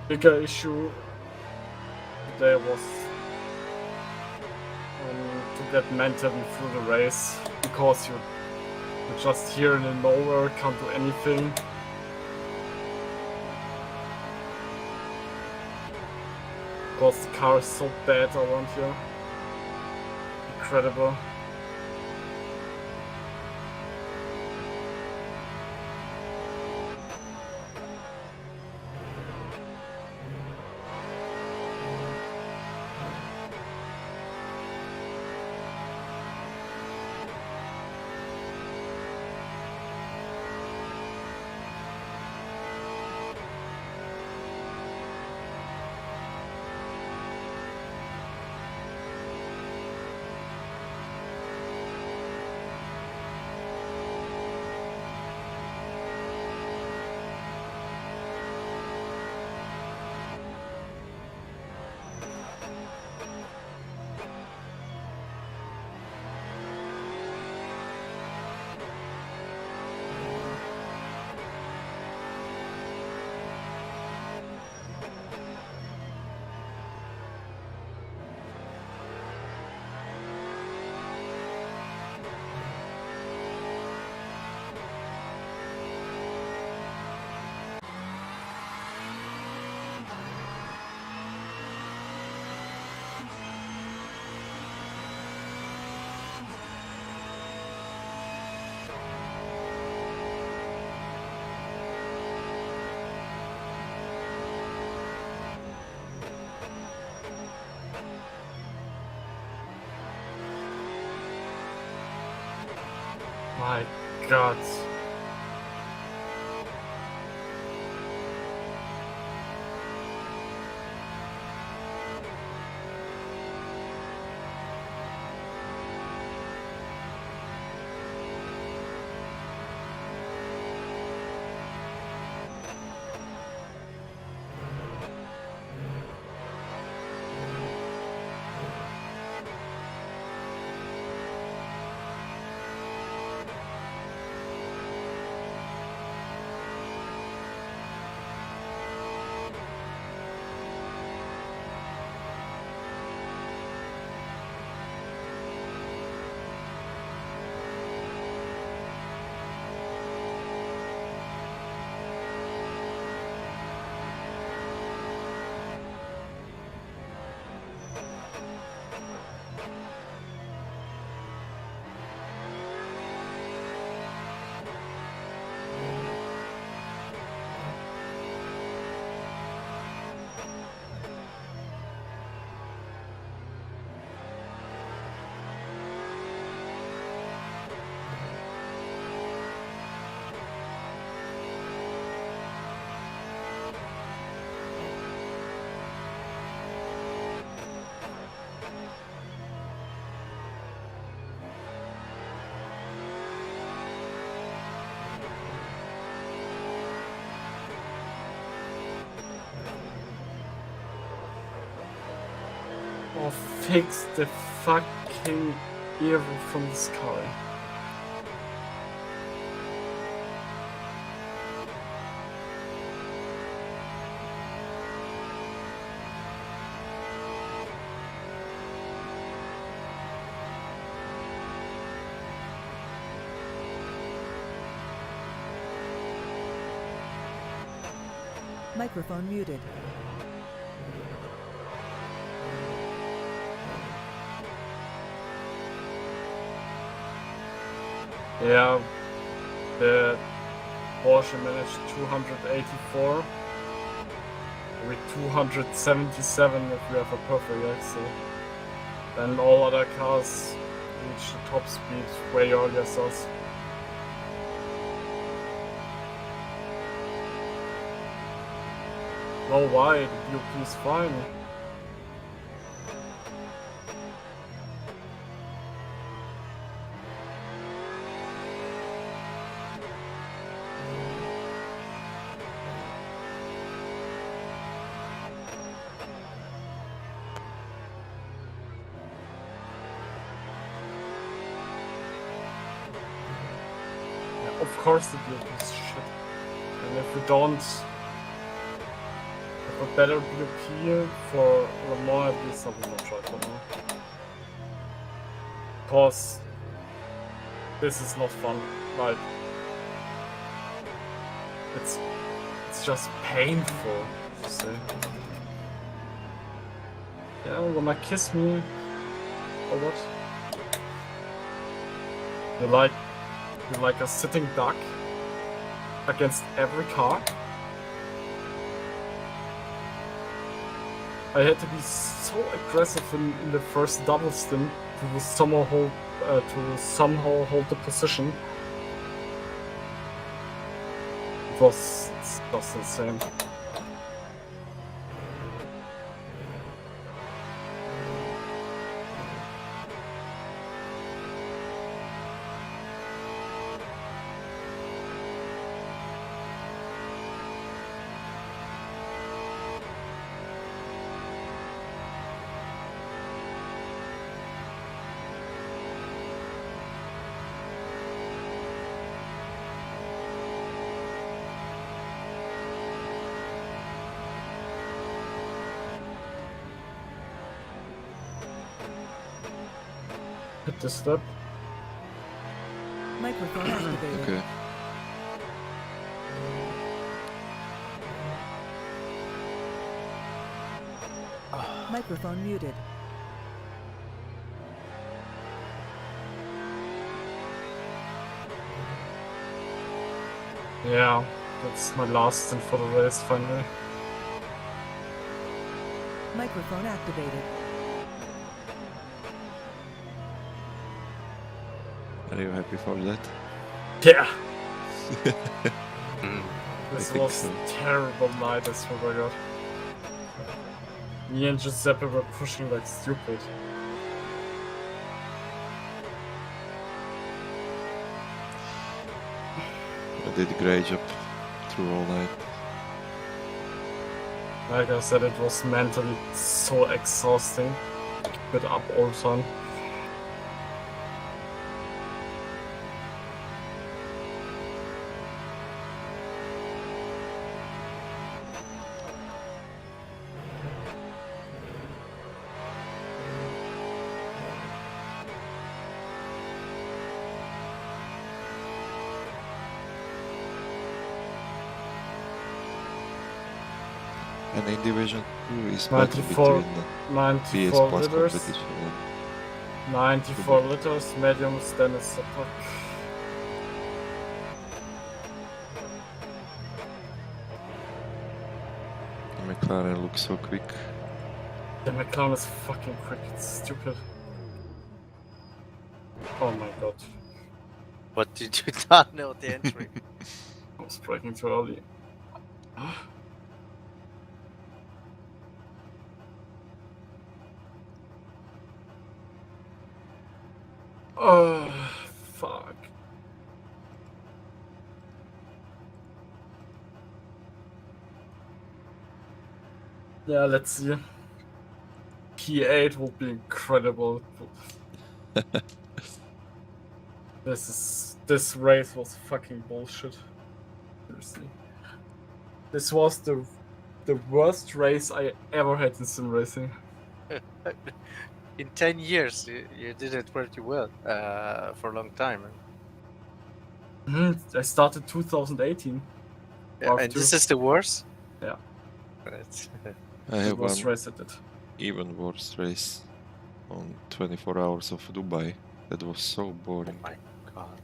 bigger issue today was to get mentally through the race, because you're just here in the nowhere, can't do anything. Because the car is so bad around here. Incredible. My God. Or fix the fucking ear from the sky. Microphone muted. Yeah, the Porsche managed 284 with 277 if we have a perfect axle. Then all other cars reach the top speed way earlier than us. No, why? The BOP is fine. Of course the BOP is shit. And if we don't have a better BOP for Le Mans, at least I will not try for now. Because this is not fun. Like, it's just painful to say. Yeah, wanna kiss me or what? You're like a sitting duck against every car. I had to be so aggressive in the first double stint to somehow hold the position. It's just insane. Hit the step. Microphone activated. Okay. Microphone muted. Yeah, that's my last stint for the race finally. Microphone activated. Are you happy for that? Yeah, I this think was so. a terrible night, I swear to God. Me and Giuseppe were pushing like stupid. I did a great job through all night. Like I said, it was mentally so exhausting. Keep it up all the time. And in Division 2 is battle 94 between PS 94 Plus liters. competition and 94 liters, mediums, then it's a puck. the McLaren looks so quick. The McLaren is fucking quick, it's stupid. Oh my god, What did you not know the entry? I was braking too early. Oh, fuck. Yeah, let's see. P8 will be incredible. This race was fucking bullshit. Seriously. This was the worst race I ever had in sim racing. In 10 years, you did it pretty well for a long time. I started 2018. Yeah, Or and this two. is the worst? Yeah. Right. I The have worst one race I did. even worse race on 24 hours of Dubai. That was so Oh boring. my god.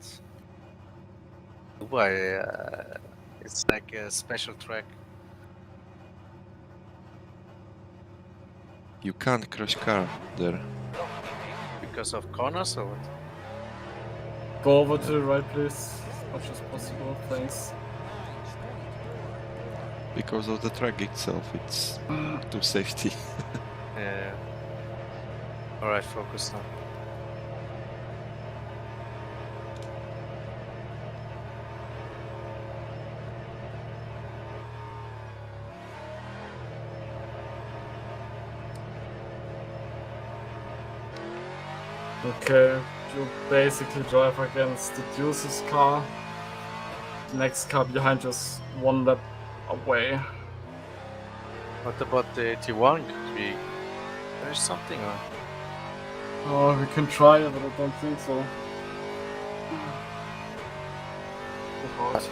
Dubai, it's like a special track. You can't crash car there. Because of corners or what? Go over to the right, please. As much as possible. Thanks. Because of the track itself, it's to safety. Yeah. Alright, focus now. Okay, you basically drive against the Deuce's car. The next car behind you is one lap away. What about the 81? There's something on. Oh, we can try it, but I don't think so. Too hard.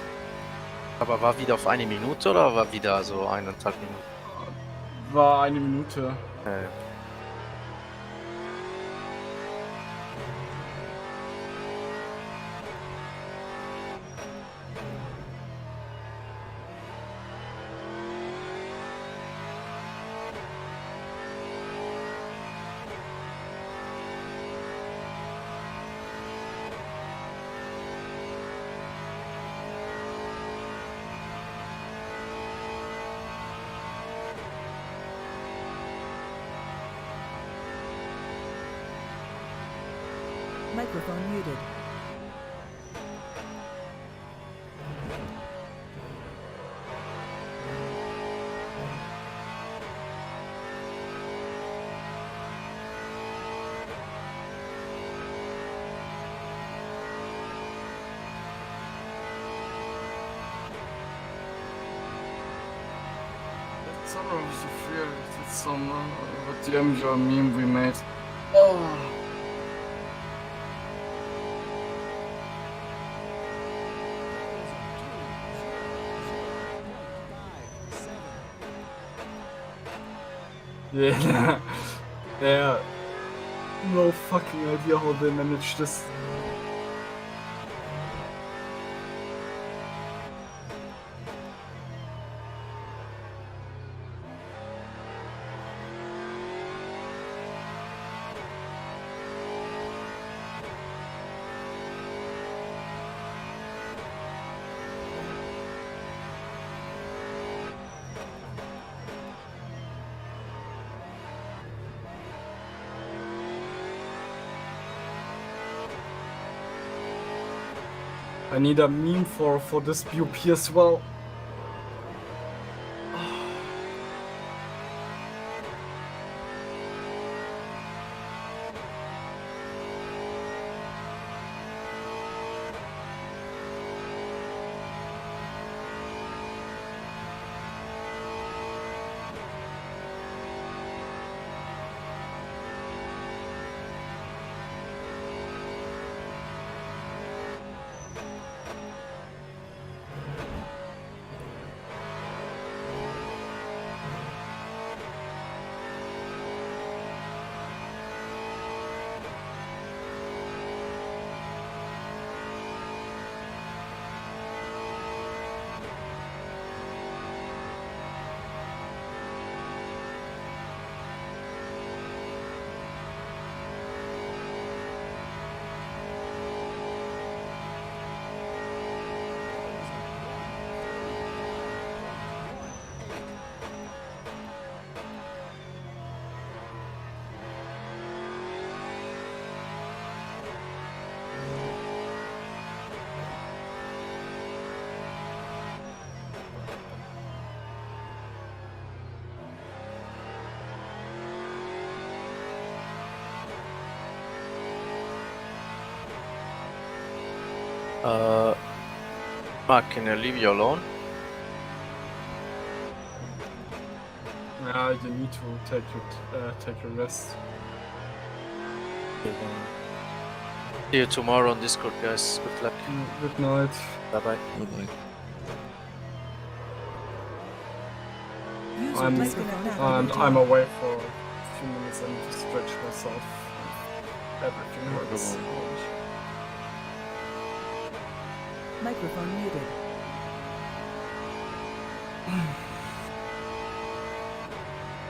Aber war wieder auf 1 Minute oder war wieder so 1,5 Minuten? War 1 Minute. Microphone muted. It's already fair. It's some what the MJ meme we made. Oh. Yeah. Yeah. No fucking idea how they managed this. I need a meme for this BOP as well. Mark, can I leave you alone? Yeah, you need to take your rest. See you tomorrow on Discord, guys. Good luck. Good night. Bye bye. Good night. User I'm- microphone And activated. I'm away for a few minutes. I need to stretch myself. Everything hurts. Holy shit. Microphone muted.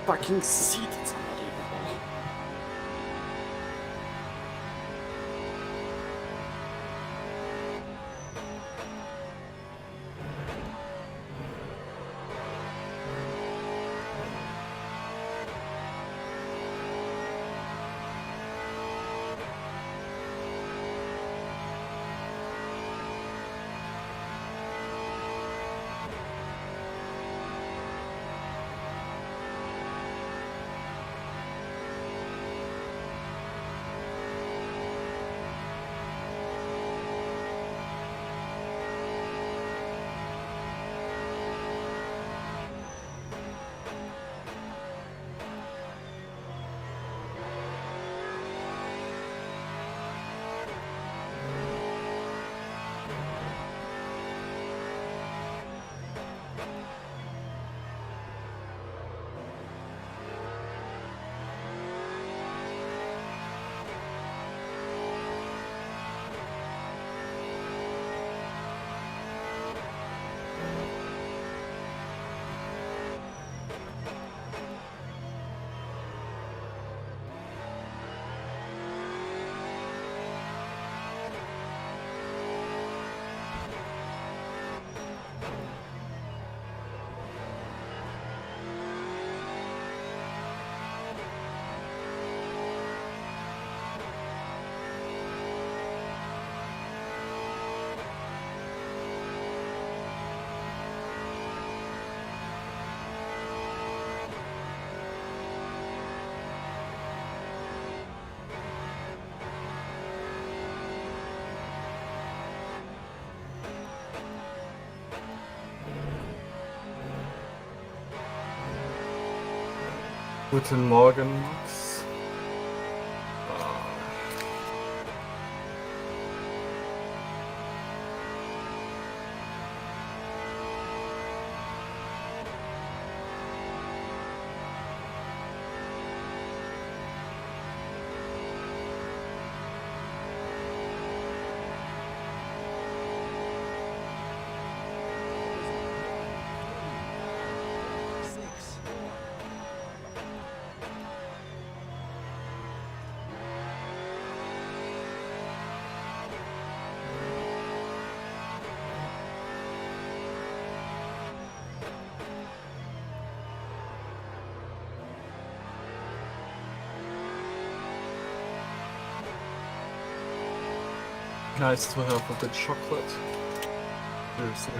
Fucking seat. It's unbelievable. Guten Morgen, Max. Nice to have a bit chocolate. Seriously.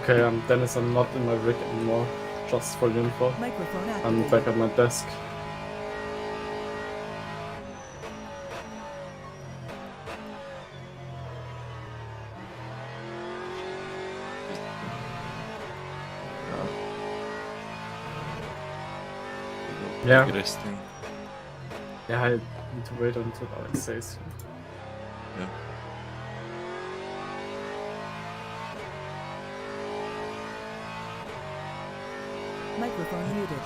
Okay, Dennis, I'm not in my rig anymore. Just for your info. Microphone I'm activated. back at my desk. Yeah. Resting. Yeah, I need to wait until Alex says. Yeah. Microphone muted.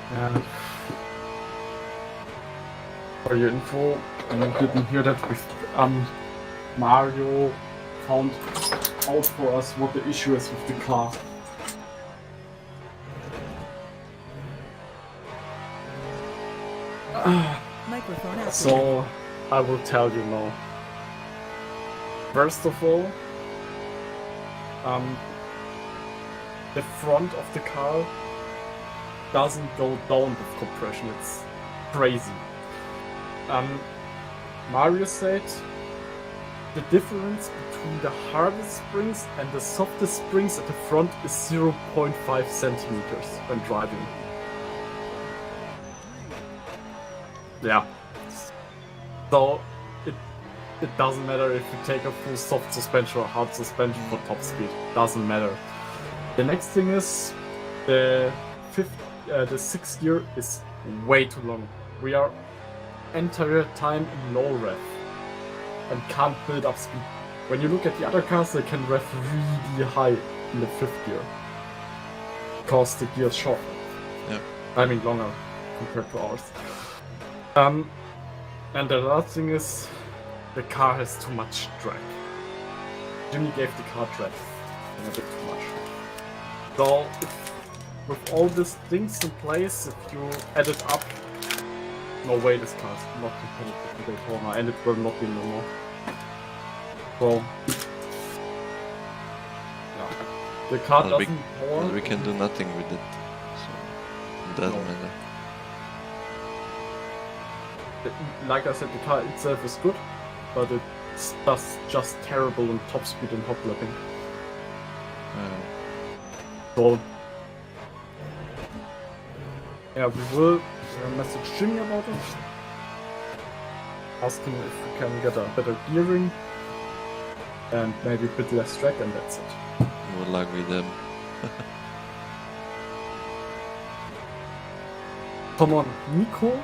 And for your info, you didn't hear that with Mario found out for us what the issue is with the car. Microphone activated. So I will tell you now. First of all, the front of the car doesn't go down with compression. It's crazy. Mario said the difference between the hardest springs and the softest springs at the front is 0.5 centimeters when driving. Yeah. So it doesn't matter if you take a full soft suspension or hard suspension for top speed. Doesn't matter. The next thing is the sixth gear is way too long. We are entire time in low rev and can't build up speed. When you look at the other cars, they can rev really high in the fifth gear because the gear is shorter. Yeah. I mean longer compared to ours. And the last thing is the car has too much drag. Jimmy gave the car drag a bit too much. So with all these things in place, if you add it up, no way this car is not competitive in Daytona, and it will not be no more. So yeah, the car Well, doesn't power. And we can do nothing with it. So it doesn't No. matter. Like I said, the car itself is good, but it's just terrible in top speed and hot lapping. So yeah, we will message Jimmy about it. Ask him if we can get a better gearing and maybe a bit less drag, and that's it. Good luck with them. Come on, Nico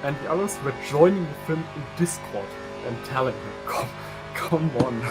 and the others were joining with him in Discord and telling him, come on.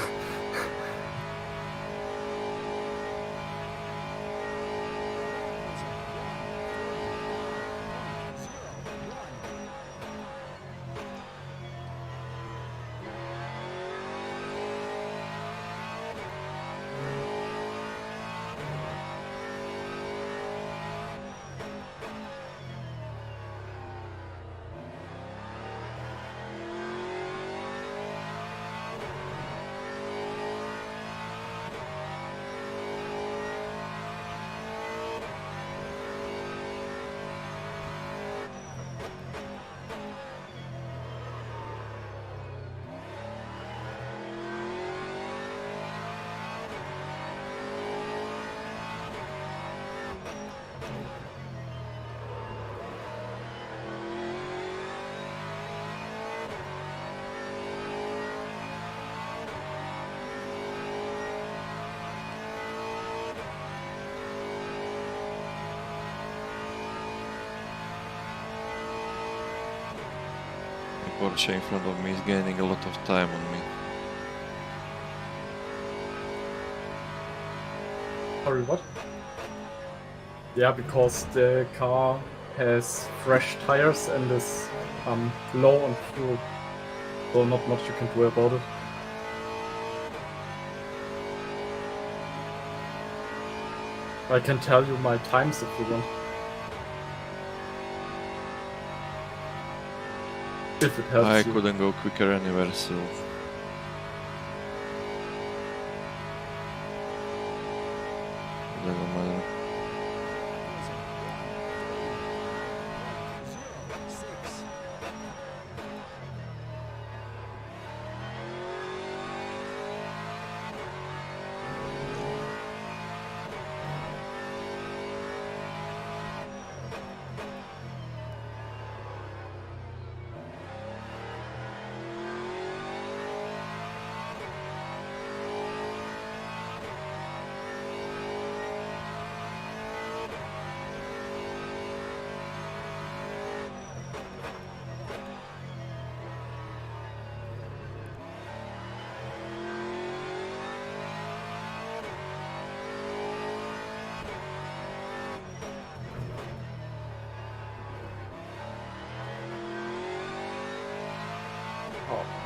Porsche in front of me is gaining a lot of time on me. Sorry, what? Yeah, because the car has fresh tires and is low on fuel, so not much you can do about it. I can tell you my times if you want. If it helps I you. couldn't go quicker anywhere, so doesn't matter. Oh.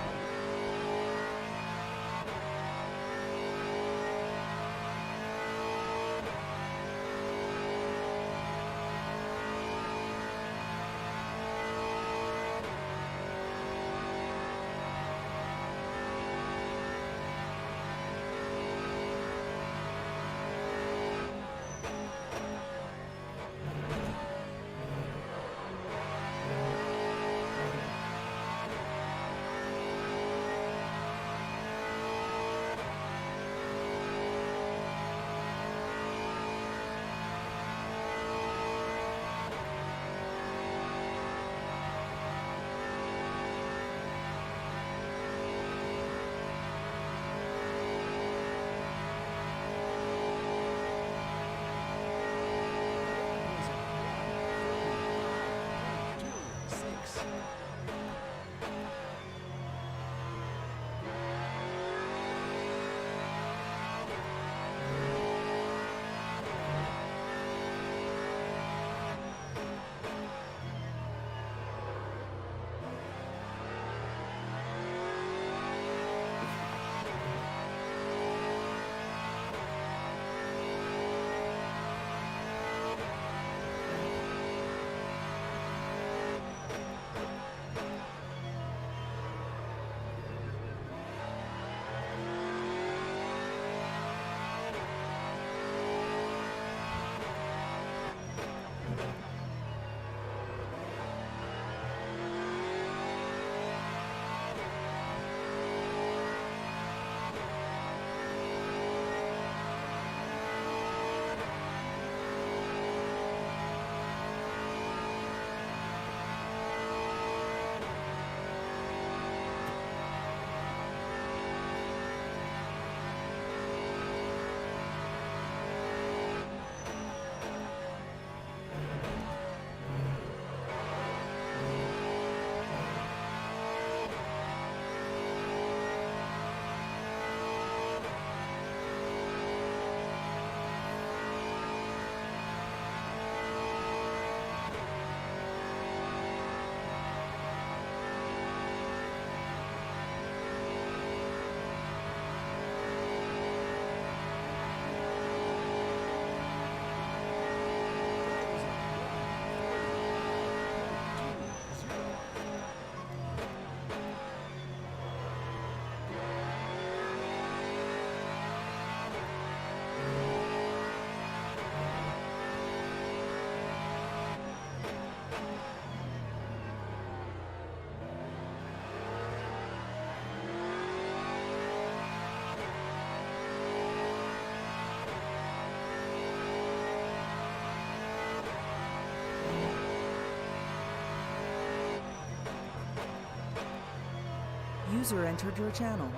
User entered your channel.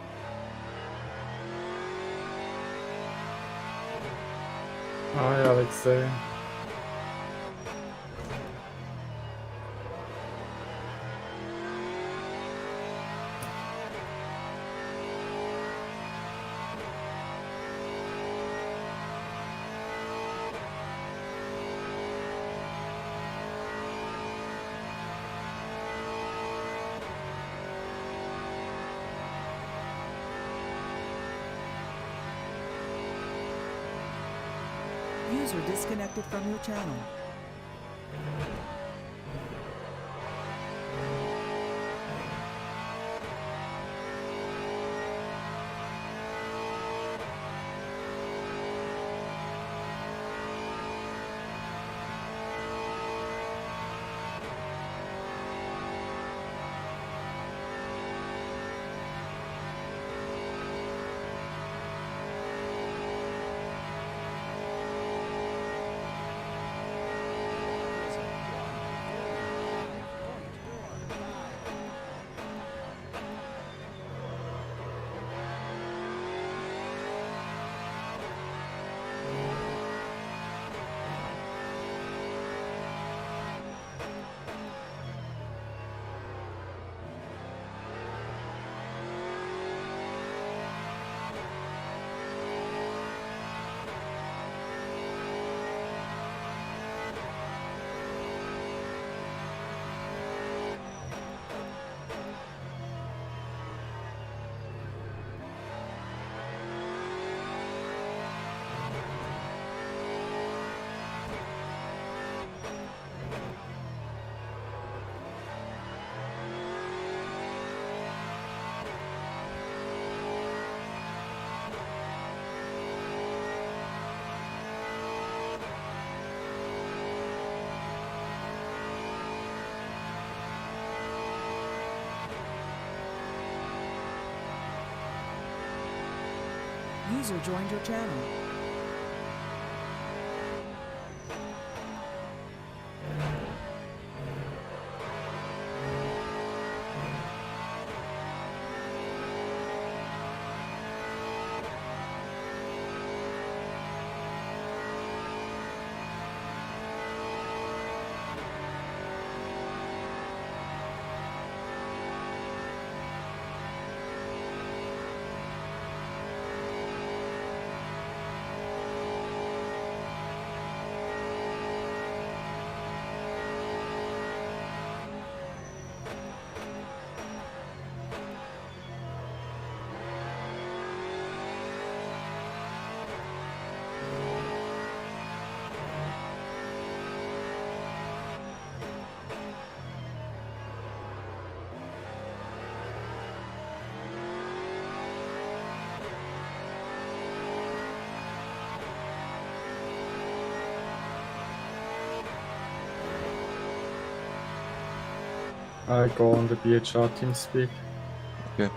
Hi, Alexei. User disconnected from your channel. User joined your channel. I go on the BHR team speak. Okay.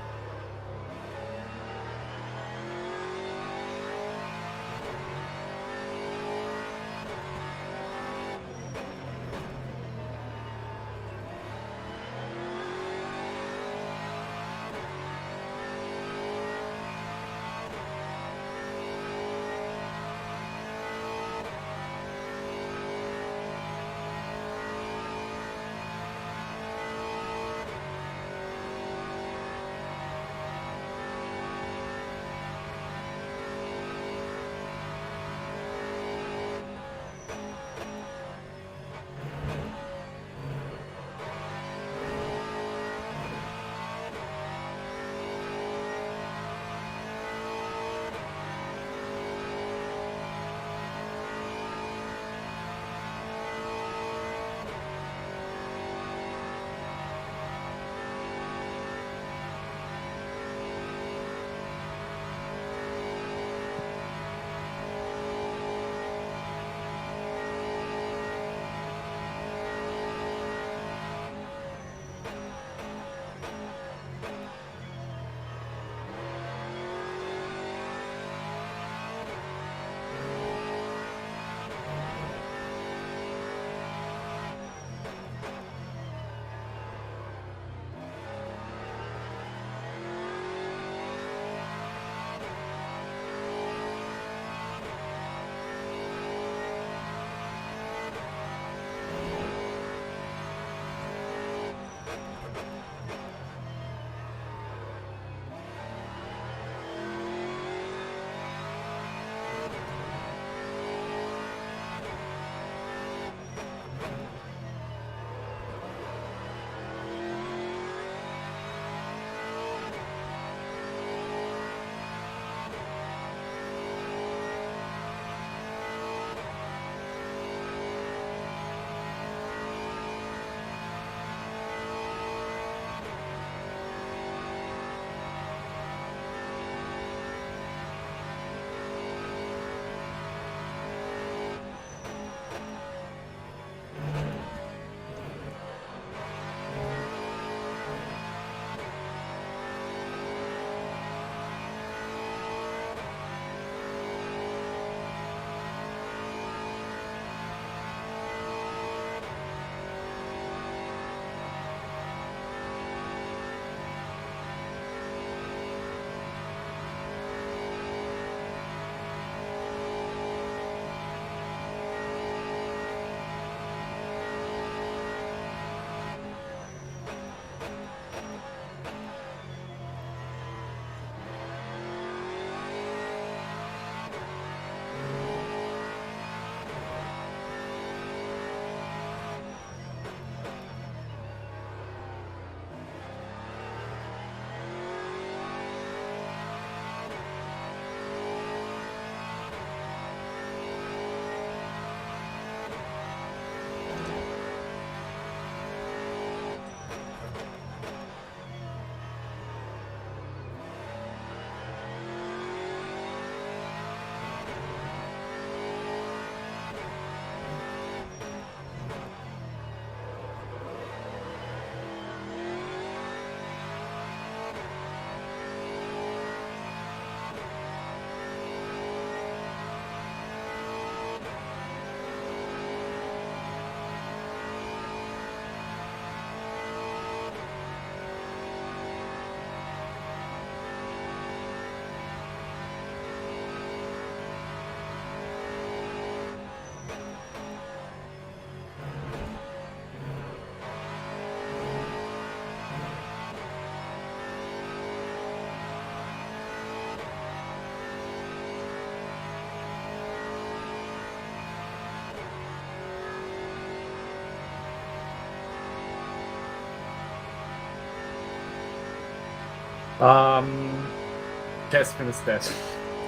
Caspian is dead.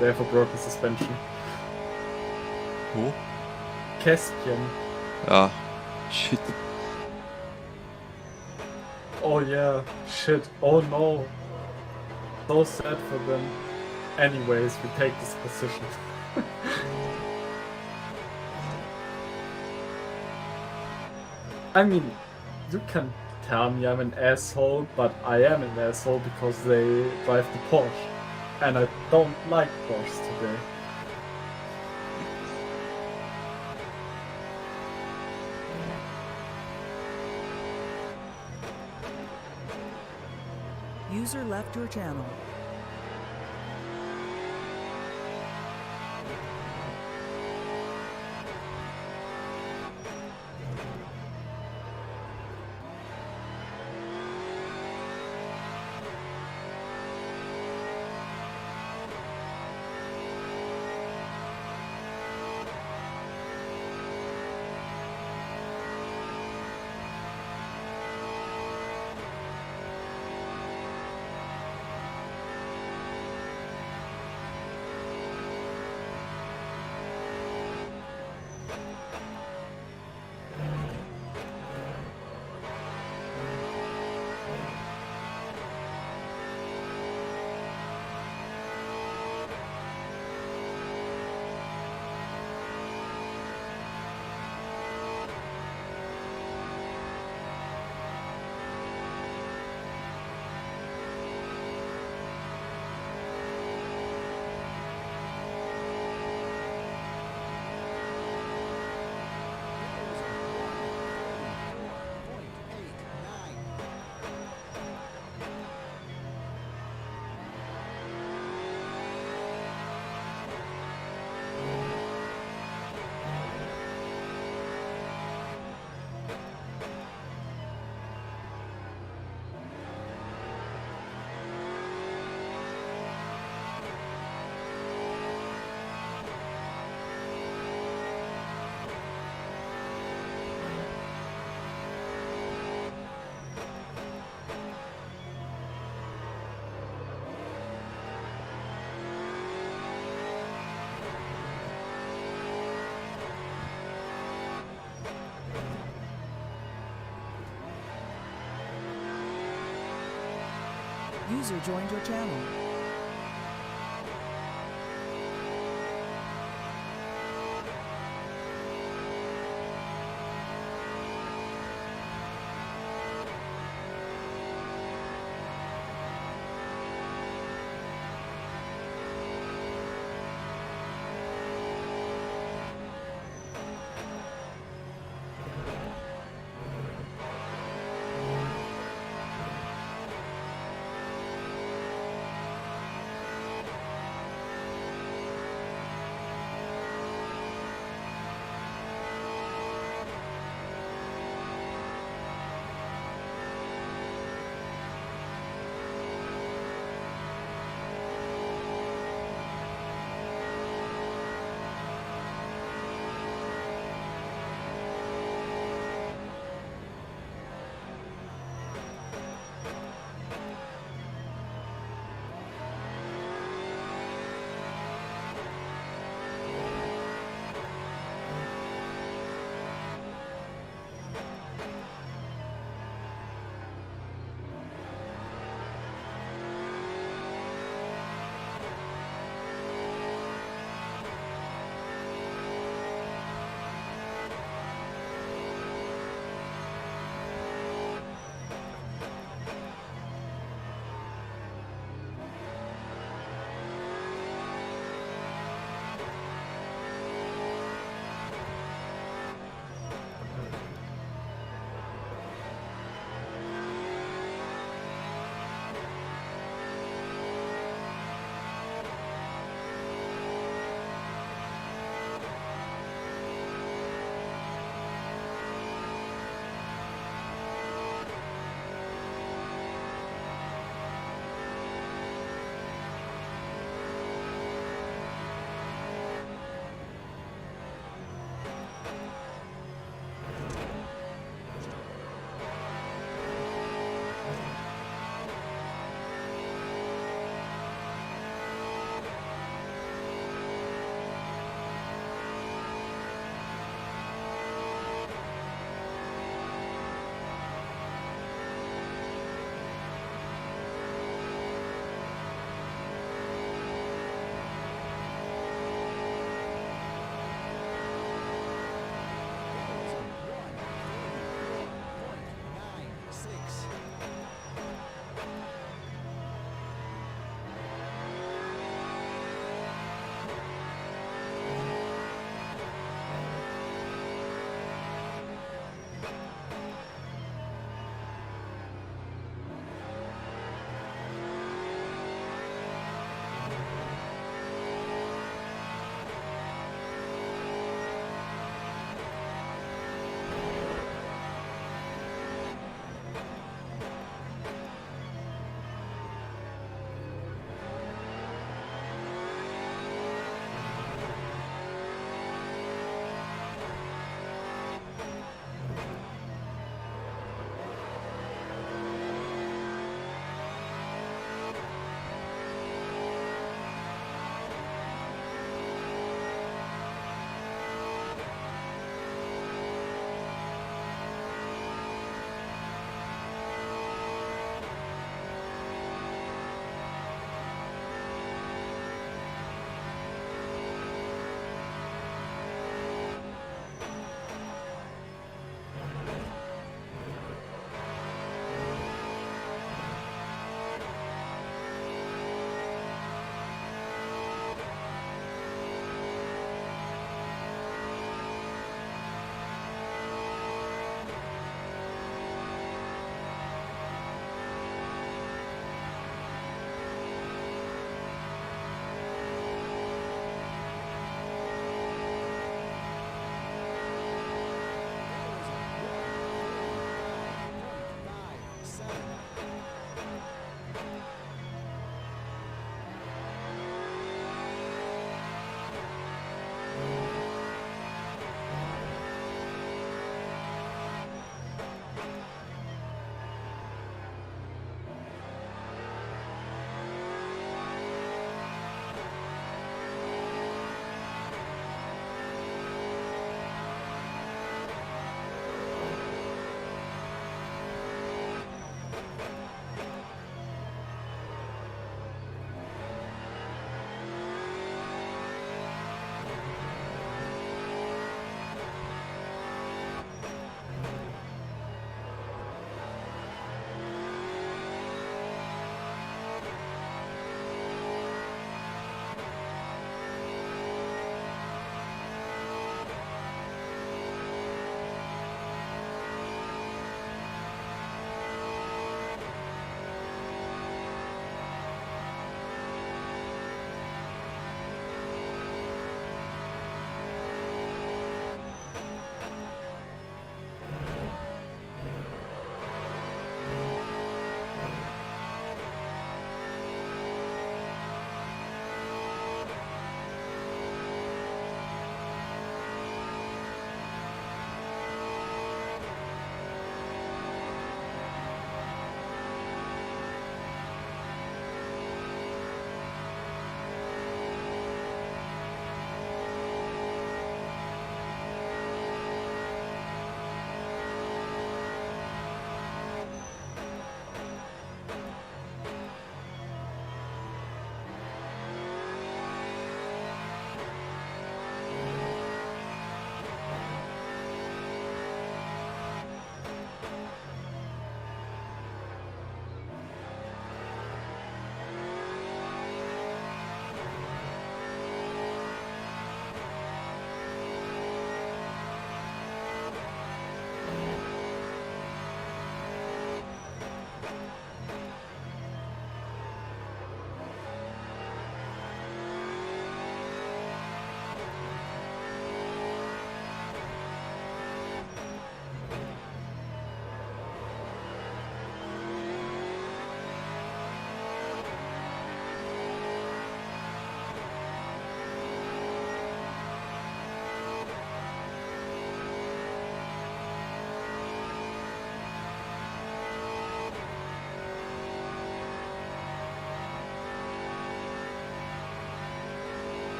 They have a broken suspension. Who? Caspian. Ah, shit. Oh yeah, shit. Oh no. So sad for them. Anyways, we take this position. I mean, you can tell me I'm an asshole, but I am an asshole because they drive the Porsche. And I don't like Porsches today. User left your channel. User joined your channel.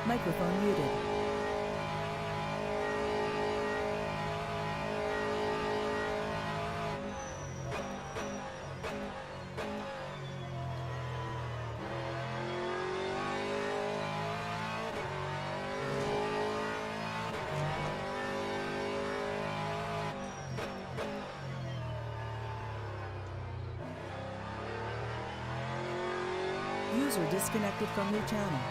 Microphone muted. User disconnected from your channel.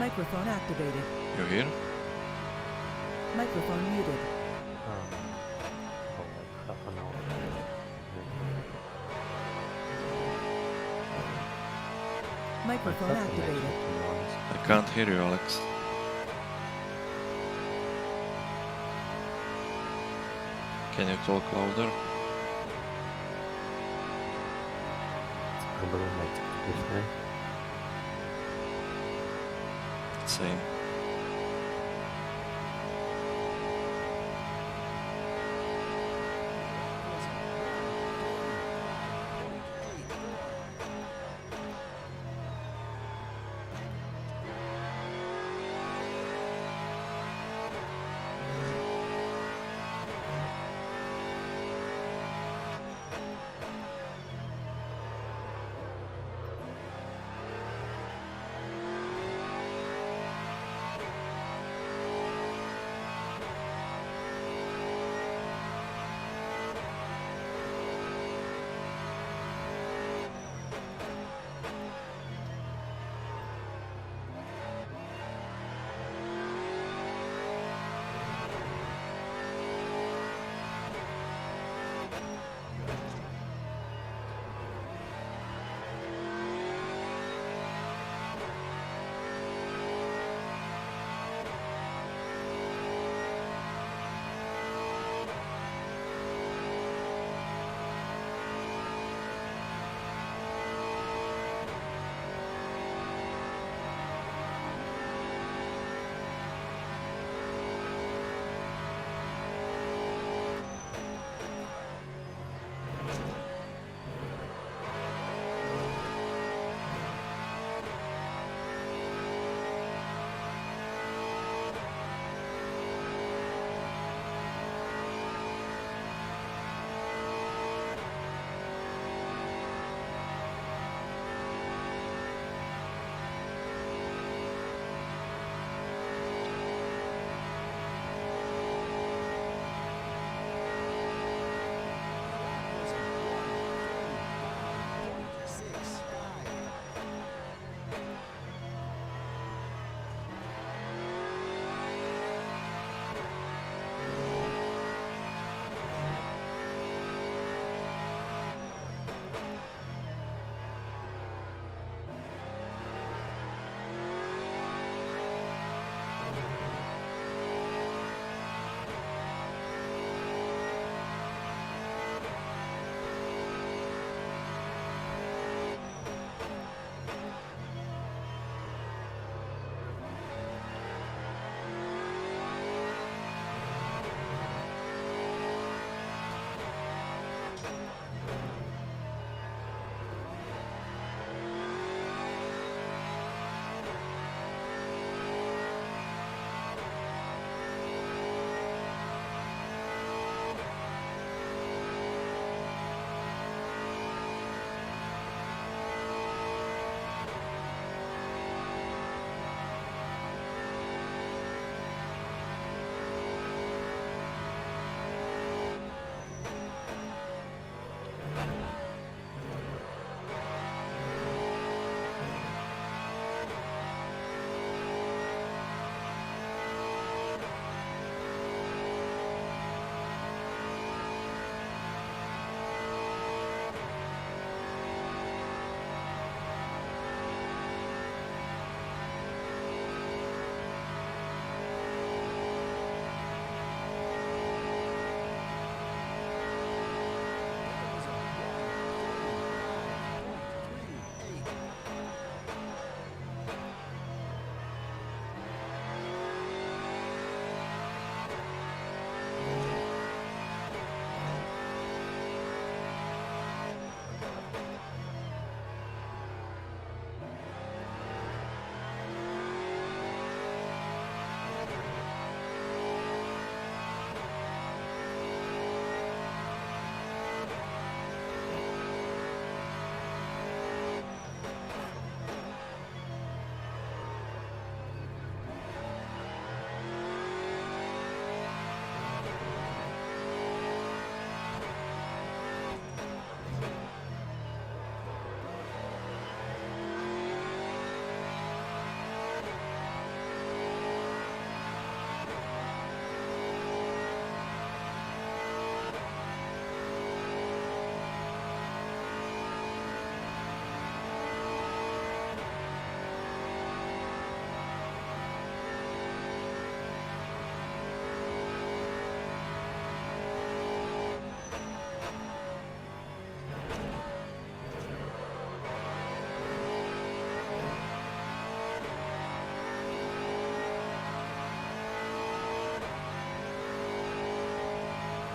Microphone activated. You hear? Microphone muted. For like half an hour. Microphone activated. To be honest. I can't hear you, Alex. Can you talk louder? Probably like different. Same.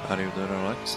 Are you there, Alex?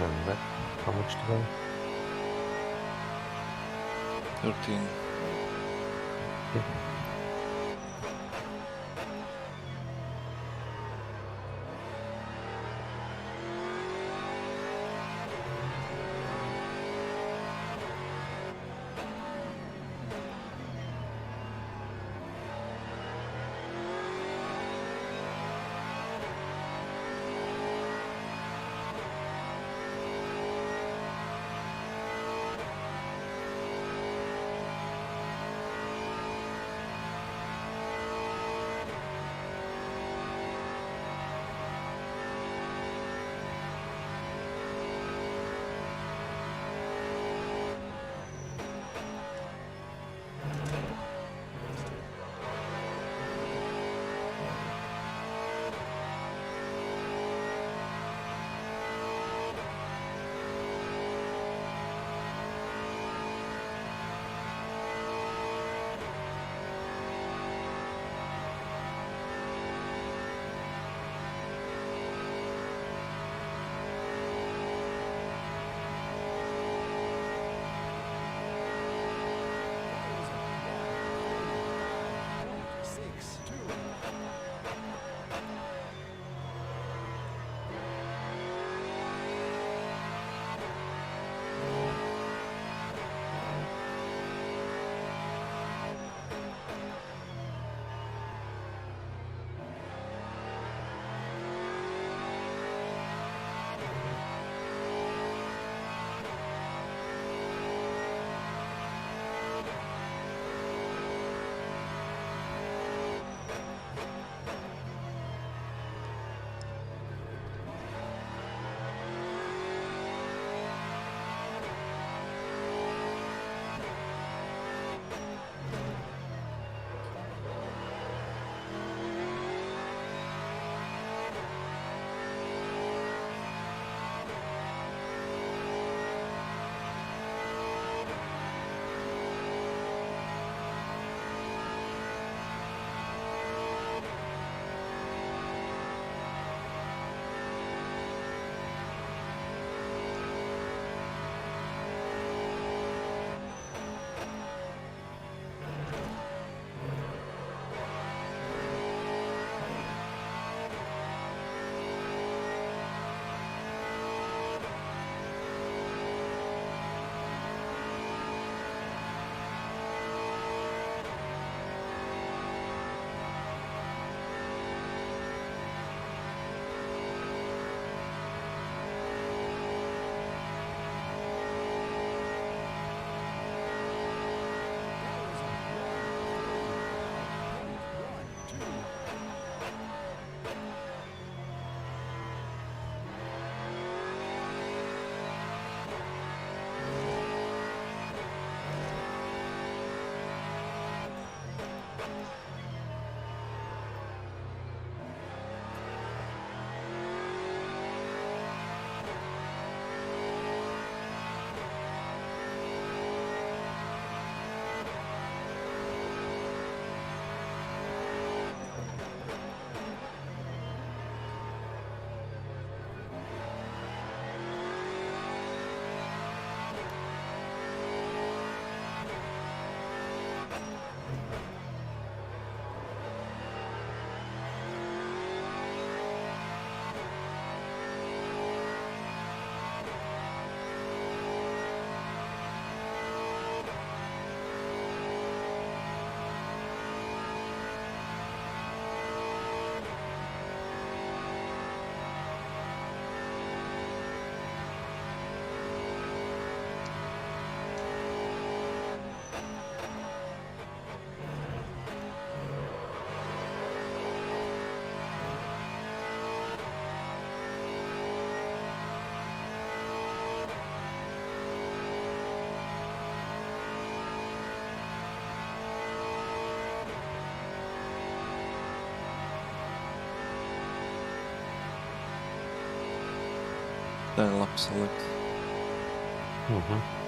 And that, how much to go? 13. Okay. 10 laps left. Mm-hmm.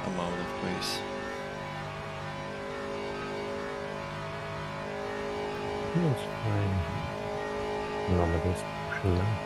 I'm out of pace. It's fine. Nobody's pushing now.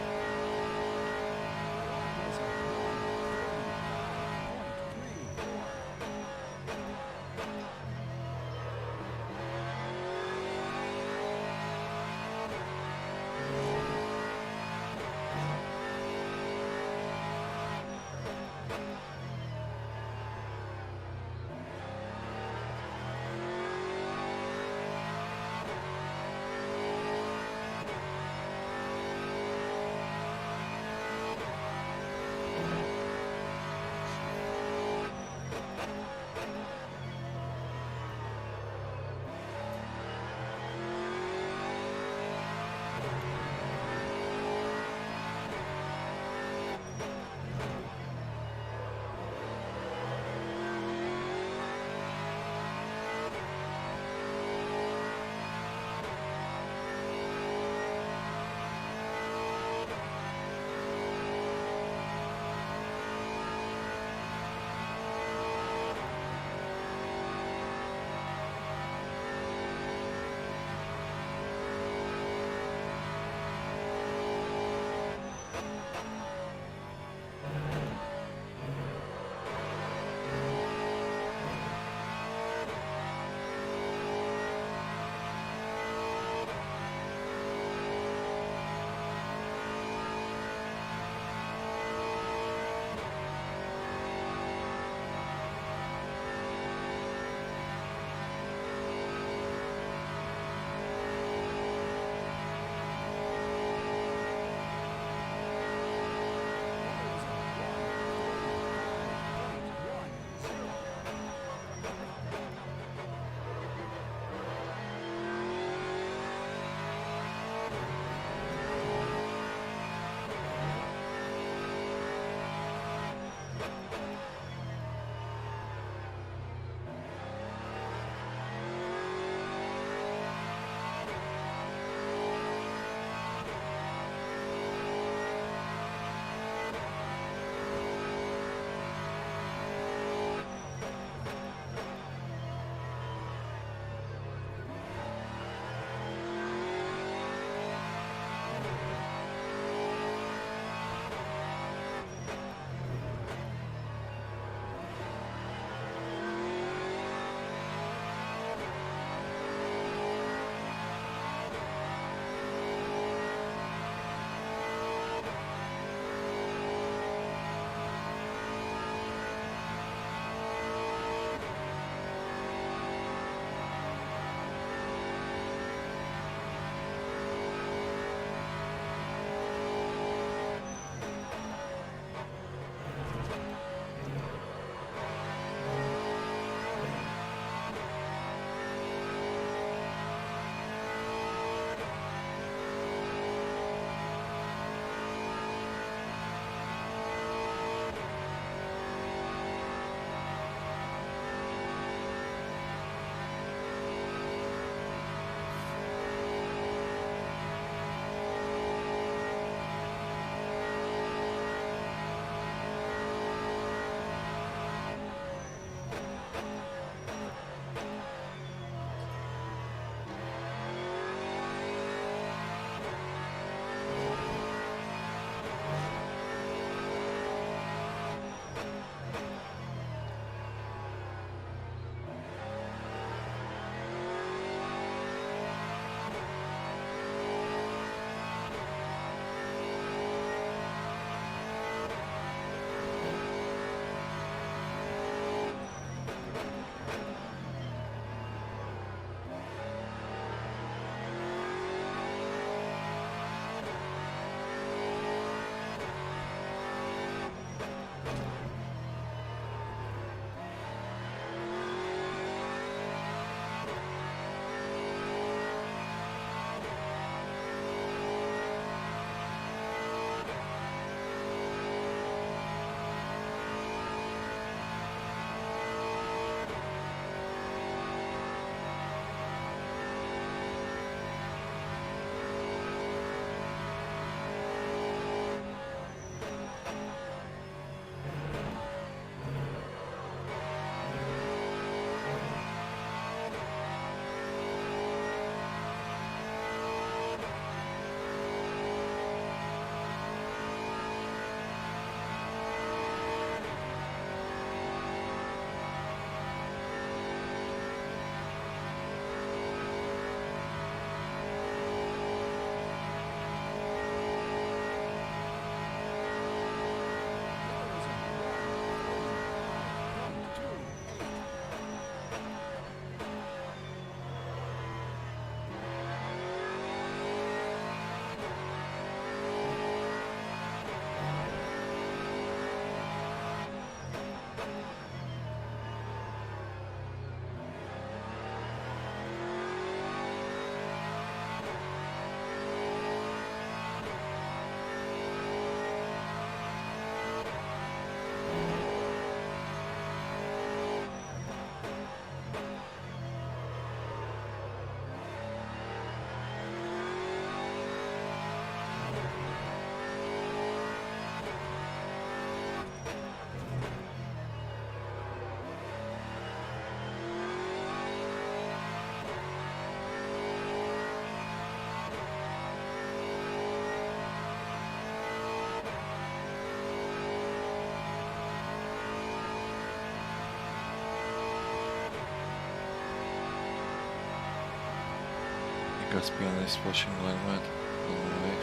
Caspian is flashing like mad. Don't know why.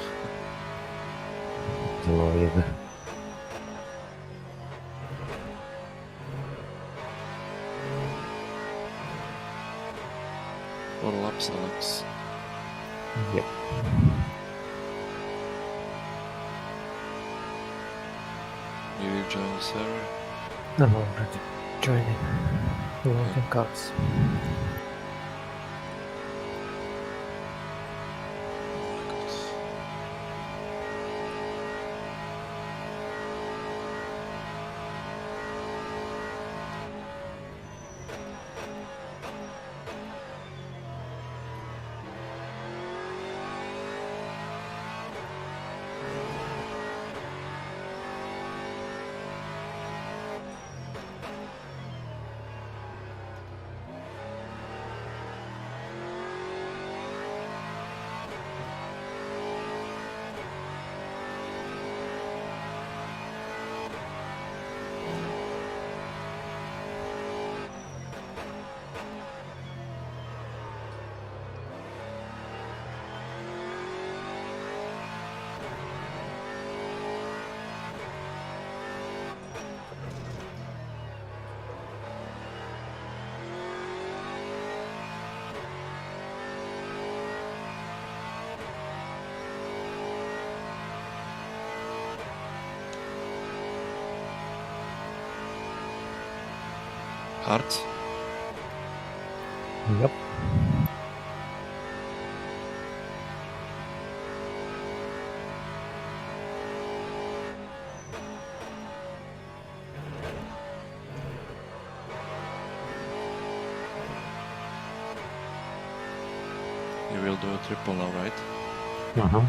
Don't know either. Four laps, Alex. Yep. You will join the server? I'm already joining the working cars. Hard? Yep. You will do a triple now, right? Uh-huh.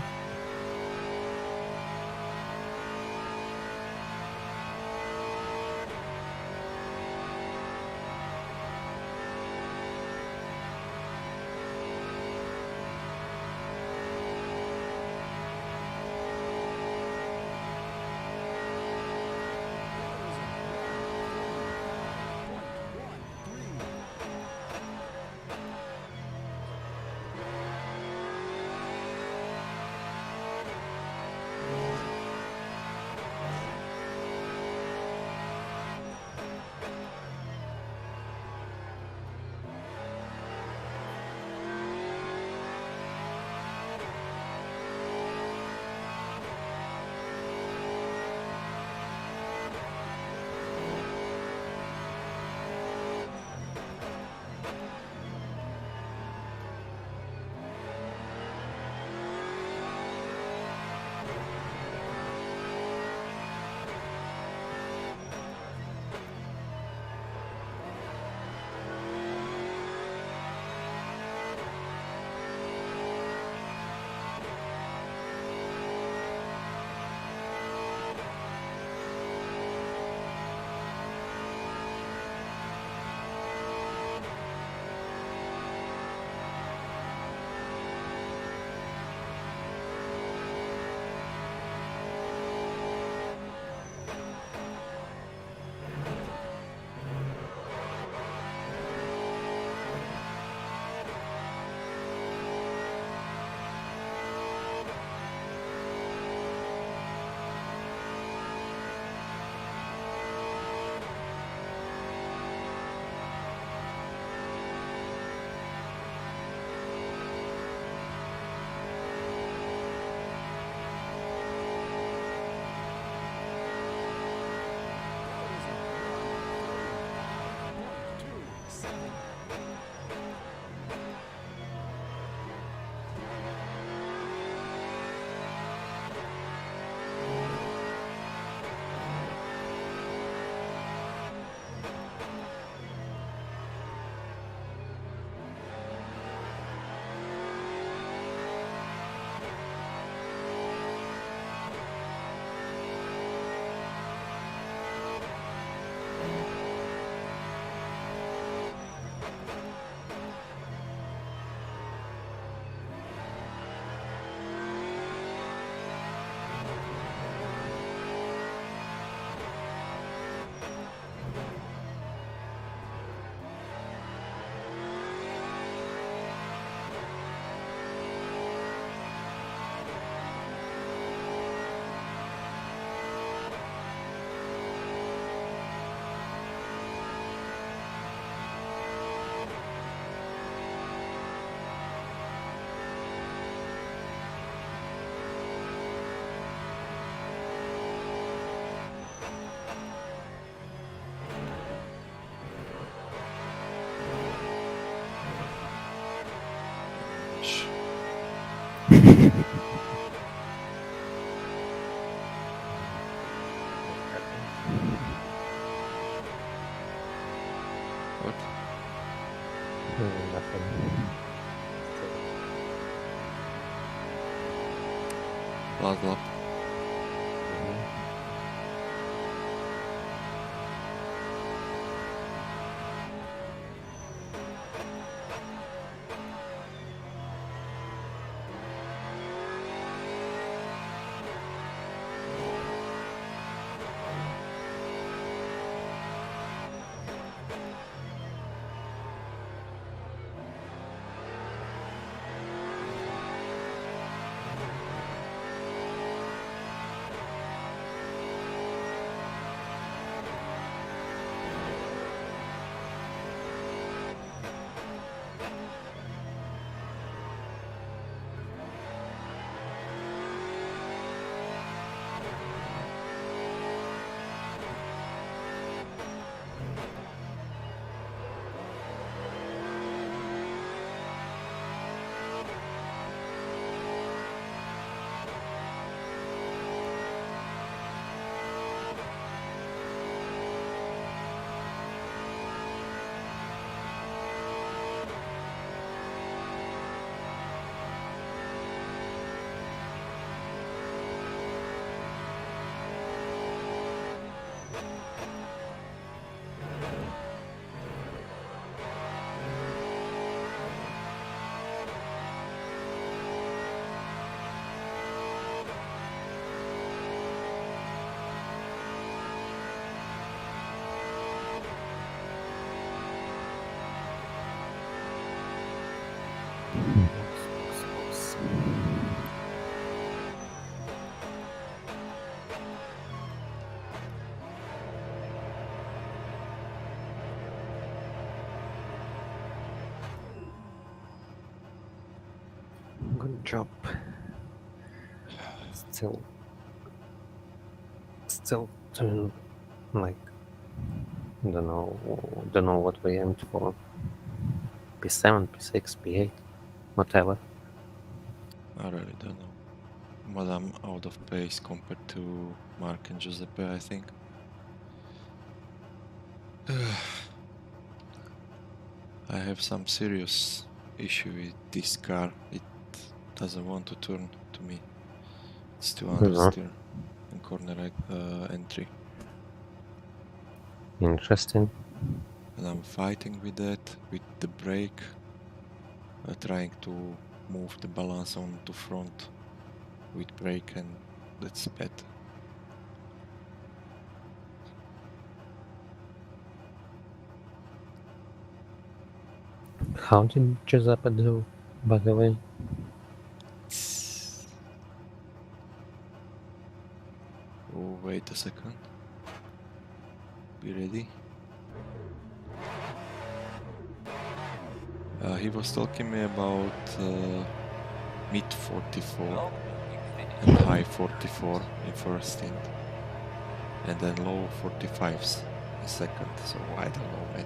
Nothing. Last lap. Good job. Still, like, don't know what we aimed for. P7, P6, P8, whatever. I really don't know. But I'm out of pace compared to Mark and Giuseppe, I think. I have some serious issue with this car. It doesn't want to turn to me. It's too understeer and corner entry. Interesting. And I'm fighting with that, with the brake, trying to move the balance on to front with brake, and that's bad. How did Giuseppe do, by the way? Oh, wait a second. Be ready. He was talking me about mid 44 and high 44 in first stint, and then low 45s in second, so I don't know, man.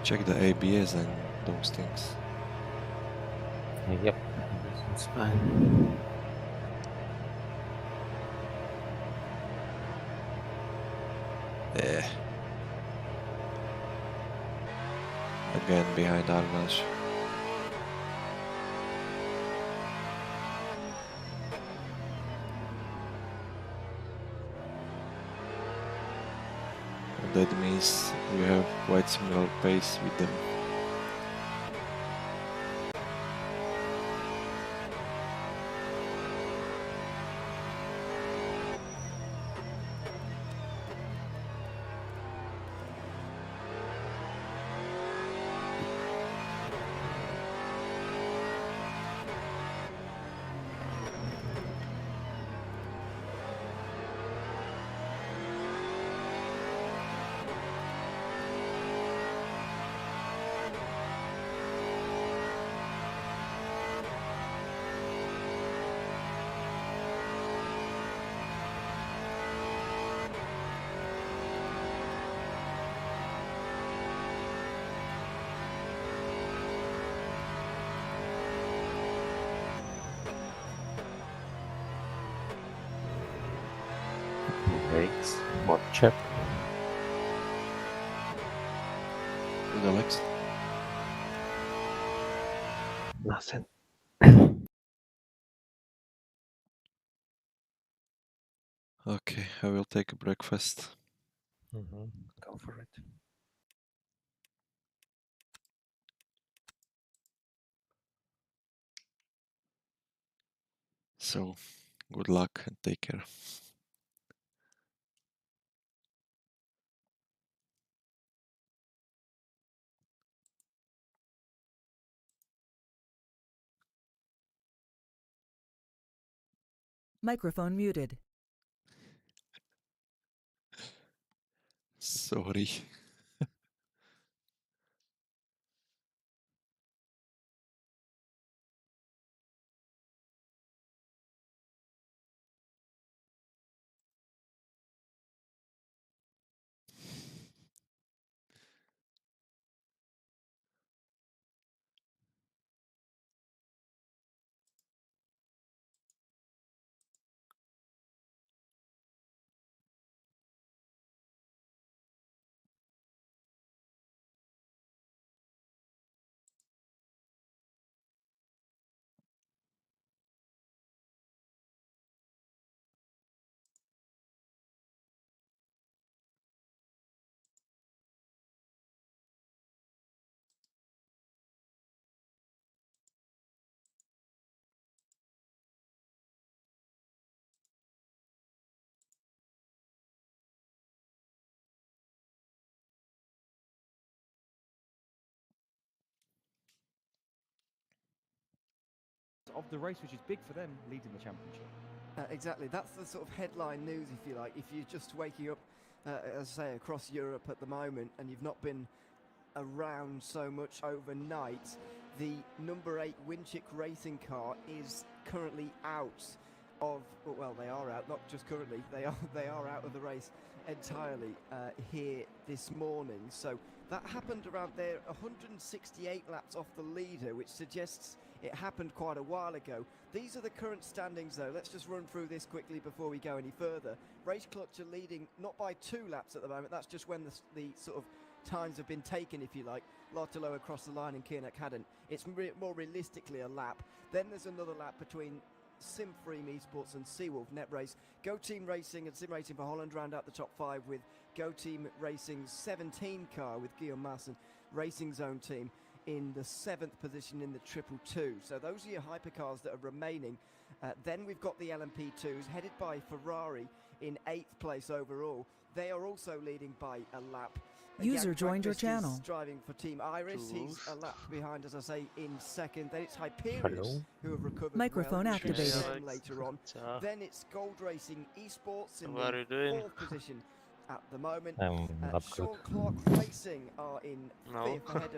Check the ABS and those things. Yep, it's fine. Eh. Again behind Arnash. And that means we have quite similar pace with them. Brakes, more chip. Good, Alex. Nothing. Okay, I will take a breakfast. Go for it. So, good luck and take care. Microphone muted. Sorry. Of the race, which is big for them, leading the championship. Exactly, that's the sort of headline news, if you like. If you're just waking up, as I say, across Europe at the moment, and you've not been around so much overnight, the number 8 Winchick racing car is currently out of, well, they are out, not just currently, they are out of the race entirely here this morning. So that happened around there, 168 laps off the leader, which suggests it happened quite a while ago. These are the current standings, though. Let's just run through this quickly before we go any further. Race Clutch are leading, not by 2 laps at the moment. That's just when the sort of times have been taken, if you like. Lartelo across the line and Kiernak hadn't. It's more realistically a lap. Then there's another lap between Simfreem Esports and Seawolf Net Race. Go Team Racing and Sim Racing for Holland round out the top 5 with Go Team Racing's 17 car with Guillaume Masson, Racing Zone team in the 7th position in the 222. So those are your hypercars that are remaining. Then we've got the LMP2s headed by Ferrari in 8th place overall. They are also leading by a lap. User joined your channel. Driving for Team Iris. He's a lap behind, as I say, in 2nd. Then it's Hyperion Hello? who have recovered Microphone well. activated. Later on. Then it's Gold Racing Esports in What are you the doing? 4th position at the moment. Not good. Sean Clark Racing are in 5th ahead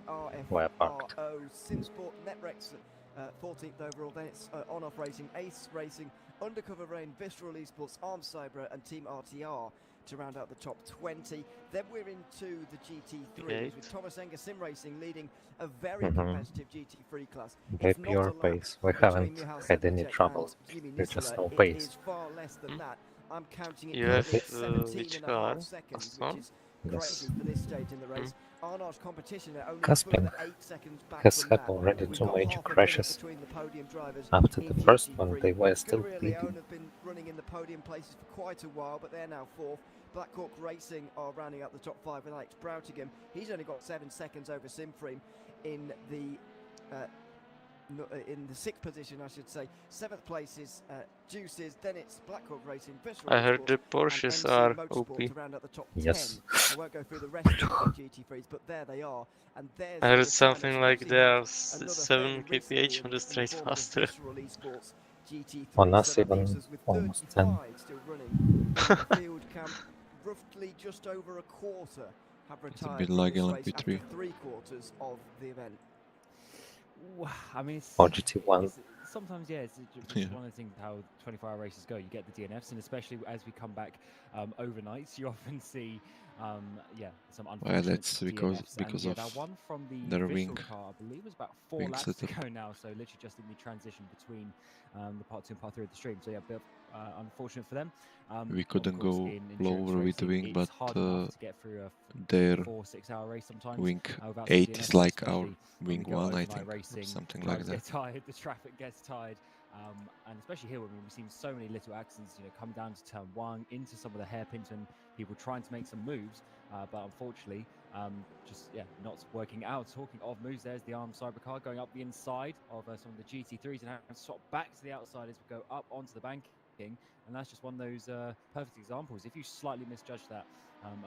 of We're parked. RFRO. Simsport Netrex 14th overall. Then it's On-Off Racing, Ace Racing, Undercover Rain, Visceral Esports, Arms Cyber and Team RTR to round out the top 20. Then we're into the GT3 with Thomas Enger Sim Racing leading a very competitive GT3 class. Very It's not pure a lap pace. We between haven't Michal had any Sedlacek trouble. and Jimmy There's just Nisula. no It pace. is far less than that. I'm counting it You currently have, at 17 which and a car? half seconds, Aston? which is crazy for this stage in the race. Arnage competition at only Caspian 8 seconds back has from had that. already We've 2 got major half a minute crashes. between the podium drivers After in the first GT3. one, they were still Scuderia bleeding. Leone have been running in the podium places for quite a while, but they're now 4th. Black Hawk Racing are rounding up the top 5 with Alex Broughtingham. He's only got 7 seconds over Simfreem in the 6th position, I should say. 7th place is Juices, then it's Black Hawk Racing, Visceral I heard Esports, the and Porsches MC are Motorsport OP. to round out the top Yes. 10. I won't go through the rest of the GT3s, but there they are. And there's I the heard something retirement. like Obviously they had are another 7 fairly recently kph on the in straight form of faster. Visceral Esports GT3, On us, so that leaves even us with almost 35 10. still running in the field camp. Roughly just over a quarter have It's a retired bit from like this race after LMP3. 3/4 of the event. I mean, it's, Or GT1. it's sometimes, yeah, it's just Yeah. one of the things how 24-hour races go. You get the DNFs, and especially as we come back overnights, you often see Yeah, some Well, unfortunate that's DNFs. because and, of yeah, that one from the their Visual wing car, I believe, was about 4 wing laps to setup. go now. So literally just in the transition between the part 2 and part 3 of the stream. So yeah, a bit unfortunate for them. We Of couldn't course, go in endurance lower with the racing, wing, it's but hard enough to get through a their 4-6 hour race sometimes wing without some 8 DNFs, is like our especially when wing we go 1, I overnight think, or racing. something like Drivers that. get tired, the traffic gets tired. And especially here, when we've seen so many little accidents, come down to turn 1 into some of the hairpins and people trying to make some moves, but unfortunately, not working out. Talking of moves, there's the ARM Cybercar going up the inside of some of the GT3s and having to swap back to the outside as we go up onto the banking, and that's just one of those perfect examples. If you slightly misjudge that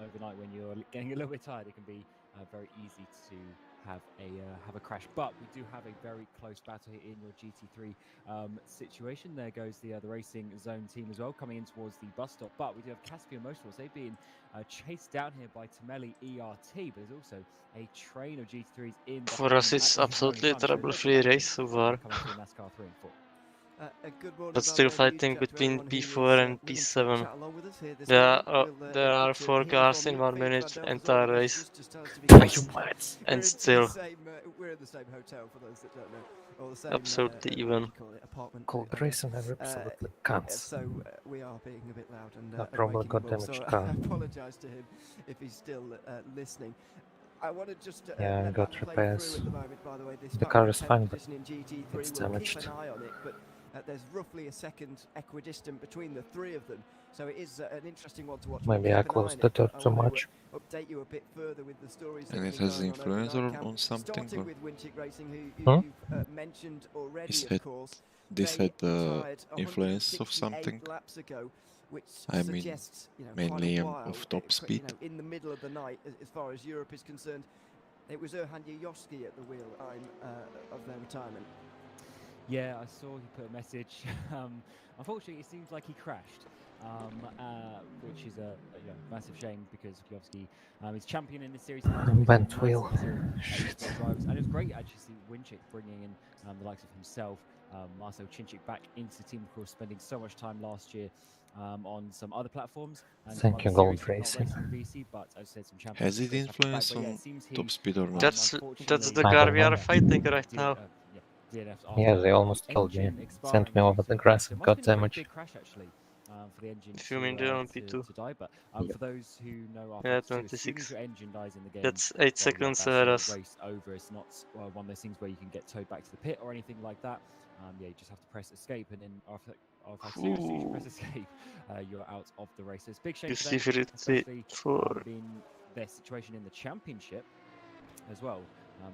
overnight when you're getting a little bit tired, it can be very easy to have a crash. But we do have a very close battle here in your GT3 situation. There goes the racing zone team as well, coming in towards the bus stop. But we do have Caspian Motorsports. They've been chased down here by Tomahawk ERT, but there's also a train of GT3s in For us, it's absolutely a trouble-free race so far. NASCAR 3 and 4. Good morning, But by still the way, fighting huge shout to between everyone who is P4 and willing to P7. chat along with us here this There morning. are, We'll, there are look to 4 hear cars from in you. 1 Felix Van minute, Delt as entire always, race. just tells us to be You close. what? And We're still, we're in the same hotel for those that don't know, or the same absolutely what do even. you call it, apartment. Called Grayson are absolutely cunts. So we are being a bit loud and I probably waking got him up, damaged so car. I apologise to him if he's still listening. I want to just Yeah, I let got that play repairs. through at the moment, by the way. This The car is fine, but position in GT3. it's We'll damaged. keep an eye on it, but there's roughly a second equidistant between the 3 of them, so it is an interesting one to watch. Maybe I closed the door too much. Update you a bit further with the stories. And that it have has been going influence overnight, on something, starting or with Winchick Racing, who Hmm? you've mentioned already, is of it course. this They had retired influence of 168 something? laps ago, which I mean, suggests, mainly quite a while, of top speed. in the middle of the night, as far as Europe is concerned. It was Erhan Yoski at the wheel of their retirement. Yeah, I saw he put a message. Unfortunately, it seems like he crashed, which is a massive shame because Kwiatkowski is champion in this series. Bent wheel. Shit. And it was great actually to see Winchick bringing in the likes of himself, Marcel Cinchik back into the team, of course, spending so much time last year on some other platforms. And Thank you, Gold Racing. VC, but as I said, some Has it champions influence on top speed or not? That's the I car don't we are know. fighting right now. Yeah, they almost killed me. Sent me over the grass and got damaged. For the engine If you mean they're on P2. to die, but for those who know after Yeah, 26. As soon 26. as your engine dies in the game, That's 8 well, seconds that's ahead your us. race over. It's not one of those things where you can get towed back to the pit or anything like that. Yeah, you just have to press escape, and then after as soon as you press escape, you're out of the race. So it's a big shame You for them, see especially 34. being their situation in the championship as well.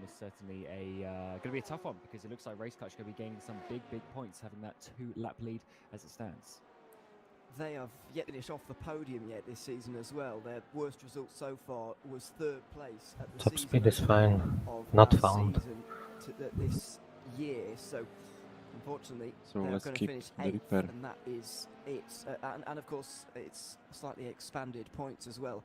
It's certainly going to be a tough one because it looks like Race Clutch going to be gaining some big points, having that 2-lap lead as it stands. They have yet to finish off the podium yet this season as well. Their worst result so far was 3rd place at the Top speed is season fine. of Not last found. season this year. So unfortunately, So they're let's going to keep finish the 8th, repair. and that is it. And of course, it's slightly expanded points as well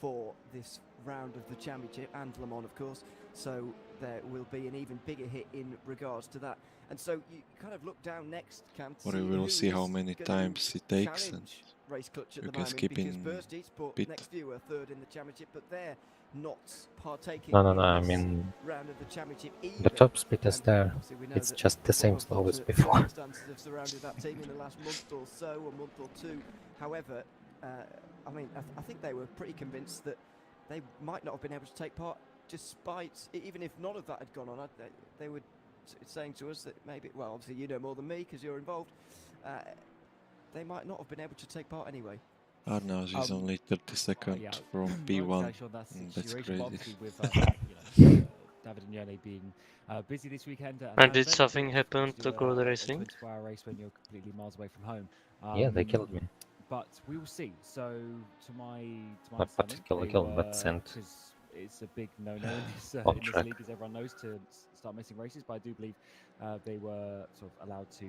for this round of the championship and Le Mans, of course. So there will be an even bigger hit in regards to that. And so you kind of look down next, Cam, to Or see we will who see how is many gonna times it takes, and challenge Race Clutch at you the can moment, skip because in Burst Esports pit. next few are 3rd in the championship, but they're not partaking No, in I this mean, round of the championship either. the top speed is And there. obviously we know It's that just the same what slow as unfortunate before. circumstances have surrounded that team in the last month or so, a month or two. However, I mean, I think they were pretty convinced that they might not have been able to take part, despite, even if none of that had gone on. They were saying to us that maybe, well, obviously you know more than me because you're involved, they might not have been able to take part anyway. Arnaud is only 30 seconds Yeah, from not P1. entirely sure that's That's situation, but crazy. obviously with David and Yone being busy this weekend. And did it's something very difficult happen to do Gold a Racing? 24-hour race when you're completely miles away from home. Yeah, they killed me. But we will see. So to my Not understanding, particularly they killed, but were- sent 'cause it's a big no-no in this, off in this track. league, as everyone knows, to start missing races. But I do believe they were sort of allowed to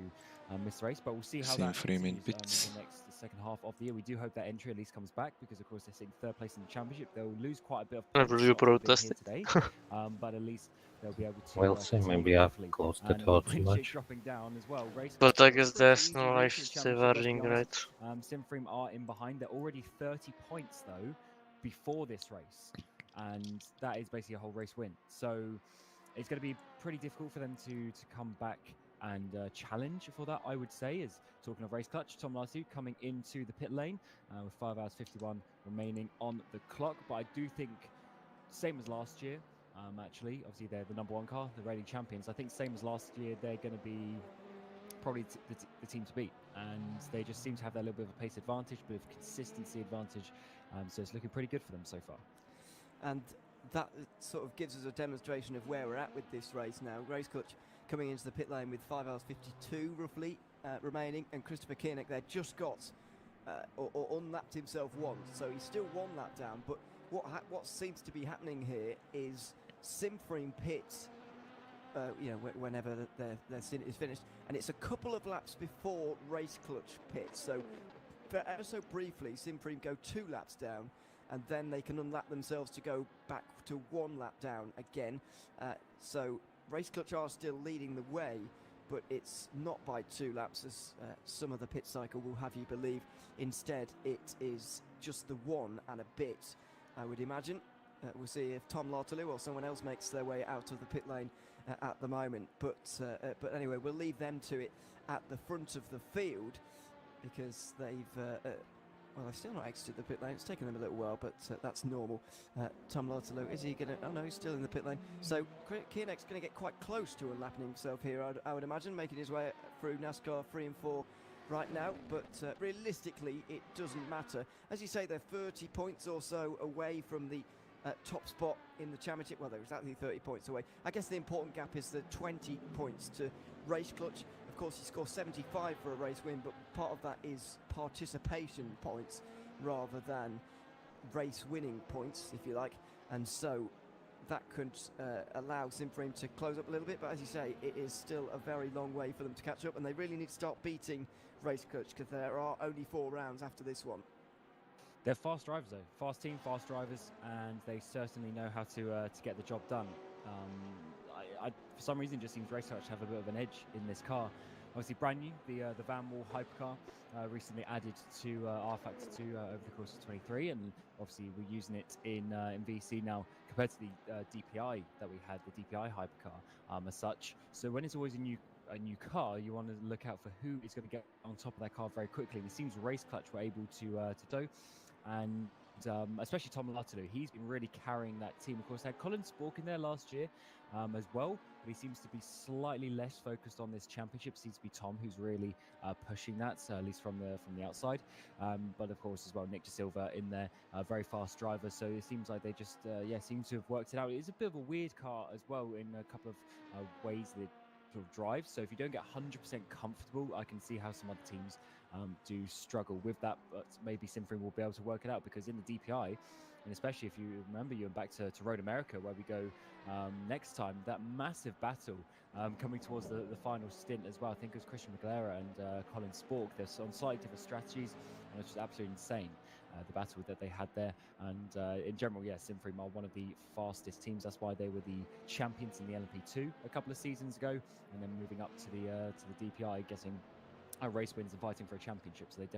miss the race. But we'll see how Seeing that Freeman continues pits. in the second half of the year. We do hope that entry at least comes back because, of course, they're sitting 3rd place in the championship. They'll lose quite a bit of I points. believe you not to have been protested. here today, but at least they'll be able to. We'll see, continue maybe I've hopefully. closed the And door too Winchick much. dropping down as well. Race But I Clutch, guess pretty there's easy no win life for the championship, let's be saving, honest. right? Simfream are in behind. They're already 30 points though before this race, and that is basically a whole race win. So it's going to be pretty difficult for them to come back and challenge for that, I would say. Is talking of race clutch, Tom Larsu coming into the pit lane with 5 hours 51 remaining on the clock. But I do think, same as last year, actually, obviously they're the #1 car, the reigning champions. I think same as last year, they're going to be probably the team to beat, and they just seem to have that little bit of a pace advantage, bit of consistency advantage. So it's looking pretty good for them so far. And that sort of gives us a demonstration of where we're at with this race now. Race clutch coming into the pit lane with 5 hours 52 roughly remaining, and Christopher Koenig there just got or unlapped himself once, so he's still 1 lap down. But what seems to be happening here is Simframe pits, whenever their stint is finished, and it's a couple of laps before race clutch pits. So ever so briefly, Simframe go 2 laps down, and then they can unlap themselves to go back to 1 lap down again. So race clutch are still leading the way, but it's not by 2 laps as some of the pit cycle will have you believe. Instead, it is just the 1 and a bit, I would imagine. We'll see if Tom Lartalou or someone else makes their way out of the pit lane at the moment. But anyway, we'll leave them to it at the front of the field, because they've still not exited the pit lane. It's taken them a little while, but that's normal. Tom Lartalou, is he going to... Oh no, he's still in the pit lane. So Koenig's going to get quite close to unlapping himself here, I would imagine, making his way through NASCAR 3 and 4 right now. But realistically, it doesn't matter. As you say, they're 30 points or so away from the top spot in the championship. Well, they're exactly 30 points away. I guess the important gap is the 20 points to race clutch. Of course, you score 75 for a race win, but part of that is participation points rather than race winning points, if you like. And so that could allow Simframe to close up a little bit. But as you say, it is still a very long way for them to catch up, and they really need to start beating race clutch, because there are only 4 rounds after this one. They're fast drivers, though. Fast team, fast drivers, and they certainly know how to get the job done. For some reason, it just seems Race Clutch to have a bit of an edge in this car. Obviously, brand new, the Van Wall hypercar, recently added to rFactor 2 over the course of 23, and obviously we're using it in VC now compared to the DPI that we had, the DPI hypercar as such. So when it's always a new car, you want to look out for who is going to get on top of that car very quickly. And it seems Race Clutch were able to do. And especially Tom Lartalou, he's been really carrying that team. Of course, they had Colin Spork in there last year as well, but he seems to be slightly less focused on this championship. It seems to be Tom who's really pushing that, at least from the outside. But of course, as well, Nick De Silva in there, very fast driver. So it seems like they just seem to have worked it out. It is a bit of a weird car as well in a couple of ways that sort of drive. So if you don't get 100% comfortable, I can see how some other teams do struggle with that, but maybe Simframe will be able to work it out, because in the DPI, and especially if you remember, you're back to Road America where we go next time, that massive battle coming towards the final stint as well. I think it was Christian McLaren and Colin Spork. They're on slightly different strategies, and it's just absolutely insane, the battle that they had there. And in general, Simframe are one of the fastest teams. That's why they were the champions in the LMP2 a couple of seasons ago, and then moving up to the DPI, getting race wins and fighting for a championship. So they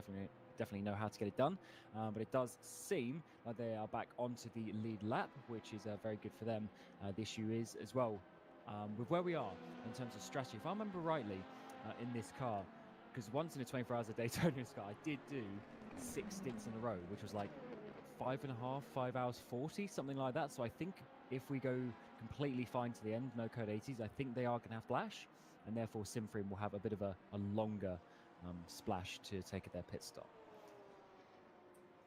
definitely know how to get it done. But it does seem like they are back onto the lead lap, which is very good for them. The issue is as well with where we are in terms of strategy. If I remember rightly, in this car, because once in a 24 hours a Daytona car, I did do 6 stints in a row, which was like 5 hours 40, something like that. So I think if we go completely fine to the end, no code 80s, I think they are going to have flash, and therefore Simframe will have a bit of a longer splash to take at their pit stop.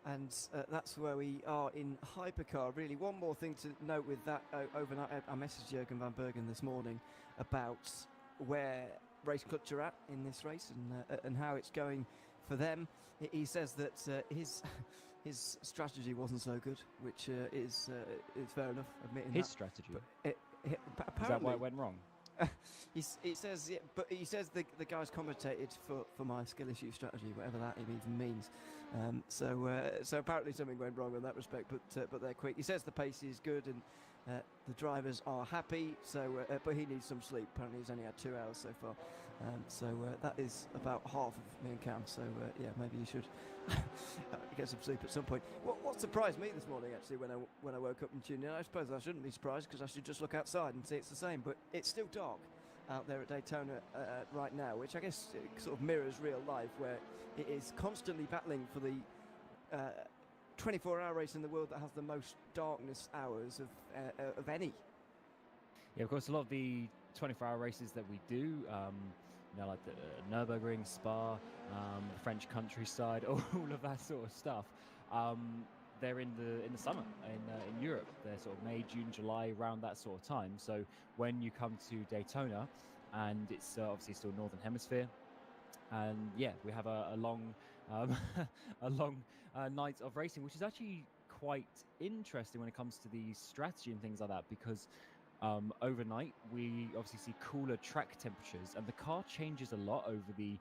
And that's where we are in hypercar. Really, one more thing to note with that overnight, I messaged Jürgen van Bergen this morning about where Race Clutch are at in this race and how it's going for them. He says that his strategy wasn't so good, which is fair enough, admitting his that. Strategy? But is that why it went wrong? He says, but he says the guys commentated for my skill issue strategy, whatever that even means. So apparently something went wrong in that respect, but they're quick. He says the pace is good, and The drivers are happy, so but he needs some sleep. Apparently, he's only had 2 hours so far. So that is about half of me and Cam. So yeah, maybe you should get some sleep at some point. What surprised me this morning, actually, when I woke up and tuned in, I suppose I shouldn't be surprised because I should just look outside and see it's the same. But it's still dark out there at Daytona right now, which I guess sort of mirrors real life, where it is constantly battling for the 24-hour race in the world that has the most darkness hours of any. Yeah, of course, a lot of the 24-hour races that we do, like the Nürburgring, Spa, the French countryside, all of that sort of stuff, they're in the summer in Europe. They're sort of May, June, July, around that sort of time. So when you come to Daytona, and it's obviously still Northern Hemisphere, and yeah, we have a long night of racing, which is actually quite interesting when it comes to the strategy and things like that, because overnight we obviously see cooler track temperatures, and the car changes a lot over the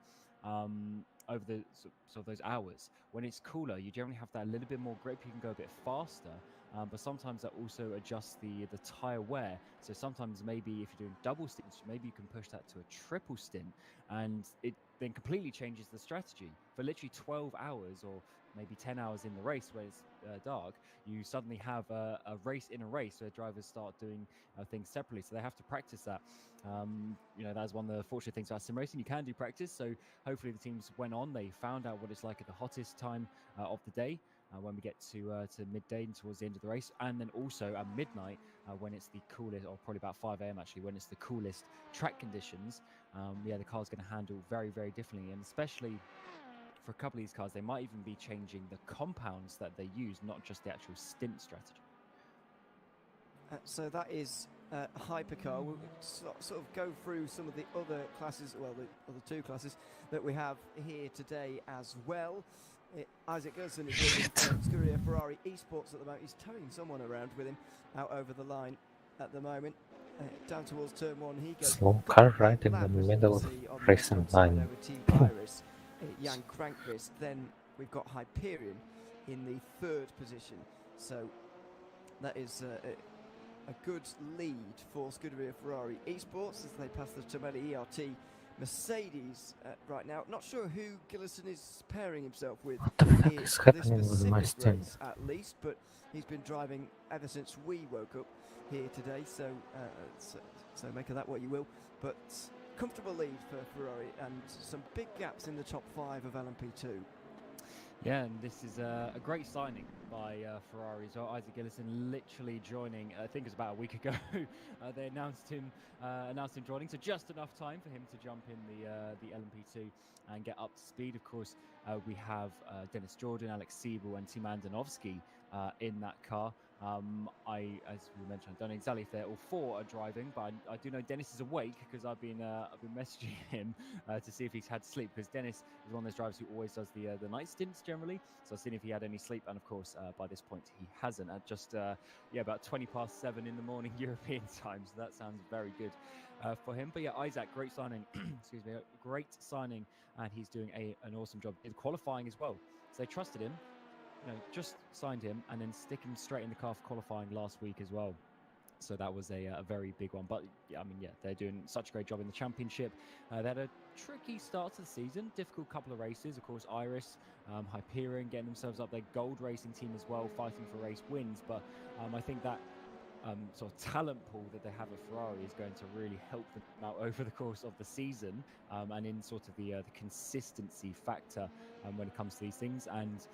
sort of those hours. When it's cooler, you generally have that a little bit more grip, you can go a bit faster, but sometimes that also adjusts the tire wear. So sometimes maybe if you're doing double stints, maybe you can push that to a triple stint, and it then completely changes the strategy. For literally 12 hours or maybe 10 hours in the race where it's dark, you suddenly have a race in a race where drivers start doing things separately, so they have to practice that. That's one of the fortunate things about sim racing. You can do practice, so hopefully the teams went on, they found out what it's like at the hottest time of the day, when we get to midday and towards the end of the race, and then also at midnight when it's the coolest, or probably about 5 a.m. actually, when it's the coolest track conditions. The car's going to handle very, very differently, and especially for a couple of these cars, they might even be changing the compounds that they use, not just the actual stint strategy. So that is Hypercar. We'll sort of go through some of the other classes, well, the other two classes that we have here today as well. Isaac Gilson is with Scuderia Ferrari Esports at the moment. He's towing someone around with him out over the line at the moment. Down towards turn one, he goes. Slow car right in the middle of racing line. Iris, Jan Krankvist. Then we've got Hyperion in the third position. So that is a good lead for Scuderia Ferrari Esports as they pass the Tomahawk ERT Mercedes right now. Not sure who Gillison is pairing himself with What the heck here is for this happening with my specific stint? race, at least, but he's been driving ever since we woke up here today, so make of that what you will. But comfortable lead for Ferrari, and some big gaps in the top 5 of LMP2. Yeah, and this is a great signing by Ferrari as well. Isaac Gillison literally joining, I think it was about a week ago. They announced him joining, so just enough time for him to jump in the LMP2 and get up to speed. Of course, we have Dennis Jordan, Alex Siebel, and Tim Andonovsky in that car. As we mentioned, I don't know exactly if they're all 4 are driving, but I do know Dennis is awake because I've been messaging him to see if he's had sleep, because Dennis is one of those drivers who always does the night stints generally. So I've seen if he had any sleep, and of course by this point he hasn't. At just about 7:20 in the morning European time. So that sounds very good for him. But yeah, Isaac, great signing. Excuse me, great signing, and he's doing an awesome job in qualifying as well. So they trusted him. Just signed him and then stick him straight in the car for qualifying last week as well. So that was a very big one. But yeah, they're doing such a great job in the championship. They had a tricky start to the season, difficult couple of races. Of course, Iris, Hyperion getting themselves up their gold racing team as well, fighting for race wins. But I think that sort of talent pool that they have at Ferrari is going to really help them out over the course of the season, and in sort of the consistency factor when it comes to these things, and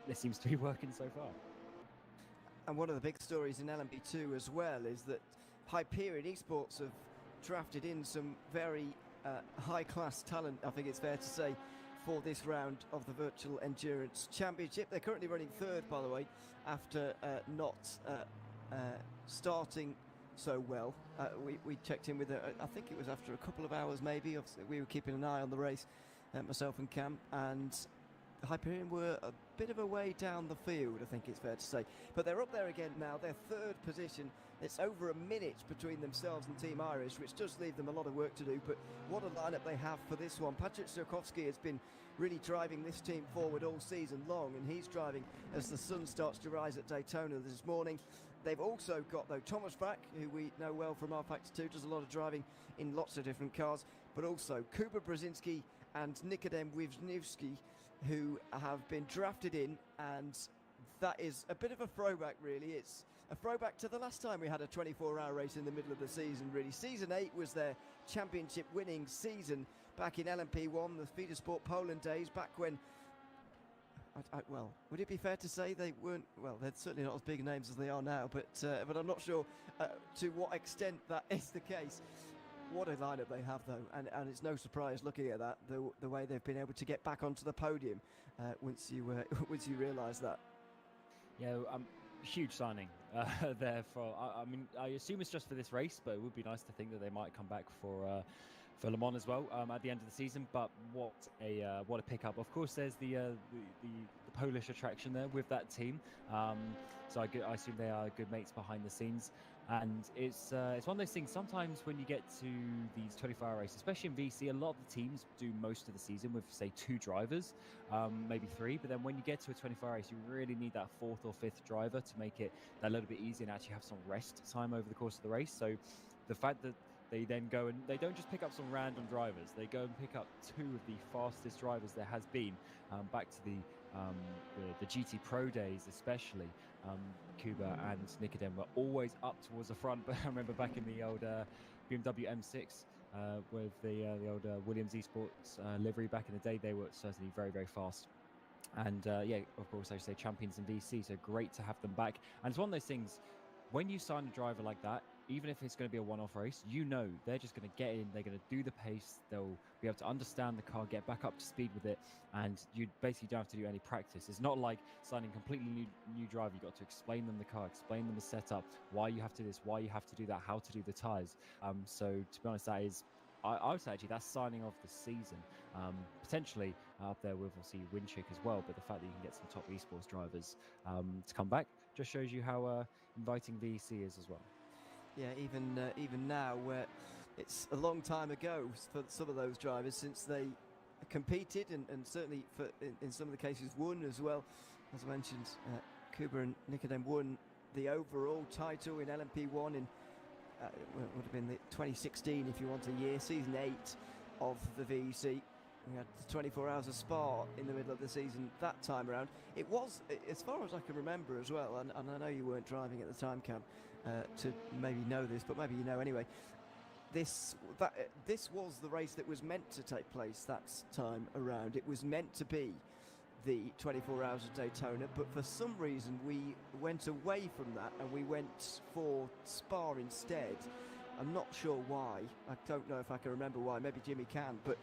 it seems to be working so far. And one of the big stories in LMP2 as well is that Hyperion Esports have drafted in some very high-class talent, I think it's fair to say, for this round of the Virtual Endurance Championship. They're currently running third, by the way, after not starting so well. We checked in with I think it was after a couple of hours maybe. Obviously, we were keeping an eye on the race, myself and Cam, and Hyperion were a bit of a way down the field, I think it's fair to say. But they're up there again now, their third position. It's over a minute between themselves and Team Irish, which does leave them a lot of work to do. But what a lineup they have for this one. Patrick Sirkowski has been really driving this team forward all season long, and he's driving as the sun starts to rise at Daytona this morning. They've also got, though, Thomas Frack, who we know well from our Factor 2, does a lot of driving in lots of different cars, but also Kuba Brzezinski and Nikodem Wisniewski, who have been drafted in, and that is a bit of a throwback, really. It's a throwback to the last time we had a 24-hour race in the middle of the season, really. Season 8 was their championship-winning season back in LMP1, the Feeder Sport Poland days, back when... well, would it be fair to say they weren't... Well, they're certainly not as big names as they are now, but I'm not sure to what extent that is the case. What a lineup they have, though, and it's no surprise looking at that, the way they've been able to get back onto the podium once you realise that. Yeah, huge signing there for. I mean, I assume it's just for this race, but it would be nice to think that they might come back for Le Mans as well at the end of the season. But what a pickup! Of course, there's the Polish attraction there with that team. So I assume they are good mates behind the scenes. And it's one of those things. Sometimes when you get to these 24-hour races, especially in VC, a lot of the teams do most of the season with, say, 2 drivers, maybe 3. But then when you get to a 24-hour race, you really need that 4th or 5th driver to make it a little bit easier and actually have some rest time over the course of the race. So the fact that they then go and they don't just pick up some random drivers, they go and pick up 2 of the fastest drivers there has been, back to the GT Pro days especially. Kuba and Nikodem were always up towards the front, but I remember back in the old BMW M6 with the old Williams Esports livery back in the day, they were certainly very, very fast. And yeah, of course, I say champions in VC, so great to have them back. And it's one of those things, when you sign a driver like that, even if it's going to be a one-off race, you know they're just going to get in, they're going to do the pace, they'll be able to understand the car, get back up to speed with it, and you basically don't have to do any practice. It's not like signing a completely new driver. You've got to explain them the car, explain them the setup, why you have to do this, why you have to do that, how to do the tyres. So to be honest, that is, I would say actually that's signing off the season. Potentially up there with obviously Winchick as well, but the fact that you can get some top esports drivers to come back just shows you how inviting VEC is as well. Yeah, even now, where it's a long time ago for some of those drivers since they competed and certainly in some of the cases won as well. As I mentioned, Kuba and Nikodem won the overall title in LMP1 in would have been the 2016 if you want a year, season 8 of the VEC. We had 24 hours of Spa in the middle of the season that time around. It was, as far as I can remember as well, and I know you weren't driving at the time, Cam, to maybe know this, but maybe you know anyway. This was the race that was meant to take place that time around. It was meant to be the 24 hours of Daytona, but for some reason we went away from that and we went for Spa instead. I'm not sure why. I don't know if I can remember why. Maybe Jimmy can, but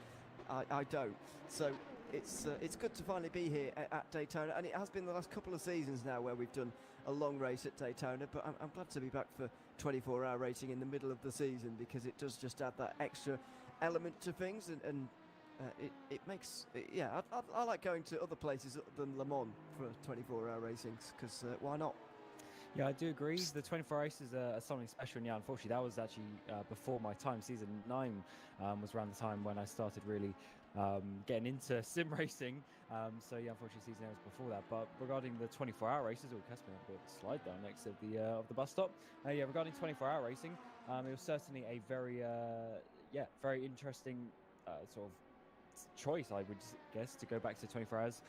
I don't. So it's good to finally be here at Daytona, and it has been the last couple of seasons now where we've done a long race at Daytona, but I'm glad to be back for 24-hour racing in the middle of the season, because it does just add that extra element to things, and it makes, yeah, I like going to other places than Le Mans for 24-hour racings, because why not? Yeah, I do agree. The 24 races are something special, and yeah, unfortunately, that was actually before my time. Season 9 was around the time when I started really getting into sim racing. So yeah, unfortunately, season 8 was before that. But regarding the 24-hour races, oh, Casper had a bit of a slide down next to the bus stop. Yeah, regarding 24-hour racing, it was certainly a very very interesting sort of choice, I would guess, to go back to 24 hours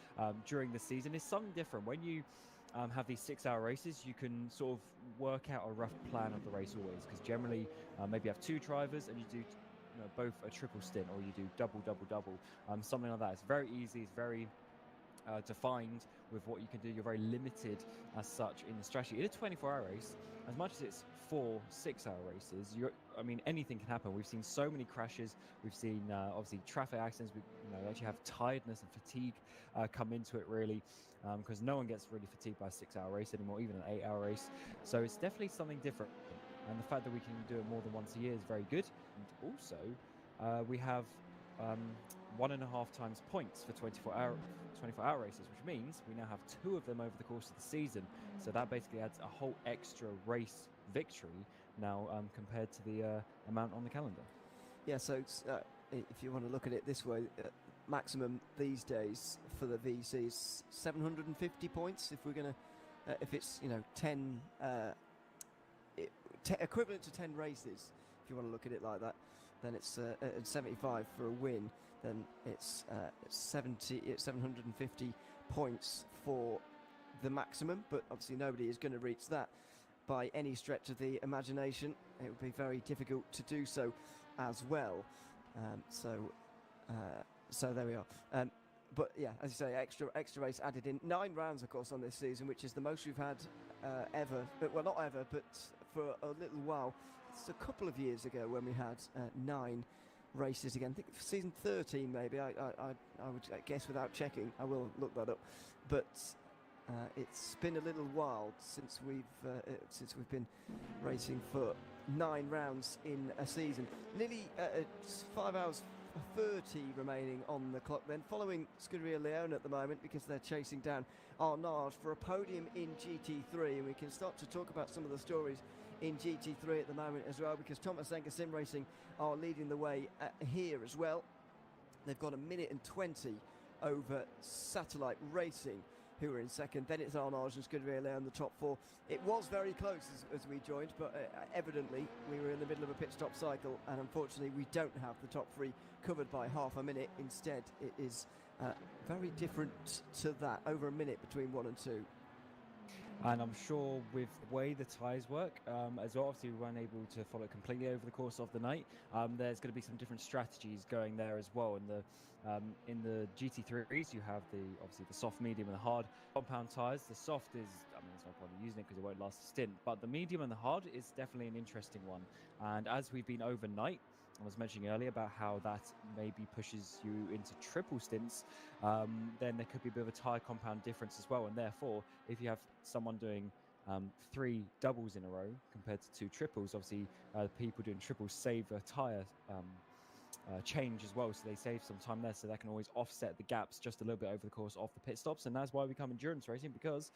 during the season. It's something different when you have these 6-hour races. You can sort of work out a rough plan of the race always, because generally maybe you have 2 drivers and you do both a triple stint, or you do double, something like that. It's very easy, it's very defined with what you can do. You're very limited as such in the strategy. In a 24-hour race, as much as it's 4 6-hour races, I mean, anything can happen. We've seen so many crashes. We've seen obviously traffic accidents. We actually have tiredness and fatigue come into it, really, because no one gets really fatigued by a 6-hour race anymore, even an 8-hour race. So it's definitely something different, and the fact that we can do it more than once a year is very good. And also we have 1.5 times points for 24-hour races, which means we now have 2 of them over the course of the season. So that basically adds a whole extra race victory now compared to the amount on the calendar. Yeah, so it's, if you want to look at it this way, maximum these days for the VC is 750 points. If we're gonna, if it's 10 equivalent to 10 races, if you want to look at it like that. Then it's 75 for a win. Then it's 750 points for the maximum, but obviously nobody is going to reach that by any stretch of the imagination. It would be very difficult to do so as well. So there we are. But yeah, as you say, extra race added in. 9 rounds, of course, on this season, which is the most we've had ever. Well, not ever, but for a little while. It's a couple of years ago when we had 9 races again. I think season 13 maybe. I would guess without checking. I will look that up. But it's been a little while since we've been racing for 9 rounds in a season. Nearly 5 hours 30 remaining on the clock then, following Scuderia Leone at the moment, because they're chasing down Arnage for a podium in GT3, and we can start to talk about some of the stories in GT3 at the moment as well, because Thomas Zenker Sim Racing are leading the way here as well. They've got 1 minute and 20 over Satellite Racing, who are in second. Then it's Arnage and Scuderia Leone, the top 4. It was very close as we joined, but evidently we were in the middle of a pit stop cycle, and unfortunately we don't have the top 3 covered by half a minute. Instead, it is very different to that, over a minute between 1 and 2. And I'm sure with the way the tyres work, as well, obviously we weren't able to follow it completely over the course of the night. There's going to be some different strategies going there as well. In the GT3s, you have obviously the soft, medium, and the hard compound tyres. The soft is, I mean, there's no point in using it because it won't last a stint. But the medium and the hard is definitely an interesting one. And as we've been overnight, I was mentioning earlier about how that maybe pushes you into triple stints, then there could be a bit of a tyre compound difference as well. And therefore, if you have someone doing 3 doubles in a row compared to 2 triples, obviously people doing triples save a tyre change as well, so they save some time there, so that can always offset the gaps just a little bit over the course of the pit stops. And that's why we come endurance racing, because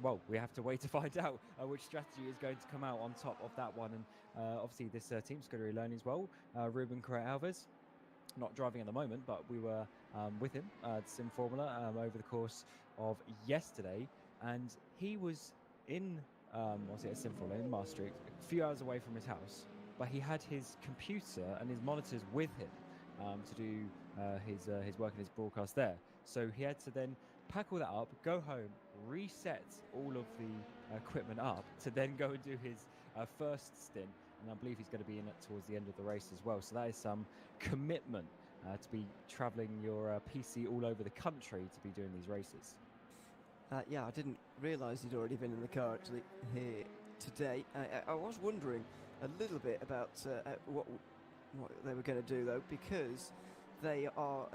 well, we have to wait to find out which strategy is going to come out on top of that one. And obviously this team, Scuderia Leone as well, Ruben Correa Alves, not driving at the moment, but we were with him at Sim Formula over the course of yesterday, and he was in a Sim Formula in Maastricht, a few hours away from his house, but he had his computer and his monitors with him to do his work and his broadcast there. So he had to then pack all that up, go home, reset all of the equipment up to then go and do his first stint. And I believe he's going to be in it towards the end of the race as well. So that is some commitment to be traveling your PC all over the country to be doing these races. Yeah, I didn't realise he'd already been in the car actually here today. I was wondering a little bit about what they were going to do though, because they are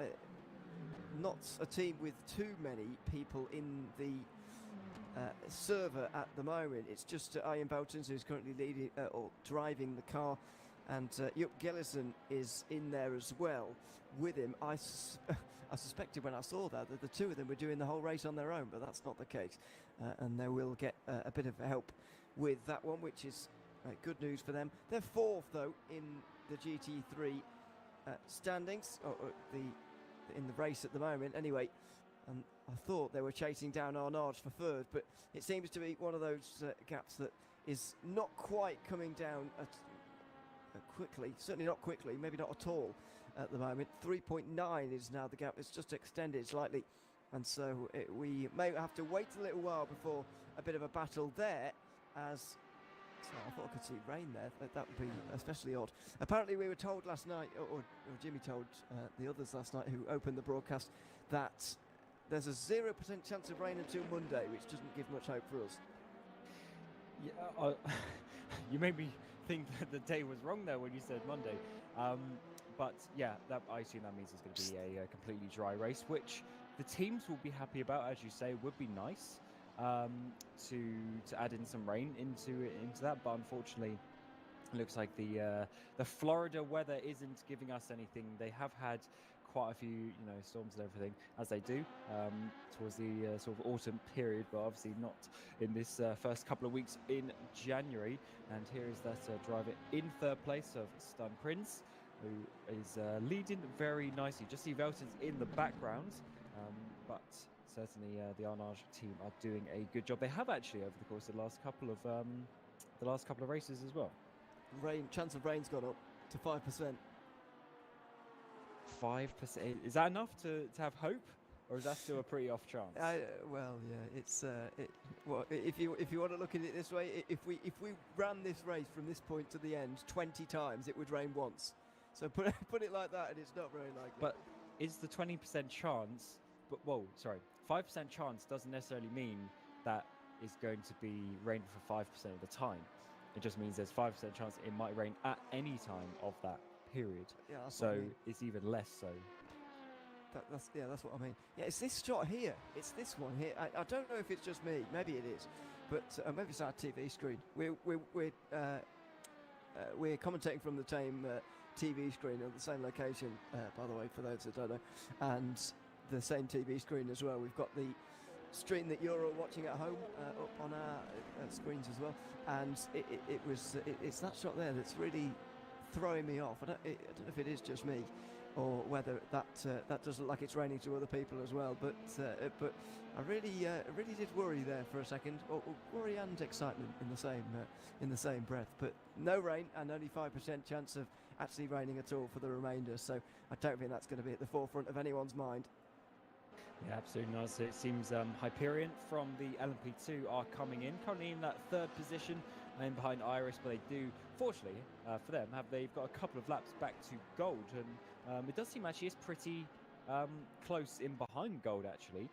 not a team with too many people in the server at the moment. It's just Ian Boutons who's currently leading or driving the car, and Jupp Gillison is in there as well with him. I suspected when I saw that the two of them were doing the whole race on their own, but that's not the case, and they will get a bit of help with that one, which is good news for them. They're 4th though in the GT3 standings, or in the race at the moment anyway. I thought they were chasing down Arnage for 3rd, but it seems to be one of those gaps that is not quite coming down quickly, certainly not quickly, maybe not at all at the moment. 3.9 is now the gap. It's just extended slightly, and so we may have to wait a little while before a bit of a battle there, as I thought I could see rain there. That would be especially odd. Apparently we were told last night, or Jimmy told the others last night who opened the broadcast, that there's a 0% chance of rain until Monday, which doesn't give much hope for us. Yeah, you made me think that the day was wrong there when you said Monday. But yeah, I assume that means it's going to be a completely dry race, which the teams will be happy about, as you say. Would be nice to add in some rain into that, but unfortunately it looks like the Florida weather isn't giving us anything. They have had quite a few storms and everything, as they do towards the sort of autumn period, but obviously not in this first couple of weeks in January. And here is that driver in 3rd place of Stun Prince, who is leading very nicely. Just see Velton's in the background, but certainly the Arnage team are doing a good job. They have actually, over the course of the last couple of the last couple of races as well. Chance of rain's gone up to 5%. 5%. Is that enough to have hope, or is that still a pretty off chance? Well, yeah, it's well, if you want to look at it this way, if we ran this race from this point to the end 20 times, it would rain once. So put it like that, and it's not very likely. But is the 20% chance? But whoa, sorry, 5% chance doesn't necessarily mean that it's going to be raining for 5% of the time. It just means there's 5% chance it might rain at any time of that period. Yeah, that's what I so mean. it's even less so. That's what I mean. Yeah, it's this shot here. It's this one here. I don't know if it's just me. Maybe it is, but maybe it's our TV screen. We're commentating from the same TV screen at the same location. By the way, for those that don't know, and the same TV screen as well. We've got the stream that you're all watching at home up on our screens as well, and it's that shot there that's really throwing me off. I don't know if it is just me, or whether that does look like it's raining to other people as well. But I really did worry there for a second, or worry and excitement in the same breath. But no rain, and only 5% chance of actually raining at all for the remainder. So I don't think that's going to be at the forefront of anyone's mind. Yeah, absolutely not. So it seems Hyperion from the LMP2 are coming in, currently in that third position and behind Iris, but they do, fortunately for them, they've got a couple of laps back to gold, and it does seem actually it's pretty close in behind gold actually,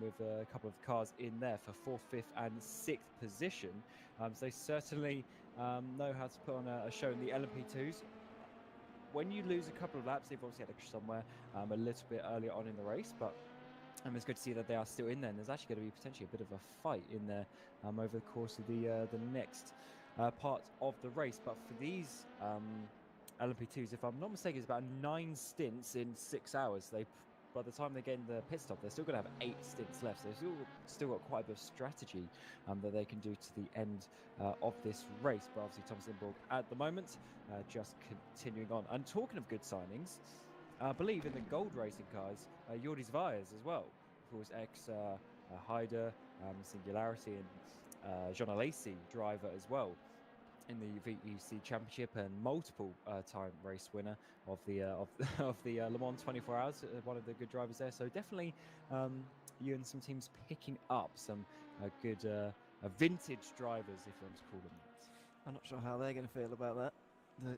with a couple of cars in there for 4th, 5th and 6th position. So they certainly know how to put on a show in the LMP2s. When you lose a couple of laps, they've obviously had to somewhere a little bit earlier on in the race, but it's good to see that they are still in there, and there's actually going to be potentially a bit of a fight in there over the course of the next part of the race. But for these LMP2s, if I'm not mistaken, it's about 9 stints in 6 hours. By the time they get in the pit stop, they're still going to have 8 stints left. So they've still got quite a bit of strategy that they can do to the end of this race. But obviously, Thomas Imborg at the moment just continuing on. And talking of good signings, I believe in the gold racing cars, Jordi Zvajas as well, who was ex-Hyder, Singularity, and Jean Alesi driver as well in the VEC Championship, and multiple time race winner of the Le Mans 24 Hours, one of the good drivers there. So definitely you and some teams picking up some good vintage drivers, if you want to call them that. I'm not sure how they're going to feel about that,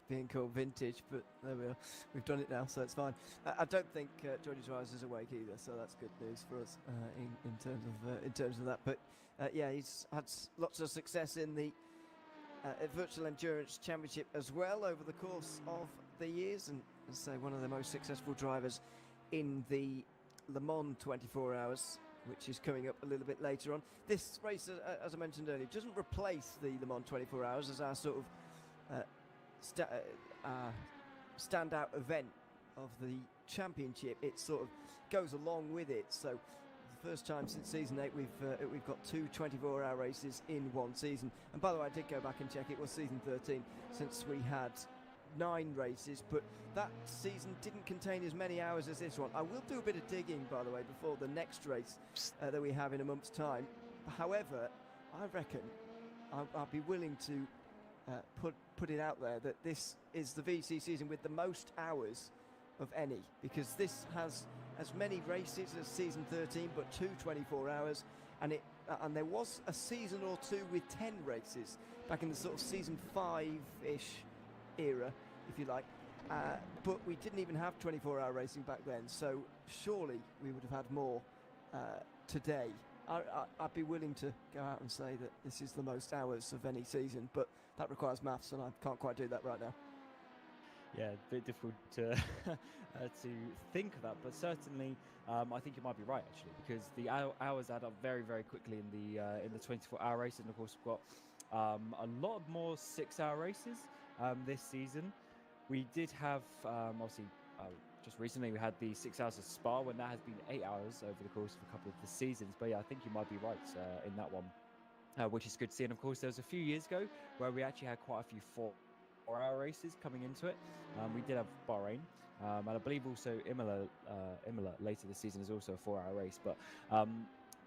being called vintage, but there we are. We've done it now, so it's fine. I don't think Jordi Zvajas is awake either, so that's good news for us in terms of that. But yeah, he's had lots of success in the Virtual Endurance Championship as well over the course of the years, and as I say, one of the most successful drivers in the Le Mans 24 Hours, which is coming up a little bit later on. This race, as I mentioned earlier, doesn't replace the Le Mans 24 Hours as our sort of standout event of the championship. It sort of goes along with it. So the first time since season 8 we've got 2 24-hour races in one season. And by the way, I did go back and check, it was season 13 since we had 9 races, but that season didn't contain as many hours as this one. I will do a bit of digging, by the way, before the next race that we have in a month's time. However, I reckon I'll be willing to put it out there that this is the VC season with the most hours of any, because this has as many races as season 13, but 2 24 hours, and there was a season or 2 with 10 races back in the sort of season 5-ish era, if you like, but we didn't even have 24-hour racing back then, so surely we would have had more today. I'd be willing to go out and say that this is the most hours of any season, but that requires maths, and I can't quite do that right now. Yeah, a bit difficult to think of that, but certainly I think you might be right actually, because the hours add up very, very quickly in the 24-hour races, and of course we've got a lot more 6-hour races this season. We did have obviously just recently we had the 6 hours of Spa, when that has been 8 hours over the course of a couple of the seasons. But yeah, I think you might be right in that one, which is good to see. And of course, there was a few years ago where we actually had quite a few 4-hour races coming into it. We did have Bahrain, and I believe also Imola later this season is also a 4-hour race. But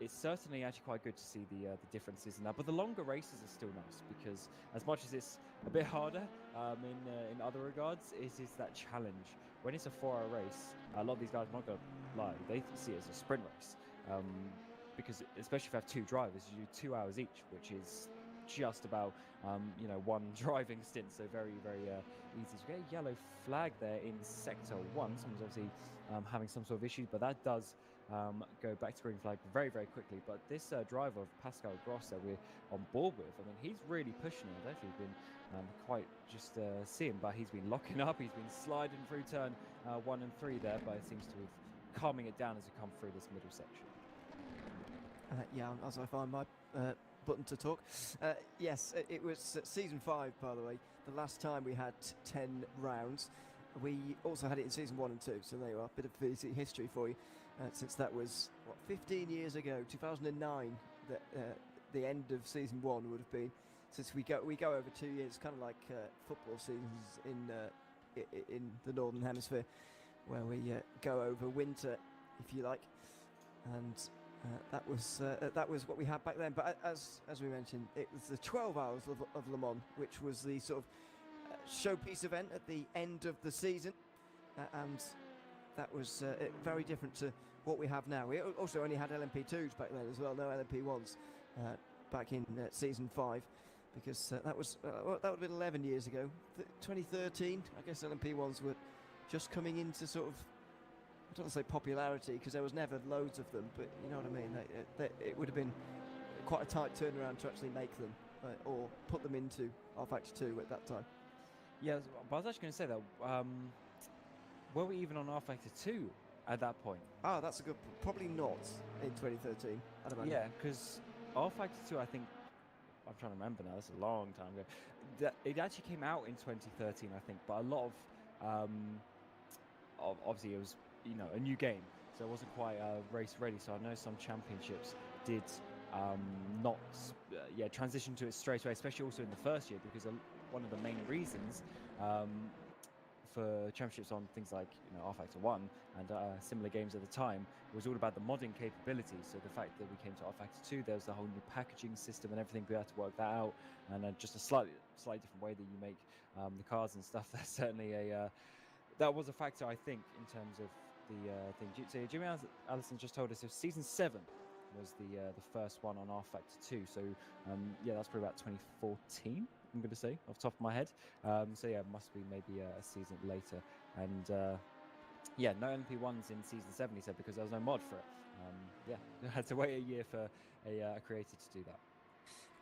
it's certainly actually quite good to see the differences in that. But the longer races are still nice because as much as it's a bit harder in other regards, it is that challenge. When it's a 4-hour race, a lot of these guys, I'm not gonna lie, they see it as a sprint race. Because especially if you have 2 drivers, you do 2 hours each, which is just about one driving stint, so very easy. So we get a yellow flag there in sector 1. Someone's obviously having some sort of issue, but that does go back to green flag very quickly. But this driver of Pascal Gross that we're on board with, I mean, he's really pushing it. I don't think we've been quite just seeing, but he's been locking up, he's been sliding through turn 1 and 3 there, but it seems to be calming it down as we come through this middle section. Yeah, as I find my button to talk. Yes, it was season 5, by the way, the last time we had 10 rounds. We also had it in season 1 and 2, so there you are, a bit of history for you, since that was, what, 15 years ago, 2009, that the end of season 1 would have been. Since we go over 2 years, kind of like football seasons in the Northern Hemisphere, where we go over winter, if you like, and that was what we had back then. But as we mentioned, it was the 12 hours of Le Mans, which was the sort of showpiece event at the end of the season, and that was very different to what we have now. We also only had LMP2s back then as well, no LMP1s back in season 5, because that would have been 11 years ago, 2013. I guess LMP1s were just coming into sort of, I don't want to say popularity, because there was never loads of them, but you know what I mean. It would have been quite a tight turnaround to actually make them or put them into rFactor 2 at that time. Yeah, but I was actually going to say that. Were we even on rFactor 2 at that point? Ah, that's a good. Probably not in 2013. I'd imagine. Yeah, because rFactor 2, I think, I'm trying to remember now. That's a long time ago. It actually came out in 2013, I think, but a lot of obviously it was a new game, so it wasn't quite race ready. So I know some championships did not transition to it straight away, especially also in the first year, because one of the main reasons for championships on things like rFactor 1 and similar games at the time was all about the modding capabilities. So the fact that we came to rFactor 2, there was the whole new packaging system and everything. We had to work that out, and just a slightly different way that you make the cars and stuff. That's certainly that was a factor, I think, in terms of the thing. So Jimmy Allison just told us if season 7 was the first one on rFactor 2. So that's probably about 2014. I'm going to say off the top of my head. So yeah, it must be maybe a season later. And no LMP1s in season 7, he said, because there was no mod for it. I had to wait a year for a creator to do that.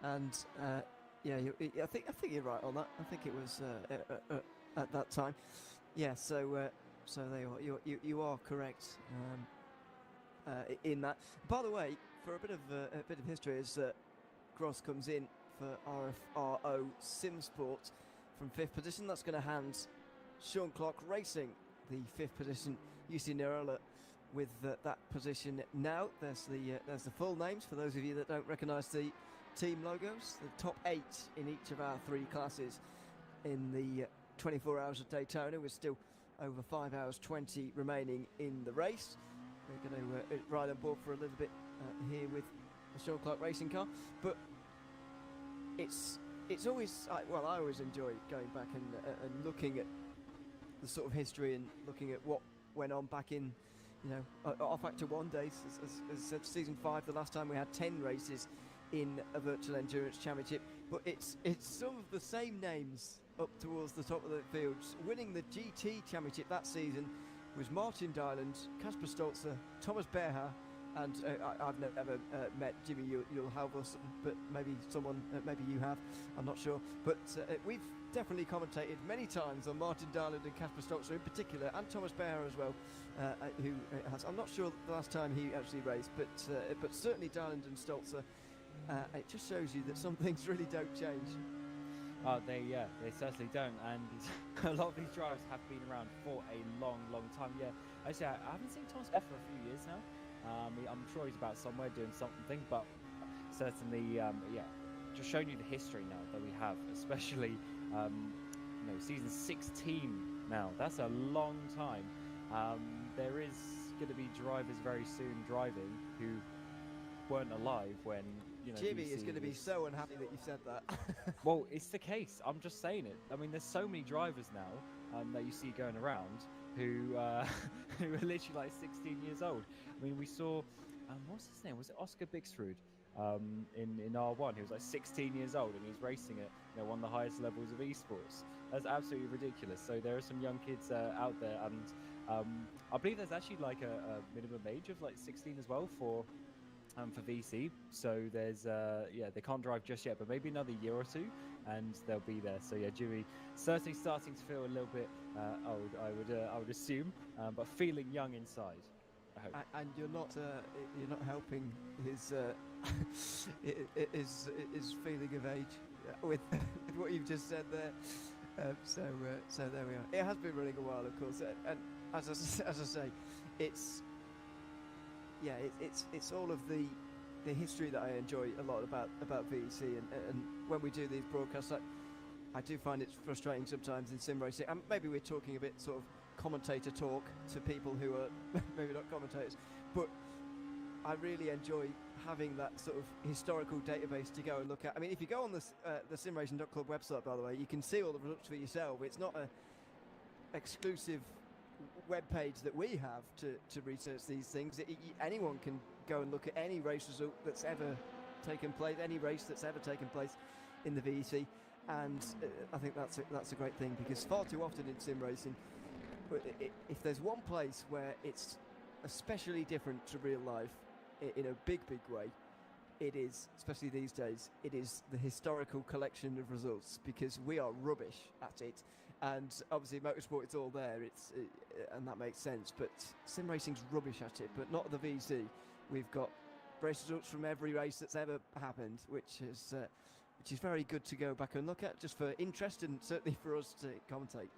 And I think you're right on that. I think it was at that time. Yeah, so there you are correct in that. By the way, for a bit of history, as Gross comes in for RFRO Simsport from 5th position, that's going to hand Sean Clark Racing the 5th position. UC Nirola with that position now. There's the full names for those of you that don't recognise the team logos. The top 8 in each of our 3 classes in the 24 hours of Daytona, with still over 5 hours 20 remaining in the race. We're going to ride on board for a little bit here with the Sean Clark Racing car, but it's always I always enjoy going back and looking at the sort of history and looking at what went on back in rFactor 1 days. As said, season 5, the last time we had 10 races in a virtual endurance championship, but it's some of the same names up towards the top of the field. Winning the GT championship that season was Martin Dyland, Kasper Stolzer, Thomas Berha, and I've never met Jimmy Halvorsen, but maybe someone, maybe you have, I'm not sure. But we've definitely commentated many times on Martin Dyland and Kasper Stolzer in particular, and Thomas Berha as well, who has, I'm not sure the last time he actually raced, but certainly Dyland and Stolzer. It just shows you that some things really don't change. They certainly don't, and a lot of these drivers have been around for a long time. Yeah, actually, I haven't seen Thomas Berha for a few years now. I'm sure he's about somewhere doing something, but certainly, just showing you the history now that we have, especially, season 16 now. That's a long time. There is going to be drivers very soon driving who weren't alive when, you know, Jimmy VC is going to be was- so unhappy that you said that. Well, it's the case. I'm just saying it. I mean, there's so many drivers now that you see going around who who are literally like 16 years old. I mean, we saw, what's his name? Was it Oscar Bixrud in R1? He was like 16 years old and he was racing at, you know, one of the highest levels of esports. That's absolutely ridiculous. So there are some young kids out there, and I believe there's actually like a minimum age of like 16 as well for VC. So there's yeah, they can't drive just yet, but maybe another year or two and they'll be there. So yeah, Jimmy certainly starting to feel a little bit old, I would assume, but feeling young inside, I hope. And you're not helping his his feeling of age with what you've just said there. So there we are. It has been running a while, of course, and as I say, it's all of the history that I enjoy a lot about VEC, and when we do these broadcasts, I do find it frustrating sometimes in sim racing, and maybe we're talking a bit sort of commentator talk to people who are maybe not commentators, but I really enjoy having that sort of historical database to go and look at. I mean, if you go on the simracing.club website, by the way, you can see all the results for yourself. It's not a exclusive web page that we have to research these things. Anyone can go and look at any race result that's ever taken place, any race that's ever taken place in the VEC, and I think that's a great thing, because far too often in sim racing, if there's one place where it's especially different to real life in a big way, it is, especially these days, it is the historical collection of results, because we are rubbish at it. And obviously motorsport, it's all there, and that makes sense, but sim racing's rubbish at it, but not the VC. We've got race results from every race that's ever happened, which is very good to go back and look at, just for interest and certainly for us to commentate.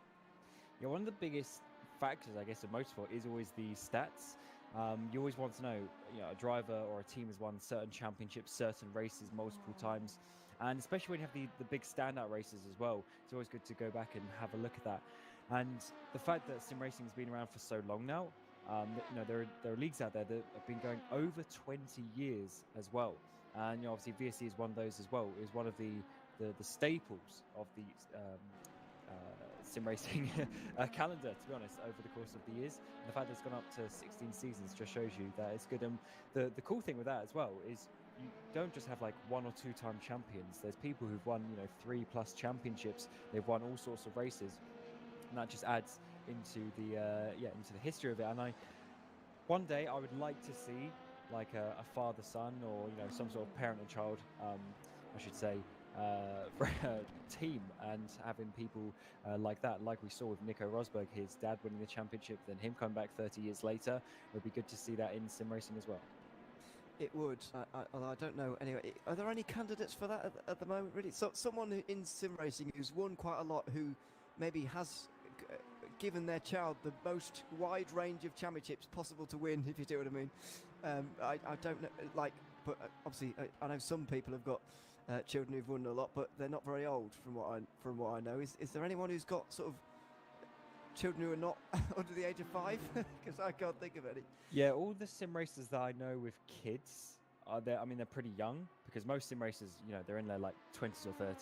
Yeah, one of the biggest factors, I guess, of motorsport is always the stats. You always want to know, you know, a driver or a team has won certain championships, certain races multiple times, and especially when you have the big standout races as well, it's always good to go back and have a look at that. And the fact that sim racing has been around for so long now, you know, there are leagues out there that have been going over 20 years as well, and you know, obviously VSC is one of those as well. It is one of the staples of the sim racing calendar, to be honest, over the course of the years. And the fact that it's gone up to 16 seasons just shows you that it's good. And the cool thing with that as well is you don't just have like 1 or 2 time champions. There's people who've won, you know, 3+ championships. They've won all sorts of races, and that just adds into the into the history of it. And one day I would like to see like a father-son, or you know, some sort of parent and child, I should say, team, and having people like that, like we saw with Nico Rosberg, his dad winning the championship, then him coming back 30 years later. It would be good to see that in sim racing as well. It would, although I don't know. Anyway, are there any candidates for that at the moment, really? So someone in sim racing who's won quite a lot, who maybe has given their child the most wide range of championships possible to win, if you do what I mean. I don't know, like, but obviously I know some people have got children who've won a lot, but they're not very old from what I know. Is there anyone who's got sort of children who are not under the age of 5? Because I can't think of any. Yeah, all the sim racers that I know with kids are there. I mean, they're pretty young, because most sim racers, you know, they're in their like 20s or 30s.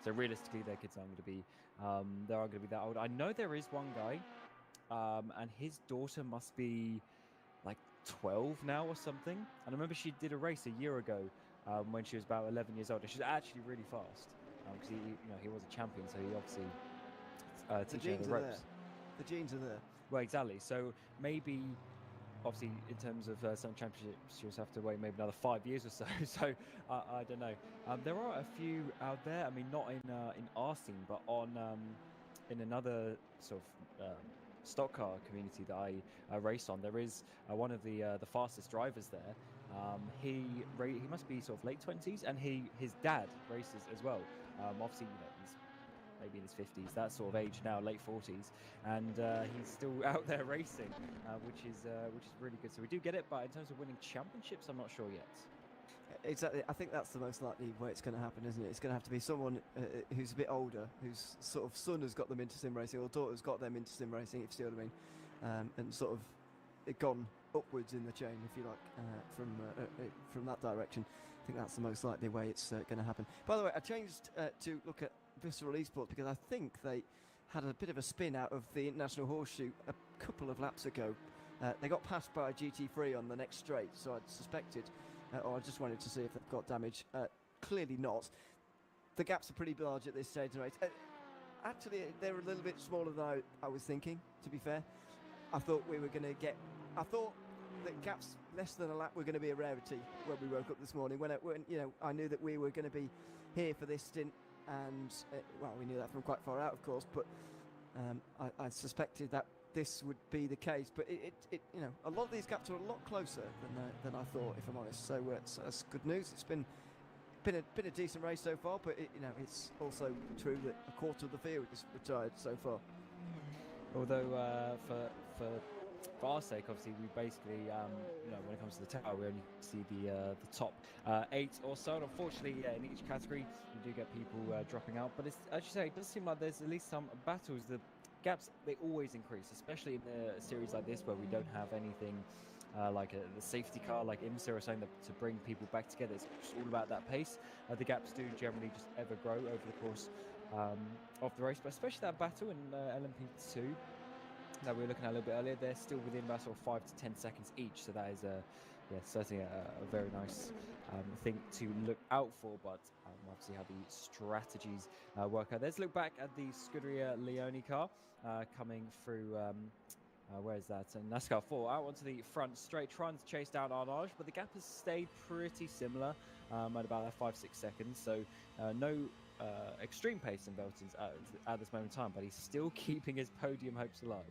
So realistically, their kids aren't going to be, they aren't going to be that old. I know there is one guy, and his daughter must be like 12 now or something. And I remember she did a race a year ago when she was about 11 years old, and she's actually really fast, because he was a champion, so he obviously teaches her the ropes. The genes are there. Well, exactly. So maybe, obviously, in terms of some championships, she'll have to wait maybe another 5 years or so. So I don't know. There are a few out there. I mean, not in our scene, but on in another sort of stock car community that I race on. There is one of the fastest drivers there. He must be sort of late 20s, and his dad races as well. Obviously, you know, he's maybe in his 50s, that sort of age now, late 40s, and he's still out there racing, which is really good. So we do get it, but in terms of winning championships, I'm not sure yet. Exactly. I think that's the most likely way it's going to happen, isn't it? It's going to have to be someone who's a bit older, whose sort of son has got them into sim racing, or daughter's got them into sim racing, if you see what I mean, and sort of gone upwards in the chain, if you like, from that direction. I think that's the most likely way it's going to happen. By the way, I changed to look at Visceral Esports because I think they had a bit of a spin out of the International Horseshoe a couple of laps ago. They got passed by GT3 on the next straight, so I'd suspected, or I just wanted to see if they've got damage. Clearly not. The gaps are pretty large at this stage of the race. Actually, they're a little bit smaller than I was thinking, to be fair. I thought that gaps less than a lap were going to be a rarity when we woke up this morning. When I knew that we were going to be here for this stint, and well, we knew that from quite far out, of course. But I suspected that this would be the case. But a lot of these gaps are a lot closer than I thought, if I'm honest. So that's good news. It's been a decent race so far, but it's also true that a quarter of the field is retired so far. Although for our sake, obviously, we basically, when it comes to the tower, we only see the top 8 or so. And unfortunately, in each category, you do get people dropping out. But it's, as you say, it does seem like there's at least some battles. The gaps, they always increase, especially in a series like this where we don't have anything like the safety car, like IMSA or something to bring people back together. It's just all about that pace. The gaps do generally just ever grow over the course of the race, but especially that battle in LMP2 that we were looking at a little bit earlier, they're still within about sort of 5 to 10 seconds each, so that is certainly a very nice thing to look out for. But we'll have to see how the strategies work out. Let's look back at the Scuderia Leone car coming through. Where is that? And NASCAR 4 out onto the front straight, trying to chase down Arnage, but the gap has stayed pretty similar at about that 5-6 seconds. So no extreme pace in Belton's at this moment in time, but he's still keeping his podium hopes alive.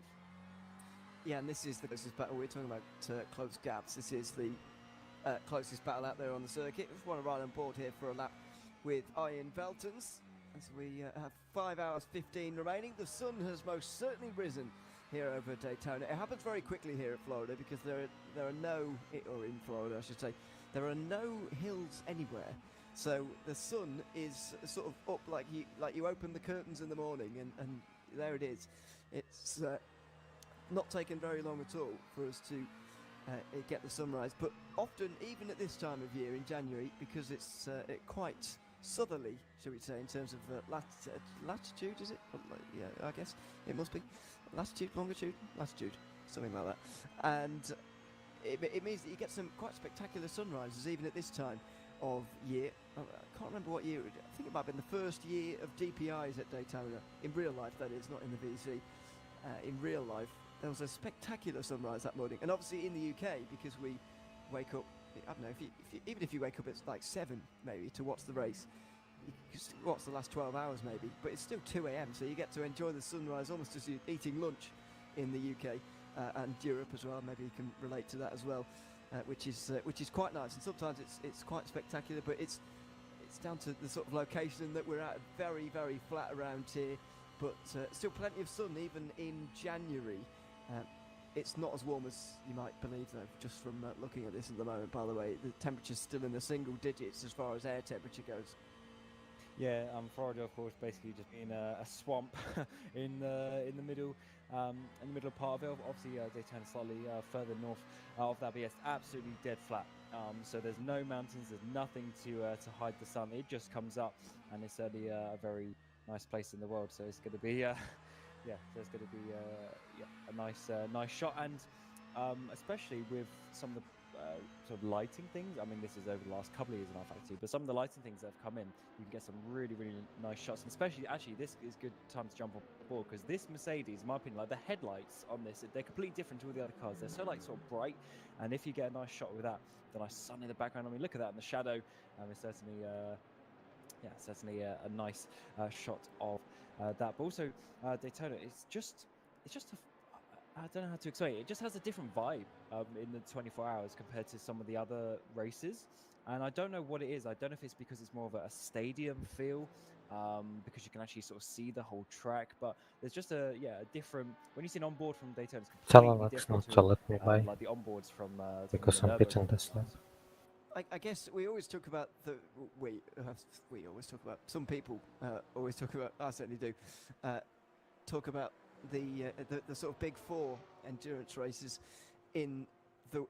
Yeah, and this is the closest battle. We're talking about close gaps. This is the closest battle out there on the circuit. Just want to ride on board here for a lap with Ian Veltons as we have 5 hours 15 remaining. The sun has most certainly risen here over Daytona. It happens very quickly here at Florida because there are no, or in Florida I should say, there are no hills anywhere. So the sun is sort of up like you open the curtains in the morning, and there it is. It's not taken very long at all for us to get the sunrise, but often, even at this time of year in January, because it's quite southerly, shall we say, in terms of latitude, is it? Yeah, I guess it must be. Latitude, longitude, something like that. And it means that you get some quite spectacular sunrises even at this time of year. I can't remember what year. I think it might have been the first year of DPIs at Daytona. In real life, that is, not in the VC. In real life, there was a spectacular sunrise that morning. And obviously in the UK, because we wake up, I don't know, even if you wake up at like 7 maybe to watch the race, you just watch the last 12 hours maybe, but it's still 2 a.m, so you get to enjoy the sunrise almost as you're eating lunch in the UK and Europe as well. Maybe you can relate to that as well, which is quite nice. And sometimes it's quite spectacular, but it's down to the sort of location that we're at. Very, very flat around here, but still plenty of sun even in January. It's not as warm as you might believe, though, just from looking at this at the moment. By the way, the temperature's still in the single digits as far as air temperature goes. Yeah, Florida, of course, basically just being a swamp in the middle part of it. Obviously, Daytona slightly further north of that, but yes, absolutely dead flat. So there's no mountains, there's nothing to hide the sun. It just comes up, and it's certainly a very nice place in the world. So it's going to be, there's going to be a nice shot, and especially with some of the sort of lighting things. I mean, this is over the last couple of years in our factory, but some of the lighting things that have come in, you can get some really, really nice shots. And especially, actually, this is good time to jump on board, because this Mercedes, in my opinion, like the headlights on this, they're completely different to all the other cars. They're so like sort of bright, and if you get a nice shot with that, the nice sun in the background, I mean, look at that in the shadow. It's certainly a nice shot of that. But also, Daytona, it's just I don't know how to explain it. It just has a different vibe in the 24 hours compared to some of the other races. And I don't know what it is. I don't know if it's because it's more of a stadium feel, because you can actually sort of see the whole track. But there's just a different. When you see an onboard from Daytona, it's completely different to let me buy, like the onboards from because I'm pitching this now. I guess we always talk about we always talk about, some people always talk about, I certainly do, talk about the sort of big four endurance races in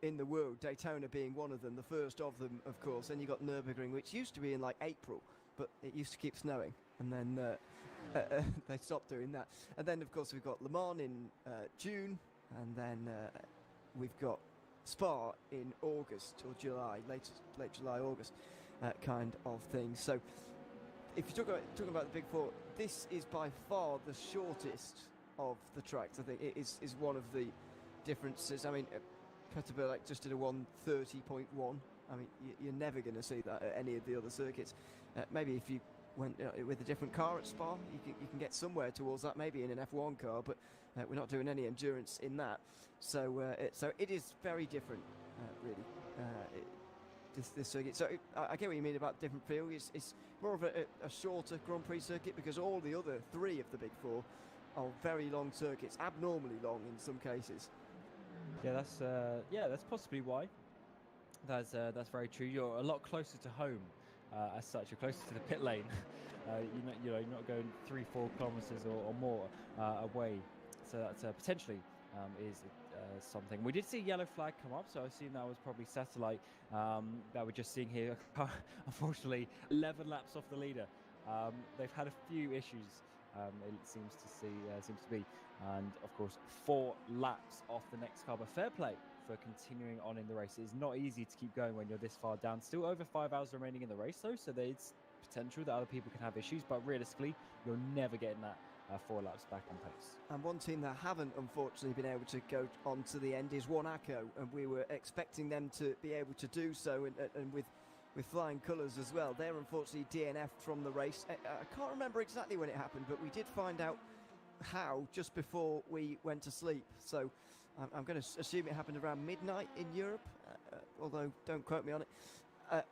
in the world, Daytona being one of them, the first of them, of course. Then you got Nürburgring, which used to be in like April, but it used to keep snowing, and then they stopped doing that. And then, of course, we've got Le Mans in June, and then we've got Spa in August or July, late July, August, kind of thing. So, if you're talking about the Big Four, this is by far the shortest of the tracks. I think it is one of the differences. I mean, Peterburg just did a 1:30.1. I mean, you're never going to see that at any of the other circuits. Maybe if you went with a different car at Spa, you can get somewhere towards that, maybe in an F1 car, but we're not doing any endurance in that. So it is very different, really, this circuit. So I get what you mean about different feel. It's more of a shorter Grand Prix circuit, because all the other three of the Big Four are very long circuits, abnormally long in some cases. Yeah, that's possibly why. That's very true. You're a lot closer to home, as such. You're closer to the pit lane. You're not going 3-4 kilometers or more away. So that's potentially is something. We did see a yellow flag come up, so I assume that was probably satellite that we're just seeing here. Unfortunately, 11 laps off the leader. They've had a few issues. It seems to be, and of course 4 laps off the next car. But fair play for continuing on in the race. It is not easy to keep going when you're this far down. Still over 5 hours remaining in the race, though, so there's potential that other people can have issues. But realistically, you're never getting that 4 laps back on pace. And one team that haven't, unfortunately, been able to go on to the end is Monaco, and we were expecting them to be able to do so, and with flying colours as well. They're unfortunately DNF'd from the race. I can't remember exactly when it happened, but we did find out how just before we went to sleep. So I'm going to assume it happened around midnight in Europe, although don't quote me on it.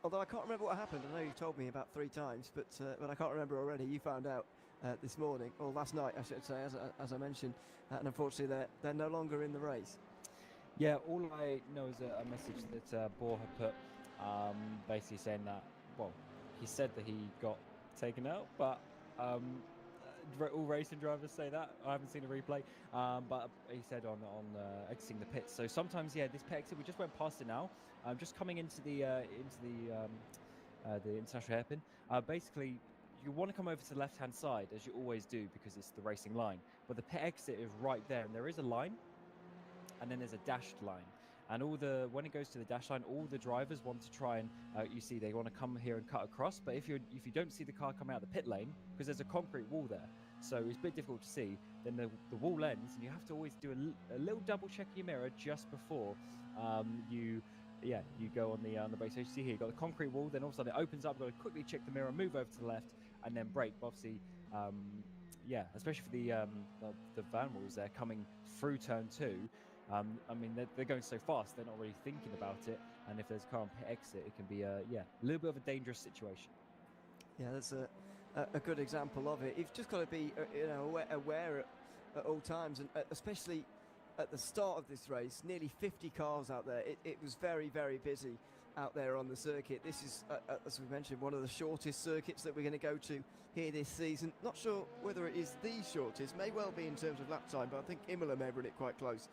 Although I can't remember what happened. I know you've told me about 3 times, but I can't remember already. You found out this morning, or last night, I should say, as I mentioned, and unfortunately they're no longer in the race. Yeah, all I know is a message that Bohr had put, basically saying that, well, he said that he got taken out, but all racing drivers say that. I haven't seen a replay, but he said on exiting the pits. So sometimes, yeah, this pit exit, we just went past it now. Just coming into the international hairpin. Basically, you want to come over to the left-hand side, as you always do, because it's the racing line. But the pit exit is right there, and there is a line, and then there's a dashed line. And when it goes to the dash line, all the drivers want to try and they want to come here and cut across. But if you don't see the car coming out the pit lane, because there's a concrete wall there, so it's a bit difficult to see, then the wall ends, and you have to always do a little double check in your mirror just before you go on the brake. So you see here, you've got the concrete wall, then all of a sudden it opens up, you've got to quickly check the mirror, move over to the left, and then brake. But obviously, especially for the van wheels, they're coming through turn 2. I mean, they're going so fast, they're not really thinking about it. And if there's a car on pit exit, it can be a little bit of a dangerous situation. Yeah, that's a good example of it. You've just got to be aware at all times, and especially at the start of this race, nearly 50 cars out there. It was very, very busy out there on the circuit. This is, as we mentioned, one of the shortest circuits that we're going to go to here this season. Not sure whether it is the shortest, may well be in terms of lap time, but I think Imola may run it quite close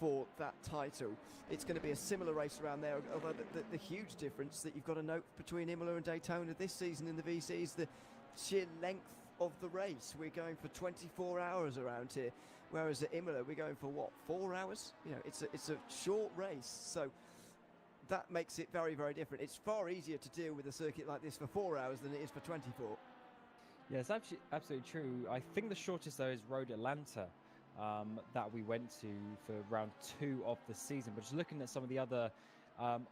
for that title. It's going to be a similar race around there, although the huge difference that you've got to note between Imola and Daytona this season in the VC is the sheer length of the race. We're going for 24 hours around here, whereas at Imola we're going for what, 4 hours? You know, it's a short race, so that makes it very, very different. It's far easier to deal with a circuit like this for 4 hours than it is for 24. Yeah, it's absolutely true. I think the shortest though is Road Atlanta, that we went to for round 2 of the season. But just looking at some of the other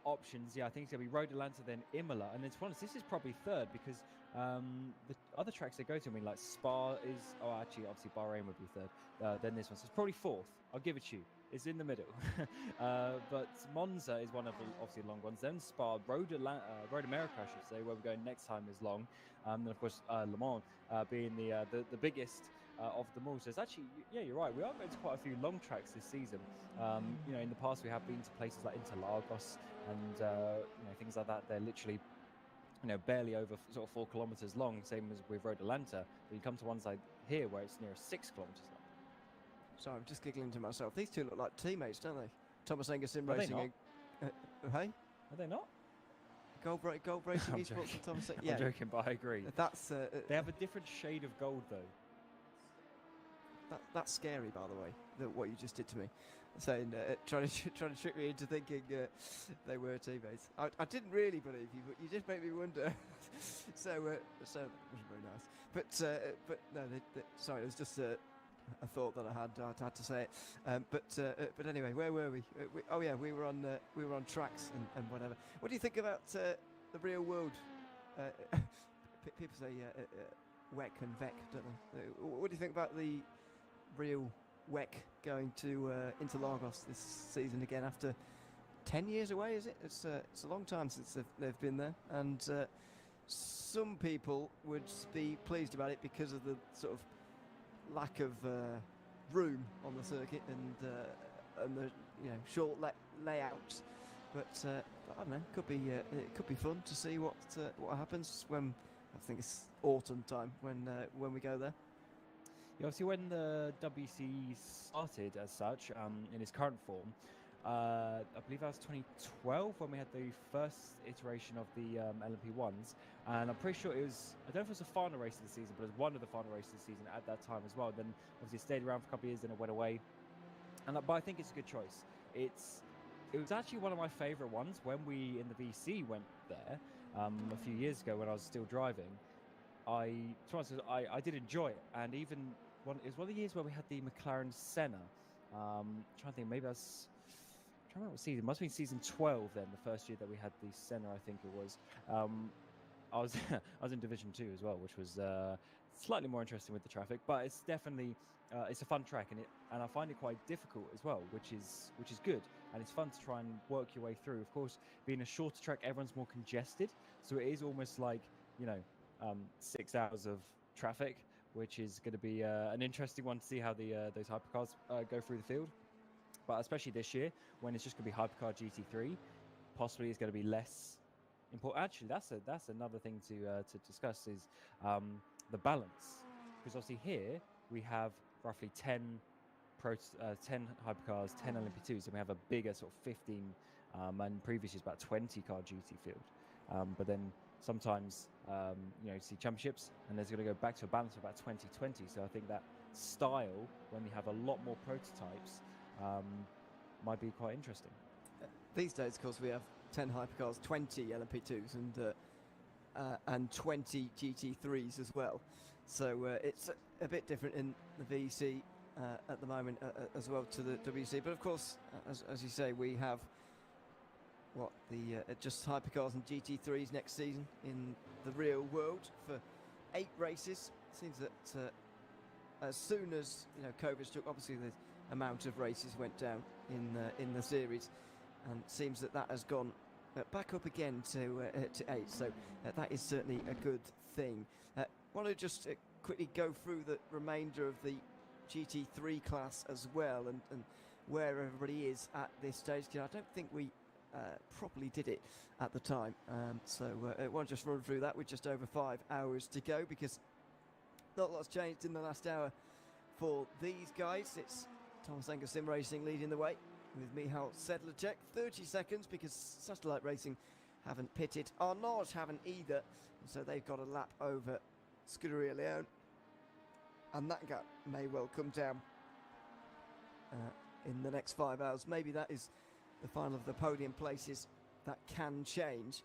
options, I think it's going to be Road Atlanta, then Imola, and it's honest, this is probably 3rd, because the other tracks they go to, I mean, like Spa is, obviously Bahrain would be 3rd, then this one, so it's probably 4th. I'll give it to you. It's in the middle. But Monza is one of the obviously long ones. Then Spa, Road America, I should say, where we're going next time, is long. And of course, Le Mans being the biggest of them all. So it's actually, you're right. We are going to quite a few long tracks this season. In the past we have been to places like Interlagos and things like that. They're literally barely over sort of 4 kilometers long, same as with Road Atlanta. But you come to ones like here where it's near 6 kilometers long. Sorry, I'm just giggling to myself. These two look like teammates, don't they? Thomas Engerson racing Hey, Are they not? Gold Racing I'm Esports joking. and Thomas. I'm joking, but I agree. That's They have a different shade of gold, though. that's scary, by the way. What you just did to me, saying trying to trick me into thinking they were teammates. I didn't really believe you, but you did make me wonder. so that wasn't very nice. But no, sorry, it was just a thought that I had to say it. But anyway, where were we? Oh yeah, we were on tracks and whatever. What do you think about the real world? People say WEC and VEC, don't they? What do you think about the real WEC going to Interlagos this season again after 10 years away? Is it? It's a long time since they've been there, and some people would be pleased about it because of the sort of lack of room on the circuit and the short layouts. But I don't know. It could be fun to see what happens when, I think it's autumn time when we go there. Yeah, obviously, when the WC started as such, in its current form, I believe that was 2012 when we had the first iteration of the LMP1s, and I'm pretty sure it was, I don't know if it was the final race of the season, but it was one of the final races of the season at that time as well. Then obviously it stayed around for a couple of years, then it went away, but I think it's a good choice. It was actually one of my favourite ones when we in the VC went there a few years ago when I was still driving. I did enjoy it, and even it was one of the years where we had the McLaren Senna. Trying to think, maybe that's. I don't remember what season. It must have been season 12 then, the first year that we had the Senna, I think it was. I was I was in Division 2 as well, which was slightly more interesting with the traffic, but it's definitely it's a fun track, and I find it quite difficult as well, which is good, and it's fun to try and work your way through. Of course, being a shorter track, everyone's more congested, so it is almost like 6 hours of traffic, which is going to be an interesting one to see how those hypercars go through the field. But especially this year, when it's just going to be Hypercar GT3, possibly it's going to be less important. Actually, that's another thing to discuss is the balance, because obviously here we have roughly 10 hypercars, 10 LMP2s, and we have a bigger sort of 15, and previously it's about 20 car GT field. But then sometimes you see championships, and there's going to go back to a balance of about 20-20. So I think that style, when you have a lot more prototypes, might be quite interesting. These days, of course, we have 10 hypercars, 20 LMP2s, and 20 GT3s as well. So it's a bit different in the VC at the moment as well to the WC. But of course, as you say, we have just hypercars and GT3s next season in the real world for 8 races. Seems that as soon as COVID struck, obviously the amount of races went down in the series, and it seems that has gone back up again to 8. So that is certainly a good thing. Want to just quickly go through the remainder of the GT3 class as well, and where everybody is at this stage. I don't think we properly did it at the time, so I want to just run through that with just over 5 hours to go, because not a lot's changed in the last hour for these guys. It's Thomas Sim Racing leading the way with Michal Sedlacek, 30 seconds, because Satellite Racing haven't pitted. Arnage haven't either, and so they've got a lap over Scuderia Leone, and that gap may well come down in the next 5 hours. Maybe that is the final of the podium places. That can change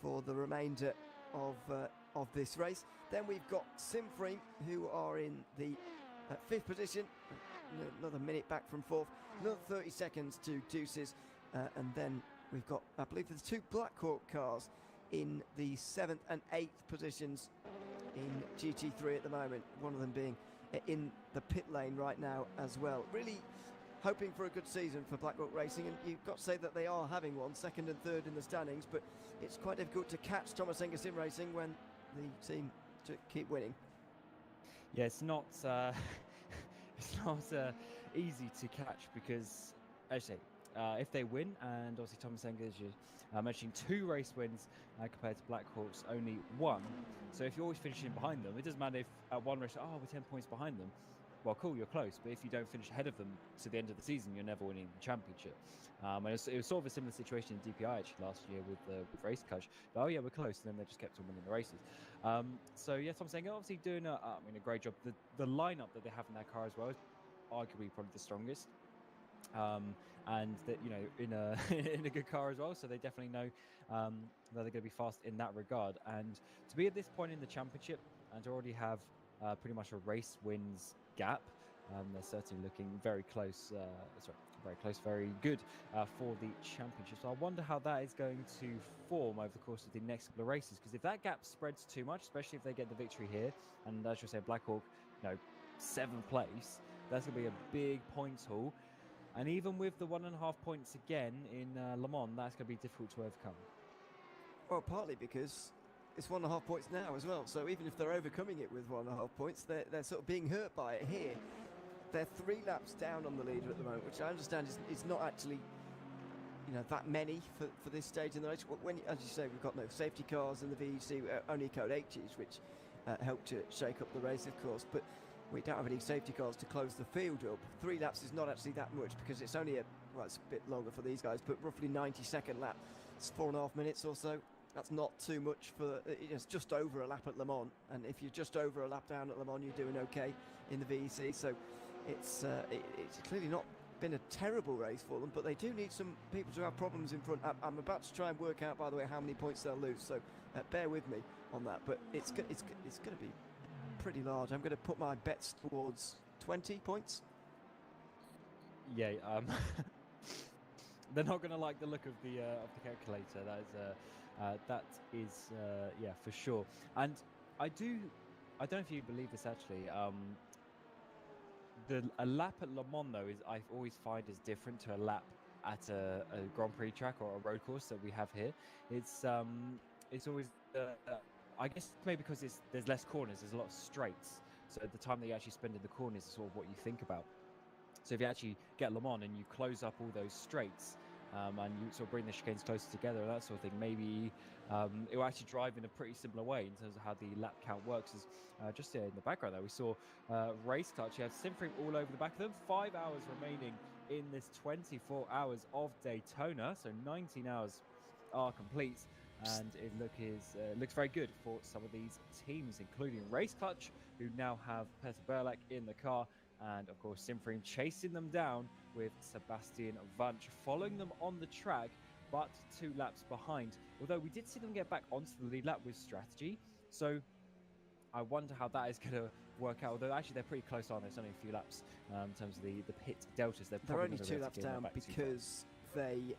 for the remainder of this race. Then we've got Simframe, who are in the 5th position, another minute back from 4th, another 30 seconds to Deuces, and then we've got, I believe there's 2 Blackhawk cars in the 7th and 8th positions in GT3 at the moment, one of them being in the pit lane right now as well. Really hoping for a good season for Blackhawk Racing, and you've got to say that they are having one, 2nd and 3rd in the standings, but it's quite difficult to catch Thomas Sim Racing when the team keep winning. Yeah, it's not easy to catch, because, as I say, if they win, and obviously Thomas Enger, as you're mentioning, 2 race wins compared to Blackhawks only 1. So if you're always finishing behind them, it doesn't matter if at one race, we're 10 points behind them. well, cool, you're close, but if you don't finish ahead of them to the end of the season, you're never winning the championship. And it was sort of a similar situation in DPI actually last year with Race Coach. Oh yeah, we're close, and then they just kept on winning the races. So yes, I'm saying obviously doing a great job. The lineup that they have in their car as well is arguably probably the strongest. And that, you know, in a in a good car as well, so they definitely know that they're going to be fast in that regard. And to be at this point in the championship and to already have pretty much a race wins gap, they're certainly looking very close. Very good for the championship. So I wonder how that is going to form over the course of the next couple of races, because if that gap spreads too much, especially if they get the victory here, and as you say, Blackhawk, you know, 7th place, that's going to be a big points haul. And even with the 1.5 points again in Le Mans, that's going to be difficult to overcome. Well, partly because it's 1.5 points now as well. So even if they're overcoming it with 1.5 points, they're sort of being hurt by it here. They're 3 laps down on the leader at the moment, which I understand is not actually, you know, that many for this stage in the race. When, as you say, we've got no safety cars in the VEC, only code H's, which help to shake up the race, of course. But we don't have any safety cars to close the field up. 3 laps is not actually that much because it's only it's a bit longer for these guys, but roughly 90-second lap. It's 4.5 minutes or so. That's not too much for, it's just over a lap at Le Mans. And if you're just over a lap down at Le Mans, you're doing okay in the VEC. So it's clearly not been a terrible race for them, but they do need some people to have problems in front. I'm about to try and work out, by the way, how many points they'll lose. So bear with me on that. But it's going to be pretty large. I'm going to put my bets towards 20 points. Yeah, they're not going to like the look of the calculator. That is yeah, for sure. And I don't know if you believe this actually. A lap at Le Mans though is, I always find, is different to a lap at a Grand Prix track or a road course that we have here. It's always I guess maybe because there's less corners, there's a lot of straights. So the time that you actually spend in the corners is sort of what you think about. So if you actually get Le Mans and you close up all those straights, and you sort of bring the chicanes closer together and that sort of thing, maybe it will actually drive in a pretty similar way in terms of how the lap count works. As just in the background there, we saw Race Clutch. You have Simframe all over the back of them. 5 hours remaining in this 24 hours of Daytona, so 19 hours are complete. And it looks very good for some of these teams, including Race Clutch, who now have Peter Berlak in the car, and of course Simframe chasing them down with Sebastian Vantage following them on the track, but 2 laps behind. Although we did see them get back onto the lead lap with strategy, so I wonder how that is going to work out. Although actually they're pretty close on. There's only a few laps in terms of the pit deltas. They're only 2 laps down because they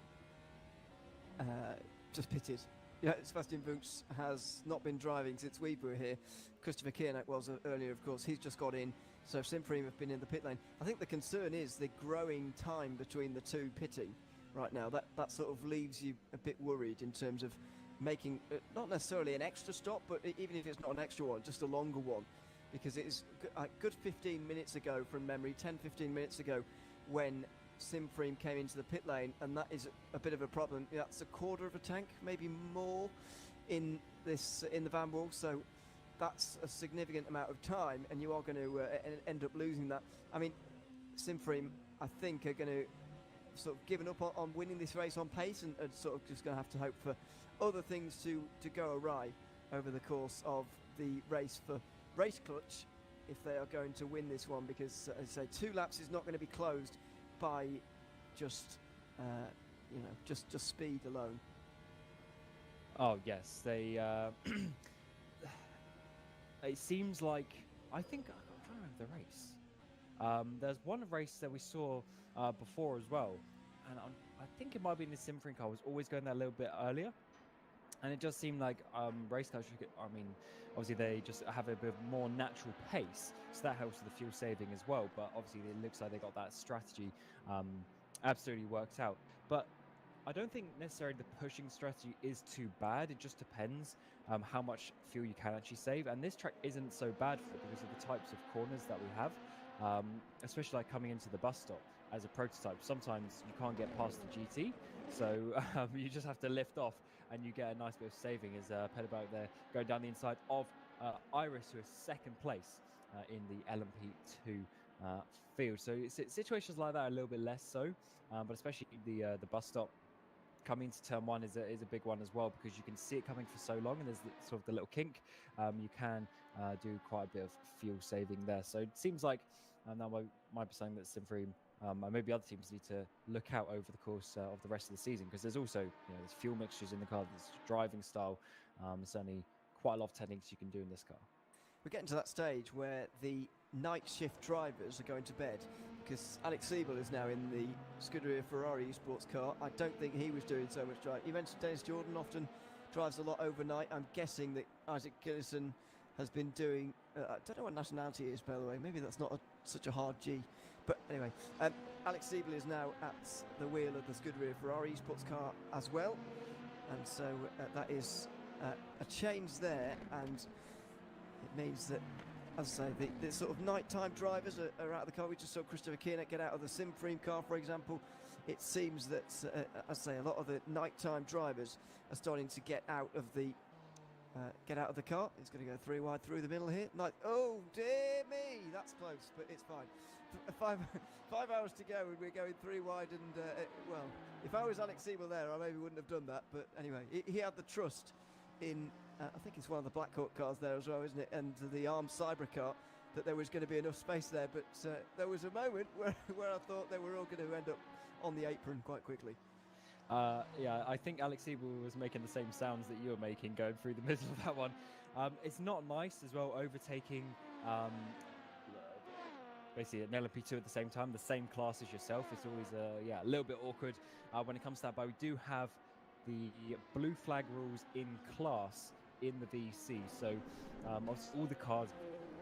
just pitted. Yeah, Sebastian Wunsch has not been driving since we were here. Christopher Kiernack was earlier, of course. He's just got in. So Simframe have been in the pit lane. I think the concern is the growing time between the 2 pitting right now. That sort of leaves you a bit worried in terms of making, not necessarily an extra stop, but even if it's not an extra one, just a longer one. Because it is a good 15 minutes ago from memory, 10-15 minutes ago, when Simframe came into the pit lane, and that is a bit of a problem. That's a quarter of a tank, maybe more, in the Van Wall. So that's a significant amount of time, and you are going to end up losing that. I mean, Simframe, I think, are going to sort of given up on winning this race on pace, and sort of just going to have to hope for other things to go awry over the course of the race for Race Clutch if they are going to win this one, because as I say, 2 laps is not going to be closed by just just speed alone. Oh yes, they it seems like, I'm trying to remember the race. There's one race that we saw before as well, and I think it might be in the Simframe car, was always going there a little bit earlier. And it just seemed like race cars, I mean, obviously they just have a bit more natural pace, so that helps with the fuel saving as well. But obviously it looks like they got that strategy absolutely worked out. But I don't think necessarily the pushing strategy is too bad. It just depends how much fuel you can actually save. And this track isn't so bad for it because of the types of corners that we have, especially like coming into the bus stop as a prototype. Sometimes you can't get past the GT, so you just have to lift off and you get a nice bit of saving as Peterberg there going down the inside of Iris, who is 2nd place in the LMP2 field. So situations like that are a little bit less so, but especially the bus stop coming to turn one is a big one as well, because you can see it coming for so long, and there's sort of the little kink. You can do quite a bit of fuel saving there. So it seems like that might be something that Simfree and maybe other teams need to look out over the course of the rest of the season, because there's also there's fuel mixtures in the car, there's driving style. There's only quite a lot of techniques you can do in this car. We're getting to that stage where the night shift drivers are going to bed, because Alex Siebel is now in the Scuderia Ferrari esports car. I don't think he was doing so much driving. You mentioned Dennis Jordan often drives a lot overnight. I'm guessing that Isaac Gillison has been doing, I don't know what nationality he is, by the way. Maybe that's not such a hard G. But anyway, Alex Siebel is now at the wheel of the Scuderia Ferrari esports car as well. And so that is a change there, and it means that, as I say, the sort of nighttime drivers are out of the car. We just saw Christopher Kienert get out of the Simfree car, for example. It seems that, as I say, a lot of the nighttime drivers are starting to get out of the car. It's going to go 3 wide through the middle here. Oh dear me, that's close, but it's fine. 5 hours to go, and we're going 3 wide. And well, if I was Alex Siebel there, I maybe wouldn't have done that. But anyway, he had the trust in, I think it's one of the Black Hawk cars there as well, isn't it? And the ARM Cyber car, that there was going to be enough space there. But there was a moment where I thought they were all going to end up on the apron quite quickly. Yeah, I think Alex Siebel was making the same sounds that you were making going through the middle of that one. It's not nice as well, overtaking basically an LMP2 at the same time, the same class as yourself. It's always a little bit awkward when it comes to that, but we do have the blue flag rules in class in the VC. So obviously all the cars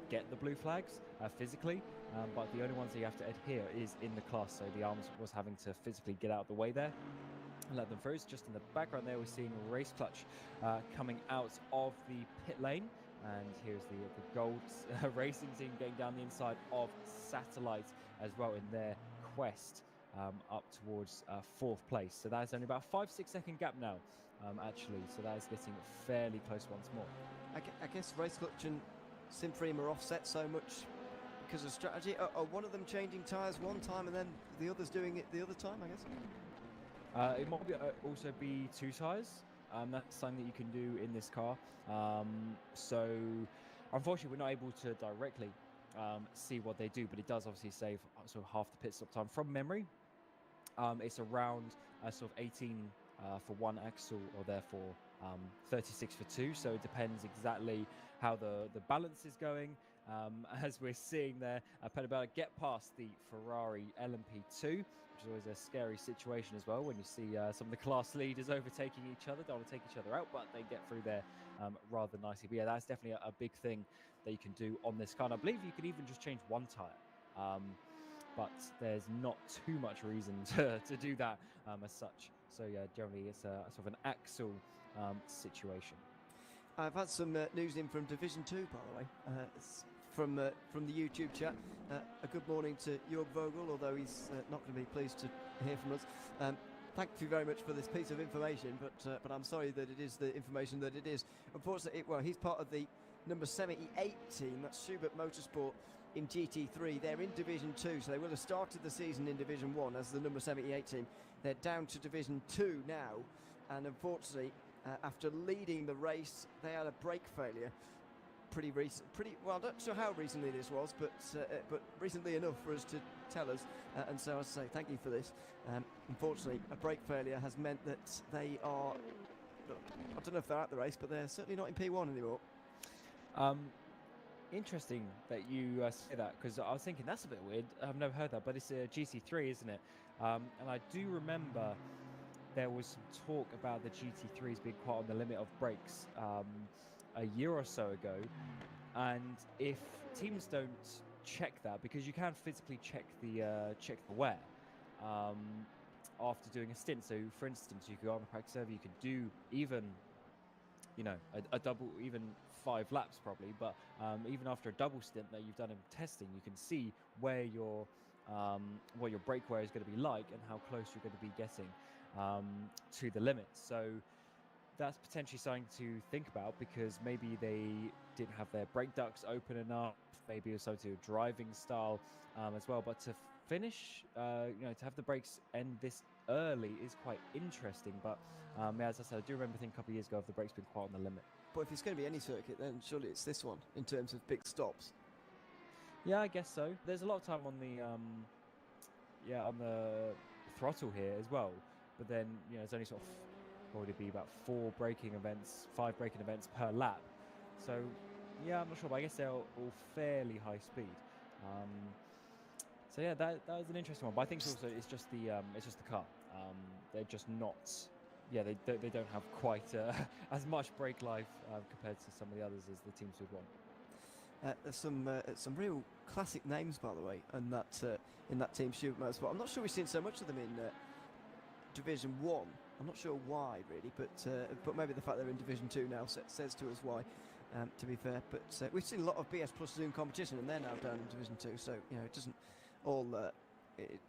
get the blue flags physically, but the only ones that you have to adhere is in the class. So the ARMS was having to physically get out of the way there and let them through. Just in the background there, we're seeing Race Clutch coming out of the pit lane. And here's the Gold racing team getting down the inside of Satellite as well in their quest up towards 4th place. So that's only about a 5-6 second gap now, actually. So that is getting fairly close once more. I guess Race Clutch and Simfree are offset so much because of strategy. Are one of them changing tyres one time and then the other's doing it the other time, I guess? It might also be 2 tyres. That's something that you can do in this car. So unfortunately, we're not able to directly see what they do, but it does obviously save sort of half the pit stop time from memory. It's around sort of 18 for 1 axle, or therefore 36 for 2. So it depends exactly how the balance is going. As we're seeing there, Pedabella get past the Ferrari LMP2, which is always a scary situation as well when you see some of the class leaders overtaking each other. Don't want to take each other out, but they get through there rather nicely. But yeah, that's definitely a big thing that you can do on this car. And I believe you can even just change 1 tyre. But there's not too much reason to do that as such. So yeah, generally it's a sort of an axle situation. I've had some news in from Division 2, by the way. It's from the YouTube chat. A good morning to Jörg Vogel, although he's not going to be pleased to hear from us. Thank you very much for this piece of information, but I'm sorry that it is the information that it is. Unfortunately, he's part of the number 78 team, that's Schubert Motorsport in GT3. They're in Division 2, so they will have started the season in Division 1 as the number 78 team. They're down to Division 2 now, and unfortunately, after leading the race, they had a brake failure well, I'm not sure how recently this was, but recently enough for us to tell us, and so I say thank you for this. Unfortunately, a brake failure has meant that they are, I don't know if they're at the race, but they're certainly not in P1 anymore. Interesting that you say that, because I was thinking that's a bit weird. I've never heard that, but it's a GT3, isn't it? And I do remember there was some talk about the GT3s being quite on the limit of brakes a year or so ago, and if teams don't check that, because you can physically check the wear after doing a stint. So for instance, you could go on a practice server, you could do even a double, even 5 laps probably, but even after a double stint that you've done in testing, you can see where your what your brake wear is going to be like and how close you're going to be getting to the limit. So that's potentially something to think about, because maybe they didn't have their brake ducts open enough. Maybe it was something to do with driving style as well. But to finish, you know, to have the brakes end this early is quite interesting. But yeah, as I said, I do remember thinking a couple of years ago of the brakes being quite on the limit. But if it's going to be any circuit, then surely it's this one in terms of big stops. Yeah, I guess so. There's a lot of time on the on the throttle here as well. But then, you know, there's only sort of probably be about 5 braking events per lap. So yeah, I'm not sure, but I guess they're all fairly high speed. So yeah, that was an interesting one. But I think also it's just the car. They're just not. Yeah, they don't have quite as much brake life compared to some of the others as the teams would want. There's some real classic names, by the way, and in that team Schubert Motorsport. I'm not sure we've seen so much of them in Division 1. I'm not sure why really, but maybe the fact they're in Division 2 now says to us why. To be fair, but we've seen a lot of BS Plus Zoom competition, and they're now down in Division 2. So you know, it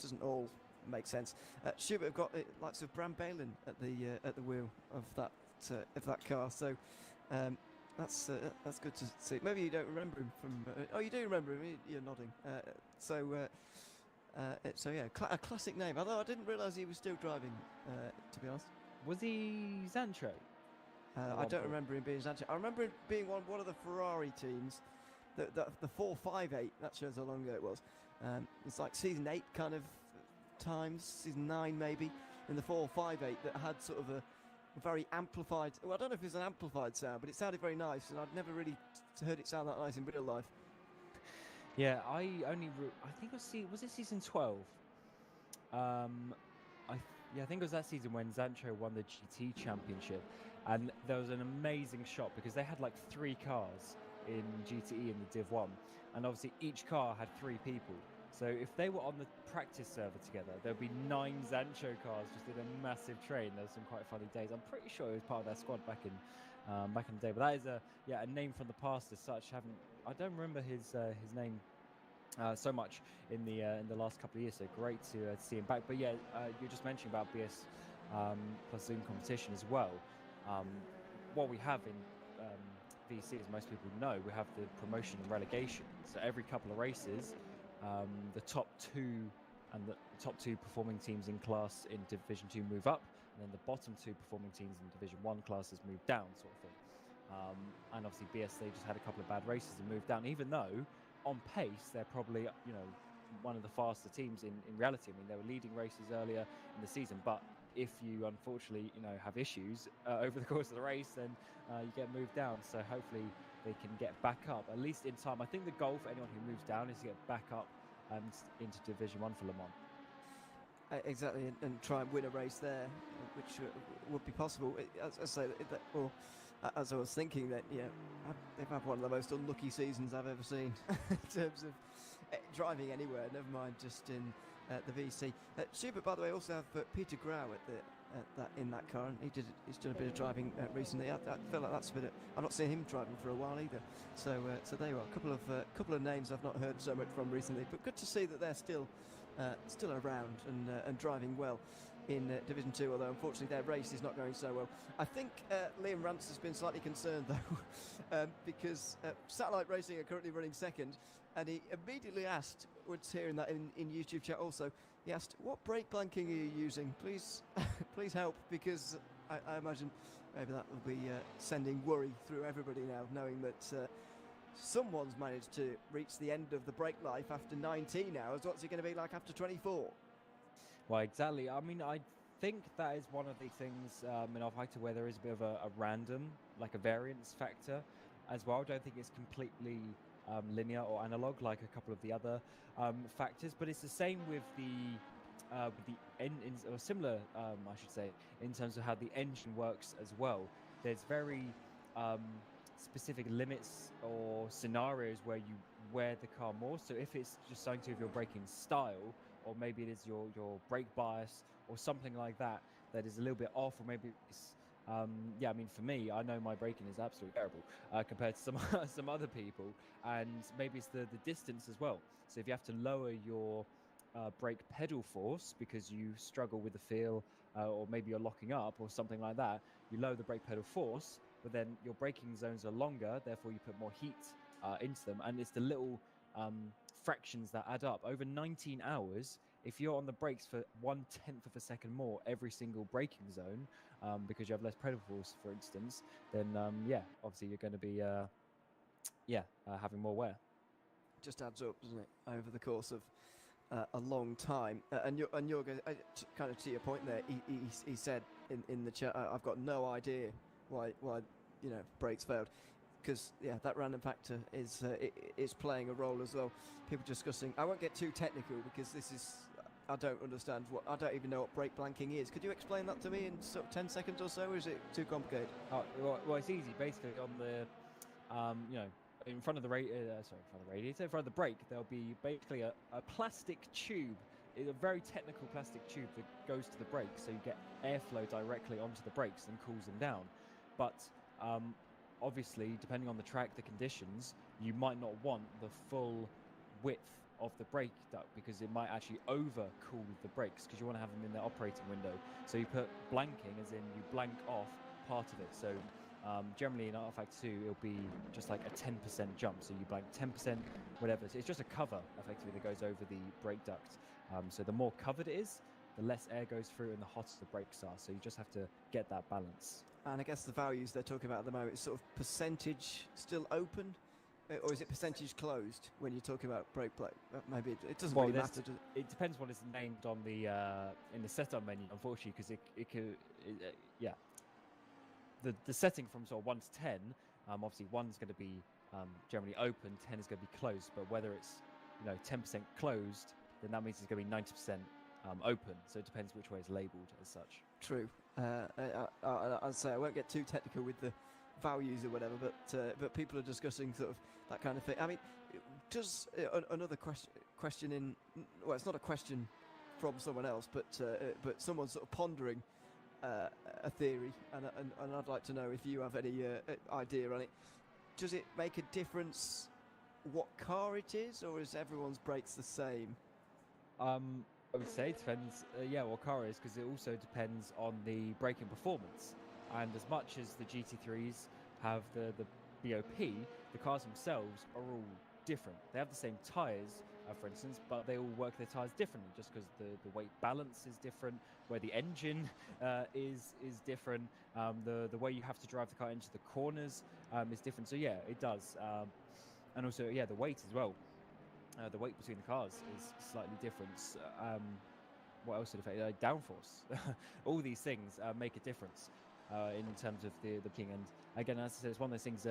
doesn't all make sense. Schubert have got likes of Bram Balin at the wheel of that car. So that's good to see. Maybe you don't remember him from. Oh, you do remember him. You're nodding. So yeah, a classic name. Although I didn't realise he was still driving. To be honest. Was he Zantro? I don't remember him being Sanchez. I remember him being one of the Ferrari teams, the 458. That shows how long ago it was. It's like season 8 kind of times, season 9 maybe, in the 458 that had sort of a very amplified. Well, I don't know if it was an amplified sound, but it sounded very nice, and I'd never really heard it sound that nice in real life. Yeah, I think was it season 12? I think it was that season when Zantro won the GT championship, and there was an amazing shot because they had like 3 cars in GTE in the Div 1, and obviously each car had 3 people. So if they were on the practice server together, there'd be 9 Zantro cars just in a massive train. There were some quite funny days. I'm pretty sure it was part of their squad back in the day. But that is a name from the past as such. I don't remember his name so much in the last couple of years, so great to see him back. But yeah, you're just mentioning about BS plus Zoom competition as well. What we have in VC, as most people know, we have the promotion and relegation. So every couple of races, the top 2 and the top 2 performing teams in class in Division 2 move up, and then the bottom 2 performing teams in Division 1 classes move down, sort of thing. And obviously BS, they just had a couple of bad races and moved down, even though on pace they're probably, you know, one of the faster teams in reality. I mean, they were leading races earlier in the season, but if you unfortunately, you know, have issues over the course of the race, then you get moved down. So hopefully they can get back up, at least in time. I think the goal for anyone who moves down is to get back up into Division 1 for Le Mans. Exactly, and try and win a race there, which would be possible. As I say, as I was thinking that, yeah, they've had one of the most unlucky seasons I've ever seen in terms of driving anywhere, never mind just in the VC. Schubert, by the way, also have Peter Grau in that car, and he's done a bit of driving recently. I feel like that's a bit. I've not seen him driving for a while either. So there you are, a couple of names I've not heard so much from recently, but good to see that they're still around and driving well in Division 2, although unfortunately their race is not going so well. I think Liam Rance has been slightly concerned though, because Satellite Racing are currently running second, and he immediately asked, was hearing that in YouTube chat also, he asked, what brake blanking are you using? Please please help, because I imagine maybe that will be sending worry through everybody now, knowing that someone's managed to reach the end of the brake life after 19 hours. What's it going to be like after 24? Well, exactly. I mean, I think that is one of the things in off-highter where there is a bit of a random, like a variance factor as well. I don't think it's completely linear or analog like a couple of the other factors, but it's the same with the engine, or similar, I should say, in terms of how the engine works as well. There's very specific limits or scenarios where you wear the car more. So if it's just something to do with your braking style, or maybe it is your brake bias or something like that is a little bit off, or maybe it's yeah, I mean, for me, I know my braking is absolutely terrible compared to some other people, and maybe it's the distance as well. So if you have to lower your brake pedal force because you struggle with the feel, or maybe you're locking up or something like that, you lower the brake pedal force, but then your braking zones are longer, therefore you put more heat into them, and it's the little fractions that add up. Over 19 hours, if you're on the brakes for 1/10 of a second more every single braking zone, because you have less pedal force, for instance, then yeah, obviously you're going to be having more wear. Just adds up, doesn't it, over the course of a long time. And you're going kind of to your point there. He said in the chat, I've got no idea why brakes failed, because yeah, that random factor is playing a role as well. People discussing. I won't get too technical because this is. I don't understand I don't even know what brake blanking is. Could you explain that to me in sort of 10 seconds or so, or is it too complicated? Well, it's easy. Basically, on the in front of the radiator, in front of the brake, there'll be basically a plastic tube, a very technical plastic tube that goes to the brakes, so you get airflow directly onto the brakes and cools them down. But obviously, depending on the track, the conditions, you might not want the full width of the brake duct because it might actually overcool the brakes, because you want to have them in the operating window. So you put blanking, as in you blank off part of it. So generally in Artifact 2, it'll be just like a 10% jump. So you blank 10%, whatever. So it's just a cover, effectively, that goes over the brake duct. So the more covered it is, the less air goes through and the hotter the brakes are. So you just have to get that balance. And I guess the values they're talking about at the moment is sort of percentage still open, or is it percentage closed when you're talking about brake plate? Maybe it doesn't really matter. It depends what is named on the in the setup menu, unfortunately, because it could yeah. The setting from sort of 1 to 10, obviously 1's going to be generally open, 10 is going to be closed. But whether it's 10% closed, then that means it's going to be 90% open. So it depends which way it's labelled as such. True. I'd say I won't get too technical with the values or whatever, but people are discussing sort of that kind of thing. I mean, does another question in? Well, it's not a question from someone else, but someone's sort of pondering a theory, and I'd like to know if you have any idea on it. Does it make a difference what car it is, or is everyone's brakes the same? I would say it depends, what car it is, because it also depends on the braking performance. And as much as the GT3s have the BOP, the cars themselves are all different. They have the same tyres, for instance, but they all work their tyres differently, just because the weight balance is different, where the engine is different, the way you have to drive the car into the corners is different. So yeah, it does. And also, the weight as well. The weight between the cars is slightly different. What else would affect? Downforce. All these things make a difference in terms of the king. And again, as I said, it's one of those things.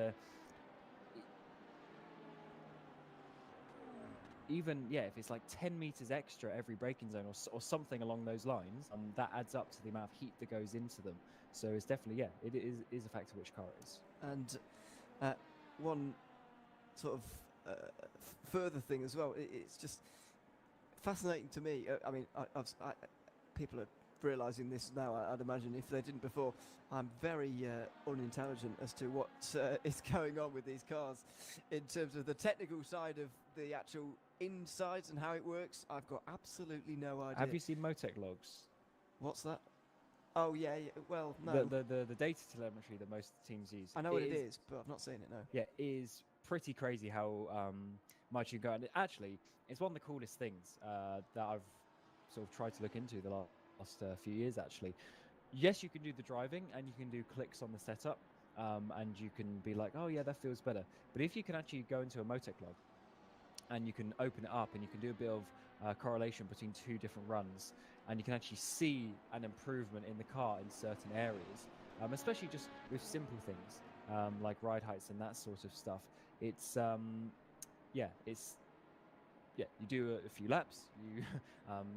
Even if it's like 10 meters extra every braking zone or something along those lines, that adds up to the amount of heat that goes into them. So it's definitely it is a factor which car it is. And one sort of further thing as well, it's just fascinating to me. I mean, people are realizing this now, I'd imagine, if they didn't before. I'm very unintelligent as to what is going on with these cars in terms of the technical side of the actual insides and how it works. I've got absolutely no idea. Have you seen Motec logs? What's that? Oh yeah, well, no. The data telemetry that most teams use. I know what it is, but I've not seen it, no. Yeah, it is pretty crazy how much you go. And actually, it's one of the coolest things that I've sort of tried to look into the last few years, actually. Yes, you can do the driving and you can do clicks on the setup, and you can be like, oh yeah, that feels better. But if you can actually go into a Motec log and you can open it up and you can do a bit of correlation between two different runs, and you can actually see an improvement in the car in certain areas, especially just with simple things like ride heights and that sort of stuff. It's you do a few laps, you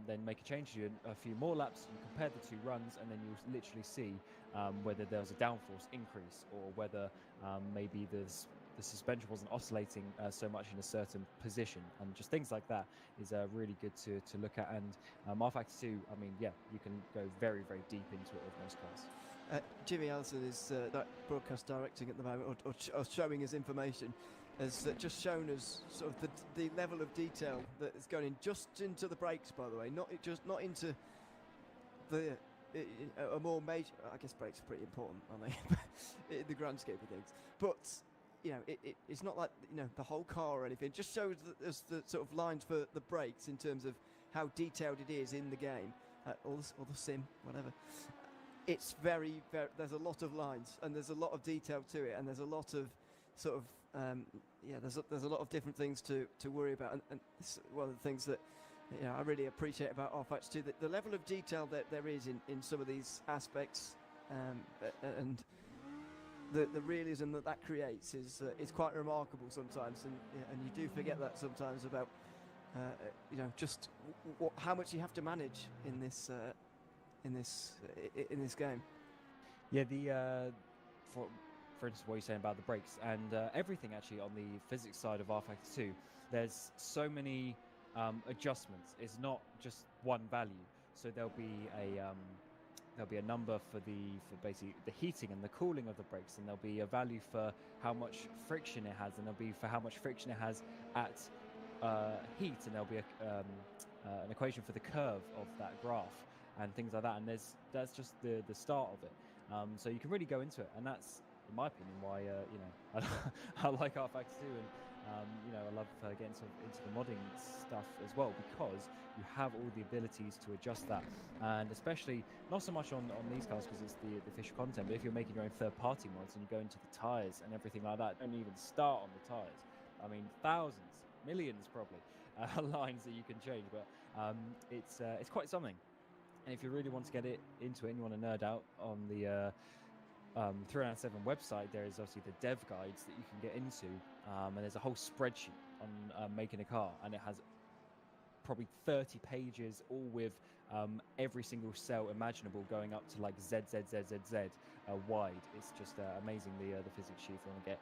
then make a change, you do a few more laps, you compare the two runs, and then you'll literally see whether there's a downforce increase, or whether maybe the suspension wasn't oscillating so much in a certain position, and just things like that is really good to look at. And Artifact 2, I mean, you can go very, very deep into it with most cars. Jimmy Allison is that broadcast directing at the moment, or showing us information. has just shown us sort of the level of detail that is going in just into the brakes, by the way, not into the a more major. I guess brakes are pretty important, aren't they, in the grand scheme of things? But you know, it's not like, you know, the whole car or anything. It just shows that there's the sort of lines for the brakes in terms of how detailed it is in the game, or the sim, whatever. It's very, very. There's a lot of lines, and there's a lot of detail to it, and there's a lot of sort of there's a lot of different things to worry about, and it's one of the things that, you know, I really appreciate about R-Factor 2, the level of detail that there is in some of these aspects, and the realism that creates is quite remarkable sometimes, and you do forget that sometimes about you know, just how much you have to manage in this game. Yeah, for instance, what you're saying about the brakes and everything actually on the physics side of R-Factor 2, there's so many adjustments. It's not just one value. So there'll be a number for basically the heating and the cooling of the brakes, and there'll be a value for how much friction it has, and there'll be for how much friction it has at heat, and there'll be an equation for the curve of that graph and things like that. And that's just the start of it. So you can really go into it, and that's, in my opinion, why you know, I like R-Factor 2, and you know, I love getting into the modding stuff as well, because you have all the abilities to adjust that, and especially not so much on these cars because it's the official content, but if you're making your own third-party mods and you go into the tires and everything like that, don't even start on the tires. I mean, thousands, millions probably lines that you can change, but it's quite something. And if you really want to get into it and you want to nerd out on the 397 website, there is obviously the dev guides that you can get into, and there's a whole spreadsheet on making a car, and it has probably 30 pages, all with every single cell imaginable, going up to like ZZZZZ wide. It's just amazing, the physics sheet. If you want to get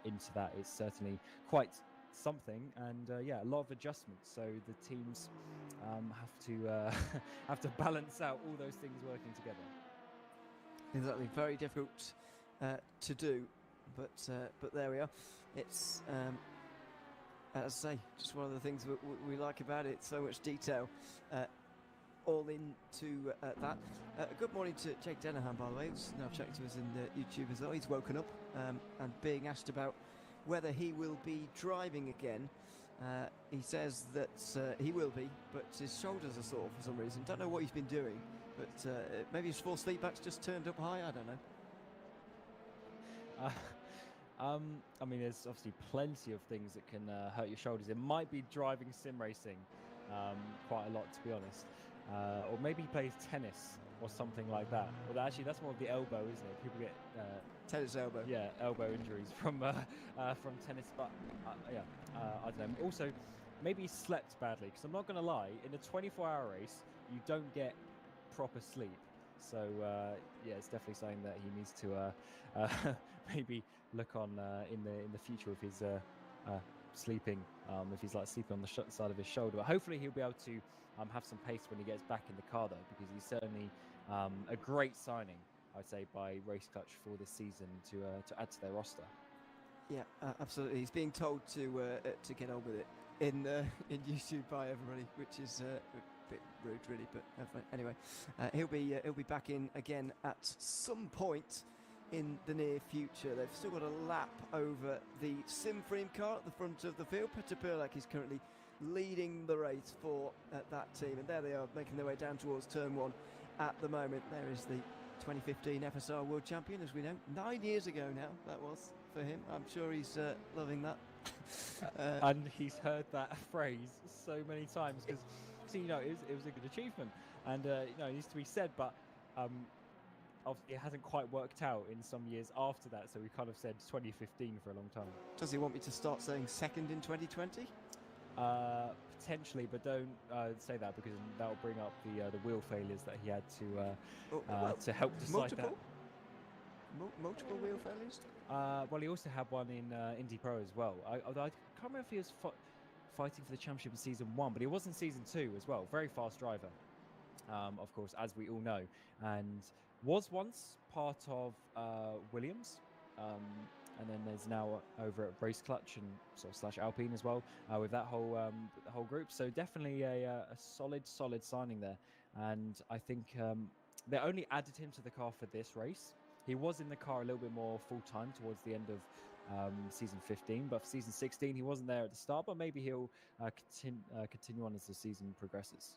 into that, it's certainly quite something, and yeah, a lot of adjustments, so the teams have to balance out all those things working together. Exactly, very difficult to do, but there we are. It's as I say, just one of the things we like about it. So much detail, all into that. Good morning to Jake Dennehan, by the way, who's now checking to us in YouTube as well. He's woken up and being asked about whether he will be driving again. He says that he will be, but his shoulders are sore for some reason. Don't know what he's been doing, but maybe his force feedback's just turned up high. I don't know. I mean, there's obviously plenty of things that can hurt your shoulders. It might be driving sim racing quite a lot, to be honest, or maybe he plays tennis or something like that. Well, actually, that's more of the elbow, isn't it? People get tennis elbow. Yeah, elbow injuries from tennis. But yeah, I don't know. Also, maybe he slept badly, because I'm not going to lie, in a 24-hour race, you don't get proper sleep. So yeah, it's definitely something that he needs to maybe look on in the future if he's sleeping, if he's like sleeping on the side of his shoulder. But hopefully he'll be able to have some pace when he gets back in the car, though, because he's certainly a great signing, I'd say, by Race Clutch for this season to add to their roster. Yeah, absolutely. He's being told to get on with it in YouTube by everybody, which is a bit rude, really. But anyway, he'll be back in again at some point in the near future. They've still got a lap over the Simfream car at the front of the field. Peter Perlak is currently leading the race for that team, and there they are, making their way down towards turn one at the moment. There is the 2015 FSR World Champion, as we know. 9 years ago now, that was for him. I'm sure he's loving that. And he's heard that phrase so many times, because, you know, it was a good achievement, and you know, it needs to be said, but obviously it hasn't quite worked out in some years after that, so we kind of said 2015 for a long time. Does he want me to start saying second in 2020? Potentially, but don't say that, because that will bring up the wheel failures that he had to help decide that. Multiple wheel failures? Well, he also had one in Indy Pro as well. I can't remember if he was fighting for the championship in season 1, but he was in season 2 as well. Very fast driver, of course, as we all know, and was once part of Williams. and then there's now over at Race Clutch and sort of slash Alpine as well with that whole group. So definitely a solid signing there, and I think they only added him to the car for this race. He was in the car a little bit more full time towards the end of season 15, but for season 16 he wasn't there at the start. But maybe he'll continue on as the season progresses.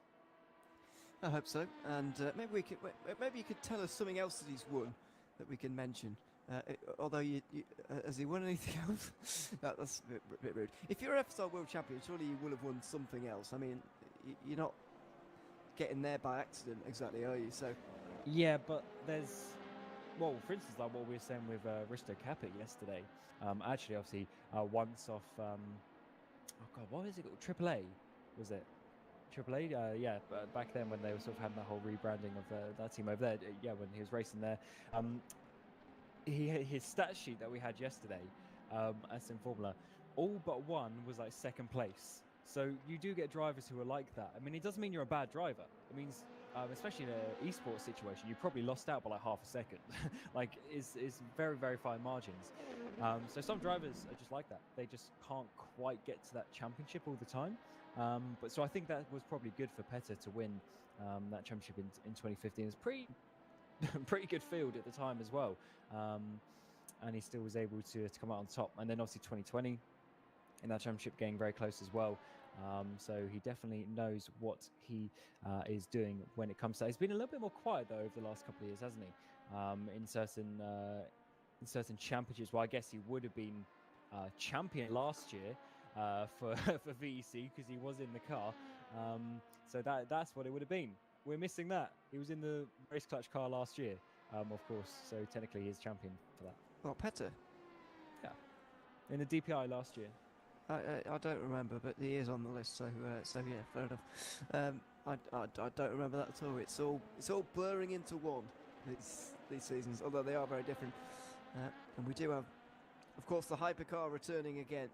I hope so. And maybe you could tell us something else that he's won that we can mention. Although has he won anything else? That's a bit rude. If you're FSR World Champion, surely you will have won something else. I mean, you're not getting there by accident, exactly, are you? So. Yeah, but there's. Well, for instance, like what we were saying with Risto Capit yesterday. Actually, obviously, once off. Oh God, what was it called? AAA, was it? AAA, yeah. Back then, when they were sort of having that whole rebranding of that team over there, yeah, when he was racing there, his stat sheet that we had yesterday, Aston Formula, all but one was like second place. So you do get drivers who are like that. I mean, it doesn't mean you're a bad driver. It means, especially in an esports situation, you probably lost out by like half a second. Like, it's very, very fine margins. So some drivers are just like that. They just can't quite get to that championship all the time. But so I think that was probably good for Petter to win that championship in 2015. It was pretty good field at the time as well. And he still was able to come out on top. And then obviously 2020 in that championship, getting very close as well. So he definitely knows what he is doing when it comes to that. He's been a little bit more quiet though over the last couple of years, hasn't he? In certain championships. Well, I guess he would have been champion last year for VEC because he was in the car. So that's what it would have been. We're missing that. He was in the Race Clutch car last year, of course. So technically, he's champion for that. Well, Petter. Yeah. In the DPI last year. I don't remember, but he is on the list, so yeah, fair enough. I don't remember that at all. It's all blurring into one these seasons, although they are very different. And we do have, of course, the hypercar returning again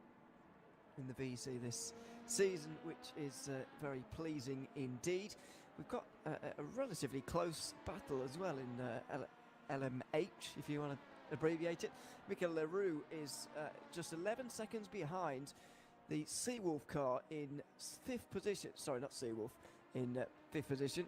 in the VEC this season, which is very pleasing indeed. We've got a relatively close battle as well in LMH, if you want to abbreviate it. Mikel Leroux is just 11 seconds behind the Seawolf car in 5th position. Sorry, not Seawolf, in 5th position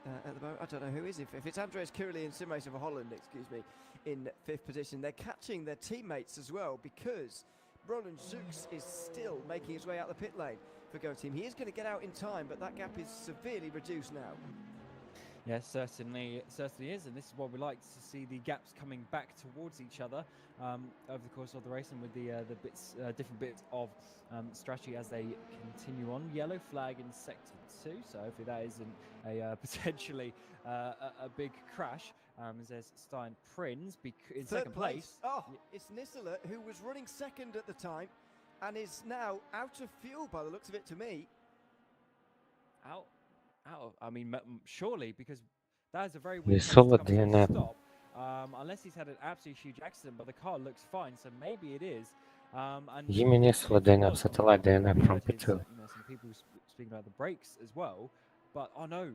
at the moment. I don't know who is. If it's Andreas Kirli and Simrace of Holland, excuse me, in 5th position. They're catching their teammates as well because Roland Zux is still making his way out the pit lane for Go Team. He is going to get out in time, but that gap is severely reduced now. Yes, certainly is, and this is what we like to see, the gaps coming back towards each other over the course of the race, and with the different bits of strategy as they continue on. Yellow flag in sector 2, so hopefully that isn't a potentially a big crash. There's Stein Prins in second place. Oh, it's Nisela, who was running second at the time and is now out of fuel by the looks of it to me. Out. I mean, surely, because that is a very We weird saw place a to come to a DNF. stop. Unless he's had an absolutely huge accident, but the car looks fine, so maybe it is. And Jimmy Nisla DNF, satellite DNF from P2. Some people speaking about the brakes as well, but oh no,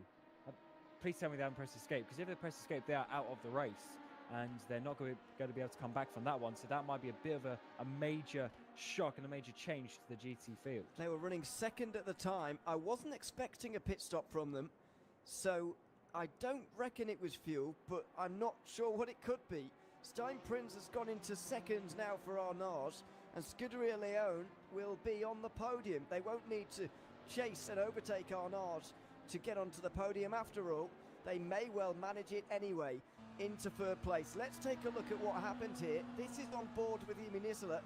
please tell me they haven't pressed escape, because if they press escape, they are out of the race, and they're not going to be able to come back from that one, so that might be a bit of a major shock and a major change to the GT field. They were running second at the time. I wasn't expecting a pit stop from them, so I don't reckon it was fuel, but I'm not sure what it could be. Stein Prins has gone into seconds now for Arnage, and Scuderia Leone will be on the podium. They won't need to chase and overtake Arnage to get onto the podium after all. They may well manage it anyway into third place. Let's take a look at what happened here. This is on board with Yimi Nisela.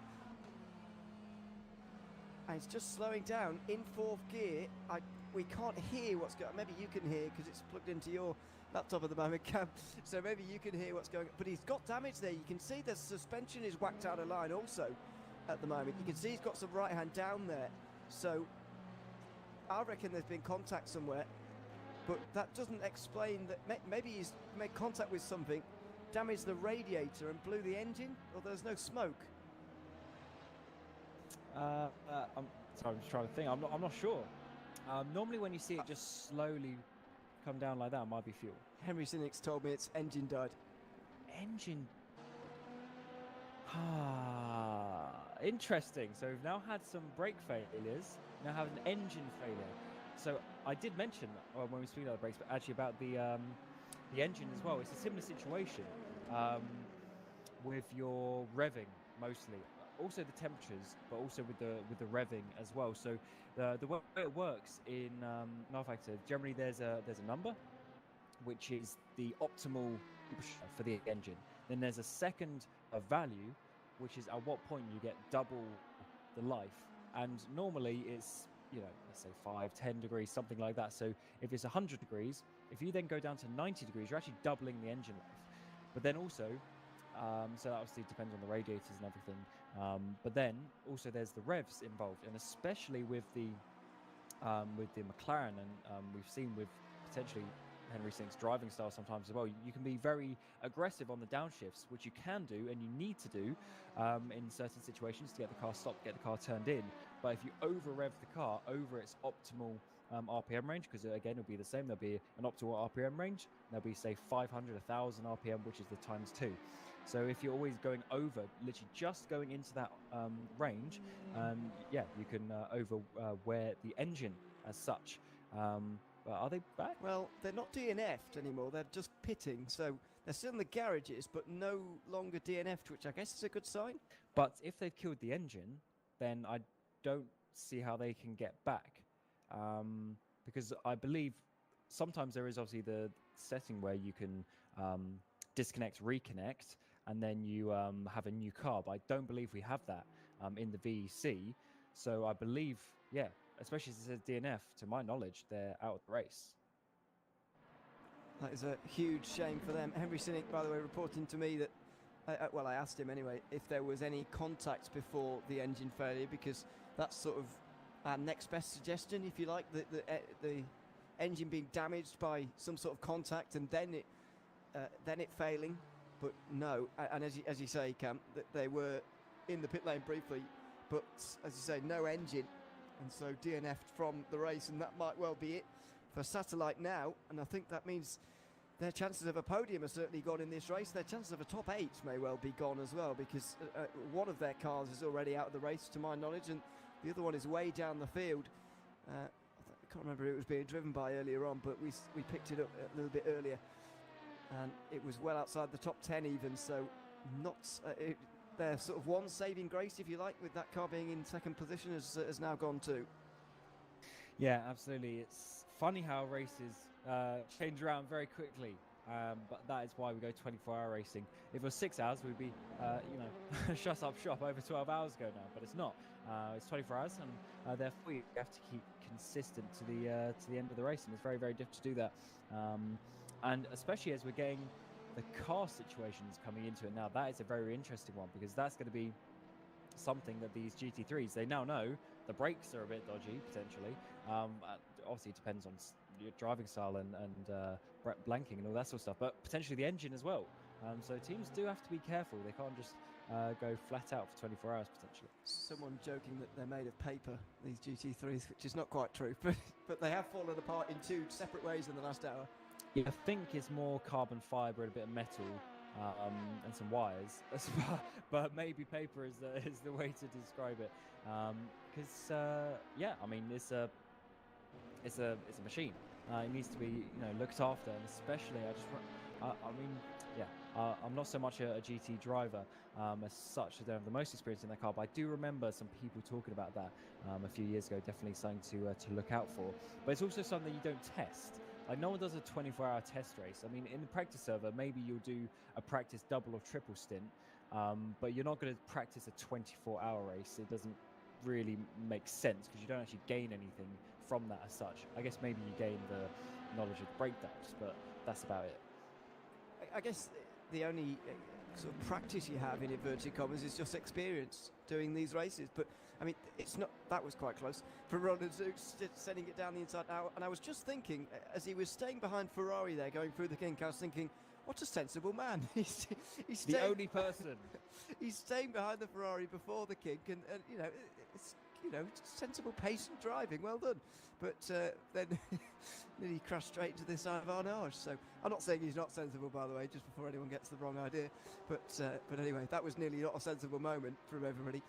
And it's just slowing down in 4th gear. We can't hear what's going on. Maybe you can hear because it's plugged into your laptop at the moment, Cam. So maybe you can hear what's going on. But he's got damage there. You can see the suspension is whacked out of line also at the moment. You can see he's got some right hand down there. So I reckon there's been contact somewhere. But that doesn't explain that. Maybe he's made contact with something, damaged the radiator and blew the engine, or there's no smoke. I'm just trying to think. I'm not sure. Normally when you see it just slowly come down like that, it might be fuel. Henry Sinix told me its engine died. Engine? Interesting. So we've now had some brake failures. Now have an engine failure. So I did mention when we were speaking about the brakes, but actually about the engine as well. It's a similar situation with your revving mostly. Also the temperatures, but also with the revving as well. So the way it works in Motherboard, generally there's a number, which is the optimal for the engine. Then there's a second value, which is at what point you get double the life. And normally it's, you know, let's say 5-10 degrees, something like that. So if it's 100 degrees, if you then go down to 90 degrees, you're actually doubling the engine life. But then also, so that obviously depends on the radiators and everything. But then also there's the revs involved, and especially with the McLaren, and we've seen with potentially Henry Sink's driving style sometimes as well, you can be very aggressive on the downshifts, which you can do and you need to do in certain situations to get the car stopped, get the car turned in. But if you over rev the car over its optimal RPM range, because again it'll be the same, there'll be an optimal RPM range, there'll be say 500, 1000 RPM, which is the times 2. So if you're always going over, literally just going into that range, yeah, you can overwear the engine as such. But are they back? Well, they're not DNF'd anymore, they're just pitting, so they're still in the garages, but no longer DNF'd, which I guess is a good sign. But if they've killed the engine, then I don't see how they can get back. Because I believe sometimes there is obviously the setting where you can disconnect, reconnect, and then you have a new car, but I don't believe we have that in the VEC. So I believe, yeah, especially as it says DNF, to my knowledge, they're out of the race. That is a huge shame for them. Henry Sinek, by the way, reporting to me that, well, I asked him anyway, if there was any contact before the engine failure, because that's sort of our next best suggestion, if you like, the engine being damaged by some sort of contact and then it failing. But no, and as you say, Cam, that they were in the pit lane briefly, but as you say, no engine. And so DNF'd from the race, and that might well be it for Satellite now. And I think that means their chances of a podium are certainly gone in this race. Their chances of a top 8 may well be gone as well, because one of their cars is already out of the race, to my knowledge, and the other one is way down the field. I can't remember who it was being driven by earlier on, but we picked it up a little bit earlier, and it was well outside the top 10 even. So not their sort of one saving grace, if you like, with that car being in second position, has now gone too. Yeah, absolutely. It's funny how races change around very quickly, but that is why we go 24-hour racing. If it was 6 hours, we'd be, you know, shut up shop over 12 hours ago now, but it's not. It's 24 hours, and therefore you have to keep consistent to the end of the race, and it's very, very difficult to do that. And especially as we're getting the car situations coming into it now, that is a very interesting one, because that's going to be something that these GT3s, they now know the brakes are a bit dodgy potentially. Obviously it depends on your driving style and blanking and all that sort of stuff, but potentially the engine as well. So teams do have to be careful. They can't just go flat out for 24 hours potentially. Someone joking that they're made of paper, these GT3s, which is not quite true, but they have fallen apart in 2 separate ways in the last hour. Yeah, I think it's more carbon fibre and a bit of metal and some wires, but maybe paper is the way to describe it. Because yeah, I mean it's a machine. It needs to be, you know, looked after, and especially I mean, yeah, I'm not so much a GT driver as such. I don't have the most experience in that car, but I do remember some people talking about that a few years ago. Definitely something to look out for. But it's also something that you don't test. Like, no one does a 24-hour test race. I mean, in the practice server, maybe you'll do a practice double or triple stint, but you're not going to practice a 24-hour race. It doesn't really make sense, because you don't actually gain anything from that as such. I guess maybe you gain the knowledge of the breakdowns, but that's about it. I guess the only sort of practice you have, in inverted commas, is just experience doing these races. But I mean, it's not, that was quite close for Ron Zooks, just sending it down the inside now. And I was just thinking, as he was staying behind Ferrari there, going through the kink, I was thinking, what a sensible man. he's the only person. He's staying behind the Ferrari before the kink, and you know, you know, sensible pace and driving. Well done. But then nearly crashed straight into this Vantage. So I'm not saying he's not sensible, by the way, just before anyone gets the wrong idea. But anyway, that was nearly not a sensible moment from everybody.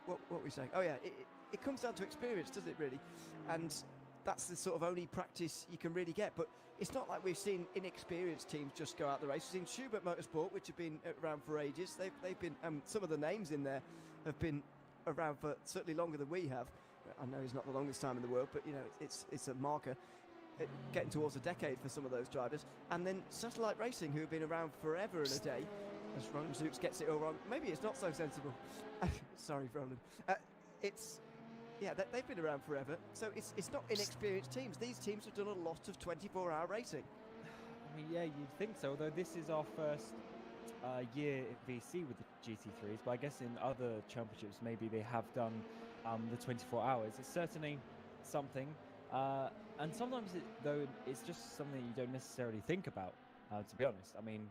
What were we saying? Oh yeah, it comes down to experience, doesn't it, really? And that's the sort of only practice you can really get. But it's not like we've seen inexperienced teams just go out the race. We've seen Schubert Motorsport, which have been around for ages. They've been, some of the names in there have been around for certainly longer than we have. I know he's not the longest time in the world, but you know, it's a marker. Getting towards a decade for some of those drivers. And then Satellite Racing, who have been around forever and a day, as Roland Zooks gets it all wrong. Maybe it's not so sensible. Sorry, Roland. Yeah, they've been around forever, so it's not inexperienced teams. These teams have done a lot of 24-hour racing. I mean, yeah, you'd think so, although this is our first year at VC with the GT3s, but I guess in other championships maybe they have done the 24 hours. It's certainly something, and sometimes though it's just something that you don't necessarily think about, to be honest. I mean,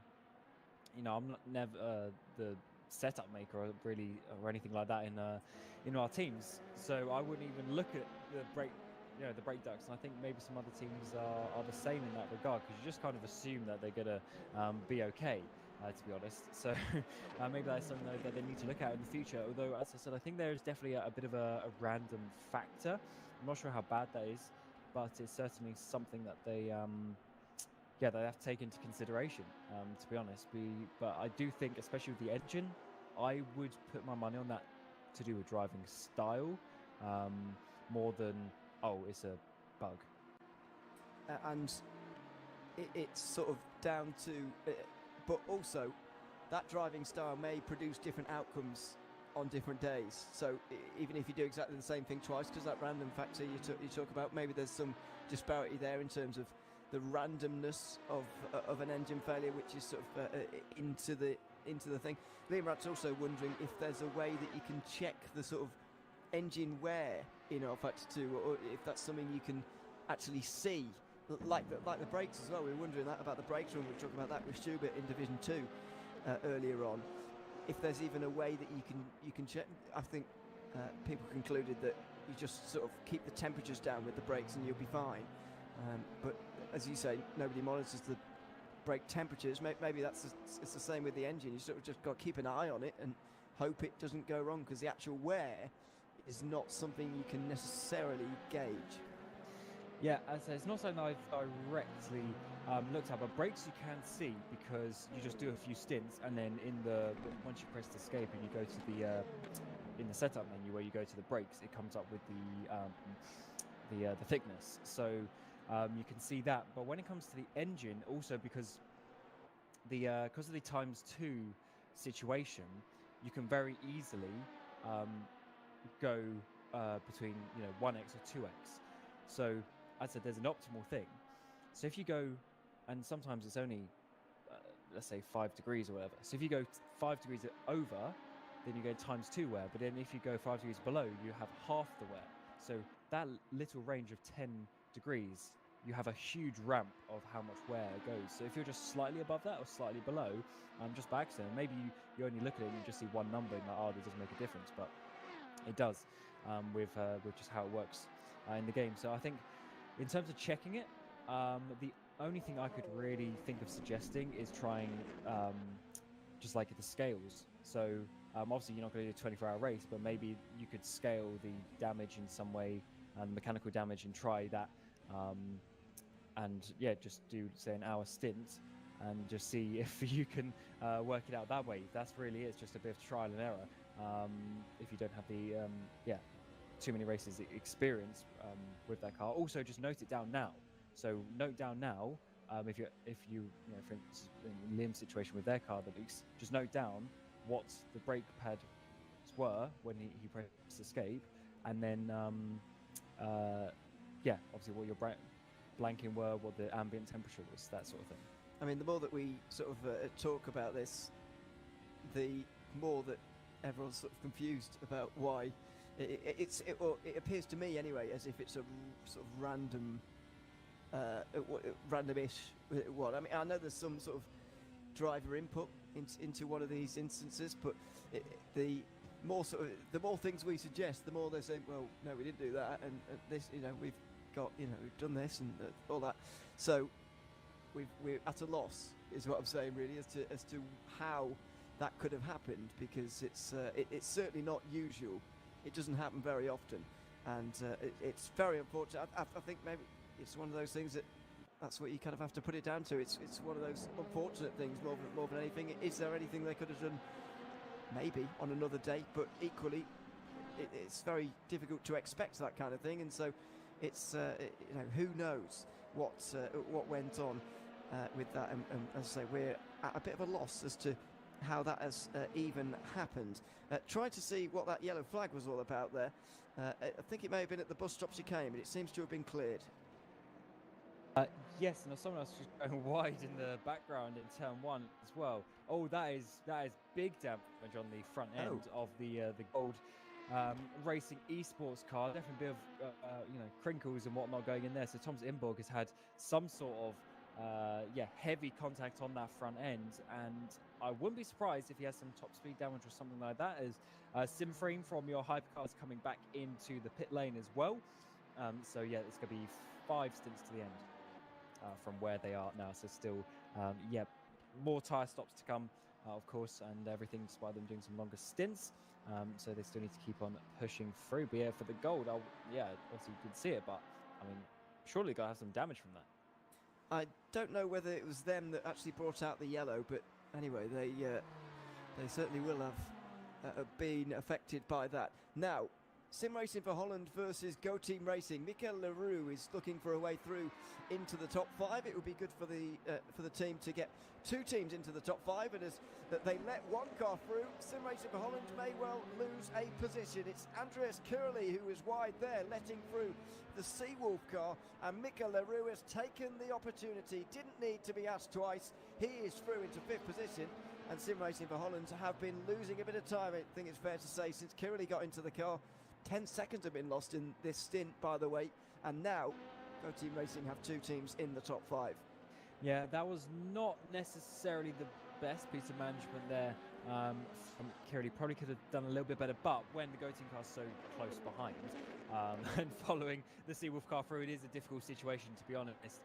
you know, I'm never the setup maker or anything like that in our teams, so I wouldn't even look at the brake ducts, and I think maybe some other teams are the same in that regard, because you just kind of assume that they're gonna be okay, to be honest. So maybe that's something that they need to look at in the future, although as I said, I think there is definitely a bit of a random factor. I'm not sure how bad that is, but it's certainly something that they they have to take into consideration, to be honest. But I do think, especially with the engine, I would put my money on that to do with driving style, more than, oh, it's a bug. And it's sort of down to, but also that driving style may produce different outcomes on different days. So even if you do exactly the same thing twice, because that random factor you talk about, maybe there's some disparity there in terms of the randomness of an engine failure, which is sort of into the thing. Liam Rat's also wondering if there's a way that you can check the sort of engine wear in R-Factor 2, or if that's something you can actually see, like the brakes as well. We were wondering that about the brakes when we were talking about that with Schubert in Division 2 earlier on. If there's even a way that you can check. I think people concluded that you just sort of keep the temperatures down with the brakes and you'll be fine. But as you say, nobody monitors the brake temperatures. Maybe it's the same with the engine. You sort of just got to keep an eye on it and hope it doesn't go wrong, because the actual wear is not something you can necessarily gauge. Yeah, as I say, it's not something I've directly looked at, but brakes you can see, because you just do a few stints, and then once you press escape and you go to the in the setup menu where you go to the brakes, it comes up with the thickness. So you can see that. But when it comes to the engine, also because of the ×2 situation, you can very easily go between 1x or 2x. So as I said, there's an optimal thing. So if you go, and sometimes it's only let's say 5 degrees or whatever. So if you go 5 degrees over, then you go ×2 wear. But then if you go 5 degrees below, you have half the wear. So that little range of 10 degrees, you have a huge ramp of how much wear goes. So if you're just slightly above that or slightly below, just by accident, maybe you only look at it and you just see one number and you're like, oh, this doesn't make a difference, but it does with just how it works in the game. So I think in terms of checking it, the only thing I could really think of suggesting is trying just like the scales. So obviously you're not going to do a 24-hour race, but maybe you could scale the damage in some way, and the mechanical damage, and try that. And yeah, just do say an hour stint and just see if you can work it out that way. That's really it. It's just a bit of trial and error. If you don't have the too many races experience with that car. Also, just note it down now. So note down now, if you for instance, in Liam's situation with their car, at least, just note down what the brake pads were when he pressed escape, and then obviously what your blanking were, what the ambient temperature was, that sort of thing. I mean, the more that we sort of talk about this, the more that everyone's sort of confused about why it appears to me anyway as if it's a sort of random, randomish. What I mean, I know there's some sort of driver input into one of these instances, but more sort of, the more things we suggest, the more they're saying, well, no, we didn't do that, and this, you know, we've got, you know, we've done this and all that. So we're at a loss, is what I'm saying, really, as to how that could have happened, because it's certainly not usual. It doesn't happen very often, and it's very unfortunate. I think maybe it's one of those things that's what you kind of have to put it down to. It's one of those unfortunate things more than anything. Is there anything they could have done? Maybe on another day, but equally, it's very difficult to expect that kind of thing, and so it's you know, who knows what went on with that, and as I say, we're at a bit of a loss as to how that has even happened. Trying to see what that yellow flag was all about there. I think it may have been at the bus stop she came, but it seems to have been cleared. Yes, and there's someone else just going wide in the background in turn 1 as well. Oh, that is big damage on the front end of the gold racing esports car. Definitely a bit of you know, crinkles and whatnot going in there. So Thomas Imborg has had some sort of heavy contact on that front end, and I wouldn't be surprised if he has some top speed damage or something like that, as Simframe from your hypercars coming back into the pit lane as well. So yeah, it's going to be 5 stints to the end from where they are now. So still, more tyre stops to come, of course, and everything, despite them doing some longer stints. So they still need to keep on pushing through. But yeah, for the gold, obviously you could see it, but I mean, surely got to have some damage from that. I don't know whether it was them that actually brought out the yellow, but anyway, they certainly will have been affected by that. Now, Sim Racing for Holland versus Go Team Racing. Michael Leroux is looking for a way through into the top 5. It would be good for the team to get 2 teams into the top 5, and as that they let 1 car through, Sim Racing for Holland may well lose a position. It's Andreas Curley who is wide there, letting through the Seawolf car, and Michael Leroux has taken the opportunity, didn't need to be asked twice. He is through into 5th position, and Sim Racing for Holland have been losing a bit of time, I think it's fair to say, since Curley got into the car. 10 seconds have been lost in this stint, by the way, and now Go Team Racing have 2 teams in the top 5. Yeah, that was not necessarily the best piece of management there from Kirill. Probably could have done a little bit better, but when the Go Team car is so close behind and following the Seawolf car through, it is a difficult situation, to be honest.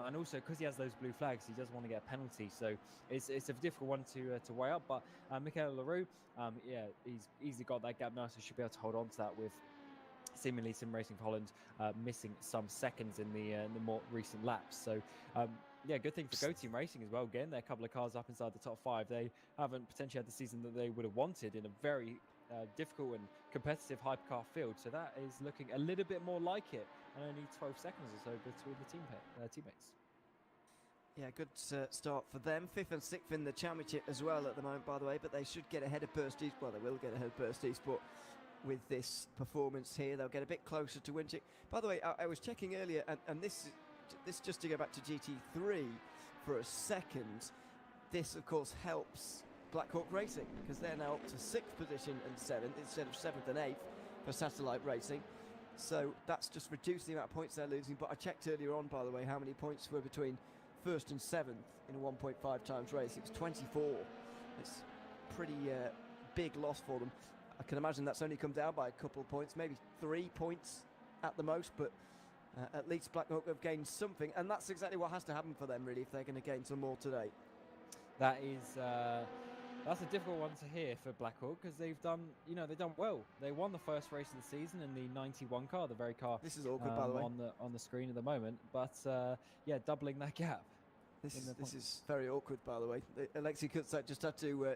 And also, because he has those blue flags, he doesn't want to get a penalty, so it's a difficult one to weigh up. But Michael Leroux, he's easily got that gap now, so should be able to hold on to that with seemingly Sim Racing for Holland missing some seconds in the more recent laps. So yeah, good thing for Go Team Racing as well. Getting their couple of cars up inside the top 5. They haven't potentially had the season that they would have wanted in a very difficult and competitive hypercar field. So that is looking a little bit more like it, and only 12 seconds or so between the teammates. Yeah, good start for them. 5th and 6th in the championship as well at the moment, by the way, but they should get ahead of Burst East. Well, they will get ahead of Burst East, but with this performance here, they'll get a bit closer to Winchick. By the way, I was checking earlier, and this just to go back to GT3 for a second, this of course helps Blackhawk Racing, because they're now up to 6th position and 7th instead of 7th and 8th for Satellite Racing. So that's just reduced the amount of points they're losing. But I checked earlier on, by the way, how many points were between 1st and 7th in a 1.5 times race. It was 24. It's pretty big loss for them. I can imagine that's only come down by a couple of points, maybe 3 points at the most, but at least Blackhawk have gained something, and that's exactly what has to happen for them, really, if they're going to gain some more today. That is that's a difficult one to hear for Blackhawk, because they've done well. They won the first race of the season in the 91 car, the very car this is awkward, by the way, on the screen at the moment. But yeah, doubling that gap. This is very awkward, by the way. Alexei Kutzak just had to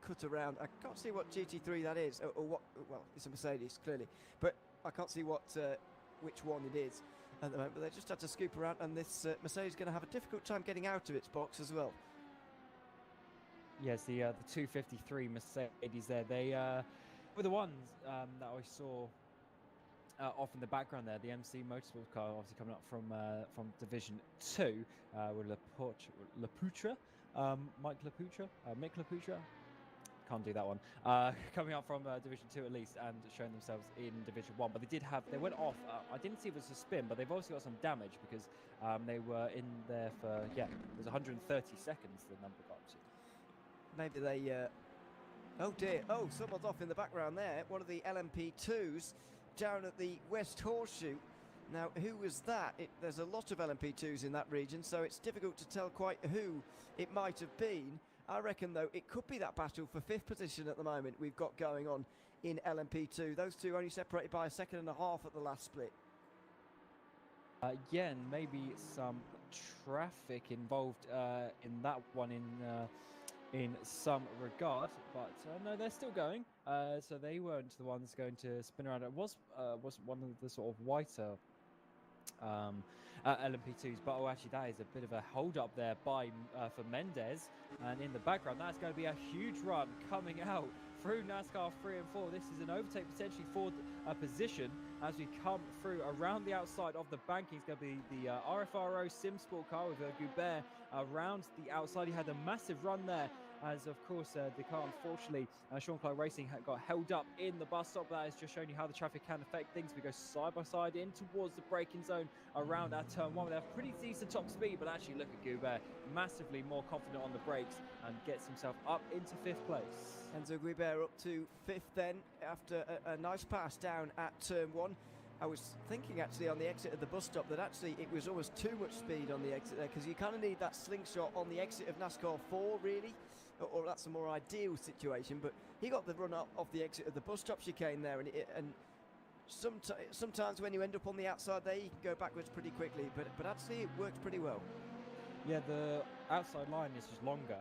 cut around. I can't see what GT3 that is, or what. Well, it's a Mercedes clearly, but I can't see what which one it is at the moment. But they just had to scoop around, and this Mercedes is going to have a difficult time getting out of its box as well. Yes, the 253 Mercedes there. They were the ones that I saw off in the background there. The MC Motorsport car, obviously coming up from Division 2 with Laputra, Mick Laputra. Can't do that one. Coming up from Division 2 at least, and showing themselves in Division 1. But they went off. I didn't see if it was a spin, but they've obviously got some damage, because they were in there for, it was 130 seconds the number got up to. Maybe they Oh dear, oh, someone's off in the background there. One of the LMP2s down at the West Horseshoe. Now, who was that? There's a lot of LMP2s in that region, so it's difficult to tell quite who it might have been. I reckon, though, it could be that battle for 5th position at the moment we've got going on in LMP2. Those two only separated by a second and a half at the last split. Yeah, and maybe some traffic involved in that one in some regard, but no, they're still going. So they weren't the ones going to spin around. It was one of the sort of whiter LMP2s, but actually that is a bit of a hold up there by for Mendez, and in the background that's going to be a huge run coming out through NASCAR 3 and 4. This is an overtake potentially for a position as we come through around the outside of the banking. It's going to be the RFRO Sim Sport car with Goubert around the outside. He had a massive run there, as of course the car, unfortunately, Sean Clark Racing got held up in the bus stop. That is just showing you how the traffic can affect things. We go side by side in towards the braking zone around our turn 1. They have pretty decent top speed, but actually look at Goubert, massively more confident on the brakes and gets himself up into 5th place. Enzo Guibert up to 5th then after a nice pass down at turn 1. I was thinking actually on the exit of the bus stop that actually it was almost too much speed on the exit there, because you kind of need that slingshot on the exit of NASCAR 4 really, or that's a more ideal situation. But he got the run up off the exit of the bus stop chicane there, and sometimes when you end up on the outside there you can go backwards pretty quickly, but actually it worked pretty well. Yeah, the outside line is just longer,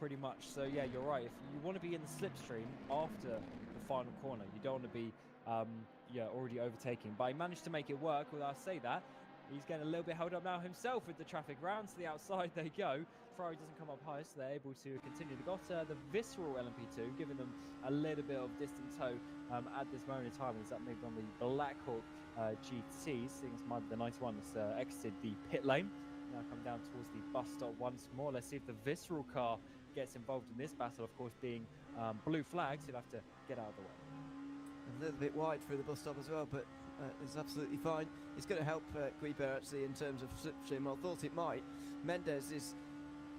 pretty much. So yeah, you're right. If you want to be in the slipstream after the final corner, you don't want to be already overtaking. But he managed to make it work. Well, I say that. He's getting a little bit held up now himself with the traffic. Round to the outside they go. Ferrari doesn't come up high, so they're able to continue. They've got the Visceral LMP2, giving them a little bit of distant tow at this moment in time. Is that maybe on the Blackhawk GT? Seeing as might be the 91 has exited the pit lane. Now come down towards the bus stop once more. Let's see if the Visceral car gets involved in this battle. Of course, being blue flags, he'll have to get out of the way. A little bit wide through the bus stop as well, but it's absolutely fine. It's going to help Guibert actually in terms of slipstream. I thought it might. Mendez is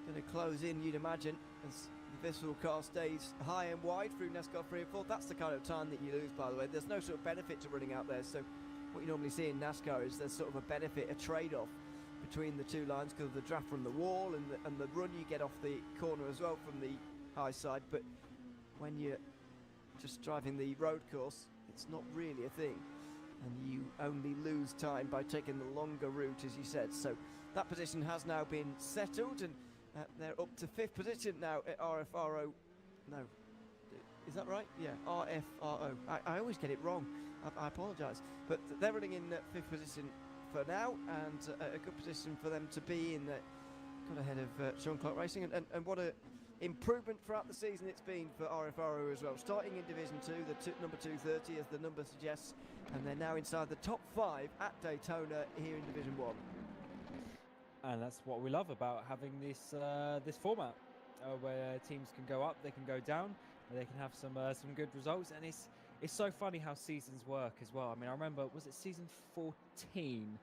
going to close in, you'd imagine, as the Visceral car stays high and wide through NASCAR 3 and 4. That's the kind of time that you lose, by the way. There's no sort of benefit to running out there. So what you normally see in NASCAR is there's sort of a benefit, a trade-off between the two lines because of the draft from the wall and the run you get off the corner as well from the high side. But when you're just driving the road course, it's not really a thing, and you only lose time by taking the longer route, as you said. So that position has now been settled, and they're up to 5th position now at RFRO. No, is that right? Yeah, RFRO. I always get it wrong. I apologise, but they're running in 5th position for now, and a good position for them to be in. Got ahead of Sean Clark Racing, and what a improvement throughout the season it's been for RFRO as well. Starting in Division 2, the number 230 as the number suggests, and they're now inside the top 5 at Daytona here in Division 1. And that's what we love about having this this format, where teams can go up, they can go down, and they can have some good results. And it's so funny how seasons work as well. I mean, I remember, was it season 14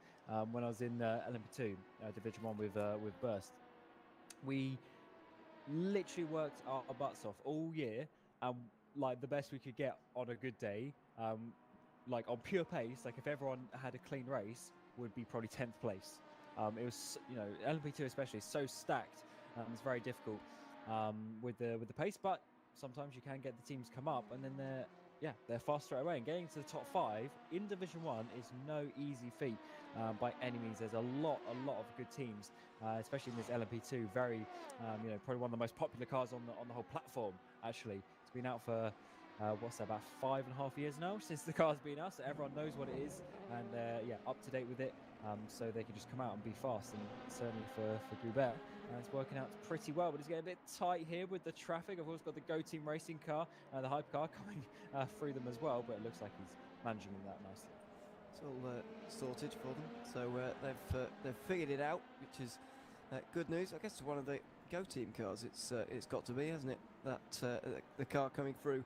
when I was in LMP2 Division 1 with Burst? We literally worked our butts off all year, and like the best we could get on a good day, like on pure pace, like if everyone had a clean race, would be probably 10th place. It was, you know, LMP2 especially is so stacked. It's very difficult with the pace, but sometimes you can get the teams come up, and then they're fast straight away. And getting to the top 5 in Division 1 is no easy feat by any means. There's a lot of good teams, especially in this LMP2. Very, probably one of the most popular cars on the whole platform. Actually, it's been out for about 5.5 years now since the car's been out, so everyone knows what it is, and up to date with it, so they can just come out and be fast. And certainly for Goubert, it's working out pretty well, but it's getting a bit tight here with the traffic. Of course, got the Go Team Racing car, the hypercar coming through them as well, but it looks like he's managing that nicely. It's all sorted for them, so they've figured it out, which is good news. I guess it's one of the Go Team cars. It's got to be, hasn't it? That the car coming through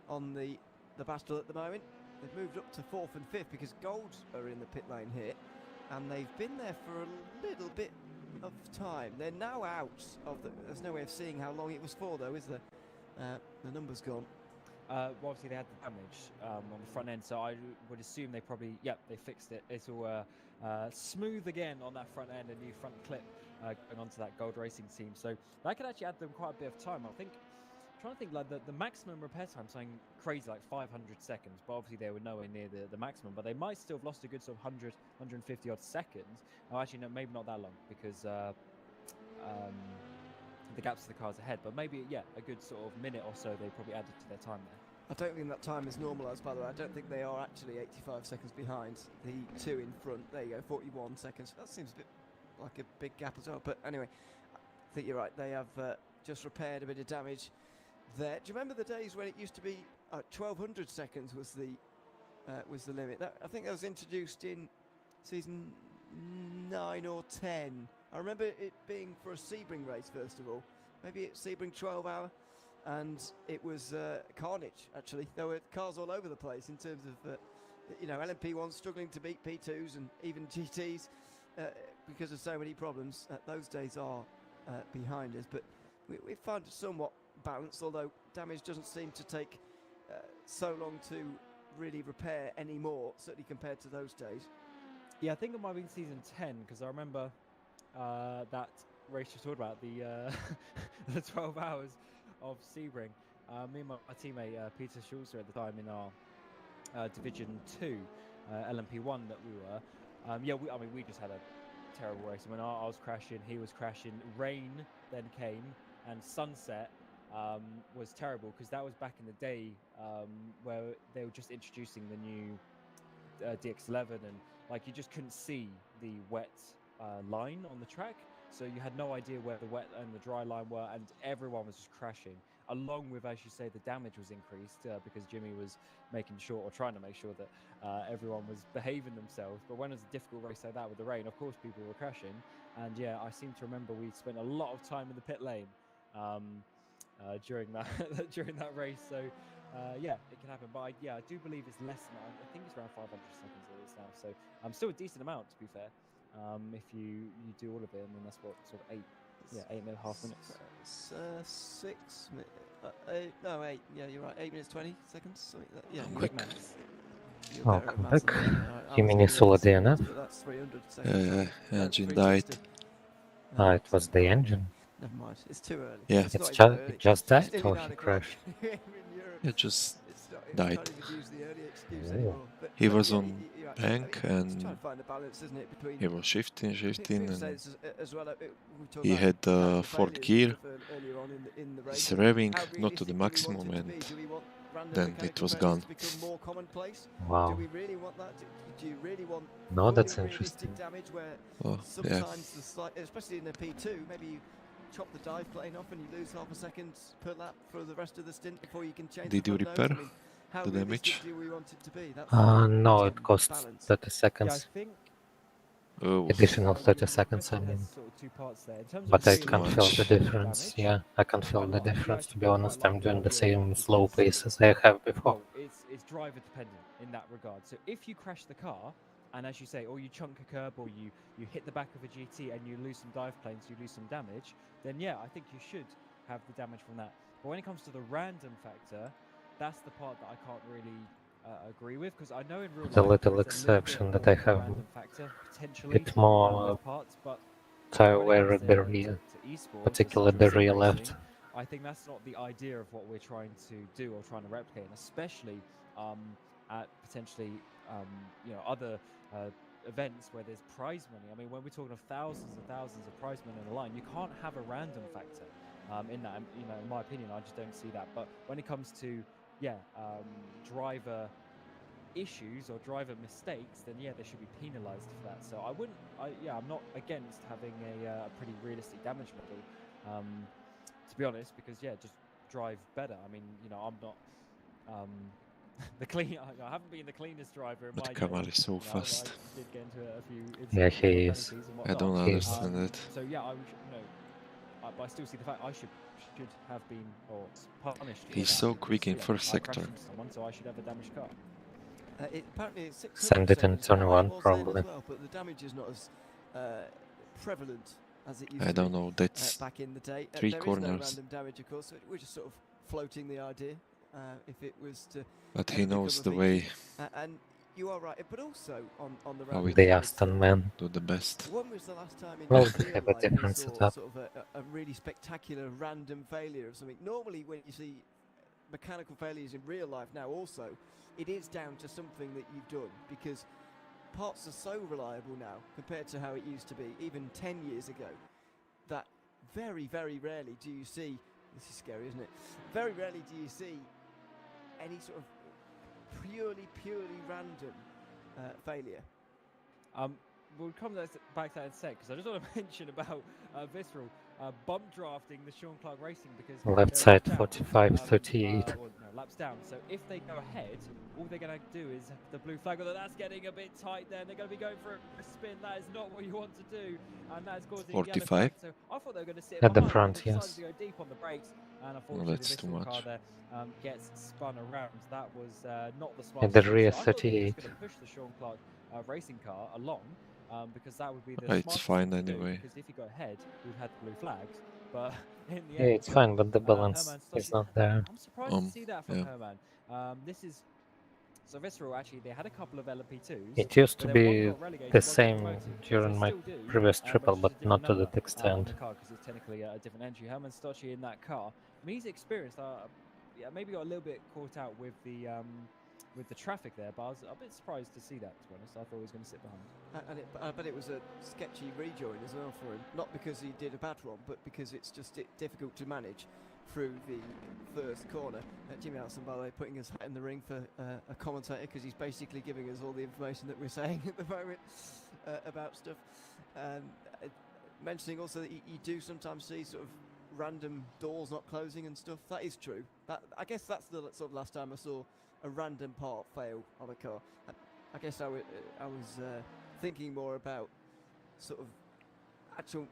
on the battle at the moment. They've moved up to 4th and 5th because Golds are in the pit lane here, and they've been there for a little bit of time. They're now out of there's no way of seeing how long it was for, though, is there? The number's gone. Well, obviously they had the damage on the front end, so I would assume they probably, they fixed it. It's all smooth again on that front end, a new front clip going onto that Gold Racing team. So that could actually add them quite a bit of time. I think, trying to think, like the maximum repair time, something crazy like 500 seconds, but obviously they were nowhere near the maximum, but they might still have lost a good sort of 100, 150 odd seconds. Oh, actually, no, maybe not that long, because the gaps to the cars ahead, but maybe, a good sort of minute or so they probably added to their time there. I don't think that time is normalised, by the way. I don't think they are actually 85 seconds behind the two in front. There you go, 41 seconds. That seems a bit like a big gap as well. But anyway, I think you're right. They have just repaired a bit of damage there. Do you remember the days when it used to be 1200 seconds was the limit? I think that was introduced in season 9 or 10. I remember it being for a Sebring race, first of all. Maybe it's Sebring 12 hour. And it was carnage, actually. There were cars all over the place in terms of, LMP1s struggling to beat P2s and even GTs because of so many problems. Those days are behind us, but we found it somewhat balanced, although damage doesn't seem to take so long to really repair anymore, certainly compared to those days. Yeah, I think it might have been season 10, because I remember that race you talked about, the 12 hours of Sebring. Me and my teammate Peter Schulzer at the time in our Division 2 LMP1 that we were. We just had a terrible race. I mean, I was crashing, he was crashing. Rain then came, and sunset was terrible, because that was back in the day where they were just introducing the new DX11, and like you just couldn't see the wet line on the track. So you had no idea where the wet and the dry line were, and everyone was just crashing. Along with, as you say, the damage was increased because Jimmy was making sure, or trying to make sure, that everyone was behaving themselves. But when it was a difficult race like that with the rain, of course people were crashing. And I seem to remember we spent a lot of time in the pit lane during that during that race. So it can happen. But I do believe it's less than that. I think it's around 500 seconds it is now. So still a decent amount, to be fair. If you do all of it, and then that's what, sort of 8.5 minutes. 6 minutes. 8. Yeah, you're right. 8 minutes 20 seconds. Something like that. Yeah, Quick. Welcome back. Jiminy Sula DNF. That's 300 seconds. Engine died. It was the engine. Never mind. It's too early. Yeah. It's not even early. It just died, It's or nearly he 9 o'clock. crashed? In Europe, It just it's not, died. You can't even use the early excuse Oh. anymore. But He was yeah, on you're right. bank It's trying and to find the balance, isn't it, between he was shifting, People say and this as well, we talk he about had random fourth failures gear. and stuff earlier on in the race. It's revving How not to the realistic do we want maximum, it to and be? Do we want random then mechanical it was failures gone. to become more commonplace? Do Wow. we really want that? Do you really want No, that's fully realistic interesting. damage where Oh, sometimes the slight, especially in a P2, maybe you chop the dive plane off and you lose half a second per lap for the rest of the stint before you can change Did the you front nose. repair I mean, how the realistic damage? do we want it to be? That's No, that's it costs balance. 30 I seconds. think Oh, Additional 30 seconds, I It has mean. sort of two parts there. In terms But of I too can't much. feel the difference. Yeah, I can't feel the difference, to be honest. I'm doing the same slow pace as I have before. Well, it's driver dependent in that regard. So if you crash the car, and as you say, or you chunk a curb, or you hit the back of a GT and you lose some dive planes, you lose some damage, then I think you should have the damage from that. But when it comes to the random factor, that's the part that I can't really agree with, because I know in real life The little there's a exception bit that I of a have, random factor, potentially, it's more with parts, but to when it where comes the to rear, esports, particularly the sim rear racing, left. I think that's not the idea of what we're trying to do or trying to replicate, and especially at potentially other events where there's prize money. I mean, when we're talking of thousands and thousands of prize money on the line, you can't have a random factor in that. In my opinion, I just don't see that. But when it comes to driver issues or driver mistakes, then they should be penalised for that. So I'm not against having a pretty realistic damage model, to be honest, because just drive better. I mean, I'm not the clean. I haven't been the cleanest driver in but my Kamal day. is so I fast. did get into a few Yeah, incidents he and is. penalties and I don't whatnot. understand that. So but I still see the fact I should have been punished. for He's that so because, quick in first I crashed sector. into someone, so I should have a damaged car. Apparently it's 600 Send it in seconds. turn I one, was then probably. as well, but the damage is not as prevalent as it used I to don't be know. That's back in the day. 3 there is corners. no random damage, of course, so we're just sort of floating the idea if it was to. But ever he become knows a the feature. way And you are right, but also on the How random it- The side, Aston man. do the best. when was the last time in Well, real they have a life you different saw setup. sort of a really spectacular random failure of something? Normally, when you see mechanical failures in real life now, also, it is down to something that you've done because parts are so reliable now compared to how it used to be, even 10 years ago, that very, very rarely do you see. This is scary, isn't it? Very rarely do you see any sort of purely random failure. We'll come back to that in a sec because I just want to mention about Visceral bump drafting the Sean Clark Racing because Left they're side down, 45, 38. well, no, laps down. So if they go ahead, all they're going to do is the blue flag. Although that's getting a bit tight, then they're going to be going for a spin. That is not what you want to do, and that is causing yellow 45. flag. So I thought they were going to sit At the behind, front, but they decided yes. to go deep on the brakes, and Oh, unfortunately that's the too Visceral car much. there gets spun around. That was not the At smartest. the move. rear, So I thought they were 38. just going to push the Sean Clark Racing car along. Because that would be the It's smartest fine thing to do, anyway. because if you go ahead, we've had the blue flags, but in the Yeah, end, it's fine, but the balance Herman is Stoshi- not there. I'm surprised to see that from yeah. Herman. This is so Visceral. Actually, they had a couple of LMP2s. It used to but then one be got relegated, the one got same promoted, which during they my still do, previous but triple, it's but just a not to different that number, on extent. the car because it's technically a different entry. Herman Stoshi in that car. I mean, he's experienced. Yeah, maybe got a little bit caught out with the traffic there, but I was a bit surprised to see that, to be honest. I thought he was going to sit behind. And I bet it was a sketchy rejoin as well for him. Not because he did a bad one, but because it's just difficult to manage through the first corner. Jimmy Allison, by the way, putting his hat in the ring for a commentator because he's basically giving us all the information that we're saying at the moment about stuff. Mentioning also that you do sometimes see sort of random doors not closing and stuff. That is true. I guess that's the sort of last time I saw a random part fail on a car. I guess I was thinking more about sort of actual,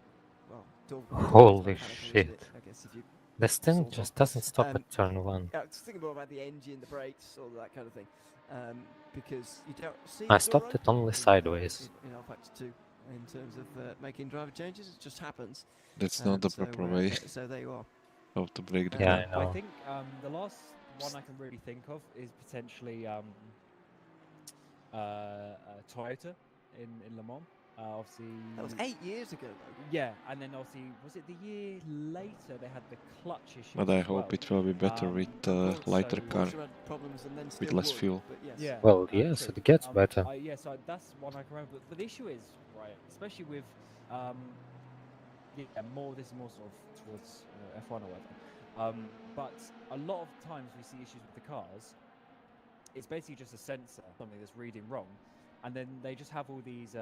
well, door Holy mechanical, isn't shit. it? I guess if you This thing sort just of. doesn't stop at turn 1. Yeah, I was thinking more about the engine, the brakes, all that kind of thing, because you don't see. I the door stopped it open only in, sideways. In Factor 2, in terms of making driver changes, it just happens. That's not the So, proper way So there you are. how to break the Yeah, car. I know. I think the last one I can really think of is potentially Toyota in Le Mans. Obviously, That was 8 years ago, though. yeah, and then obviously, was it the year later they had the clutch issue? But I hope it will be better with lighter also- car. Porsche had problems and then with still less won, fuel. But yes. Yeah. Well, yes, true. it gets better. Yeah, so that's one I can remember. But the issue is, right, especially with, this is more sort of towards F1 or whatever. But a lot of times we see issues with the cars. It's basically just a sensor, something that's reading wrong, and then they just have all these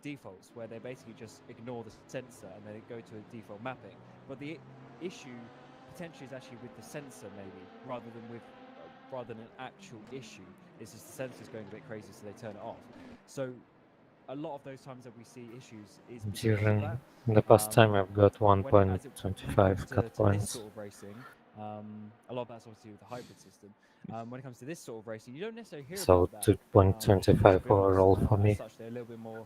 defaults where they basically just ignore the sensor and they go to a default mapping. But the issue potentially is actually with the sensor, maybe rather than an actual issue. It's just the sensor's going a bit crazy, so they turn it off. So a lot of those times that we see issues is because of During that. the past time, I've got When it comes 1.25 to cut this points. sort of racing, a lot of that's obviously with the hybrid system. When it comes to this sort of racing, you don't necessarily hear So about that. 2.25 to be honest. overall for As me. such, they're a little bit more,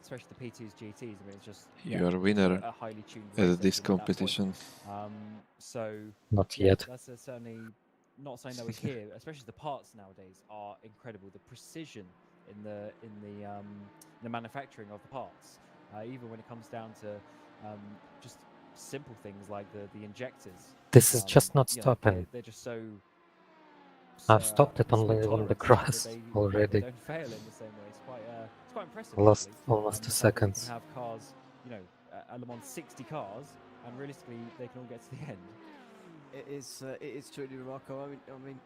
especially the P2s, GTs. I mean, it's just You are a winner a highly tuned at race this engine at that point. competition. So Not yeah, yet. that's certainly not something that we hear. Especially the parts nowadays are incredible. The precision in the manufacturing of the parts, even when it comes down to just simple things like the injectors. This is just not you know, stopping. they're just so. I've stopped it so only on the tolerant that grass they already. don't fail in the same way. It's quite impressive. Lost actually. almost 2 The fact that you seconds. can have cars, at Le Mans 60 cars, and realistically they can all get to the end. It is truly remarkable. I mean,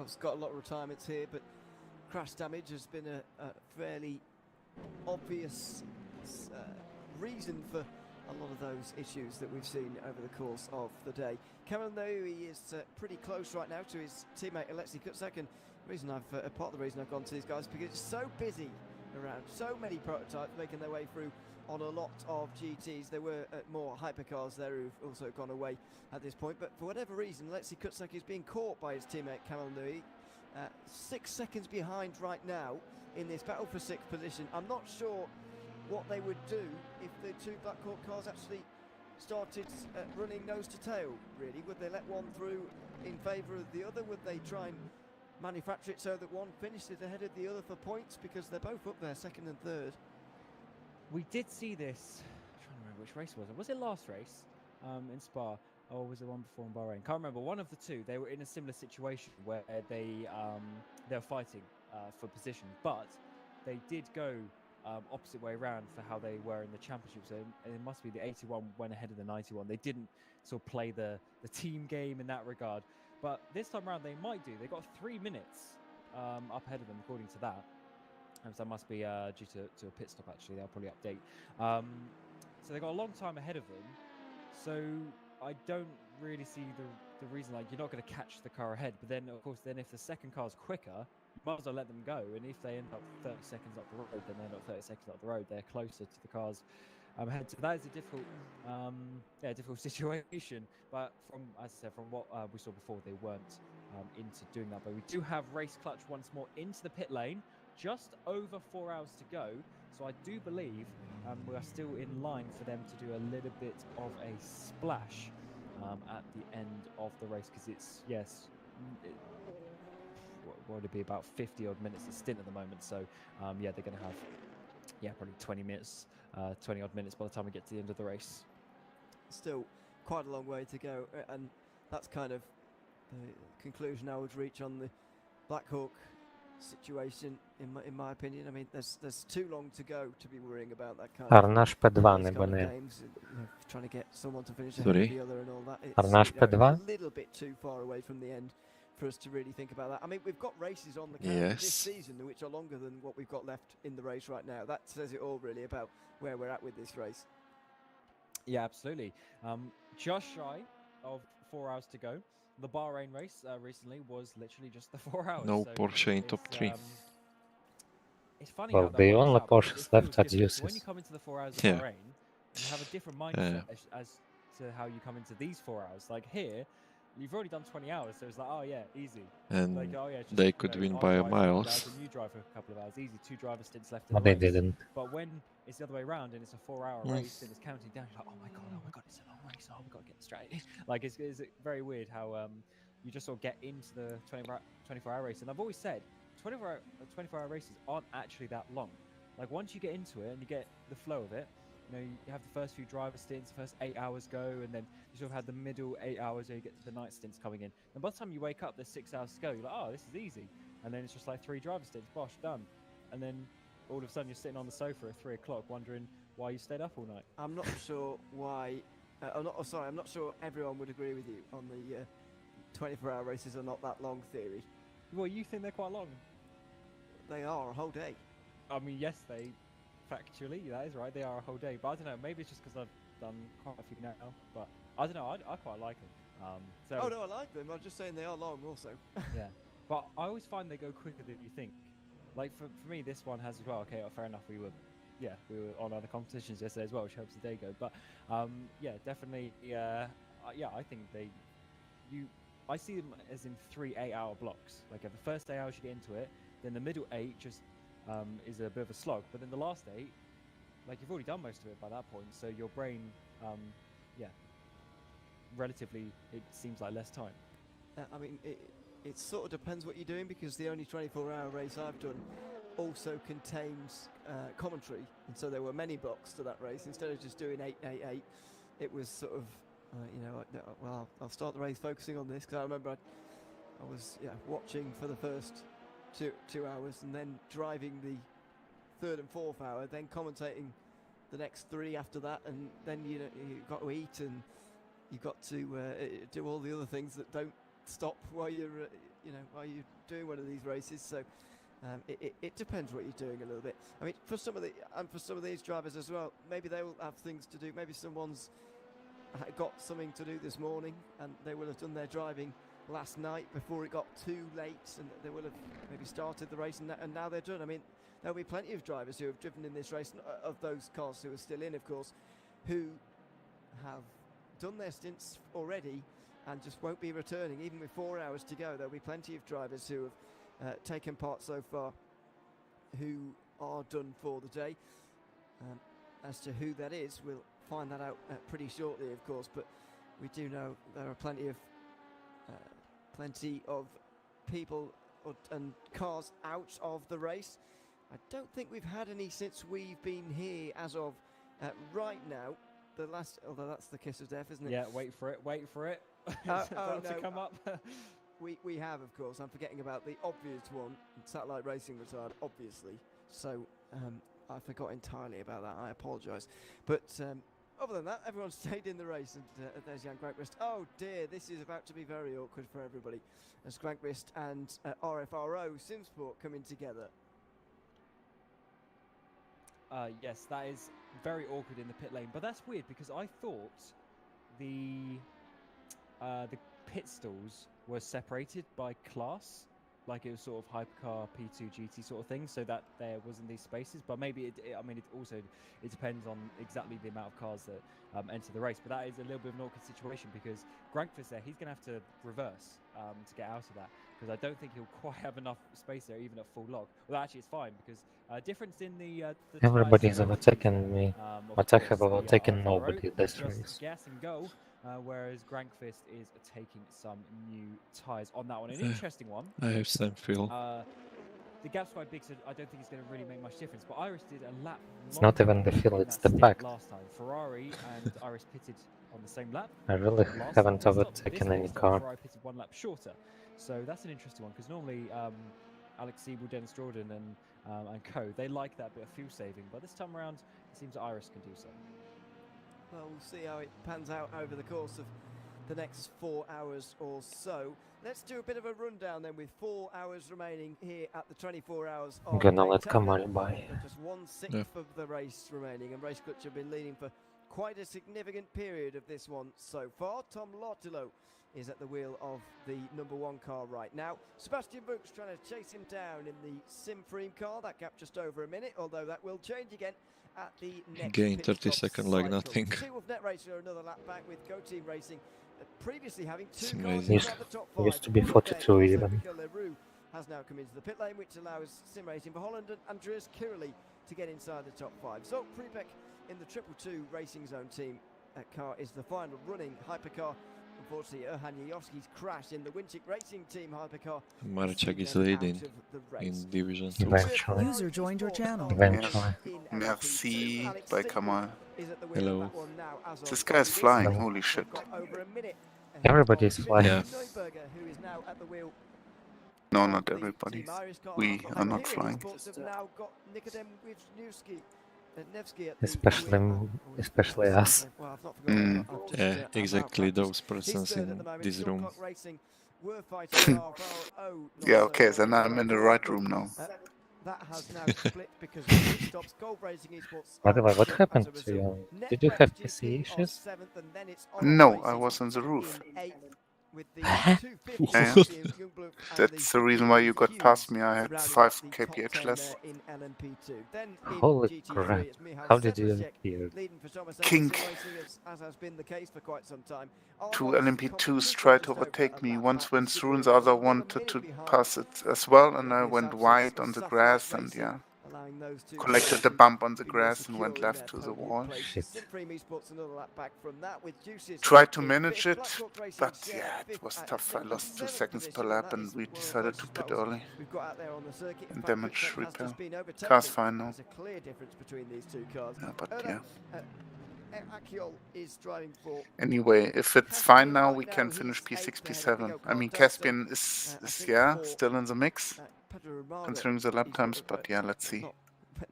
it's got a lot of retirements here, but crash damage has been a fairly obvious reason for a lot of those issues that we've seen over the course of the day. Cameron, though, he is pretty close right now to his teammate Alexei Kutzak, and part of the reason I've gone to these guys because it's so busy around, so many prototypes making their way through on a lot of GTs. There were more hypercars there who've also gone away at this point, but for whatever reason, Alexei Kutzak is being caught by his teammate Kamil Nui, 6 seconds behind right now in this battle for 6th position. I'm not sure what they would do if the two Black Hawk cars actually started running nose to tail, really? Would they let one through in favour of the other? Would they try and manufacture it so that one finished it ahead of the other for points? Because they're both up there, second and third. We did see this. I'm trying to remember which race was it. Was it last race in Spa? Or was it one before in Bahrain? Can't remember. One of the two. They were in a similar situation where they were fighting for position, but they did go opposite way around for how they were in the championship. So it must be the 81 went ahead of the 91. They didn't sort of play the team game in that regard. But this time around, they might do. They got 3 minutes up ahead of them, according to that. So that must be due to a pit stop, actually. They'll probably update. So they got a long time ahead of them. So I don't really see the reason, like, you're not going to catch the car ahead. But then, of course, if the second car's quicker, you might as well let them go. And if they end up 30 seconds up the road, then they end up 30 seconds up the road. They're closer to the cars ahead. So that is a difficult situation. But as I said, from what we saw before, they weren't into doing that. But we do have Race Clutch once more into the pit lane. Just over 4 hours to go. So I do believe we are still in line for them to do a little bit of a splash at the end of the race, because it's, what would it be, about 50 odd minutes a stint at the moment. So they're going to have probably 20 odd minutes by the time we get to the end of the race. Still quite a long way to go, and that's kind of the conclusion I would reach on the Black Hawk situation, in my opinion. I mean, there's too long to go to be worrying about that kind Arnash P2 of nebo ne? games, trying to get someone to finish ahead Sorry? of the other and all that. It's Arnash P2? a little bit too far away from the end for us to really think about that. I mean, we've got races on the calendar this season which are longer than what we've got left in the race right now. That says it all, really, about where we're at with this race. Yeah, absolutely. Just shy of 4 hours to go. The Bahrain race recently was literally just the 4 hours. No so Porsche in top 3. It's funny Well, how that the works only out, because Porsches it left feels are different. So when you useless. come into the 4 hours of Yeah. Bahrain, you have a different mindset as to how you come into these 4 hours. Like here, you've already done 20 hours, so it's like, oh yeah, easy. And Like, oh yeah, just, they could win I'll by a drive for a couple mile. of hours and you drive for a couple of hours. Easy, 2 driver stints left in But the they race. didn't. But when it's the other way around and it's a 4 hour race and it's counting down, you're like, oh my god, it's a long race. Oh my god, get the strategy. Like, it's very weird how you just sort of get into the 24-hour race. And I've always said 24-hour races aren't actually that long. Like, once you get into it and you get the flow of it, you have the first few driver stints, the first 8 hours go, and then you sort of have the middle 8 hours where you get to the night stints coming in. And by the time you wake up, there's 6 hours to go. You're like, oh, this is easy. And then it's just like 3 driver stints, bosh, done. And then all of a sudden you're sitting on the sofa at 3 o'clock wondering why you stayed up all night. I'm not sure why. I'm not sure everyone would agree with you on the 24-hour races are not that long theory. Well, you think they're quite long? They are a whole day. I mean, yes, factually, that is right. They are a whole day. But I don't know. Maybe it's just because I've done quite a few now. But I don't know. I quite like them. Oh no, I like them. I'm just saying they are long also. Yeah. But I always find they go quicker than you think. Like for me, this one has as well. Okay, fair enough. We were on other competitions yesterday as well, which helps the day go. But definitely. I think I see them as in 3 8-hour blocks. Like at the first 8 hours you get into it, then the middle 8 just is a bit of a slog. But then the last 8, like you've already done most of it by that point, so your brain, relatively, it seems like less time. I mean, it sort of depends what you're doing, because the only 24-hour race I've done also contains commentary, and so there were many blocks to that race. Instead of just doing 8, 8, 8, it was sort of, I'll start the race focusing on this, because I remember I was watching for the first two hours, and then driving the 3rd and 4th hour, then commentating the next 3 after that, and then you've got to eat, and you've got to do all the other things that don't stop while you're doing one of these races. So it depends what you're doing a little bit. I mean, for some of these drivers as well, maybe they will have things to do. Maybe someone's got something to do this morning, and they will have done their driving last night before it got too late, and they will have maybe started the race, and now they're done. I mean, there'll be plenty of drivers who have driven in this race, of those cars who are still in, of course, who have done their stints already and just won't be returning. Even with 4 hours to go, there'll be plenty of drivers who have taken part so far who are done for the day. as to who that is. We'll find that out pretty shortly, of course, but we do know there are plenty of people and cars out of the race. I don't think we've had any since we've been here as of right now. The last, although that's the kiss of death, isn't it? Yeah, wait for it. It's about to come up. We have, of course. I'm forgetting about the obvious one. Satellite Racing retired, obviously. So I forgot entirely about that. I apologise. But other than that, everyone stayed in the race. And there's Jan Grankvist. Oh dear, this is about to be very awkward for everybody. As Grankvist and RFRO Simsport coming together. Yes, that is very awkward in the pit lane. But that's weird because I thought the pit stalls were separated by class, like it was sort of hypercar P2 GT sort of thing, so that there wasn't these spaces. But maybe it also depends on exactly the amount of cars that enter the race. But that is a little bit of an awkward situation because Grankvist there, he's going to have to reverse to get out of that, because I don't think he'll quite have enough space there even at full lock. Well, actually, it's fine because difference in the Everybody's tyres, overtaken me, of but I course, have the overtaken RFRO nobody this just race. gas and go. Whereas Grankvist is taking some new tyres on that one. An interesting one. I have same feel. The gap's quite big, so I don't think it's going to really make much difference. But Iris did a lap. It's not even the feel, it's the fact. Last time, Ferrari and Iris pitted on the same lap. I really Last haven't time, overtaken any this time, car. Ferrari pitted one lap shorter, so that's an interesting one because normally Alex Siebel, Dennis Jordan, and co, they like that bit of fuel saving. But this time around, it seems that Iris can do so. Well, we'll see how it pans out over the course of the next 4 hours or so. Let's do a bit of a rundown then, with 4 hours remaining here at the 24 hours of I'm gonna let Daytona. Kamari by. Just 1/6 of the race remaining, and Race Clutch have been leading for quite a significant period of this one so far. Tom Lortillo is at the wheel of the #1 car right now. Sebastian Buch's trying to chase him down in the Simfreem car. That gap just over a minute, although that will change again at the next Gain pit 30 stop seconds like cycle. nothing. Two of Net Racer are another lap back with Go Team Racing, previously having It's 2 cars amazing. inside the top 5. Used to be One of 42 them, even. Michael Leroux, has now come into the pit lane, which allows Sim Racing for Holland and Andreas Kirley to get inside the top 5. So Prepek in the 222 Racing Zone team car is the final running hypercar. Unfortunately, Erhan Yayovsky's crash in the Winchik Racing team hypercar. Marchak is leading in Division 2. Eventually. User joined your channel. Eventually. Merci by Kamal. Hello. This guy is flying, holy shit. Everybody is flying. Yeah. No, not everybody. We are not flying. Especially us. Yeah, exactly those persons in this room. Yeah, okay, then I'm in the right room now. That has now split because of pit stops. Gold Racing Esports. By the way, what happened to you? Did you have PC issues? No, I was on the roof. Yeah. That's the reason why you got past me. I had 5 kph less. Holy crap. How did you appear? King. 2 LMP2s tried to overtake me. Once went through and the other wanted to pass it as well, and I went wide on the grass and yeah. Collected the bump on the grass and went left to the wall. Shit. Tried to manage it, but yeah, it was tough. I lost 2 seconds per lap and we decided to pit early and damage repair. Car's fine now. Yeah, but yeah. Anyway, if it's fine now, we can finish P6, P7. I mean, Caspian is yeah, still in the mix, considering the lap times, but yeah, let's see.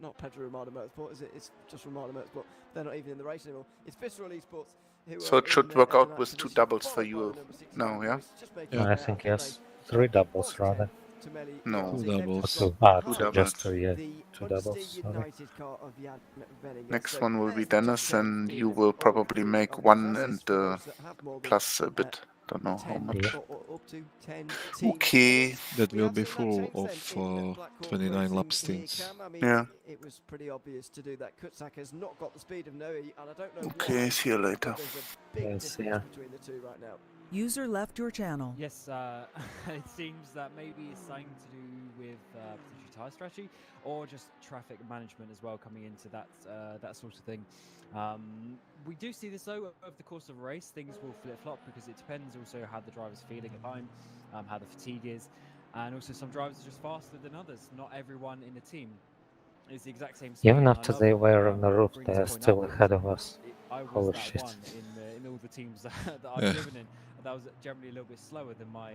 Not Pedro Ramada Motorsport, is it? It's just Ramada Motorsport. They're not even in the race anymore. It's Visceral Esports. So it should work out with 2 doubles for you now, yeah? I think yes. 3 doubles rather. No. 2 doubles. 2. Two Just doubles. 2, yeah. 2 doubles. Sorry. Next one will be Dennis, and you will probably make 1 and plus a bit. Don't know how much. Okay. That will be full of 29 lap stints. Yeah. It was pretty obvious to do that. Kutsak has not got the speed of Noe, and I don't know Okay, see you later. Yes, yeah. between the two right now. User left your channel. Yes, it seems that maybe it's something to do with potentially tyre strategy, or just traffic management as well coming into that that sort of thing. We do see this though over the course of a race. Things will flip-flop because it depends also how the driver's feeling at the time, how the fatigue is, and also some drivers are just faster than others. Not everyone in the team is the exact same speed. Even and I after love, they were on the roof, Green they to are point still out ahead because of us. I was Holy that shit. one in all the teams that I've Yeah. driven in. That was generally a little bit slower than my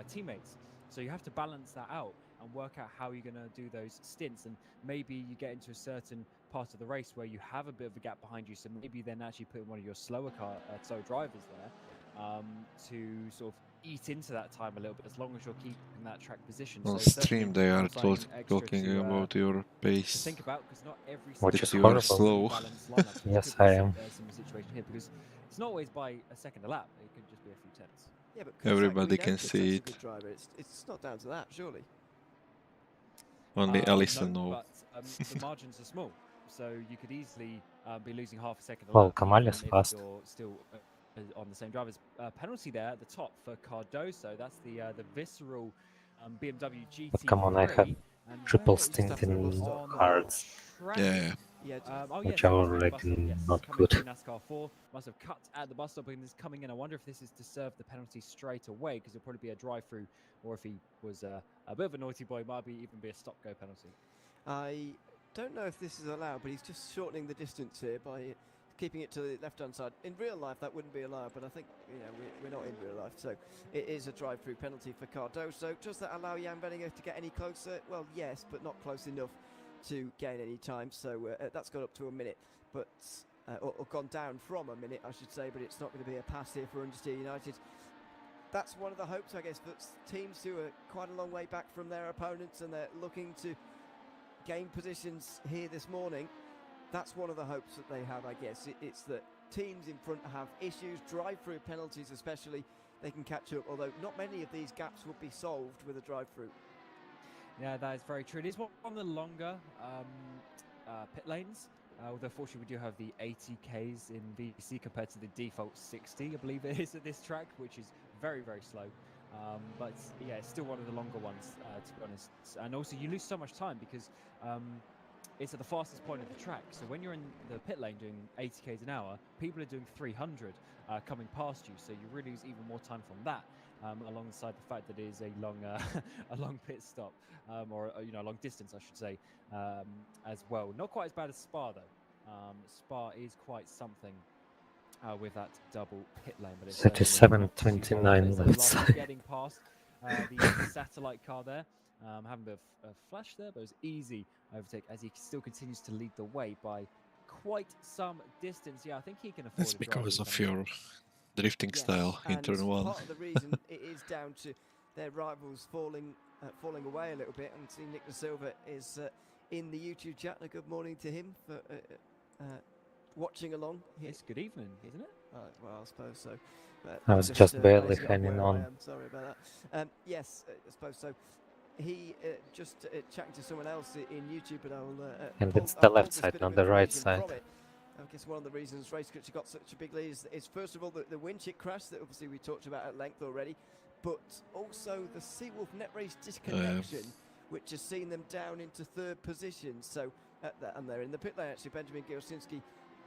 teammates. So you have to balance that out and work out how you're going to do those stints. And maybe you get into a certain part of the race where you have a bit of a gap behind you. So maybe then actually putting one of your slower drivers there to sort of eat into that time a little bit, as long as you're keeping that track position. On So stream they are something extra talking to, about your to pace. think about, because not every Which single is you driver are has a slow. balanced lineup. So Yes, this could be I a am. similar situation here, because it's not always by a second a lap. It could just be a few tenths. Yeah, but Kusak, Everybody we know can Kusak's see a it. good driver. It's not down to that, surely. Only Alison no, know. but the margins are small, so you could easily be losing half a second a Well, lap, Kamal even is if fast. you're still on the same drivers. Penalty there at the top for Cardoso. That's the visceral BMW GT3. Come on, I have and triple where is stint that in on the cards, track? Yeah. Yeah, Oh, which yes, are it must be the already bus stop, yes. not Coming good. through NASCAR 4, must have cut at the bus stop and is coming in. I wonder if this is to serve the penalty straight away, because it'll probably be a drive-through, or if he was a bit of a naughty boy, it might even be a stop-go penalty. I don't know if this is allowed, but he's just shortening the distance here by keeping it to the left-hand side. In real life, that wouldn't be allowed, but I think, you know, we're not in real life, so it is a drive-through penalty for Cardoso. Does that allow Jan Venninger to get any closer? Well, yes, but not close enough to gain any time, so that's gone up to a minute, but or gone down from a minute, I should say, but it's not going to be a pass here for Understeer United. That's one of the hopes, I guess, for teams who are quite a long way back from their opponents and they're looking to gain positions here this morning. That's one of the hopes that they have, I guess. It's that teams in front have issues, drive-through penalties especially, they can catch up, although not many of these gaps would be solved with a drive-through. Yeah, that is very true. It is one of the longer pit lanes, although fortunately we do have the 80Ks in VC compared to the default 60, I believe it is at this track, which is very, very slow. But yeah, it's still one of the longer ones, to be honest. And also you lose so much time because it's at the fastest point of the track. So when you're in the pit lane doing 80 k's an hour, people are doing 300 coming past you. So you really lose even more time from that, alongside the fact that it is a long, a long pit stop, or you know, a long distance, I should say, as well. Not quite as bad as Spa though. Spa is quite something. With that double pit lane, but it's 37.29 left. Getting past the satellite car there, having a bit of a flash there, but it was easy overtake as he still continues to lead the way by quite some distance. Yeah, I think he can afford. That's because of your drifting style in turn 1. Part of the reason it is down to their rivals falling away a little bit. And see Nick Da Silva is in the YouTube chat. A good morning to him for watching along. It's good evening, isn't it? Well, I suppose so. I was just barely basing on hanging where I on. am. Sorry about that. Yes, I suppose so. He just chatting to someone else in YouTube, but And it's the left side, not the right side. I guess one of the reasons Race Culture got such a big lead is first of all the Winchit crash that obviously we talked about at length already, but also the Seawolf net race disconnection, which has seen them down into 3rd position. So and they're in the pit lane actually. Benjamin Gilsinski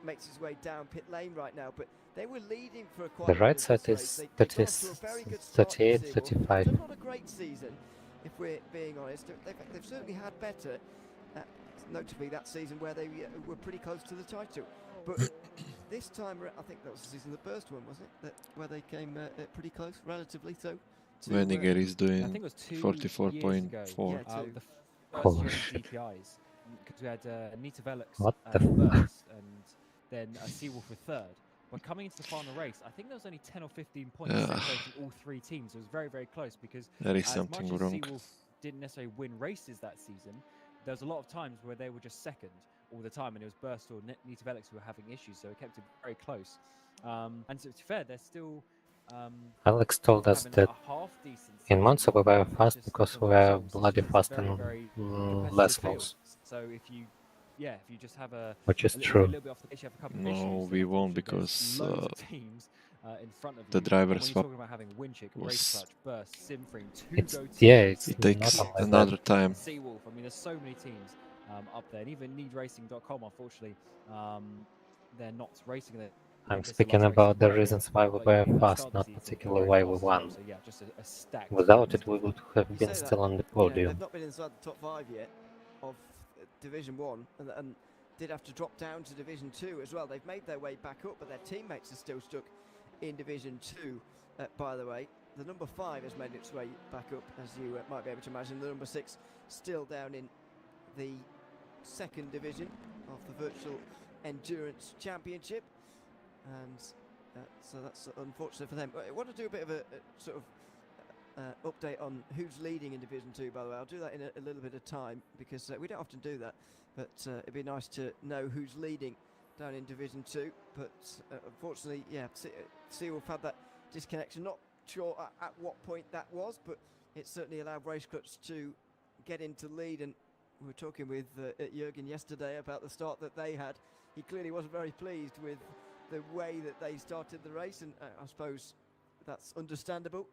makes his way down pit lane right now, but they were leading for quite The a right bit side of this is race. They got off to a very good start, 38, Seawolf. 35. They've not a great season, if we're being honest. They've certainly had better, notably that season where they were pretty close to the title. But this time, I think that was the season, the first one, wasn't it? Where they came pretty close, relatively so. Venninger is doing I think it was 2 44.4. years Yeah, ago, the Holy first shit. DPIs, because we had Nita Velix What the first, and then Seawolf for 3rd. But coming into the final race, I think there was only 10 or 15 points separating all 3 teams. It was very, very close, because There is as something much as wrong. Seawolf didn't necessarily win races that season, there was a lot of times where they were just second all the time, and it was Burst or Nita Velix who were having issues, so it kept it very close. And so to be fair, they're still Alex told us having that a half decent in season, Monza we were fast just because we because were it's bloody just fast very, in very less competitive moves. field. So if you just have a Which is a true. little bit off the pace, you have a couple of issues. No, So we won't unfortunately, because there's loads of teams in front of you. The driver and when swap you're talking about having wind chick, was- race clutch, burst, Simframe, two It's go-to yeah, teams, it's It takes not only another that. time. Seawolf. I mean, there's so many teams up there, and even needracing.com, unfortunately, they're not racing there. I'm This is speaking last race about of the Monaco, reasons why we but were you fast, start the not season particularly very why we fast as well. won. So yeah, just a stacked. Without it, we would have You been say still that, on the you know, podium. they've not been inside the top 5 yet of Division 1 and did have to drop down to Division 2 as well. They've made their way back up, but their teammates are still stuck in Division 2, by the way. The number 5 has made its way back up, as you might be able to imagine. The number 6 still down in the 2nd division of the Virtual Endurance Championship. And so that's unfortunate for them. I want to do a bit of a sort of update on who's leading in Division 2, by the way. I'll do that in a little bit of time because we don't often do that, but it'd be nice to know who's leading down in Division 2. But unfortunately, yeah, Seawolf had that disconnection. Not sure at what point that was, but it certainly allowed Race Clutch to get into lead. And we were talking with Jürgen yesterday about the start that they had. He clearly wasn't very pleased with the way that they started the race, and I suppose that's understandable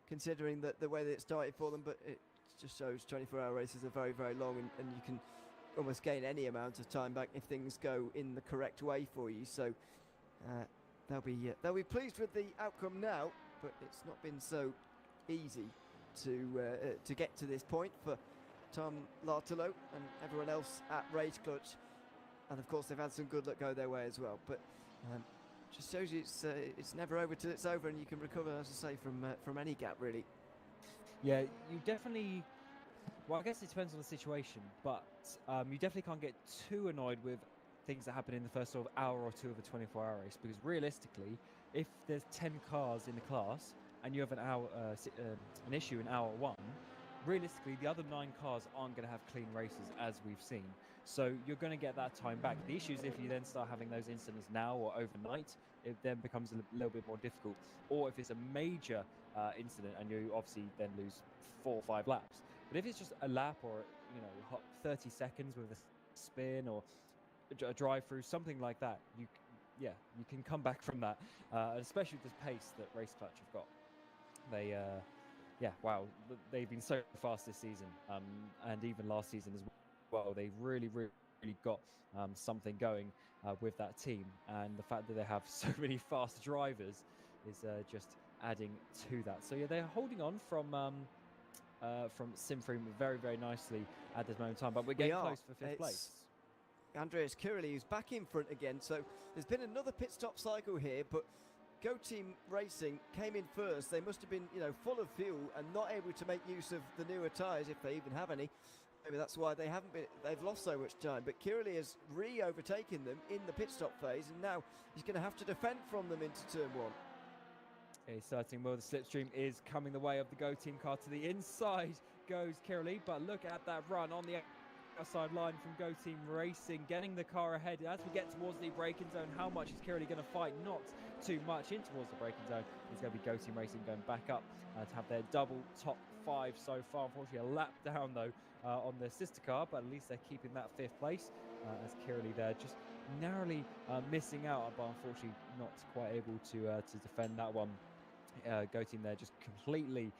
considering that the way that it started for them, but it just shows 24-hour races are very, very long, and you can almost gain any amount of time back if things go in the correct way for you. So they'll be pleased with the outcome now, but it's not been so easy to get to this point for Tom Lartelo and everyone else at Race Clutch, and of course they've had some good luck go their way as well. But just shows you it's never over till it's over, and you can recover, as I say, from any gap really. Yeah, you definitely. Well, I guess it depends on the situation, but you definitely can't get too annoyed with things that happen in the first sort of hour or two of a 24-hour race, because realistically, if there's 10 cars in the class and you have an issue in hour 1, realistically the other 9 cars aren't going to have clean races, as we've seen. So you're going to get that time back. The issue is if you then start having those incidents now or overnight, it then becomes a little bit more difficult. Or if it's a major incident and you obviously then lose 4 or 5 laps. But if it's just a lap or 30 seconds with a spin or a drive through, something like that, you can come back from that. Especially with the pace that Race Clutch have got. They wow, they've been so fast this season, and even last season as well. They really got something going with that team, and the fact that they have so many fast drivers is just adding to that. So yeah, they're holding on from Simframe very nicely at this moment in time, but we're getting close for 5th place. Andreas Curley who's back in front again, so there's been another pit stop cycle here, but Go Team Racing came in first. They must have been, full of fuel and not able to make use of the newer tyres, if they even have any. Maybe that's why they've lost so much time. But Curley has overtaken them in the pit stop phase, and now he's going to have to defend from them into turn 1. He's starting well. The slipstream is coming the way of the Go Team car. To the inside goes Curley, but look at that run on the outside line from Go Team Racing, getting the car ahead. As we get towards the braking zone, how much is Curley going to fight? Not too much in towards the braking zone. It's going to be Go Team Racing going back up to have their double top 5 so far. Unfortunately, a lap down though on their sister car, but at least they're keeping that 5th place as Curley there just narrowly missing out, but unfortunately not quite able to defend that one. Go Team there just completely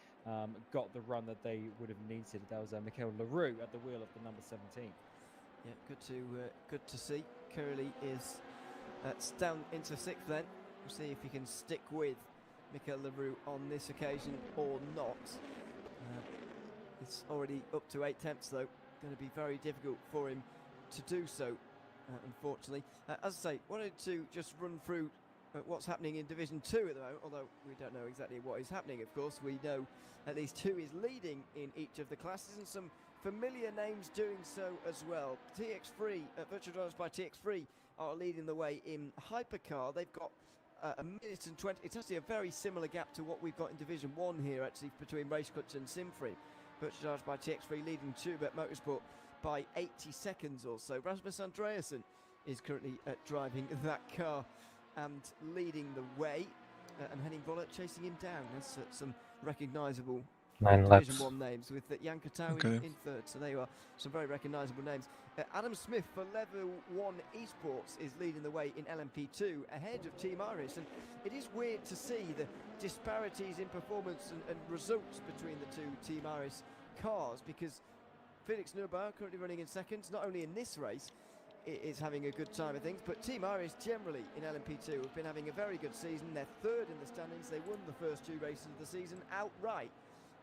got the run that they would have needed. That was Michael Leroux at the wheel of the number 17. Yeah, good to see. Curley is down into 6th then. We'll see if he can stick with Michael Leroux on this occasion or not. It's already up to 8 tenths though. Going to be very difficult for him to do so, unfortunately. As I say, wanted to just run through what's happening in Division 2 at the moment, although we don't know exactly what is happening, of course. We know at least who is leading in each of the classes, and some familiar names doing so as well. TX3, Virtual Drivers by TX3 are leading the way in Hypercar. They've got a minute and 20. It's actually a very similar gap to what we've got in Division 1 here, actually, between Race Clutch and Simframe. Virtual Drivers by TX3 leading Tubet Motorsport by 80 seconds or so. Rasmus Andreasen is currently driving that car and leading the way, and Henning Vollert chasing him down. There's some recognisable 9 Division laps. 1 names, with Yankatow Okay. in third. So they are some very recognisable names. Adam Smith for Level 1 Esports is leading the way in LMP2 ahead of Team Iris. And it is weird to see the disparities in performance and results between the two Team Iris cars, because Felix Neubauer, currently running in second, not only in this race, is having a good time of things, but Team Iris generally in LMP2 have been having a very good season. They're third in the standings. They won the first 2 races of the season outright.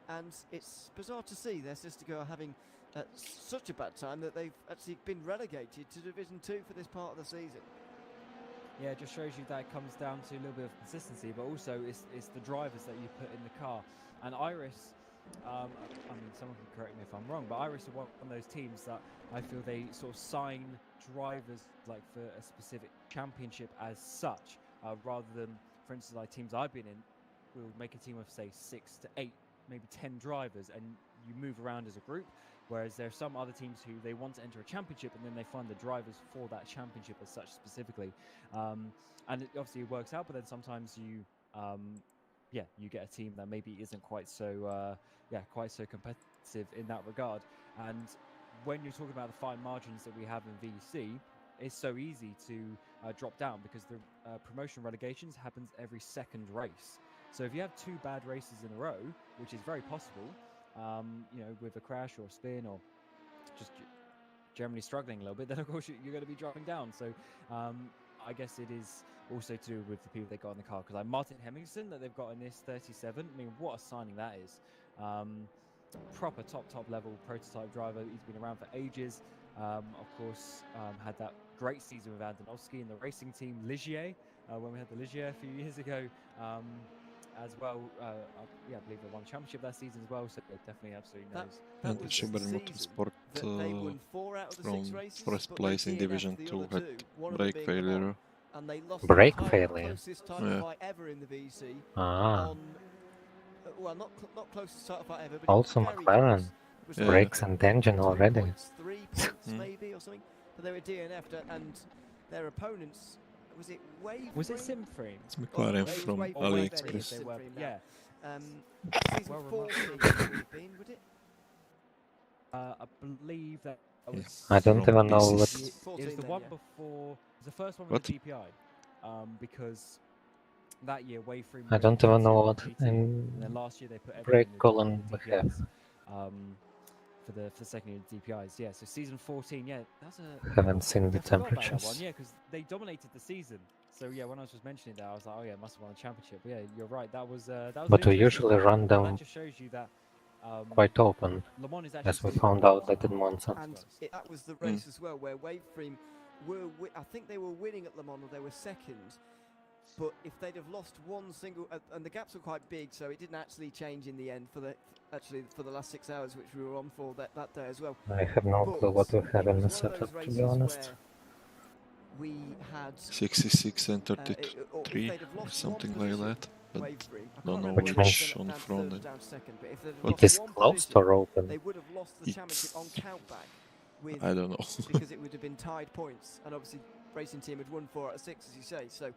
And it's bizarre to see their sister car having such a bad time that they've actually been relegated to Division 2 for this part of the season. Yeah, it just shows you that it comes down to a little bit of consistency, but also it's the drivers that you put in the car. And Iris, I mean, someone can correct me if I'm wrong, but Iris are one of those teams that I feel they sort of sign drivers like for a specific championship as such, rather than, for instance, like teams I've been in, will make a team of say 6 to 8, maybe 10 drivers, and you move around as a group. Whereas there are some other teams who they want to enter a championship, and then they find the drivers for that championship as such specifically. And it obviously works out, but then sometimes you get a team that maybe isn't quite so competitive in that regard. And when you're talking about the fine margins that we have in VC, it's so easy to drop down, because the promotion relegations happens every second race. So if you have 2 bad races in a row, which is very possible, with a crash or a spin or just generally struggling a little bit, then of course you're going to be dropping down. So I guess it is also to do with the people they got in the car, because like Martin Hemmingson that they've got in this 37, I mean, what a signing that is. Proper top level prototype driver. He's been around for ages. Of course, had that great season with Andonovski in the racing team Ligier, when we had the Ligier a few years ago. As well, I believe they won the championship that season as well, so they definitely absolutely knows. And the Subaru Motorsport from first place in Division 2 had brake failure. And they lost Brake the failure? closest title Yeah. fight ever in the VC. Ah, On, well, not closest title fight ever, but also it was very McLaren. close. It was Yeah. Brakes and engine 2 already. points, 3 points Mm. maybe or something. But they were DNF'd, and their opponents, was it Wave? Was it Simframe? It's McLaren Wave- from Wave- AliExpress. They were, Simframe now. yeah. Season Well 14 remarked. it would have been, would it? I believe that Yeah. was I don't From even know BC. what. it was 14 the then, one yeah. before. It was the first one What? with the GPI, because that year Waveframe. I don't even know what And then in last year they put brake everything in the column we DPIs, have. for the second year DPIs. Yeah, so season 14. Yeah, that's a. Haven't seen the I forgot about that one, temperatures. yeah, because they dominated the season. So yeah, when I was just mentioning that, I was like, oh yeah, must have won the championship. But yeah, you're right. That was. That was. But an we interesting usually one. run And them that just shows you that. quite open, Le Mans is actually as we still found quite out at the Monza. And that was the race as well, where Waveframe were, I think they were winning at Le Mans, or they were second. But if they'd have lost one single, and the gaps were quite big, so it didn't actually change in the end for the last 6 hours, which we were on for that day as well. I have no clue what we have in the setup, to be honest. We had 66 and or if 33 they'd have or lost something one like position, that. But Waveframe, I can't don't know remember Which whether means- they on down front third or end. down second, but if they'd have What? It lost is one closed position, or open? they would have lost the championship on It's- countback with I don't know. because it would have been tied points, and obviously racing team had won 4 out of 6, as you say, so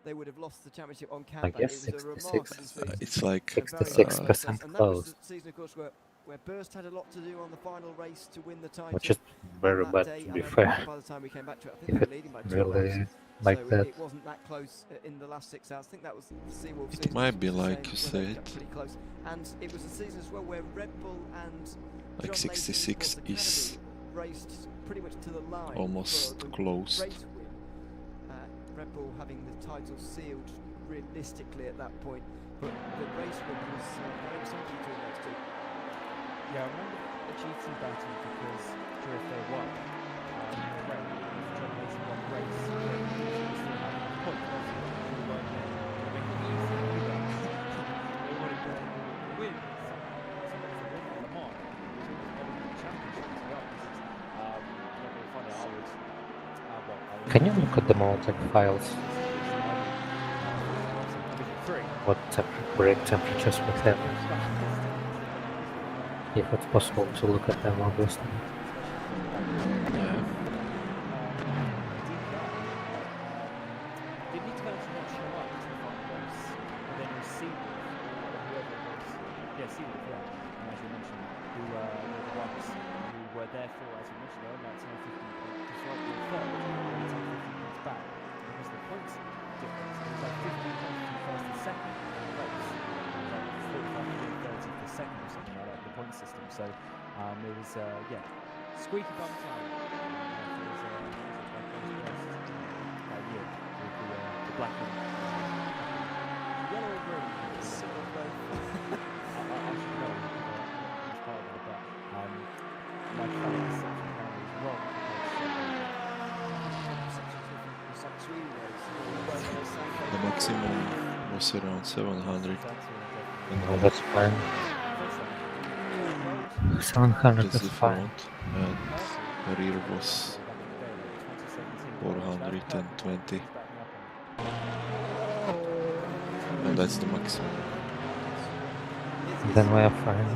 they would have lost the championship on countback. guess It was a 66. remarkable season. It's like 66% and that was closed. the season, of course, where Burst had a lot to do on the final race to win the title. Which is very on that bad, day, to and be then fair. By the time we came back to it, I think If they were it leading by 2 really races. like So that. it wasn't that close in the last 6 hours. I think that was the Seawolf It season. might be which was the like same, you where they got said. pretty close. And it was a season as well where Red Bull and Like John 66 Mason's is Academy raced pretty much to the line almost for the closed. race win. Red Bull having the title sealed realistically at that point, but the race win was very exciting between those two. Yeah, I remember the GT battle because during their one, John Mason won the race. They still had a point, obviously, they weren't there to make it easy for them. They wanted to win. So they won Le Mans, which was one of the championships as well. Not very funny, I would. Can you look at the Motec files? What brake temperatures we have? If it's possible to look at them, obviously. Yeah. They need to actually not show up to the front race, and then you'll see whoever it was Yeah, Seawolf, yeah. And as you mentioned, who were the ones who were therefore, as you mentioned, they were like 10 or 15 points, just like the third, only 10 or 15 points back, because the points difference, it was like 15 points from first to second in the race. It was like 45 to 30 per second or something like that, the point system. So it was, yeah, squeaky bum time. It was that year with the black one. Yellow or green? Single both. I should know as part of that, but my current perception apparently is wrong. The maximum was around 700. No, that's fine. 700 Just is the fine. front, and the rear was 420. And that's the maximum. Then we are fine.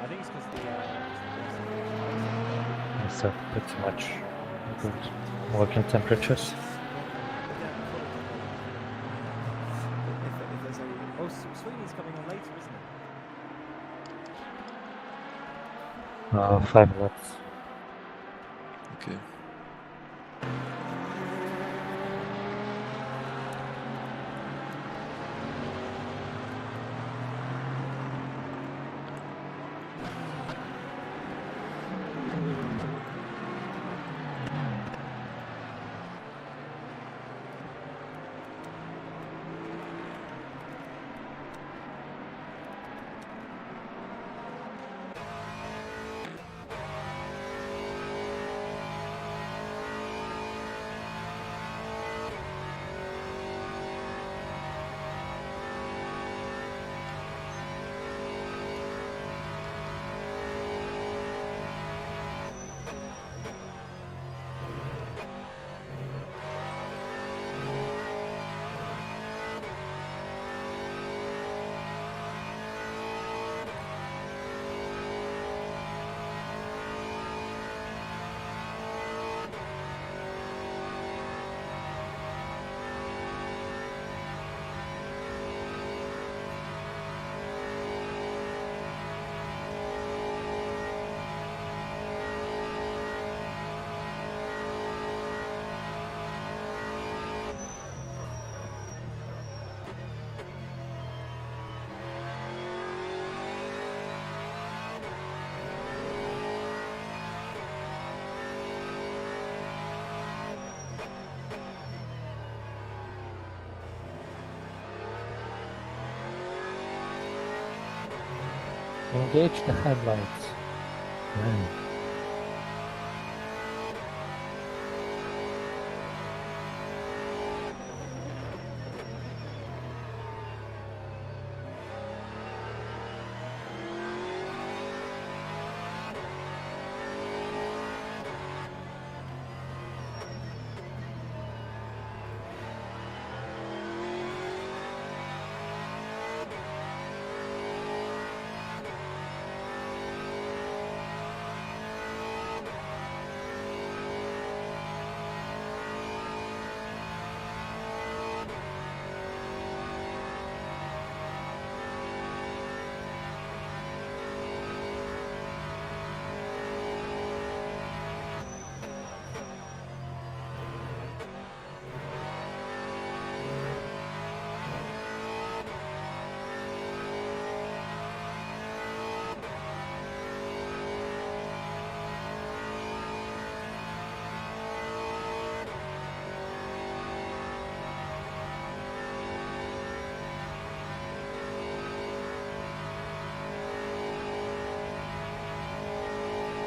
I think it's because It's pretty much good working temperatures. Oh, Sweeney's coming on later, isn't it? 5 laps. Okay. Engage the headlights. Man.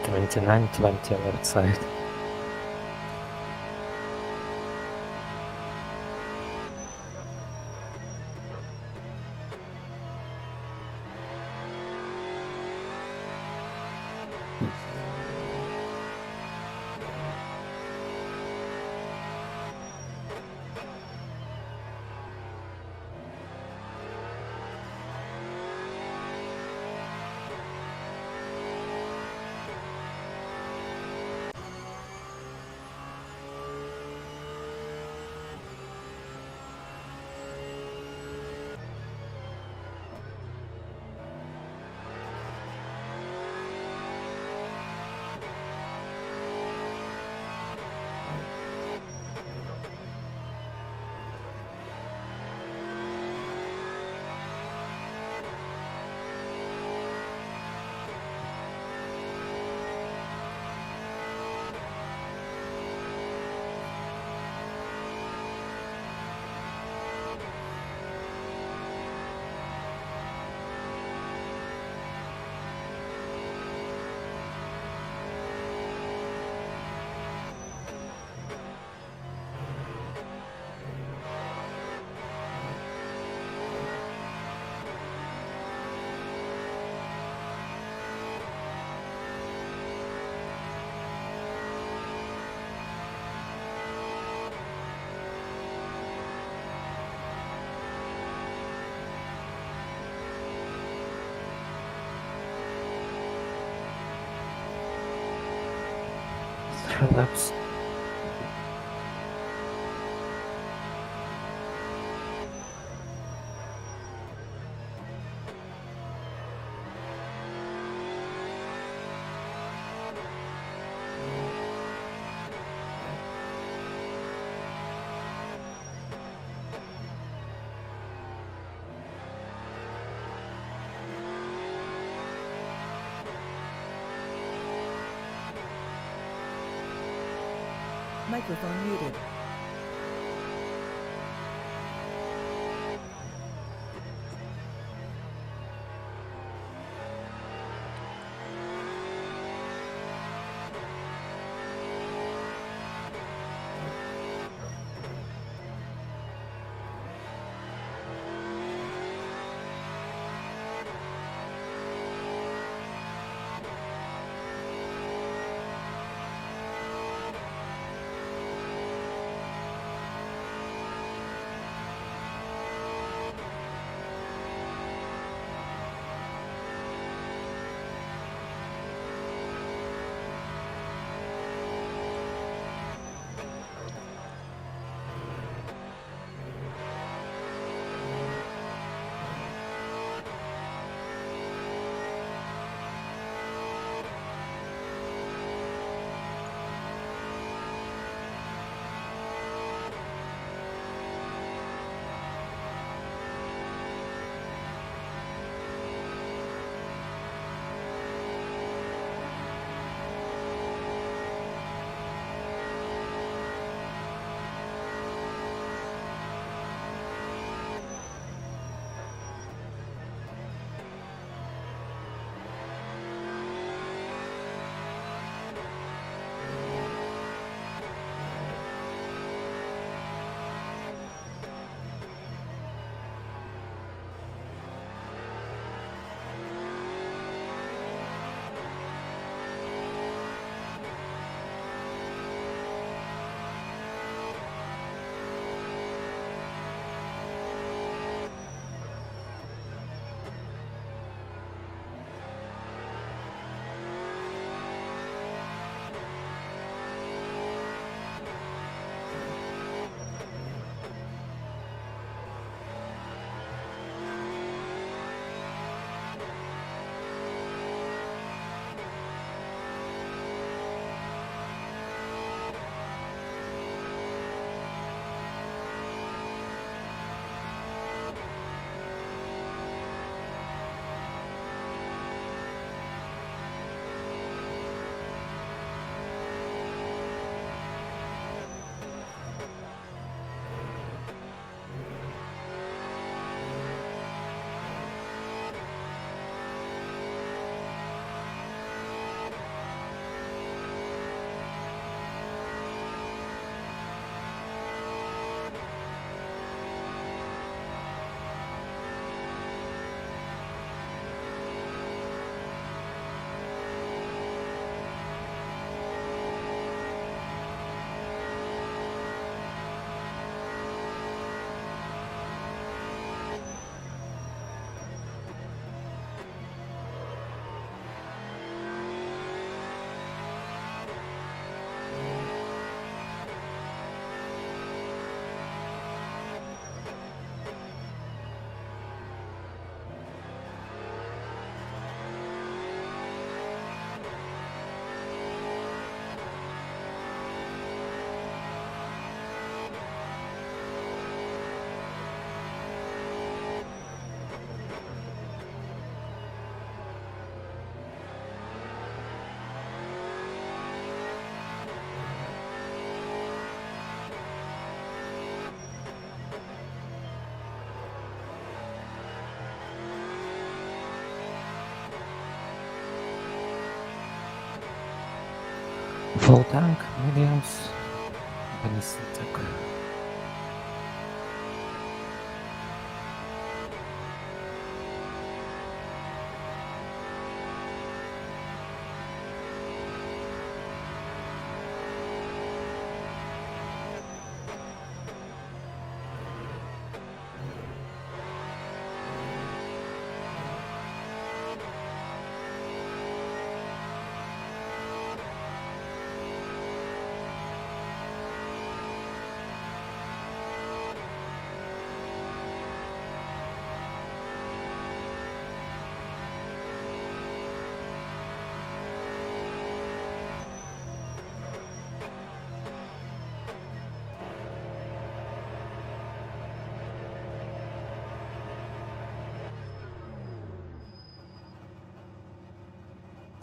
Twenty-nine 20 left side. 3 laps. Microphone muted. Full tank, mediums, ballistic.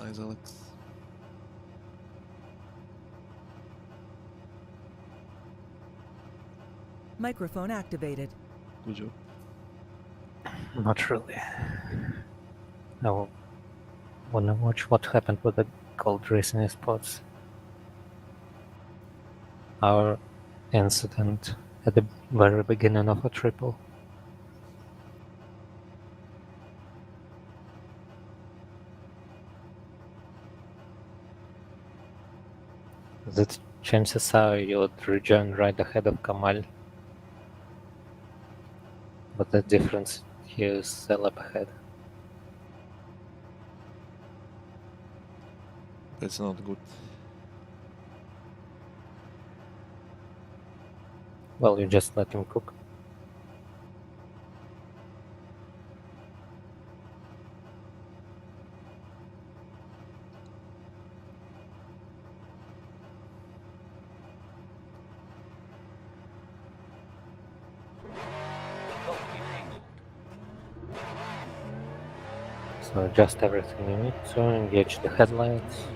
Nice, Alex. Microphone activated. Good job. Not really. I wanna watch what happened with the gold racing spots. Our incident at the very beginning of a triple. The chances are you would rejoin right ahead of Kamal. But the difference here is a lap ahead. That's not good. Well, you just let him cook. So adjust everything you need to engage the headlights.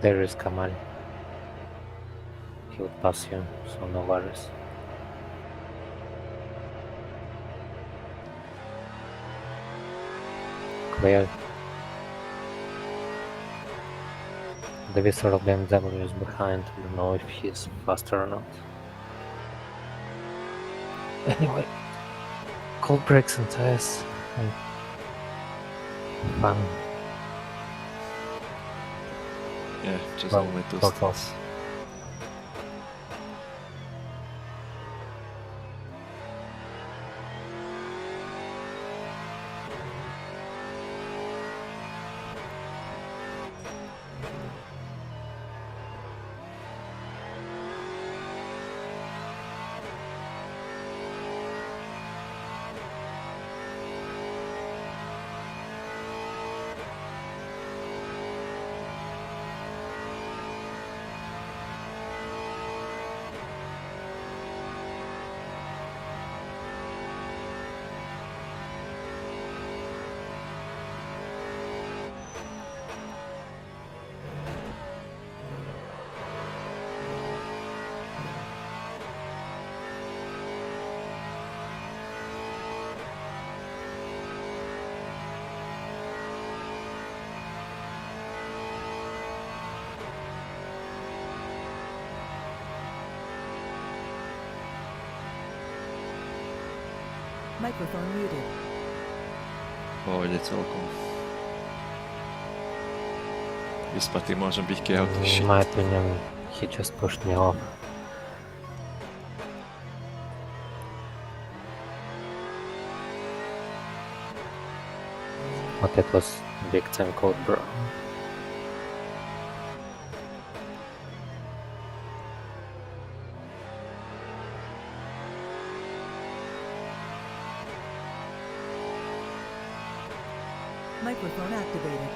There is Kamal. He would pass you, so no worries. Clear. The visceral BMW is behind. I don't know if he's faster or not. Anyway, cold brakes and tires and fun. Yeah, just Well, only two sort of. stints. Microphone muted. Pohode celkom. Vyspatý môžem byť chaotic In shit. my opinion, he just pushed me off. But it was big time code, bro. Microphone activated.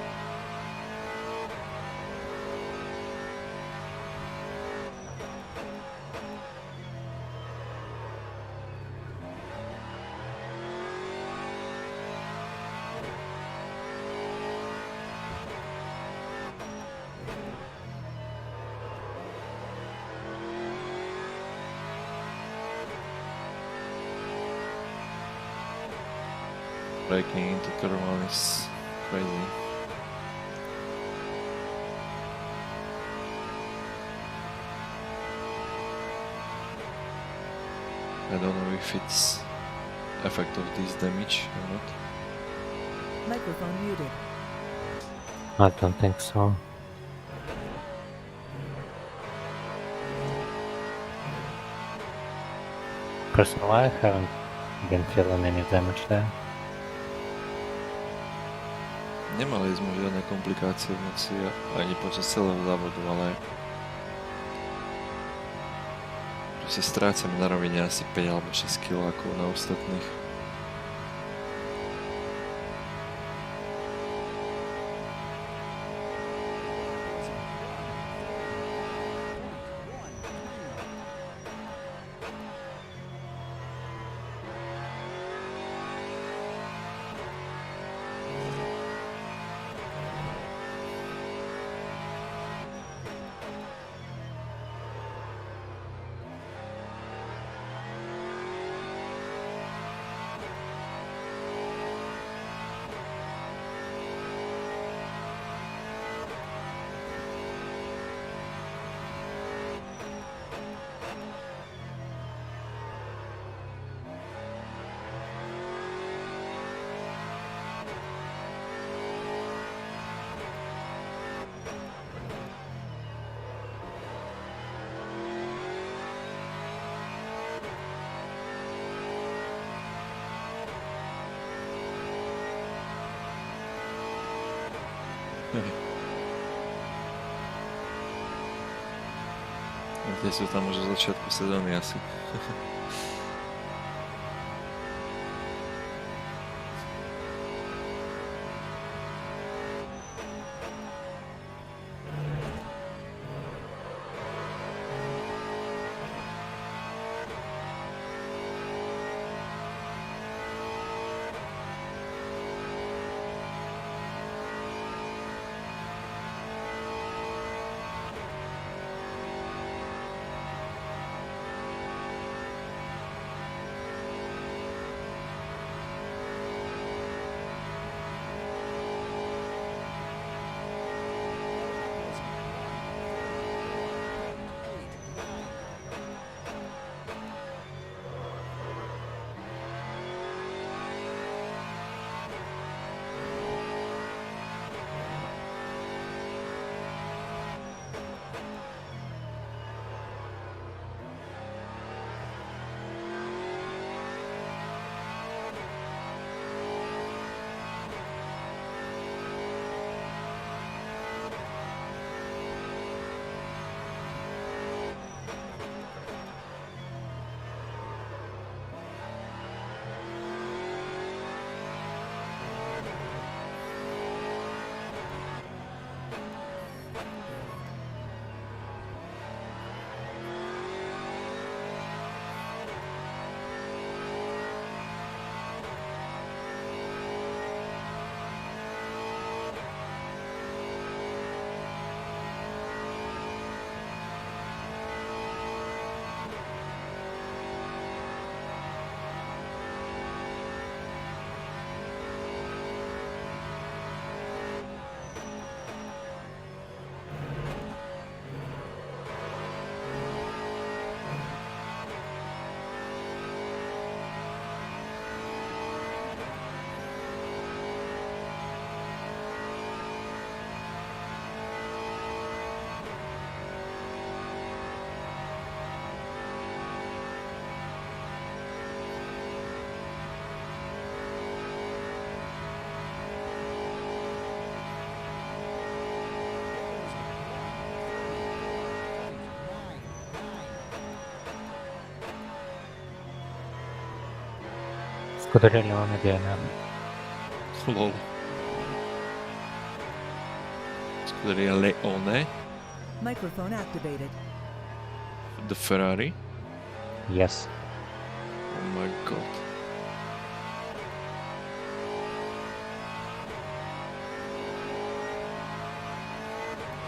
Breaking into curve one is crazy. I don't know if it's effect of this damage or not. Microphone muted. I don't think so. Personally, I haven't been feeling any damage there. Nemali sme žiadne komplikácie v noci ani počas celého závodu, ale proste strácame na rovine asi 5 alebo 6 kg ako na ostatných. Tie sú tam už od začiatku sezóny asi. Scuderia Leone DNM. Lol. Scuderia Leone, Microphone activated. the Ferrari. Yes. Oh my god.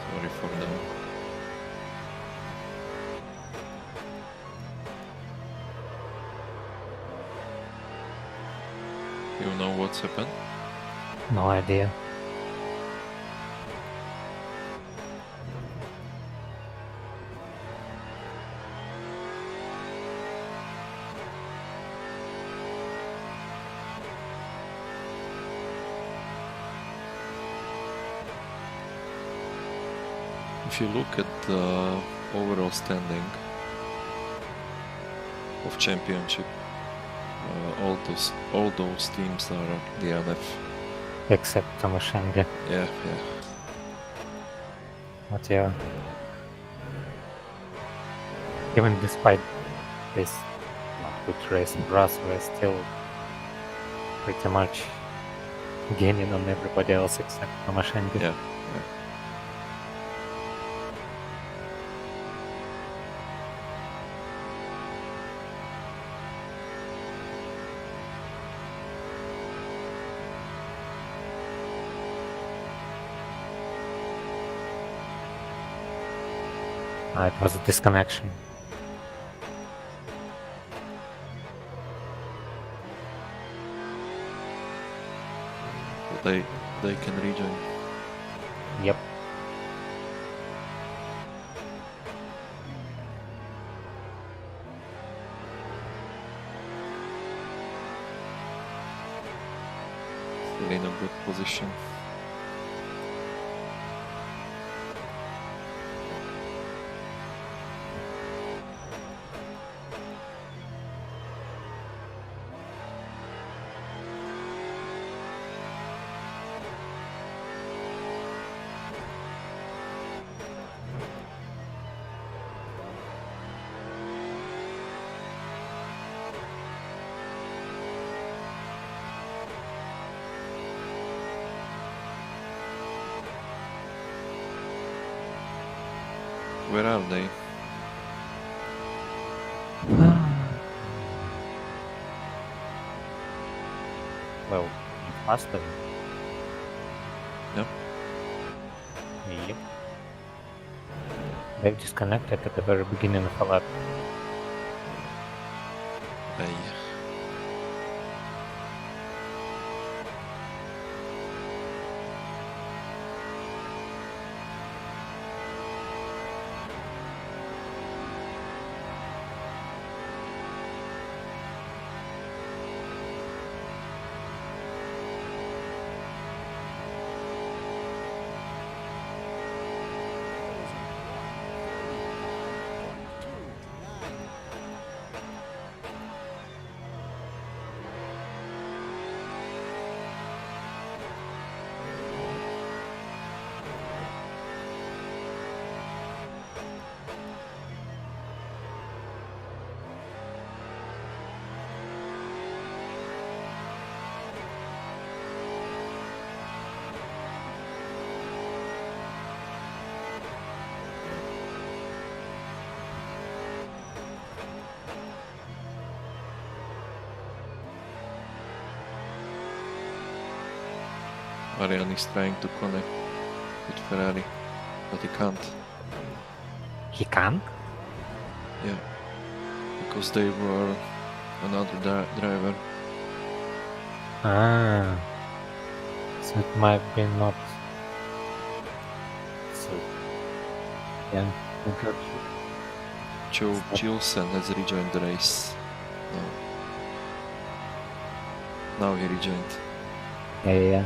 Sorry for them. You know what's happened? No idea. If you look at the overall standing of championship, all those teams are DNF. Except Tomahawk. Yeah. But yeah. Even despite this not good race, Brass were still pretty much gaining on everybody else except Tomahawk. Yeah. It was a disconnection. They can rejoin. Yep. Still in a good position. Where are they? Well, in Aston. Yep. Yep. They've disconnected at the very beginning of a lap. Aye. Arian is trying to connect with Ferrari, but he can't. He can't? Yeah, because they were another driver. Ah, so it might be not. So, yeah, I got you. Joe Gilson has rejoined the race. Now he rejoined. Yeah.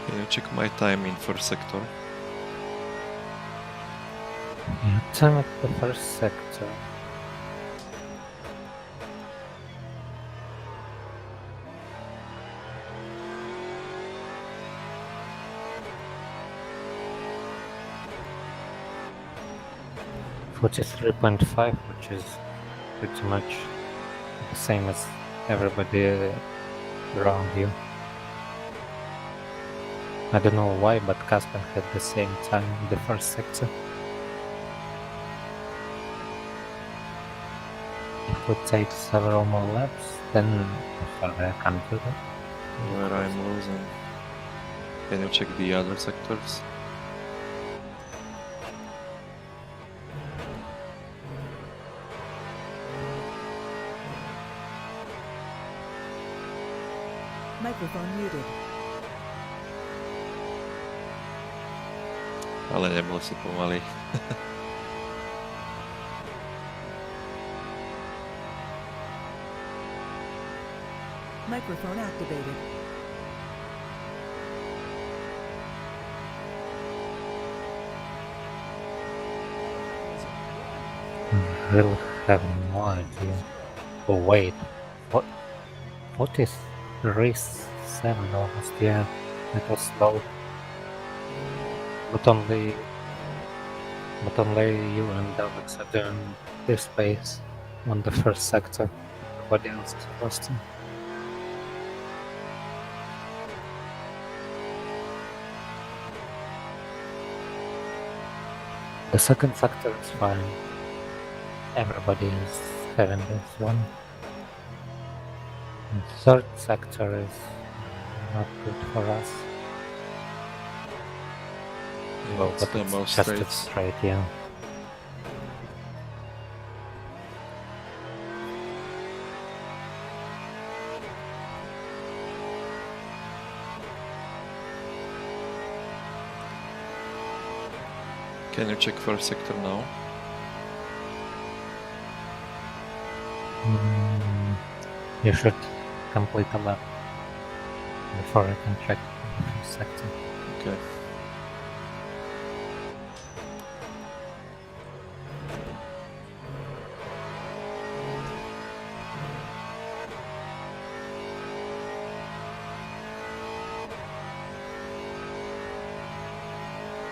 Can you check my time in first sector? Yeah, time at the first sector. .5, which is pretty much the same as everybody around you. I don't know why, but Casper had the same time in the first sector. If it takes several more laps, then sorry, I can't do that. Where I'm losing. Can you check the other sectors? Microphone muted. Ale nebyl si pomalý. Microphone activated. Really have no idea. Oh wait, what is race 7 almost? Yeah, it was slow. But only you and Alex are doing this pace on the first sector. Everybody else is busting. The second sector is fine. Everybody is having this one. The third sector is not good for us. Yeah, Well, it's but the it's most just straight. straight, yeah. Can you check first sector now? You should complete a lap before I can check the sector. Okay.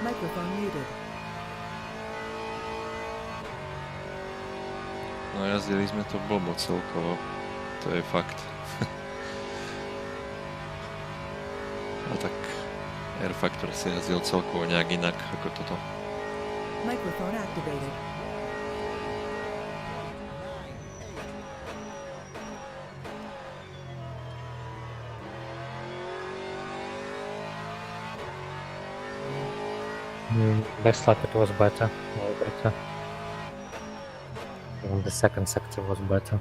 Microphone muted. No jazdili sme to blbo celkovo, to je fakt. A tak Air Factor si jazdil celkovo nejak inak ako toto. Microphone activated. Last lap it was better, way better. Even the second sector was better.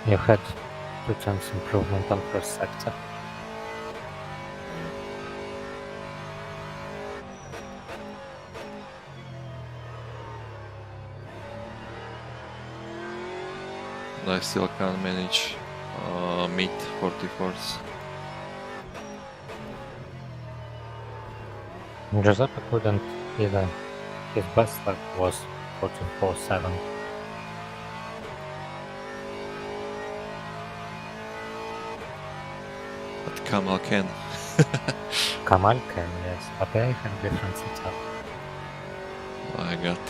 You had 2 times improvement on first sector. I still can't manage mid 44s. Giuseppe couldn't either. His best lap was 14.47. But Kamal can. Kamal can, yes, but they have different setup. I got.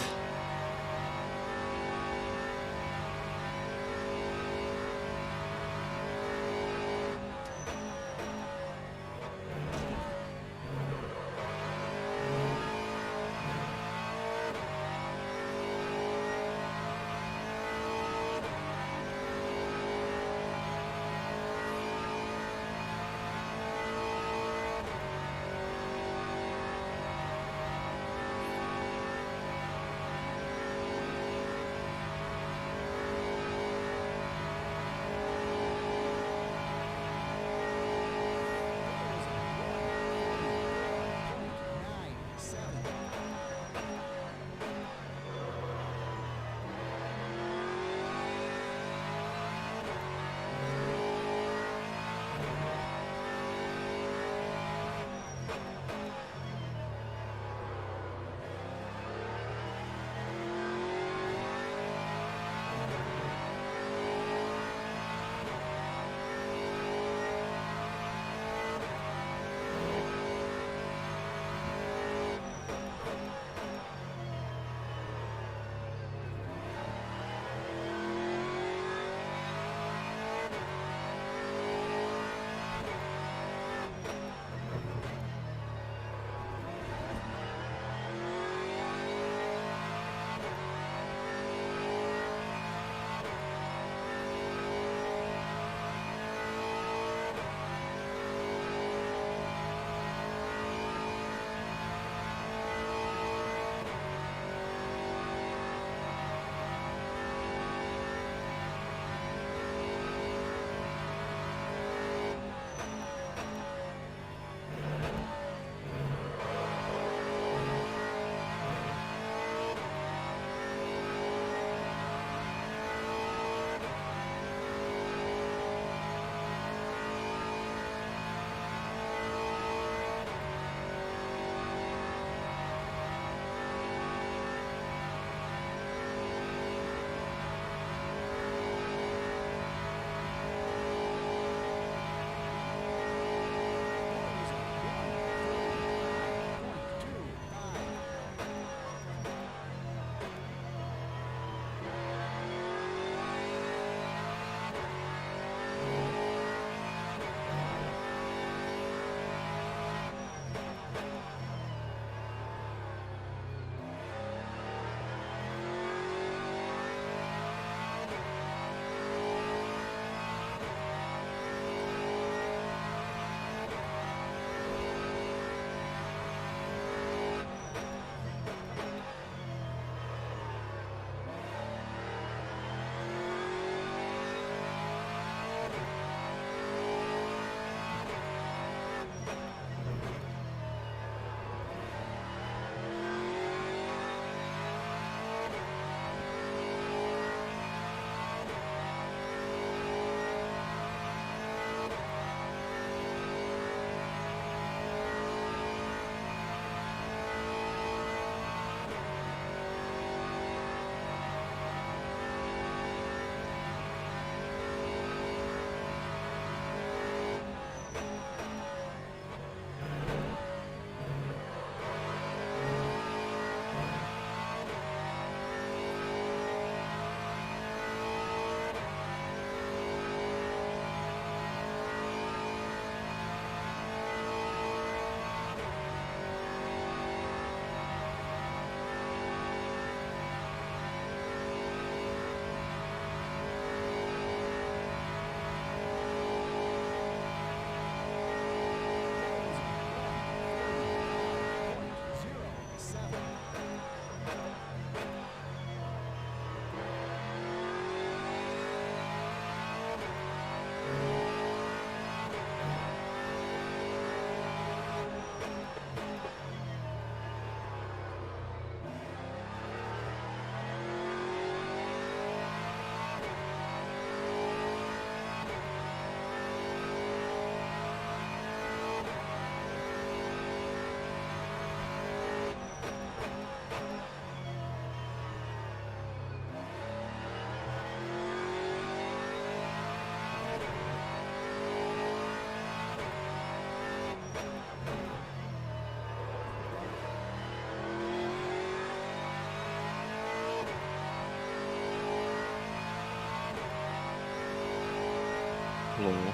low.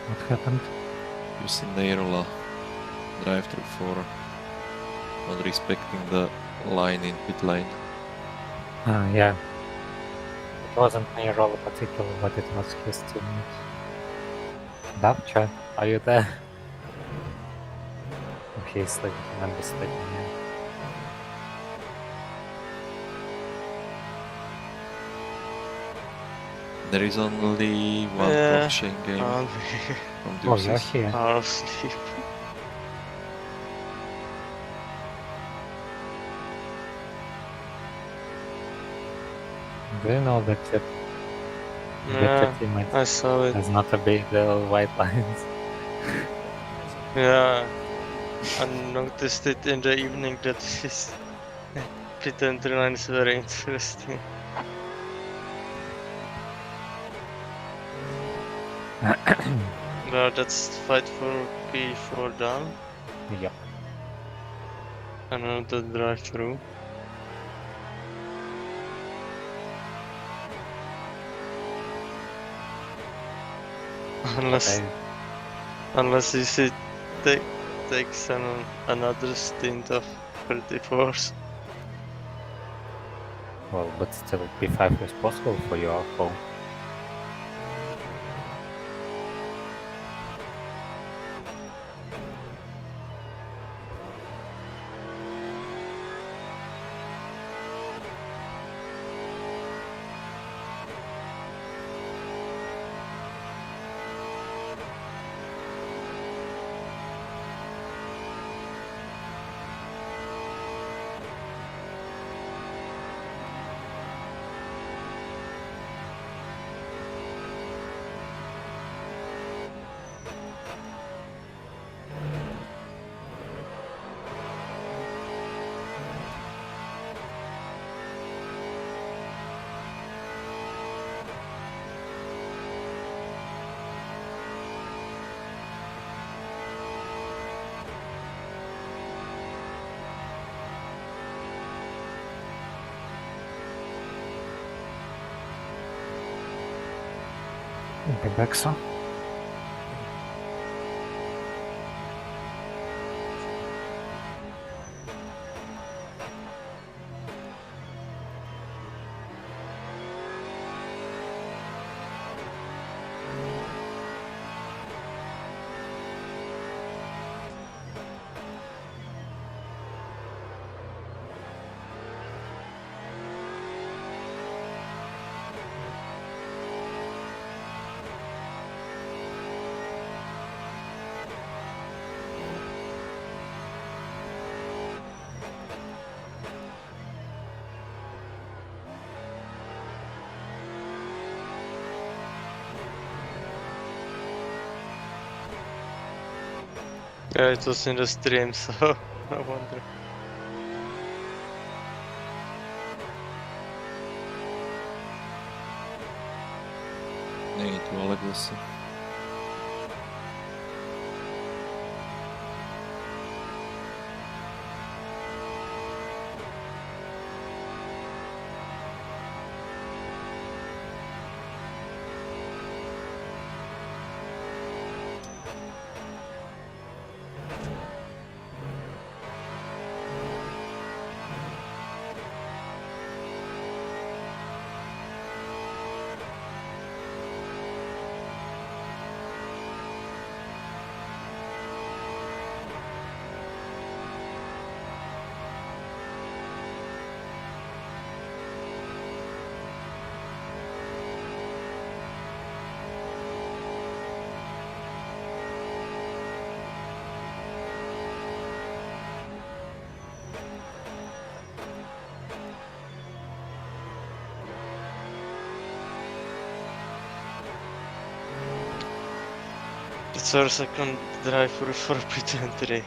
What happened? Using Neirola drive-through for not respecting the line in pit lane. Yeah. It wasn't my role particular, but it was his teammate. Davcha, are you there? Oh, he's sleeping, I'm just sleeping, yeah. There is only one blockchain game from Oh, you're Deuces. here. I'll sleep. Do you know that your Yeah, teammate I saw it. has not obeyed the white lines? Yeah, I noticed it in the evening that his pit entry line is very interesting. Well, that's fight for P4 down. Yep. I know the drive through. Unless you see takes another stint of 34s. Well, but still, P5 is possible for you, Alpha. Be back soon. Yeah, it was in the stream, so I wonder. Ei tuolla tässä. It's our second drive for pit entry.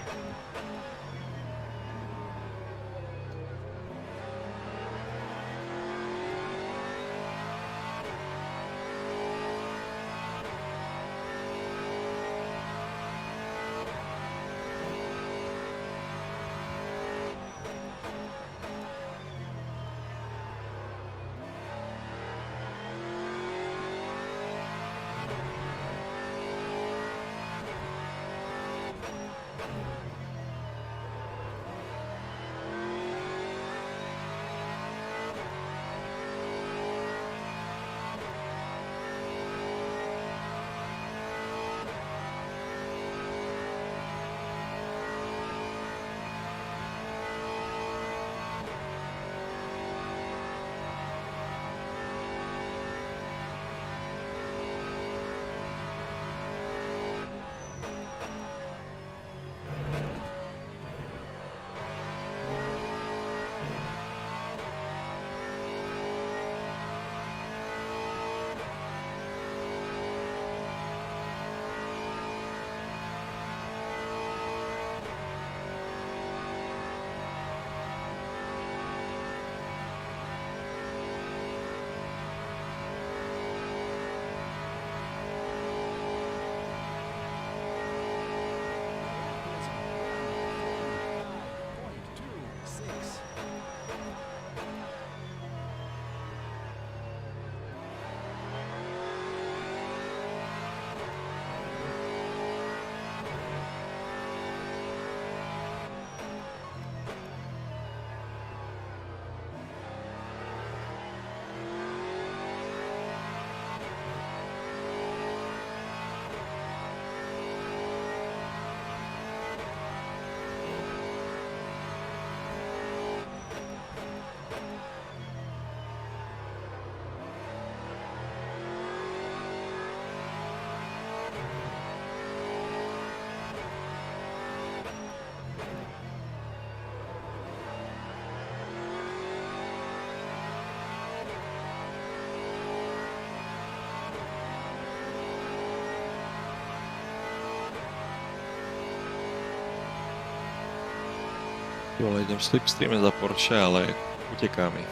Vole, idem slipstreame za Porsche, ale uteká mi.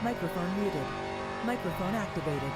Microphone muted. Microphone activated.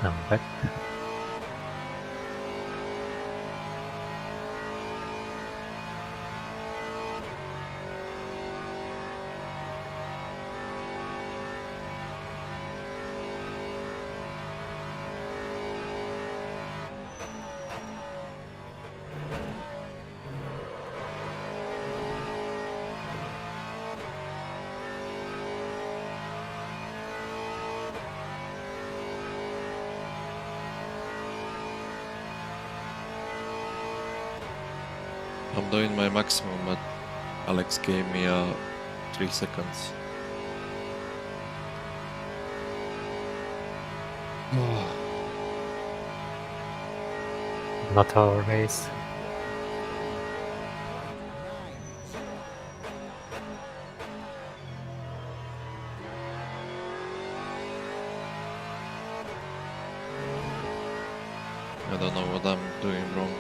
I'm back. I'm doing my maximum, but Alex gave me 3 seconds. Not our race. I don't know what I'm doing wrong.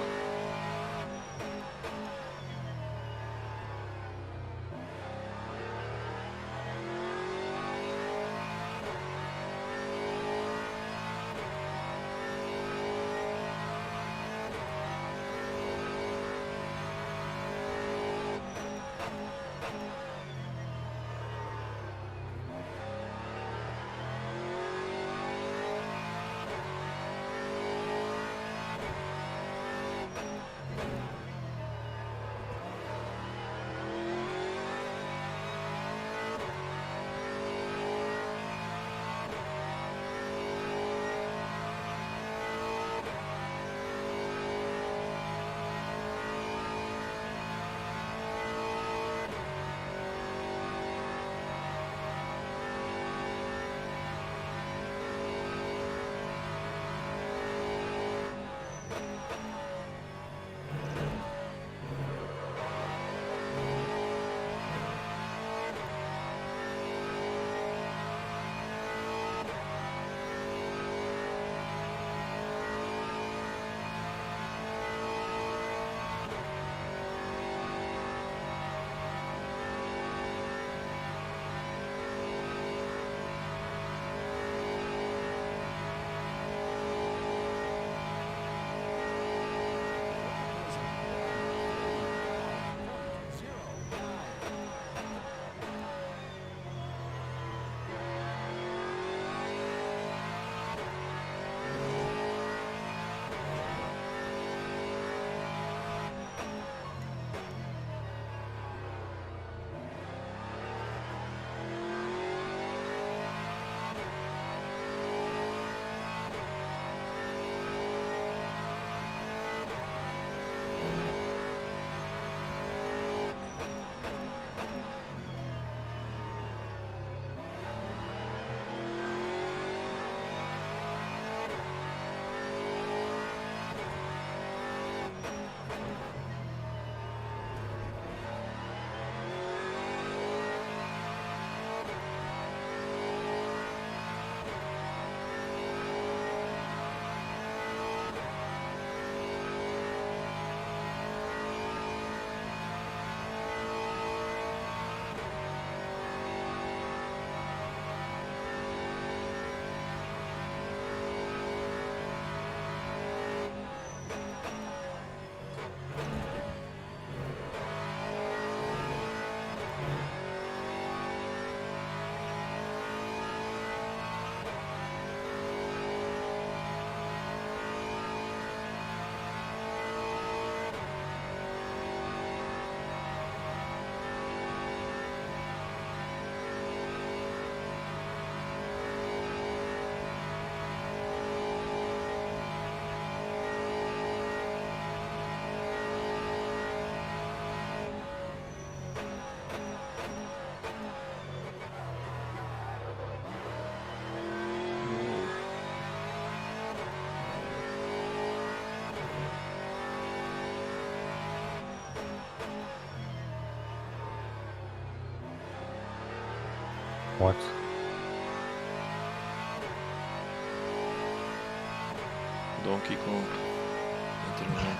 What? Donkey Kong. Internet.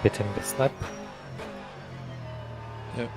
Beating this lap. Yep.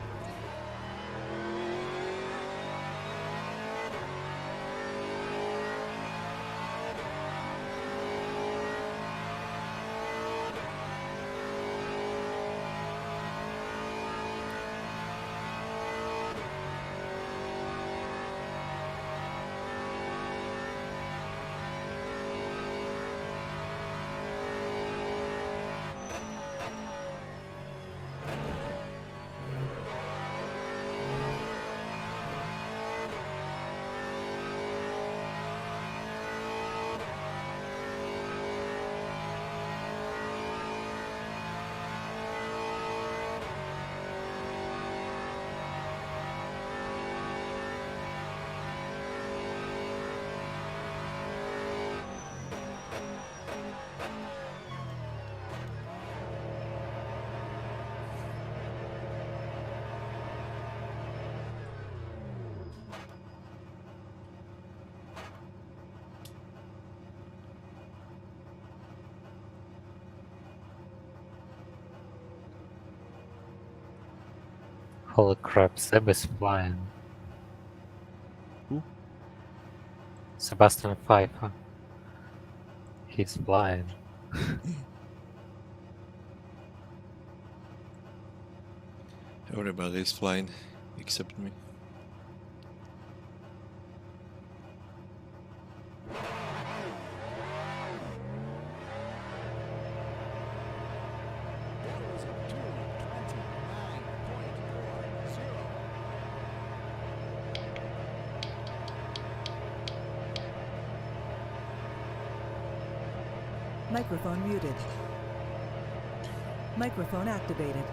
Holy crap, Seb is flying. Who? Sebastian Pfeiffer. He's flying. Everybody is flying except me. Microphone muted. Microphone activated.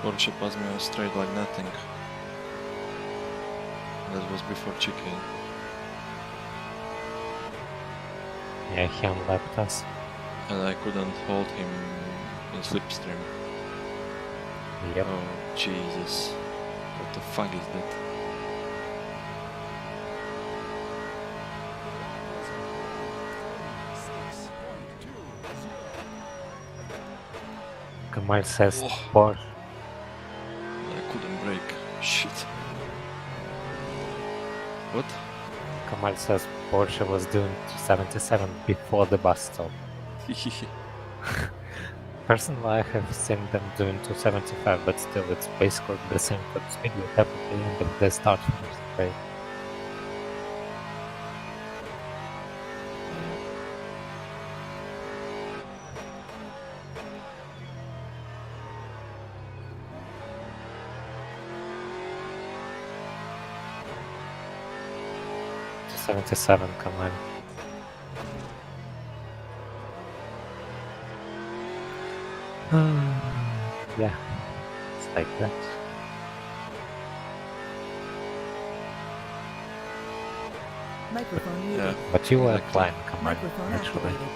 Porsche passed me on straight like nothing. That was before chicane. Yeah, he unlapped us. And I couldn't hold him in slipstream. Yep. Oh, Jesus. What the fuck is that? Kamal says Oh. Porsche. I couldn't brake. Shit. What? Kamal says Porsche was doing 277 before the bus stop. Personally, I have seen them doing 275, but still, it's basically the same top speed we have at the end of the start finish straight. .277, Kamal. Yeah, it's like that. Microphone muted. Yeah. But you were Exactly. flying, Kamal, Microphone actually. activated.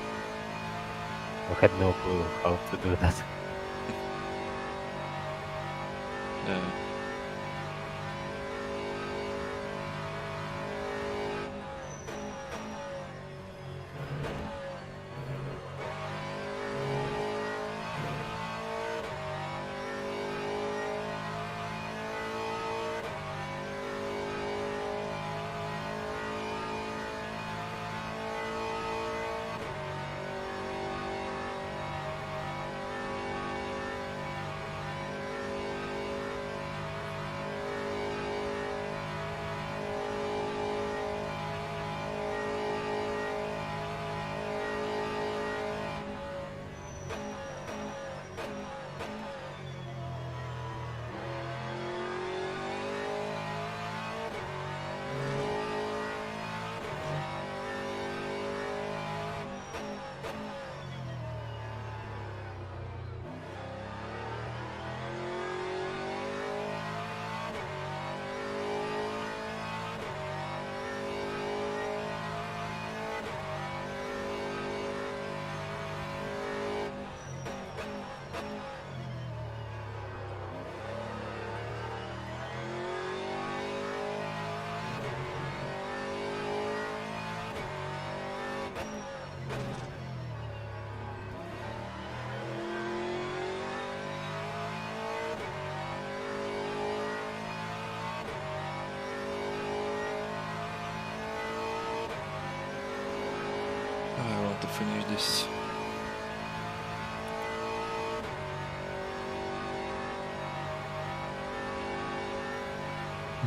We had no clue how to do that. Yeah. I want to finish this.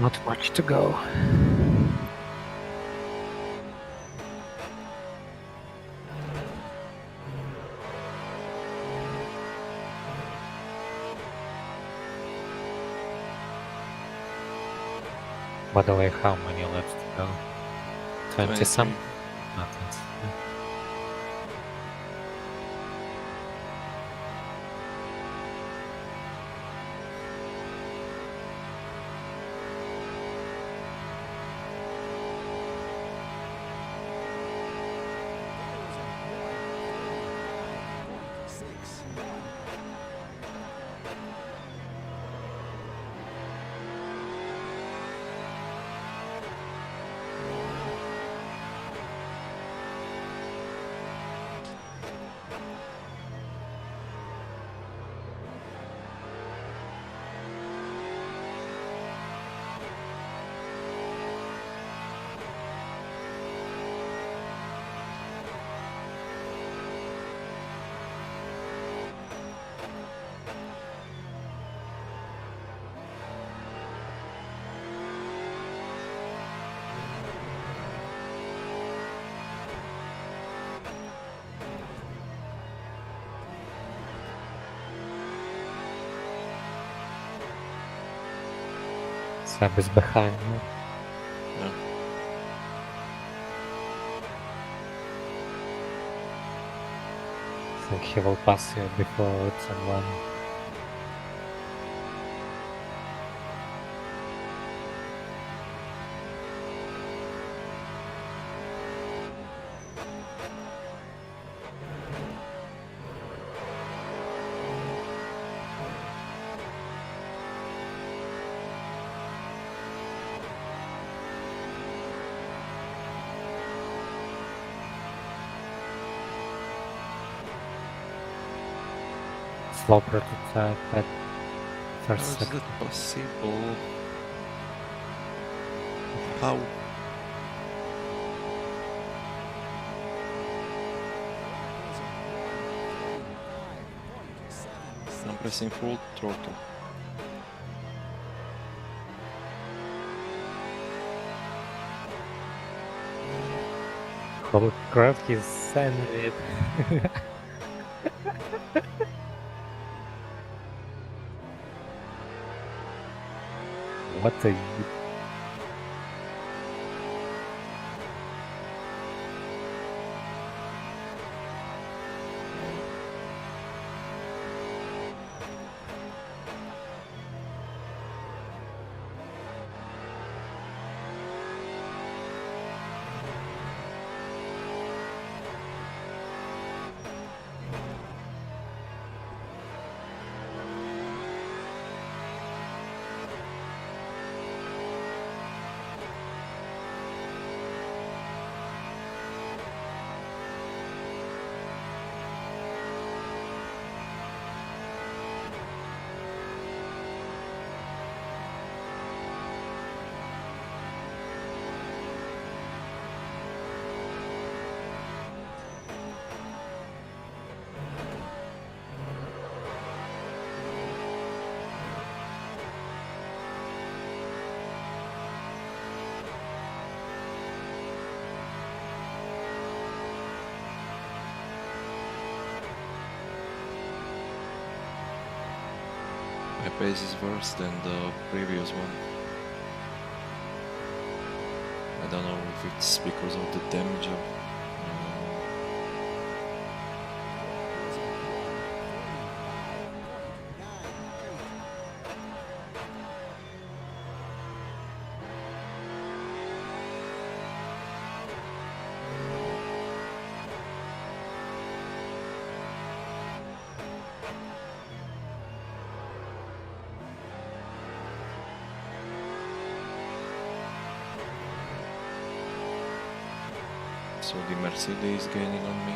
Not much to go. By the way, how many laps to go? 20 some? 23. Nothing. Seb is behind me. Yeah. I think he will pass you before turn 1. slow prototype at How first is sector. that possible? How? I'm pressing full throttle. Holy crap, he's sending it. What a... My pace is worse than the previous one. I don't know if it's because of the damage of... So the Mercedes is gaining on me.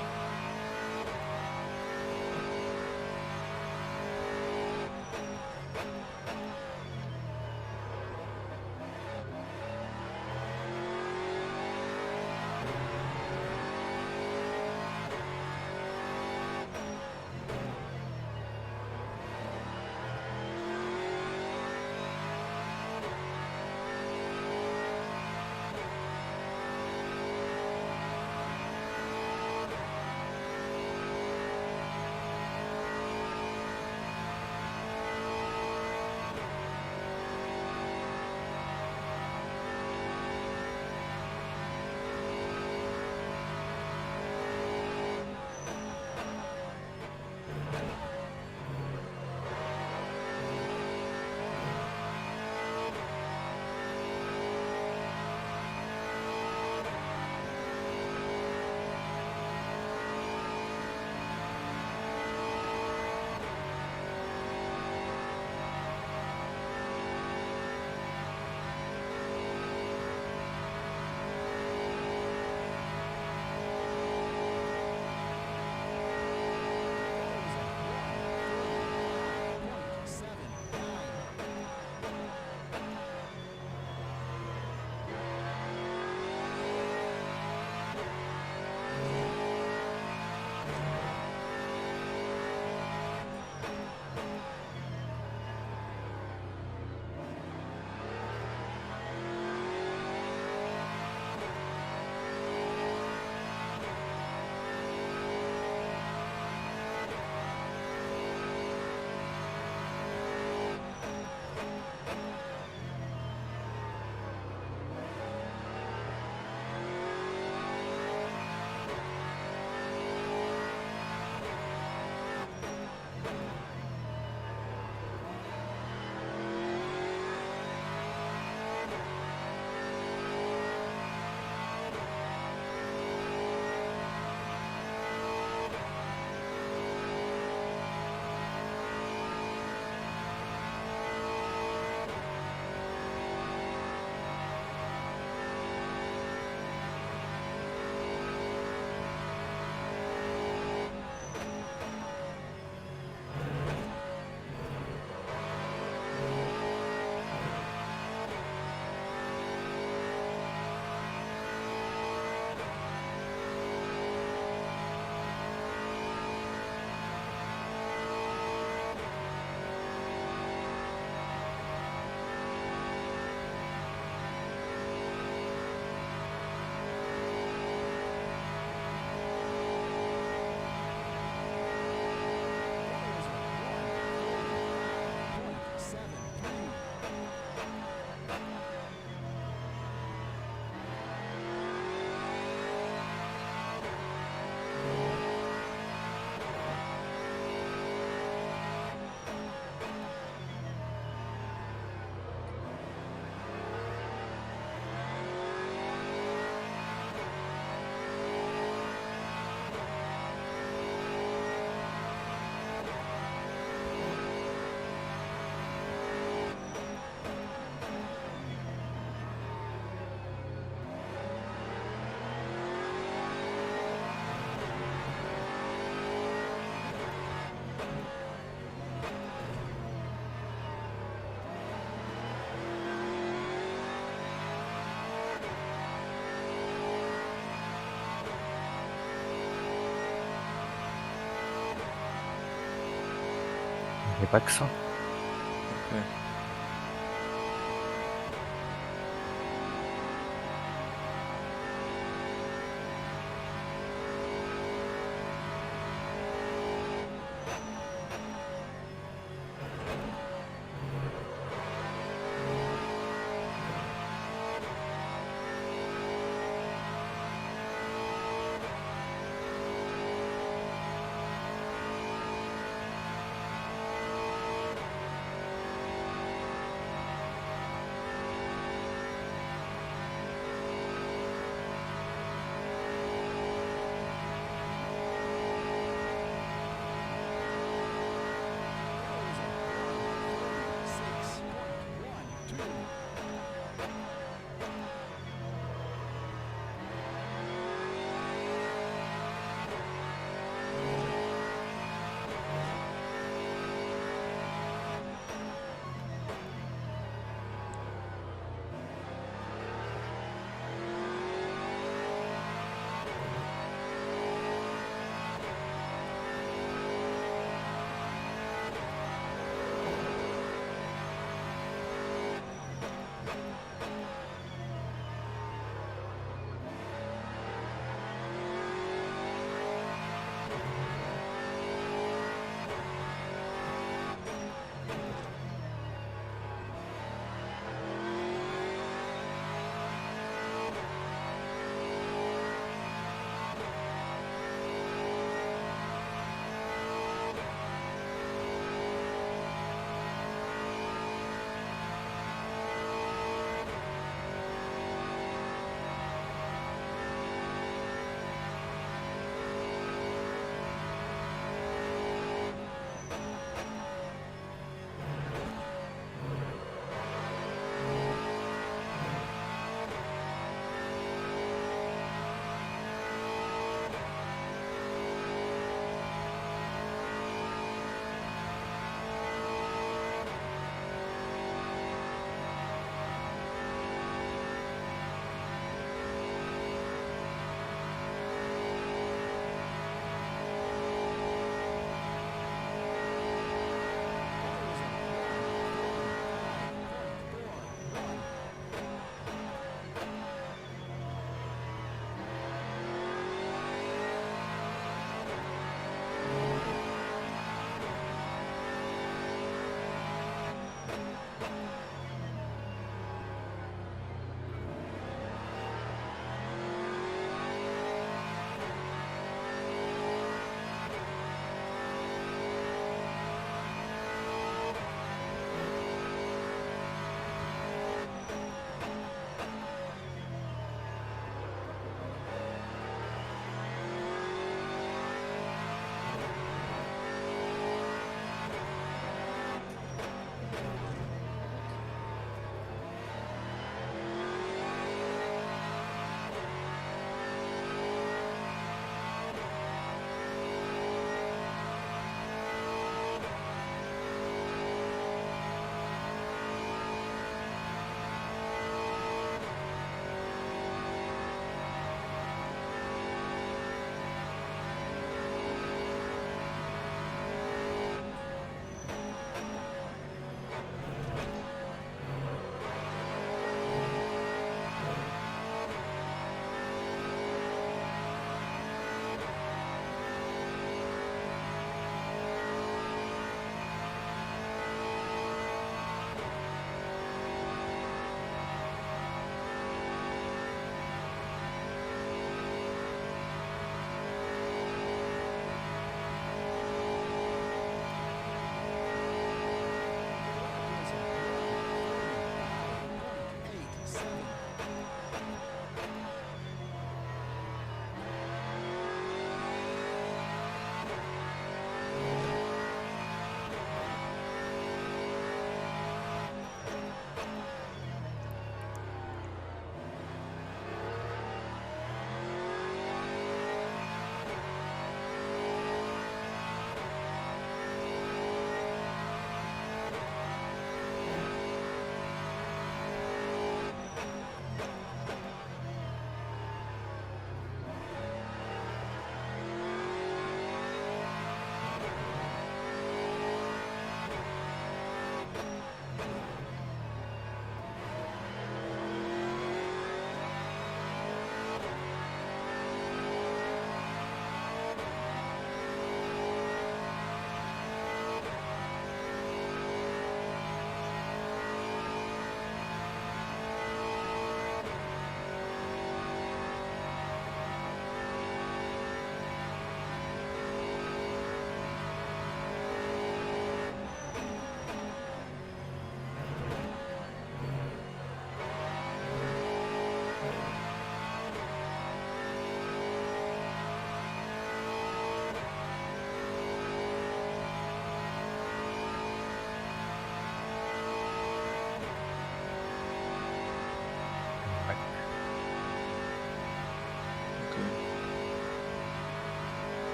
Me back soon. Okay.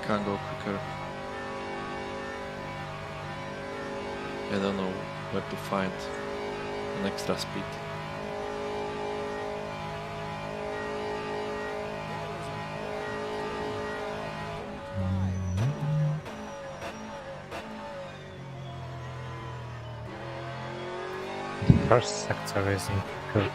can't go quicker. I don't know where to find an extra speed. The first sector isn't good.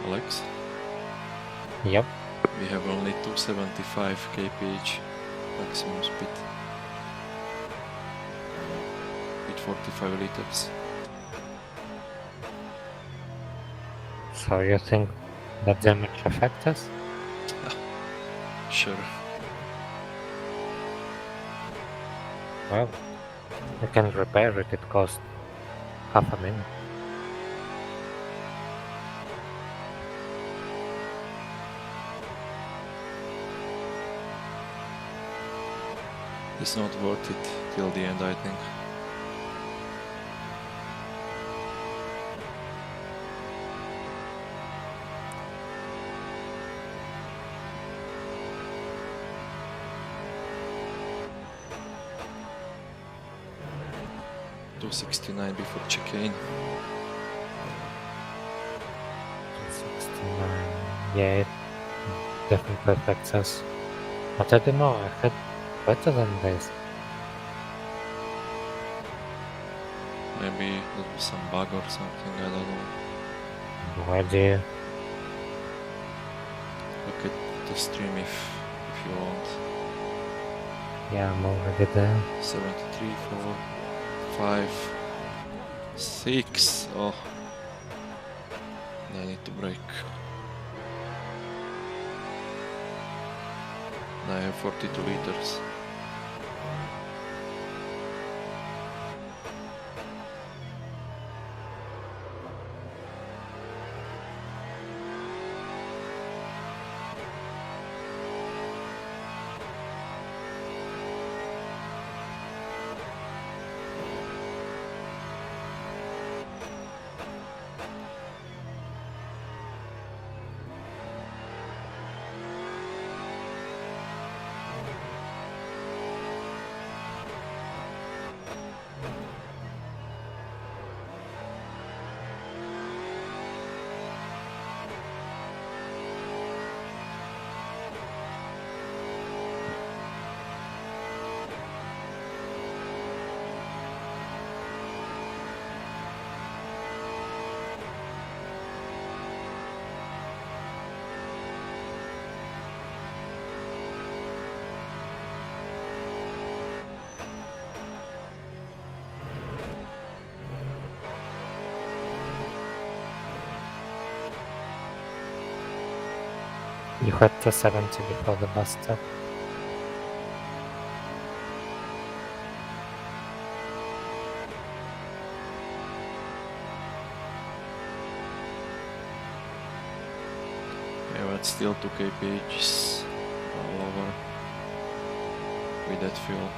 Alex, Yep. we have only 275 kph maximum speed with 45 liters. So you think that damage affects us? Sure. Well, you can repair it. It costs half a minute. It's not worth it till the end, I think. $269 before checking. 69. Yeah, it definitely affects us. But I don't know, I had better than this. Maybe there was some bug or something, I don't know. No idea. Look at the stream if you want. Yeah, I'm already there. 73, 4, 5, 6. Oh, I need to brake. And I have 42 liters. You had 270 before the bus stop. Yeah, but still 2 kph all over with that fuel.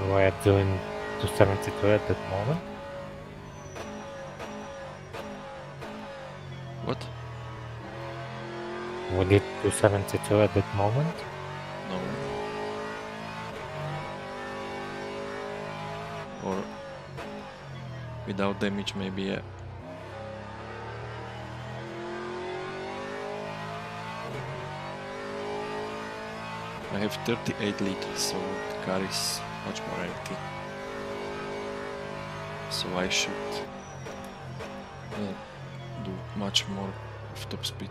We are doing 272 at that moment. What? We did 272 at that moment. No. Or without damage, maybe, yeah. I have 38 liters, so the car is much more empty. So I should do much more of top speed.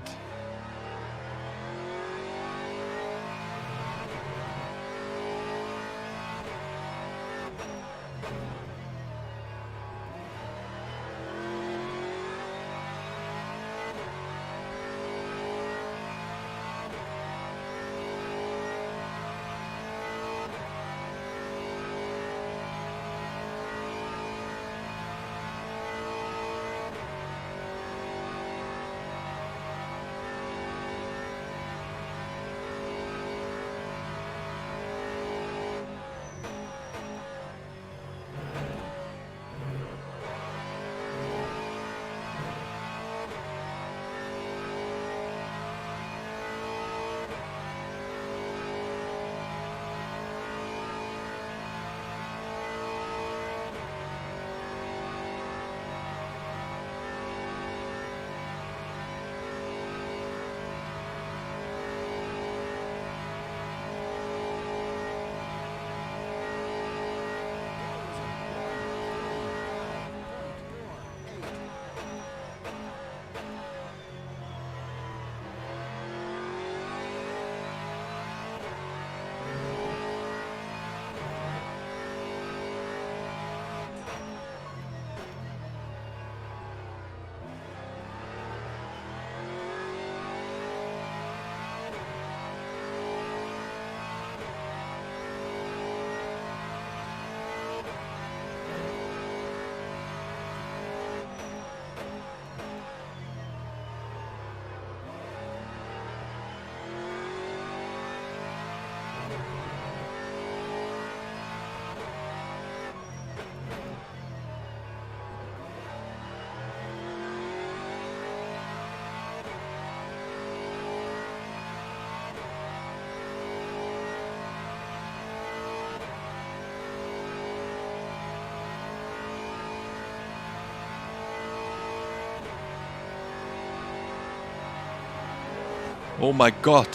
Oh my god!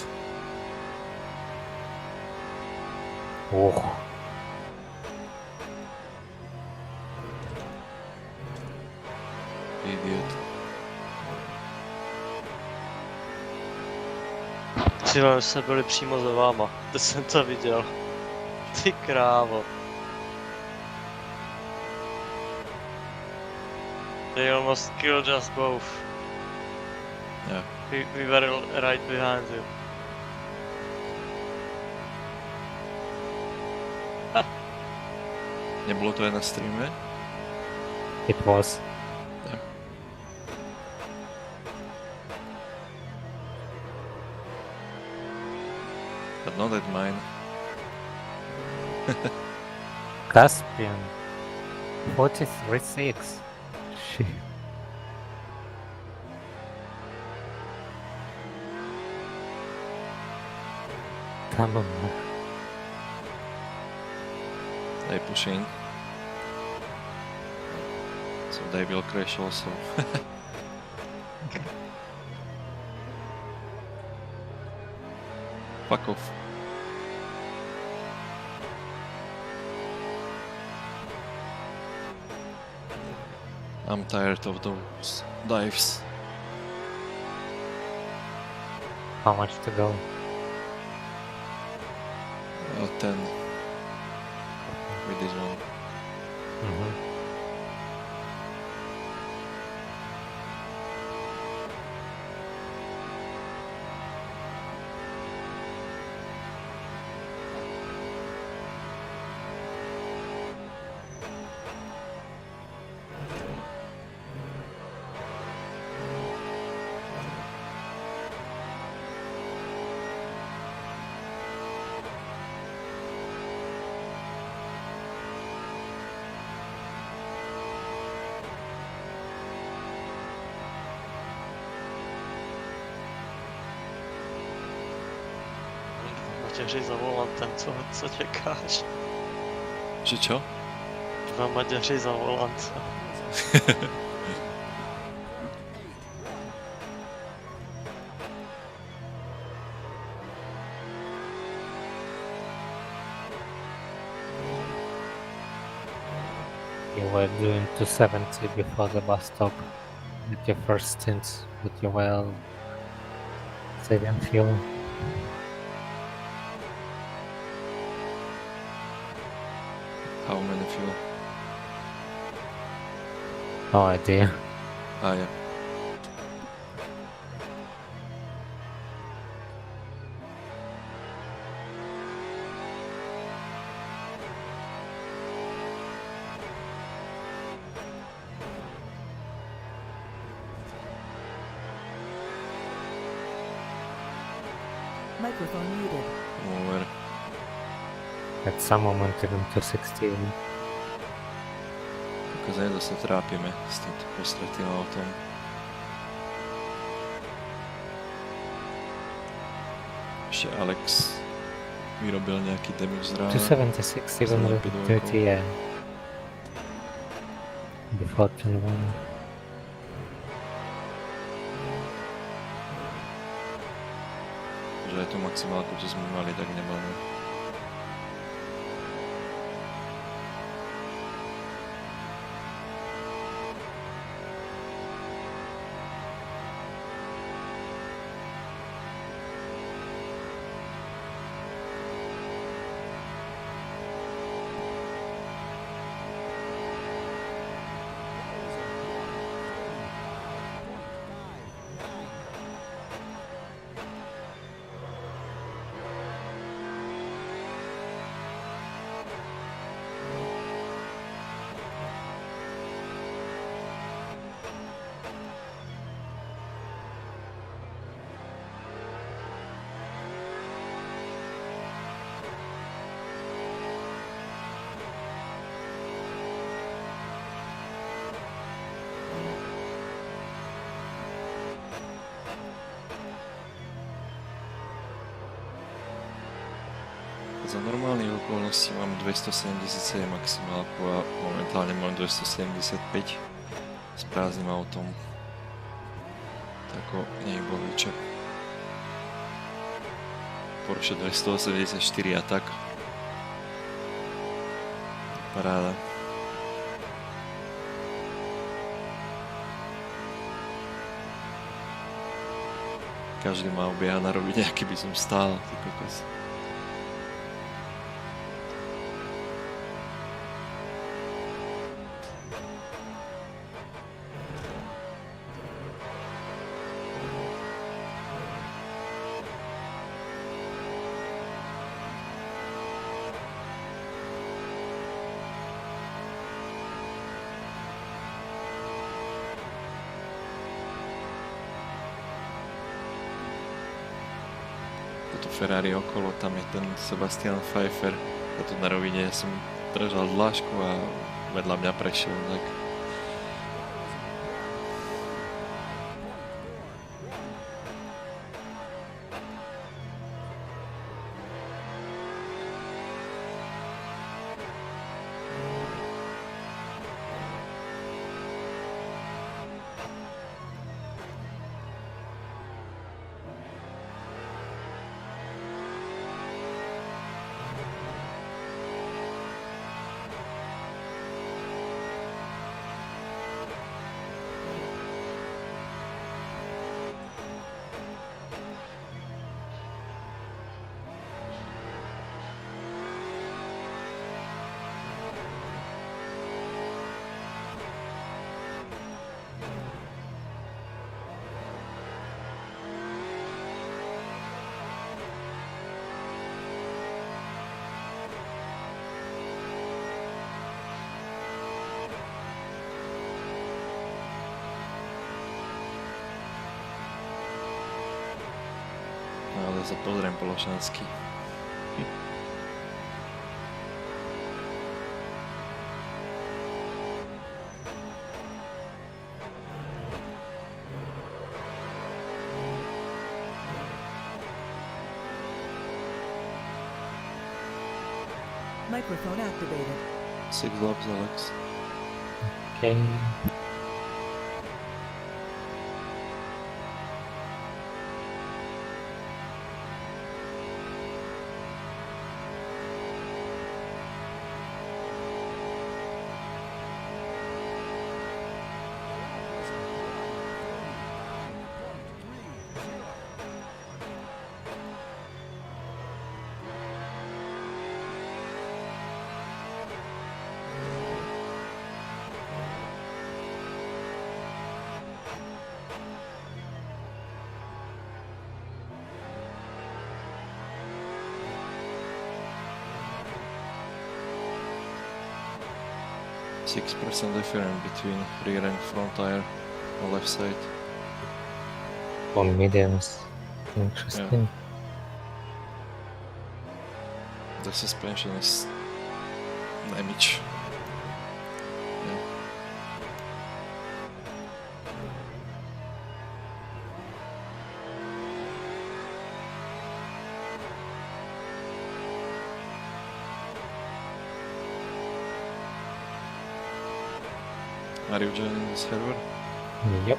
Oh, Idiot. Cílem jsme byli přímo za váma, to jsem to viděl. Ty krávo. They almost killed us both. Yeah. We were right behind you. Nebylo to jen na streame? it was. Yeah. But not at mine. Caspian. 43.6. Shit. Come on. They push in. So they will crash also. Fuck off. I'm tired of those dives. How much to go? 10 with this one. Mm-hmm. Maďaři za volantem, co čekáš? Že čo? 2 Maďaři za volantem. You were doing 270 before the bus stop with your first stint, but you were saving fuel. How many fuel? No idea. Ah, yeah. Microphone muted. Over. At some moment even 260. Ako sa trápime s týmto postretým autom. Ešte Alex vyrobil nejaký damage z rána. 276 even with 30, yeah. Before turn 1. Že aj tú maximálku, čo sme mali, tak nemáme. Za normálnych okolností mám 277 maximálku a momentálne mám 275 s prázdnym autom. Tako nie je bohviče. Porsche 284 a tak. Paráda. Každý má obieha na rovine, aký by som stál, ty kokos. Ferrari okolo, tam je ten Sebastian Pfeiffer a tu na rovine som držal dlášku a vedľa mňa prešiel, tak ale sa pozriem po lošansky. Microphone activated. 6 laps, Alex. Okay. %6 difference between rear and front tire on left side. On mediums. Interesting. Yeah. The suspension is damaged. Yeah. Are you joining the server? Yep.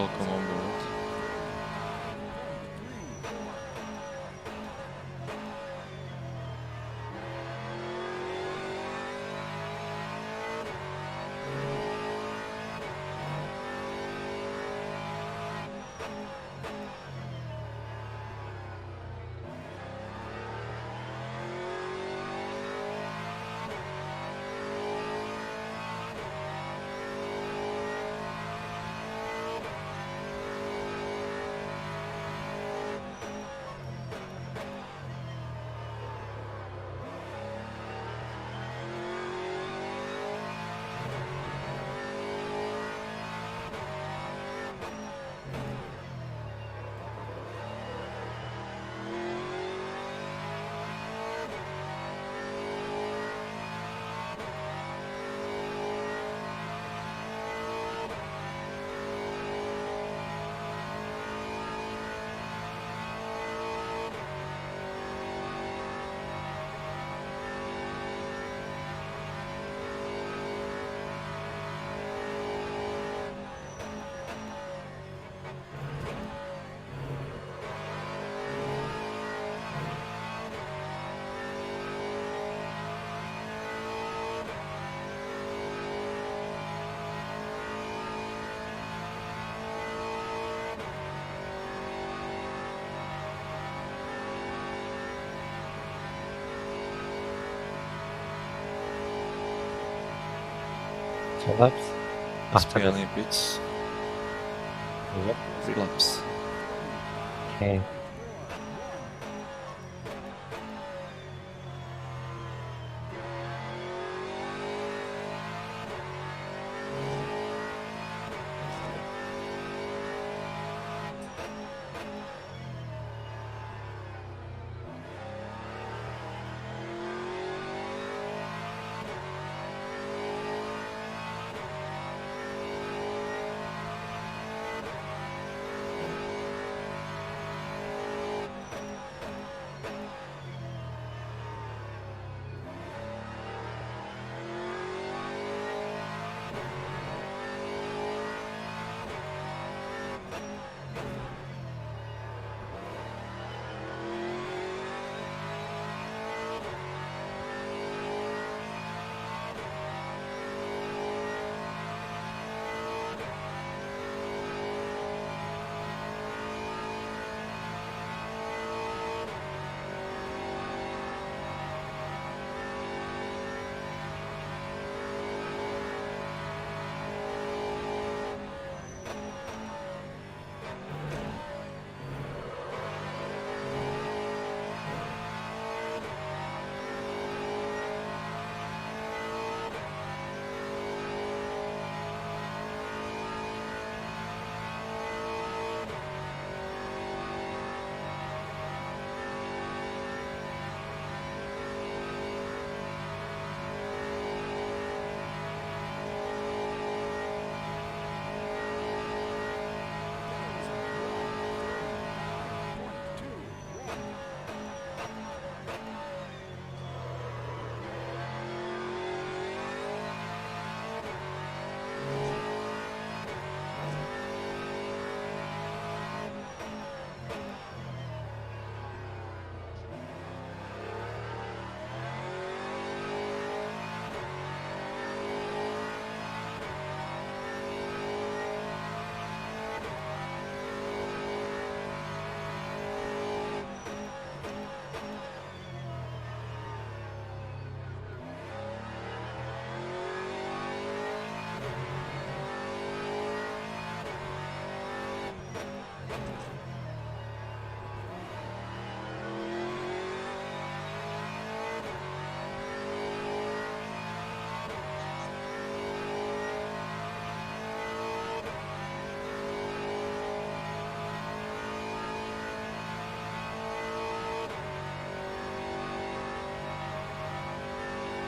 Welcome on board. Two laps. After SPL this. bits. Yep. 3 laps. Okay.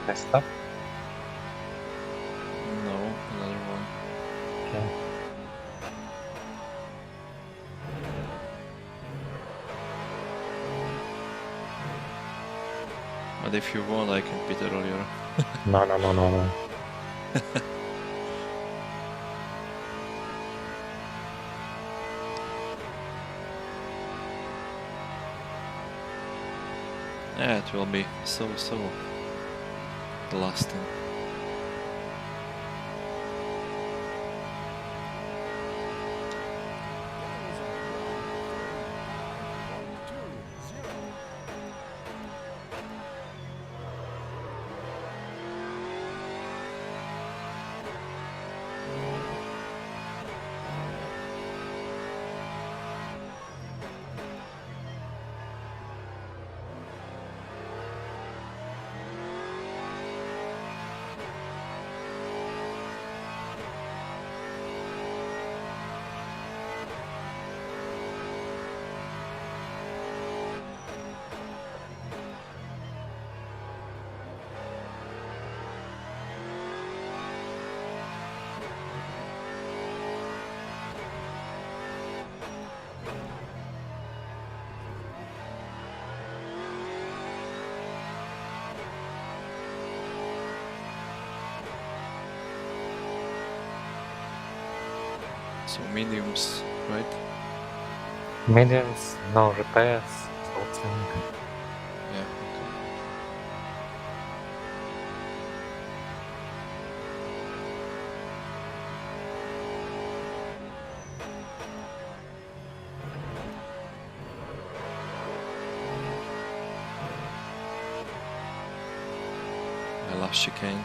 Next up? No, another one. Okay. But if you want, I can pit earlier. No. Yeah, it will be so lasting. So mediums, right? Mediums, no repairs, something. Yeah, okay. I love chicane.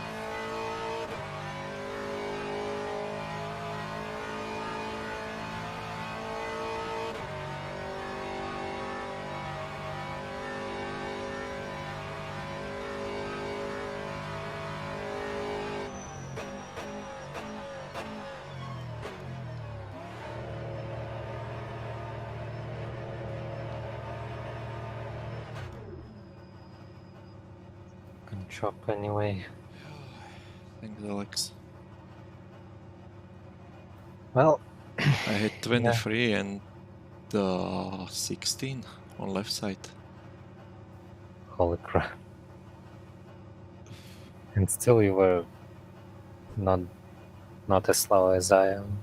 Can chop anyway. Thanks, Alex. Well, I hit 23 and 16 on left side. holy crap. And still you were not as slow as I am.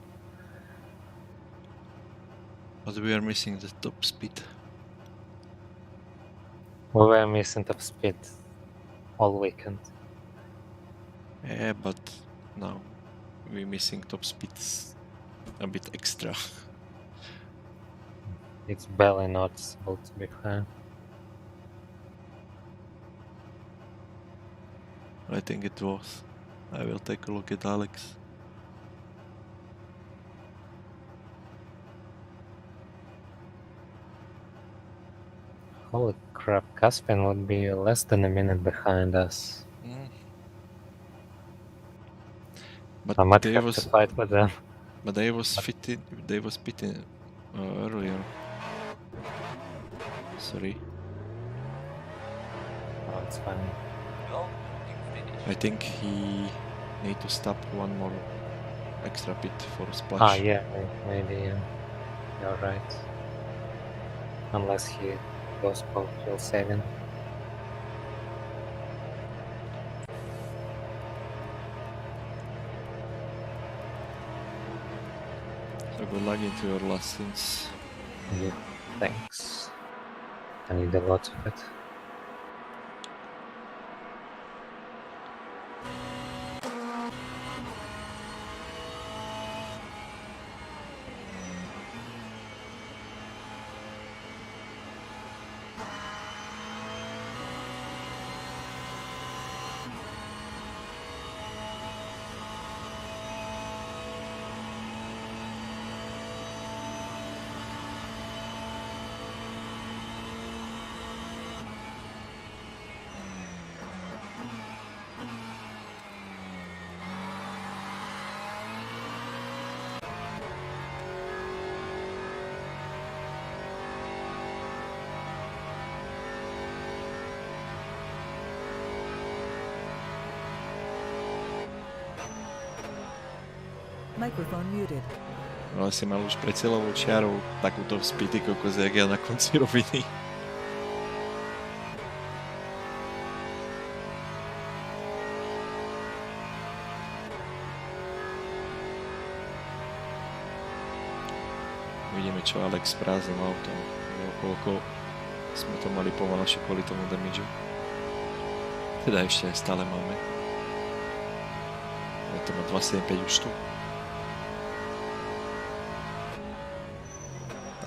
But we are missing the top speed. We were missing top speed all weekend. Yeah, but now we're missing top speeds a bit extra. It's barely noticeable, to be fair. I think it was. I will take a look at Alex. Holy crap, Caspian would be less than a minute behind us. But I might they have was, to fight with them. But they was fitting. They was pitting earlier. Sorry. Oh, it's fine. I think he need to stop one more extra pit for splash. Ah, yeah, maybe, yeah. You're right. Unless he goes for fuel saving. So good luck into your last scenes. Yeah, thanks. I need a lot of it. Microphone muted. Ale si mal už pre cieľovú čiaru takúto spity kokos, jak ja na konci roviny. Vidíme, čo Alex s prázdnym autom. Koľko Sme to mali pomalšie kvôli tomu damageu. Teda ešte aj stále máme. Ale to má 275 už tu.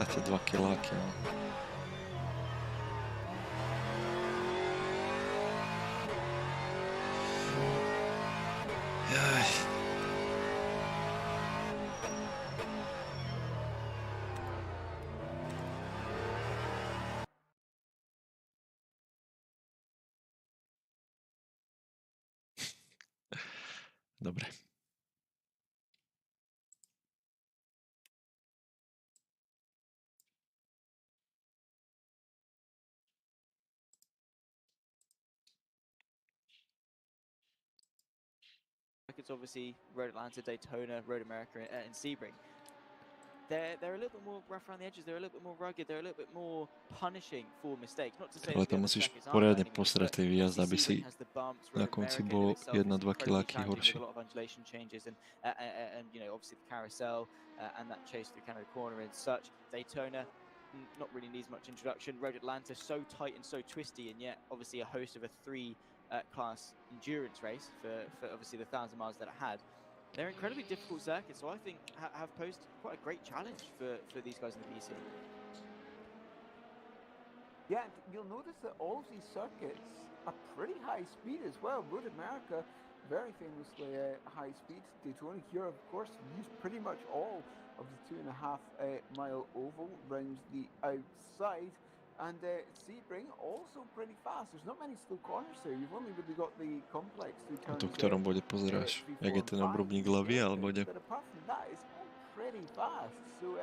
A tie 2 kiláky, no. Jaj. Dobre. It's obviously Road Atlanta, Daytona, Road America, and Sebring. They're a little bit more rough around the edges. They're a little bit more rugged. They're a little bit more punishing for mistakes. Not to say Ale to musíš poriadne posrať tej výjazd, aby si na konci bol 1-2 kiláky horší. A lot of undulation changes and you know, obviously the carousel and that chase through Canada Corner and such. Daytona not really needs much introduction. Road Atlanta so tight and so twisty, and yet obviously a host of a 3 class endurance race for obviously the 1,000 miles that it had. They're incredibly difficult circuits, so I think have posed quite a great challenge for these guys in the BC. Yeah, you'll notice that all of these circuits are pretty high speed as well. Road America, very famously high speed. Daytona here, of course, used pretty much all of the 2.5 mile oval round the outside. And Sebring also pretty fast. There's not many slow corners here. You've only really got the complex through turns. To ktorom bode pozeráš? Jak je ten obrubník hlavy, alebo kde? But apart from that, it's all pretty fast. So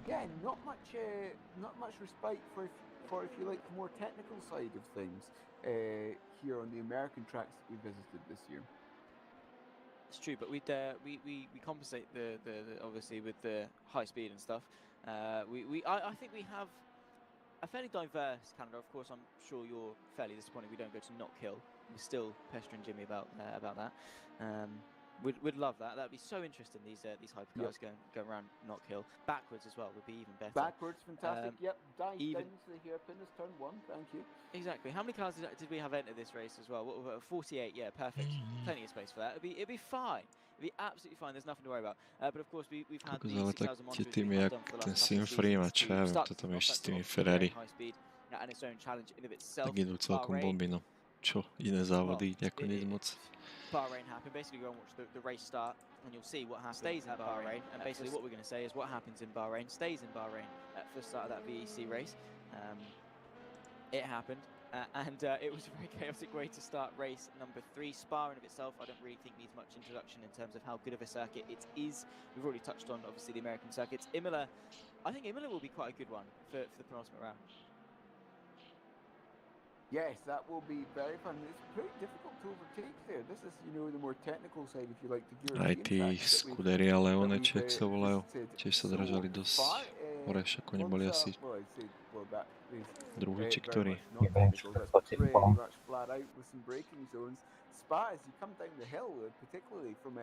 yeah, not much respite for if you like the more technical side of things here on the American tracks that we visited this year. It's true, but we compensate the obviously with the high speed and stuff. I think we have a fairly diverse Canada. Of course, I'm sure you're fairly disappointed we don't go to Not Kill. We're still pestering Jimmy about that. We'd love that. That'd be so interesting. These hypercars go around Not Kill. Backwards as well would be even better. Backwards, fantastic. Yep, dive down to the hairpin is turn 1. Thank you. Exactly. How many cars did we have enter this race as well? 48. Yeah, perfect. Plenty of space for that. It'd be fine. It'd be absolutely fine. There's nothing to worry about. But of course we've had the 6001 tie týmy jak ten Simframe a čo ja viem, toto tam ešte s tými Ferrari. Tak idú celkom bomby, no. Čo, iné závody, ako nie moc. Bahrain happened. Basically, go and watch the race start, and you'll see what happens. Stays at Bahrain, and basically what we're going to say is what happens in Bahrain stays in Bahrain at the start of that VEC race. It happened, and it was a very chaotic way to start race number 3. Spa in of itself, I don't really think needs much introduction in terms of how good of a circuit it is. We've already touched on obviously the American circuits. Imola, I think Imola will be quite a good one for the penultimate round. Yes, that will be very fun. It's pretty difficult to overtake there. This is, you know, the more technical side, if you like, the European Aj tí Scuderia Leone, či jak sa volajú, tiež sa držali dosť hore, však oni boli asi druhý, či ktorý. Spa, as you come down the hill, particularly from,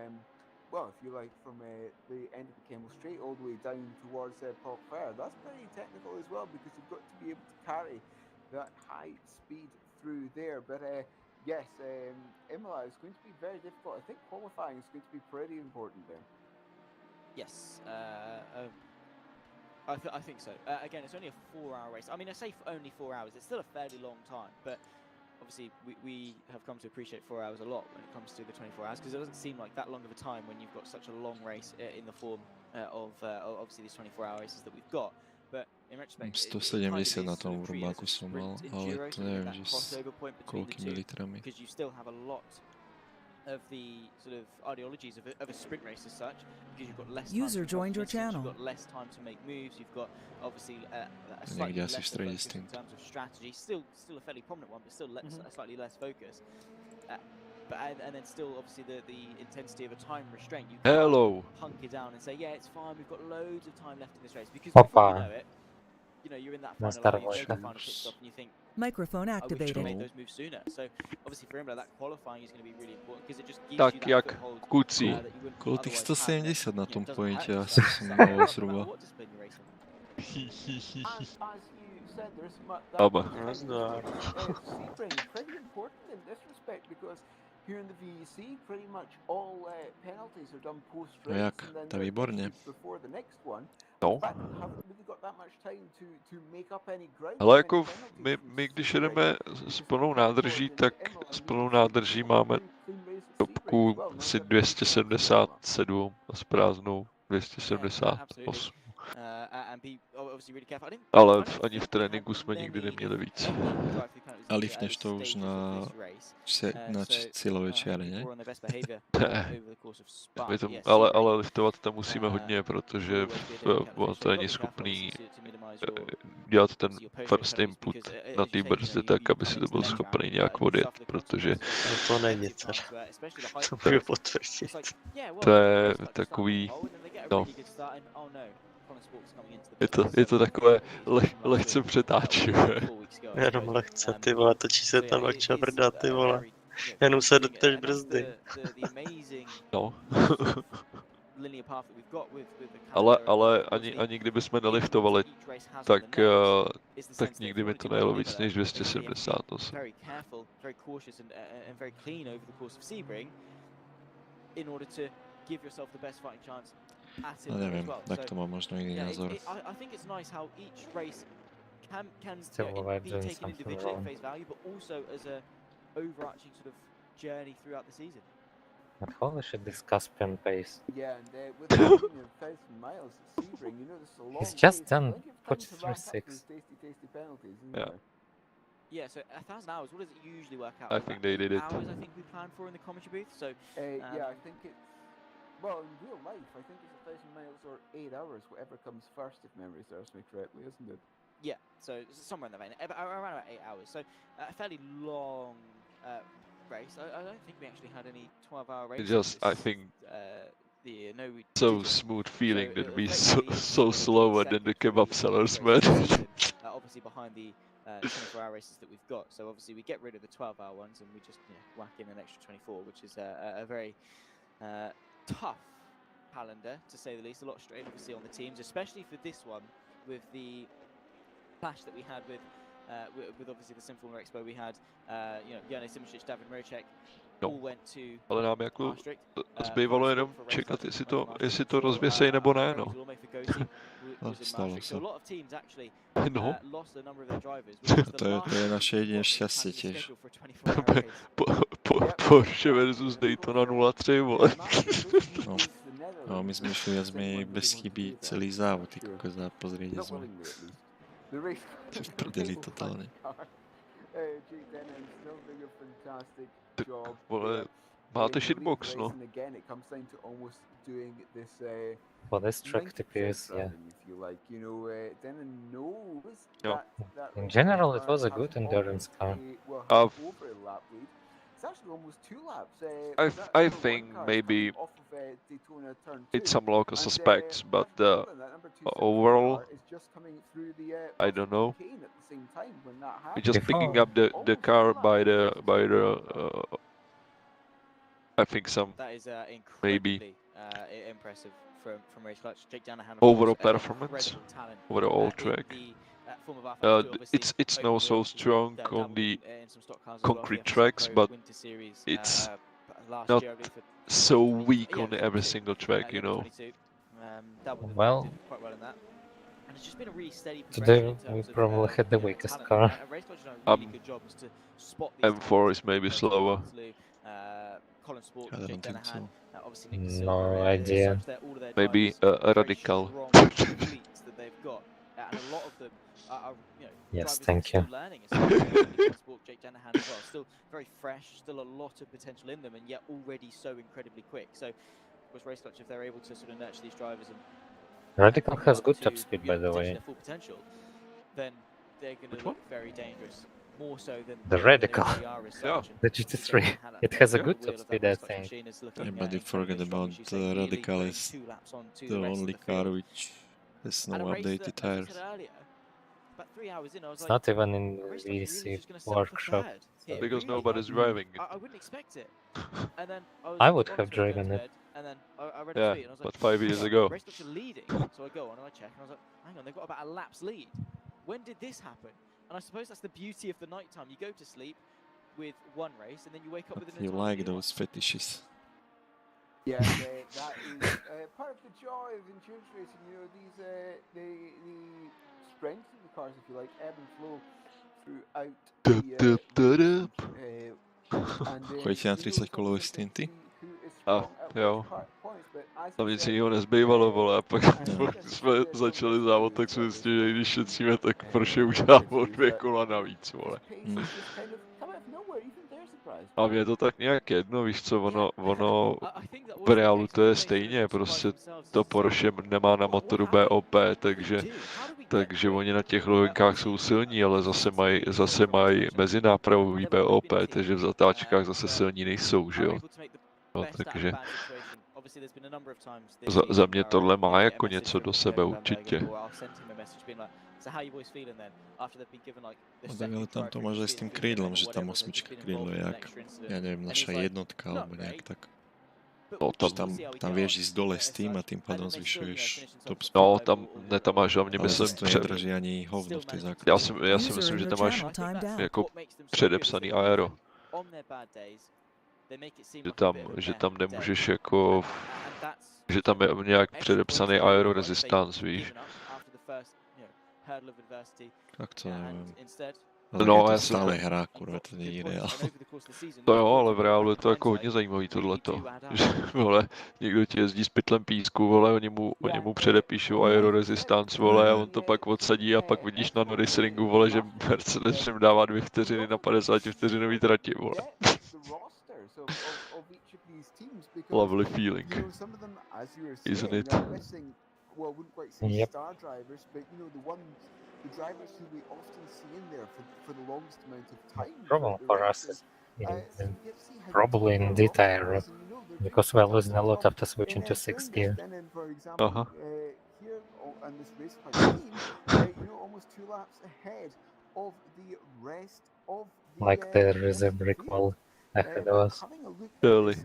well, if you like, from the end of the Kemmel Straight all the way down towards Port Fair, that's pretty technical as well, because you've got to be able to carry that high speed through there. But yes, Imola is going to be very difficult. I think qualifying is going to be pretty important there. Yes, I think so. Again, it's only a 4-hour race. I mean, I say only 4 hours. It's still a fairly long time, but obviously we have come to appreciate 4 hours a lot when it comes to the 24 hours, because it doesn't seem like that long of a time when you've got such a long race in the form of obviously these 24-hour races that we've got. But in retrospect, 170 na tom vrubáku som mal, ale to neviem, že s koľkými litrami. Because you still have a lot of the sort of ideologies of a sprint race as such, because you've got less time User joined your channel. You've got less time to make moves. You've got obviously a slightly less focus in terms of strategy. Still a fairly prominent one, but still a slightly less focus. And then still, obviously, the intensity of a time restraint. You can't hunker down and say, yeah, it's fine, we've got loads of time left in this race. Because before you know it, you know, you're in that final lap, you go the final pit stop, and you think, microphone activated. We should have made those moves sooner. So, obviously, for him, that qualifying is going to be really important, because it just gives you that foothold that you wouldn't Koľko tých otherwise 170 na tom have. pointe asi som mal zhruba. As you said, there's that Aber. much Sebring pretty important in this respect because here in the VEC, pretty much all penalties are done post-race Jak? and then To they're výborně. issued before the next one. No. In fact, we haven't really got that much time to make up any ground. Ale jako my když jedeme s plnou nádrží, tak s plnou nádrží máme topku asi 277 a s prázdnou 278. Ale ani v tréninku jsme nikdy neměli víc. A liftneš to už na cílové čiary, ne? Ale liftovat tam musíme hodně, protože to není schopný dělat ten first input na té brzdy tak, aby si to byl schopný nějak odjet, protože No to není dcer. To můžu potvrdit. to je takový, no, je to takové lehce přetáčivé. Jenom lehce, ty vole, točí se tam jak čavrda, ty vole. Jenom se dotkneš brzdy. No. ale ani kdybychom neliftovali, tak nikdy mi to nejelo víc než 278. No nevím, tak to má možno jiný názor. Still alive doing something wrong. But holy shit, this Caspian pace. Yeah, and with 1,000 miles at Sebring, you know, there's a long He's just pace. done Plenty of time to rack up 43.6. those tasty penalties, isn't Yeah. there? Yeah, so 1,000 hours, what does it usually work out? I think they did it. Hours, I think we planned for in the commentary booth. So, Yeah, I think it's, well, in real life, I think it's 1,000 miles or 8 hours, whatever comes first, if memory serves me correctly, isn't it? yeah, so somewhere in the vein, around about 8 hours. So, a fairly long race. I don't think we actually had any 12-hour races. Just, I think, we so smooth feeling that we so slower than the kebab sellers, man. Obviously behind the 24-hour races that we've got. So obviously we get rid of the 12-hour ones and we just whack in an extra 24, which is a very tough calendar, to say the least. A lot of strain obviously on the teams, especially for this one with the clash that we had with obviously the Sim Formula Expo. We had Jone Simčić, David Mirček, all went to Ale nám jako zbývalo jenom čekat, jestli to rozvěsej nebo ne, no. No, stalo se. No. To je naše jediné šťastie tiež. Porsche versus Daytona 03, vole. No, my sme išli viac menej bez chyby celý závod, ty kokos, a pozrieť sme. V prdeli totálne. Vole, máte shitbox, no. For this track TPS, yeah. Yeah. In general, it was a good endurance car. I think maybe it's some local suspects, but overall, I don't know. We're just picking up the car by the I think some maybe overall performance over the whole track. It's not so strong on the concrete tracks, but it's not so weak on every single track, you know. Well, today we probably had the weakest car. M4 is maybe slower. I don't think so. No idea. Maybe a radical. Yes, thank you. Still very fresh, still a lot of potential in them, and yet already so incredibly quick. So, of course, Race Clutch, if they're able to sort of nurture these drivers and Radical has good top speed, by the way. full potential, then they're going to look very dangerous. More so than The Radical. Yeah. The GT3. It has a good top speed, I think. Everybody forget about the Radical is the only car which has no updated tires. It's not even in VC workshop. Because nobody's driving it. I wouldn't expect it. And then I would have driven it. And then I read Yeah, a tweet and I was but like, 5 years ago. Race Clutch are leading. So I go on and I check and I was like, hang on, they've got about a lap's lead. when did this happen? And I suppose that's the beauty of the nighttime. You go to sleep with one race, and then you wake up with an You entirely like new those fetishes. Yeah, that is part of the joy of endurance racing. You know, these the strength of the cars, if you like, ebb and flow throughout the race. Chodíte na 30-kolové stinty? Jo. Tam nic jiného nezbývalo, vole, a pak jsme začali závod, tak jsme zjistili, že když šetříme, tak Porsche udělá o 2 kola navíc, vole. A mě to tak nějak jedno, víš co, ono v reálu to je stejně, prostě to Porsche nemá na motoru BOP, takže oni na těch rovinkách jsou silní, ale zase mají mezinápravový BOP, takže v zatáčkách zase silní nejsou, že jo. No, takže za mě tohle má jako něco do sebe určitě. No tak ale tam to máš aj s tým krídlom, že tam 8 krídlo je jak, ja neviem, naša jednotka, alebo nejak tak. No, tam vieš ísť dole s tým a tým pádom zvyšuješ top speed. No, tam máš hlavně, myslím, to nedraží ani hovno v té základě. Já si myslím, že tam máš jako předepsaný aero. Že tam nemůžeš jako, že tam je nějak předepsaný aero resistance, víš. Tak to nevím. No, já stále hra, kurva, to není reál. To jo, ale v reálu je to jako hodně zajímavý tohleto. Že, vole, někdo ti jezdí s pytlem písku, vole, oni mu předepíšou aero resistance, vole, a on to pak odsadí a pak vidíš na Nürburgringu, vole, že Mercedes jim dává 2 vteřiny na 50 vteřinový trati, vole. Lovely feeling, isn't it? Yep. The drivers who we often see in there for the longest amount of time. Problem for us is probably in detail, because we're losing a lot after switching to 6th gear. Uh-huh. Here on this race team, almost 2 laps ahead of the rest of the, like there is a brick wall ahead of us. Early.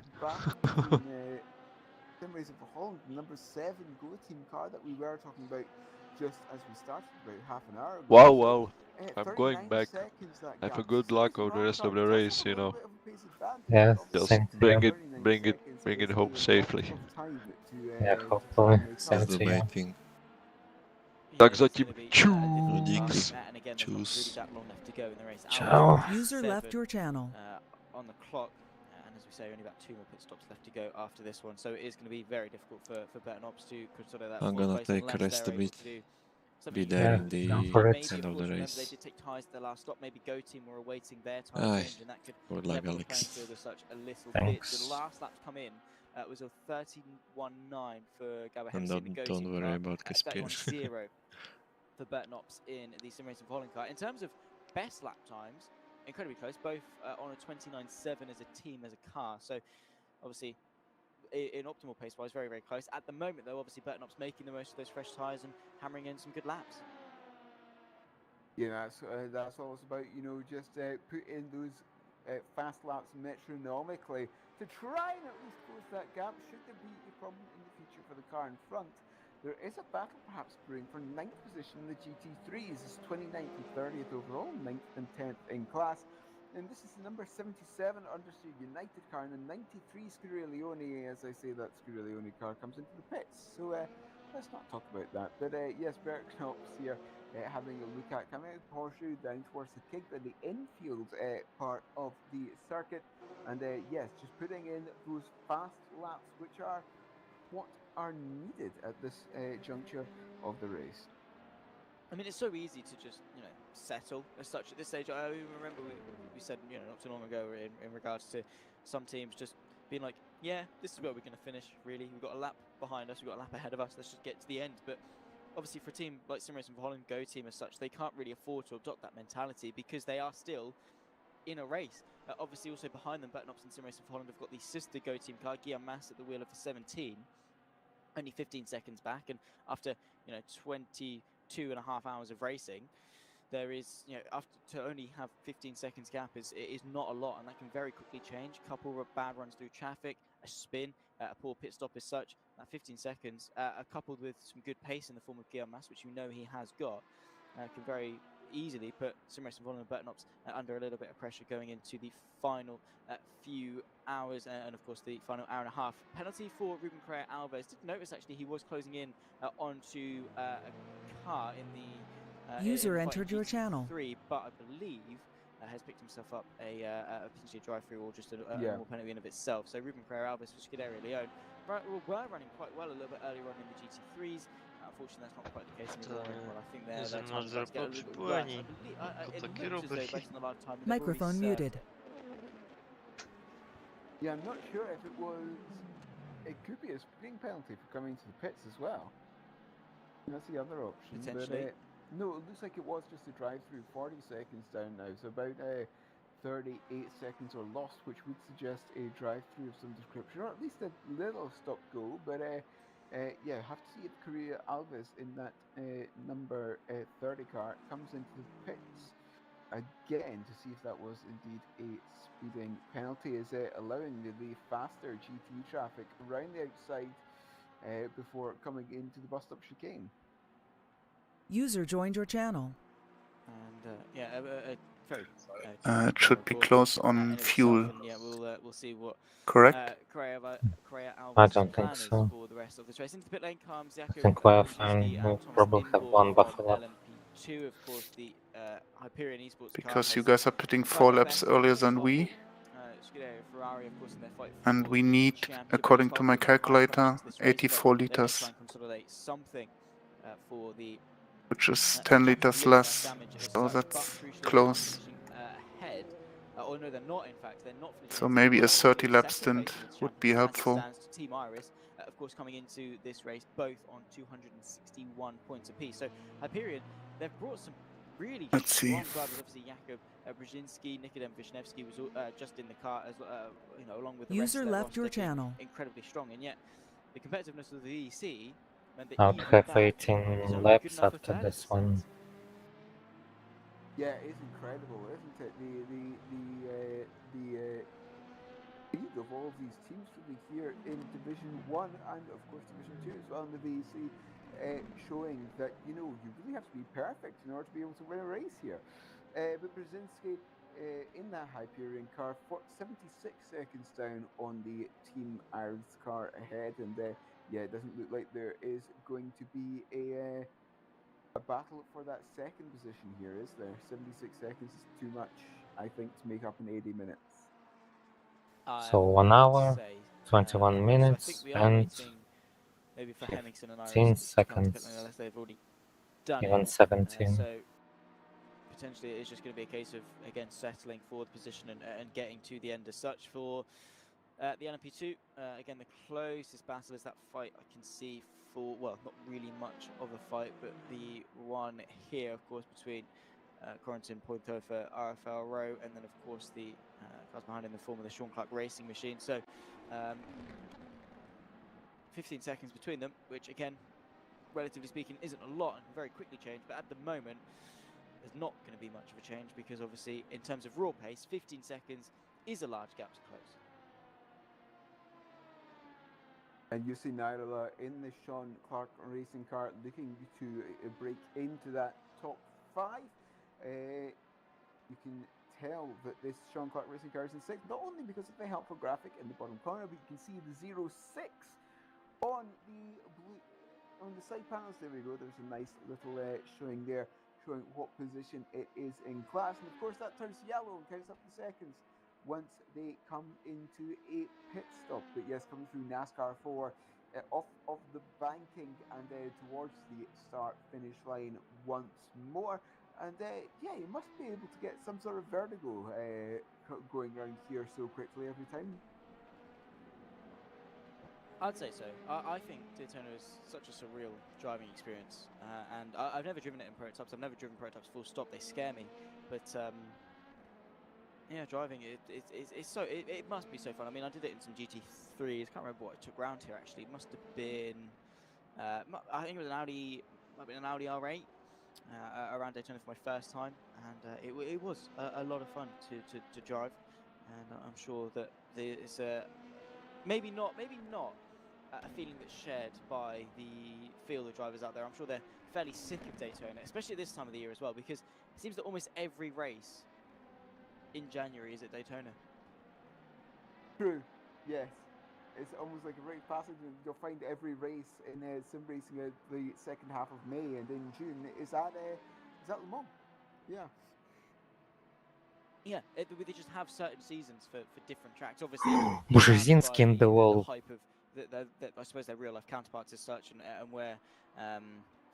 Racing for Holland, the number 7 Go Team car that we were talking about just as we started about half an hour ago. Wow, I'm going back. Have a good luck on the rest of the race, you know. Yeah, just bring it home safely. Yeah, hopefully. Same to you. Tak zatím čus. Čus. Ciao. User left your channel. On the clock, and as we say, only about 2 more pit stops left to go after this one, so it is going to be very difficult for Burton Ops to consolidate that. I'm gonna take a rest a bit. Be there Yeah, in the end of the race. They did take ties to the last stop. Maybe Go Team were awaiting their time change, and that could like level the Alex. playing field as such a little Thanks. bit. The last lap to come in was a 13.19 for Gabo And Hepsi in the Go don't Team worry car, about Caspian. 31.0 for Burton Ops in the Sim Racing for Holland car. In terms of best lap times, incredibly close, both on a 29.7 as a team, as a car. So obviously in optimal pace wise, very, very close. At the moment though, obviously Burton Ops making the most of those fresh tyres and hammering in some good laps. Yeah, that's all it's about, just put in those fast laps metronomically to try and at least close that gap. Should there be a problem in the future for the car in front, there is a battle perhaps brewing for 9th position in the GT3s. It's 29th and 30th overall, 9th and 10th in class. And this is the number 77 Understeer United car, and the 93 Scuderia Leone. As I say, that Scuderia Leone car comes into the pits. So let's not talk about that. But yes, Bert Knops here having a look at coming out of Porsche down towards the kick and the infield part of the circuit. And yes, just putting in those fast laps, which are what are needed at this juncture of the race. I mean, it's so easy to just, settle as such at this stage. I remember we said, not too long ago in regards to some teams just being like, yeah, this is where we're going to finish, really. We've got a lap behind us, we've got a lap ahead of us, let's just get to the end. But obviously for a team like Sim Racing for Holland, Go Team as such, they can't really afford to adopt that mentality because they are still in a race. Obviously also behind them, Burton Ops and Sim Racing for Holland have got the sister Go Team car, Guillaume Mass at the wheel of the 17. Only 15 seconds back, and after 22.5 hours of racing, there is after to only have 15 seconds gap is not a lot, and that can very quickly change. A couple of bad runs through traffic, a spin, a poor pit stop as such. That 15 seconds, coupled with some good pace in the form of Guillaume Mass, which he has got, can very easily put Sim Racing Volume and Burton Ops under a little bit of pressure going into the final few hours and of course the final hour and a half. Penalty for Ruben Pereira Alves. Did notice actually he was closing in onto a car in the User entered your channel. but I believe has picked himself up a potentially a drive-through or just a normal penalty in of itself. So Ruben Pereira Alves for Scuderia Leone were running quite well a little bit earlier on in the GT3s. Unfortunately, that's not quite the case anymore. Well, I think their time starts to get a little bit worse. It looks as though based on the live time, Microphone muted. Yeah, I'm not sure if it was. It could be a speeding penalty for coming to the pits as well. That's the other option. Potentially. But, no, it looks like it was just a drive-through. 40 seconds down now, so about 38 seconds are lost, which would suggest a drive-through of some description, or at least a little stop-go. But yeah, have to see if Correa Alves in that number 30 car comes into the pits again to see if that was indeed a speeding penalty. Is allowing the faster GT traffic around the outside before coming into the bus stop chicane. User joined your channel. And yeah, very. It should be close on fuel. And, yeah, we'll see what. Correct. Correa I Alves' don't plan think is so. for the rest of this race. Into the pit lane comes I Jakob think qualifying will probably have one buffer lap. LMP2, of course, the Hyperion Esports Because you guys are pitting 4 laps earlier than we. Ferrari, of course, in their fight And for we the need, championship. according to Far my from high pressure calculator, to this race, 84 but they may try liters, and consolidate something for the which is 10 liters less, so that's close. ahead. Or no, they're not. In fact, they're not finishing. So maybe a 30 lap stint would be helpful. Team Iris, of course, coming into this race both on 261 points apiece. So Hyperion, they've brought some really strong drivers. Obviously, Jakub Brzezinski, Nikodem Wisniewski was just in the car as you know, along with the rest User of their left your roster, channel. incredibly strong, and yet the competitiveness of the VEC meant that I'll even have that 18 is only laps good enough after for this one. Yeah, it's incredible, isn't it? The speed of all of these teams really here in Division 1 and of course Division 2 as well in the VEC, showing that, you know, you really have to be perfect in order to be able to win a race here. But Brzezinski in that Hyperion car, 76 seconds down on the Team Iris car ahead, and yeah, it doesn't look like there is going to be a battle for that second position here, is there? 76 seconds is too much, I think, to make up in 80 minutes. So 1 hour, 21 minutes, and maybe for Hemmingson and 15 seconds, unless they've already done even it. 17. So potentially it's just going to be a case of, again, settling for the position and getting to the end as such for the LMP2. Again, the closest battle is that fight I can see for, well, not really much of a fight, but the one here, of course, between Corentin Poithofer, RFL Rowe, and then, of course, the cars behind in the form of the Sean Clark Racing Machine. So 15 seconds between them, which, again, relatively speaking, isn't a lot and can very quickly change, but at the moment, there's not going to be much of a change because, obviously, in terms of raw pace, 15 seconds is a large gap to close. And you see Nairala in the Sean Clark Racing car looking to break into that top 5. You can tell that this Sean Clark Racing car is in 6th, not only because of the helpful graphic in the bottom corner, but you can see the 06 on the side panels. There we go. There's a nice little showing there, showing what position it is in class. And of course that turns yellow and counts up the seconds once they come into a pit stop. But yes, coming through NASCAR 4 off of the banking and towards the start finish line once more. And yeah, you must be able to get some sort of vertigo going around here so quickly every time. I'd say so. I think Daytona is such a surreal driving experience, and I've never driven it in prototypes. I've never driven prototypes full stop. They scare me, but yeah, driving it's so it must be so fun. I mean, I did it in some GT3s. Can't remember what I took round here actually. It must have been I think it was an Audi, might have been an Audi R8 around Daytona for my first time, and it was a lot of fun to drive, and I'm sure that it's maybe not a feeling that's shared by the field of drivers out there. I'm sure they're fairly sick of Daytona, especially at this time of the year as well, because it seems that almost every race in January is at Daytona. True. Yes. It's almost like a rite of passage, and you'll find every race in sim racing at the second half of May and in June is at Le Mans. Yeah. Yeah, they just have certain seasons for different tracks. Obviously, Brzezinski in the wall. hype of I suppose their real life counterparts as such, and where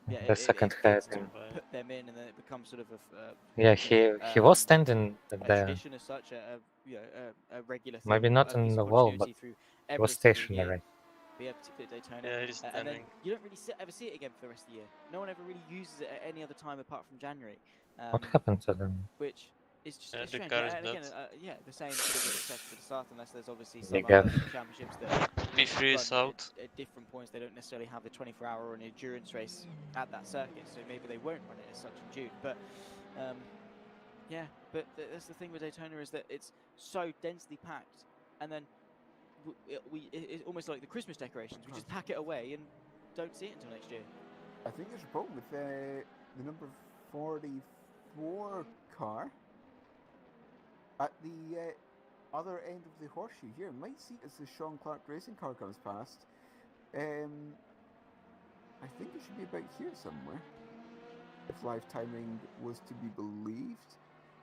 yeah, The second head. Put them in, and then it becomes sort of Yeah, he was standing at a the. tradition as such, a regular thing. Maybe not in the wall, but he was stationary. But yeah, particularly Daytona. Yeah, he's And then standing. you don't really ever see it again for the rest of the year. No one ever really uses it at any other time apart from January. What happened to them? Which is just Yeah, the strange. car is And again, dead. yeah, the same sort of success for the start, unless there's obviously They some got- other championships that P3 is run out. at different points. They don't necessarily have the 24-hour or an endurance race at that circuit, so maybe they won't run it as such in June. But yeah, but that's the thing with Daytona, is that it's so densely packed, and then it's almost like the Christmas decorations. We just pack it away and don't see it until next year. I think there's a problem with the number 44 car at the other end of the horseshoe here. Might see it as the Sean Clark racing car comes past. I think it should be about here somewhere, if live timing was to be believed.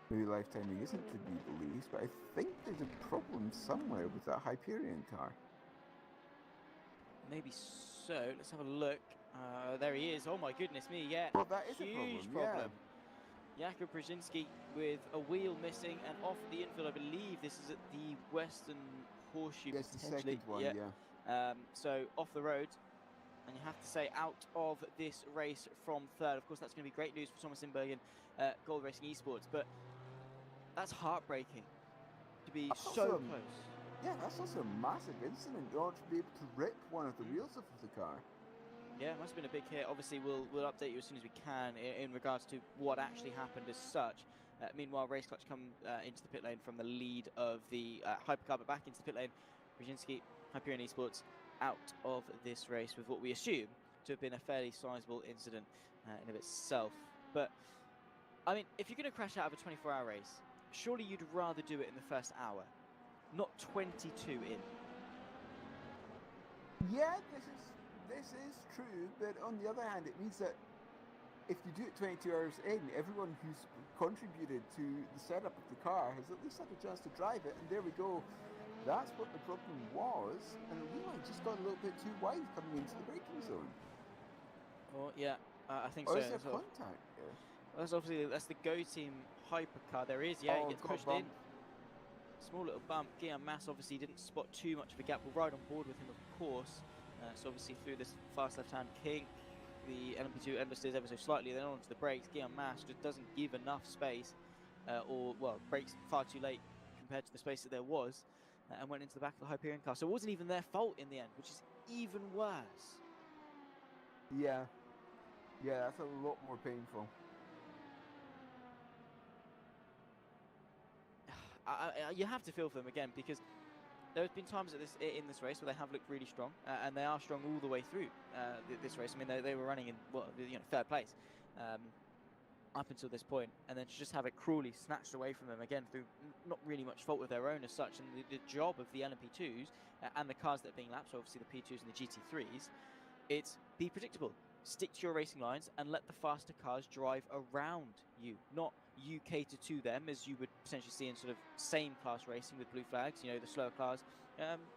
Maybe live timing isn't to be believed, but I think there's a problem somewhere with that Hyperion car. Maybe so. Let's have a look. There he is. Oh my goodness me! Yeah, Well, that is a huge problem. Jakub Brzezinski with a wheel missing and off the infield. I believe this is at the Western Horseshoe. Yes, the potentially. second one, yeah. So off the road, and you have to say out of this race from third. Of course, that's going to be great news for Thomas Inbergen, Gold Racing Esports, but that's heartbreaking to be That's so also- close. Yeah, that's also a massive incident in order to be able to rip one of the wheels off of the car. Yeah, it must have been a big hit. Obviously, we'll update you as soon as we can in regards to what actually happened as such. Meanwhile, Race Clutch come into the pit lane from the lead of the Hypercar, but back into the pit lane. Brzezinski, Hyperion Esports, out of this race with what we assume to have been a fairly sizable incident in of itself. But, I mean, if you're going to crash out of a 24-hour race, surely you'd rather do it in the first hour, not 22 in. Yeah, this is true, but on the other hand, it means that if you do it 22 hours in, everyone who's contributed to the setup of the car has at least had a chance to drive it, and there we go. That's what the problem was, and we might just got a little bit too wide coming into the braking zone. Well, yeah, I think Or so. is there as well. contact there? Well, that's the Go Team Hypercar. There is, yeah, Oh, he gets got a pushed in. bump. Small little bump. Guillaume Mass obviously didn't spot too much of a gap. We'll ride on board with him, of course. So obviously through this fast left-hand kink, the LMP2 understeers ever so slightly, then onto the brakes. Guillaume Mass just doesn't give enough space, or, well, brakes far too late compared to the space that there was, and went into the back of the Hyperion car. So it wasn't even their fault in the end, which is even worse. Yeah. Yeah, that's a lot more painful. You have to feel for them again, because there have been times in this race where they have looked really strong, and they are strong all the way through this race. I mean, they were running in third place up until this point, and then to just have it cruelly snatched away from them again through not really much fault of their own as such. And the job of the LMP2s and the cars that are being lapped, so obviously the P2s and the GT3s, it's be predictable. Stick to your racing lines and let the faster cars drive around you, not you cater to them, as you would potentially see in sort of same class racing with blue flags, you know, the slower cars.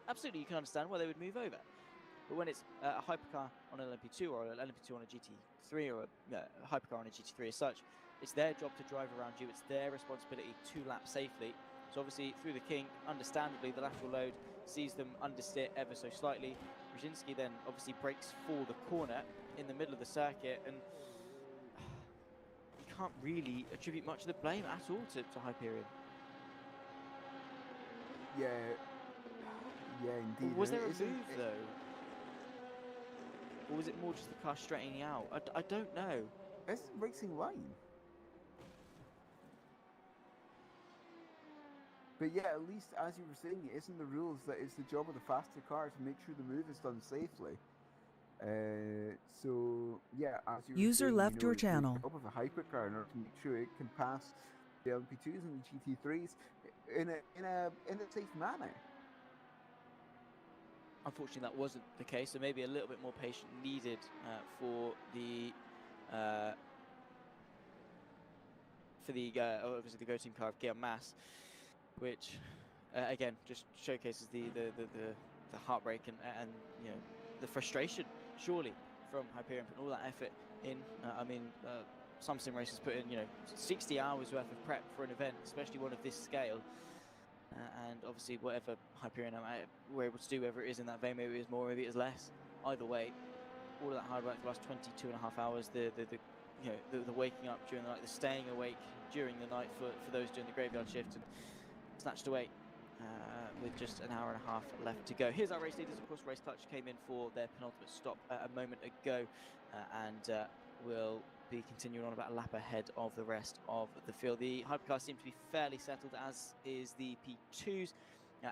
Absolutely, you can understand why they would move over. But when it's a hypercar on an LMP2 or an LMP2 on a GT3 or a hypercar on a GT3 as such, it's their job to drive around you. It's their responsibility to lap safely. So obviously through the kink, understandably, the lateral load sees them understeer ever so slightly. Brzezinski then obviously brakes for the corner in the middle of the circuit, and you can't really attribute much of the blame at all to Hyperion. Yeah. Yeah, indeed. Was there a Isn't move it- though? Or was it more just the car straightening out? I don't know. It's the racing line. But yeah, at least as you were saying, it isn't the rules that it's the job of the faster car to make sure the move is done safely. So yeah, as you were User saying, left your channel. Job of a hypercar in order to make sure it can pass the LMP2s and the GT3s in a safe manner. Unfortunately, that wasn't the case, so maybe a little bit more patience needed for the obviously the Go Team car of Guillaume Mas, which again just showcases the heartbreak and you know the frustration surely from Hyperion putting all that effort in. I mean, some sim racers put in 60 hours worth of prep for an event, especially one of this scale. And obviously, whatever Hyperion were able to do, whether it is in that vein, maybe it is more, maybe it is less. Either way, all of that hard work for the last 22.5 hours, the waking up during the night, the staying awake during the night for those doing the graveyard shift, and snatched away with just an hour and a half left to go. Here's our race leaders. Of course, Race Clutch came in for their penultimate stop a moment ago, and will be continuing on about a lap ahead of the rest of the field. The hypercars seem to be fairly settled, as is the P2s,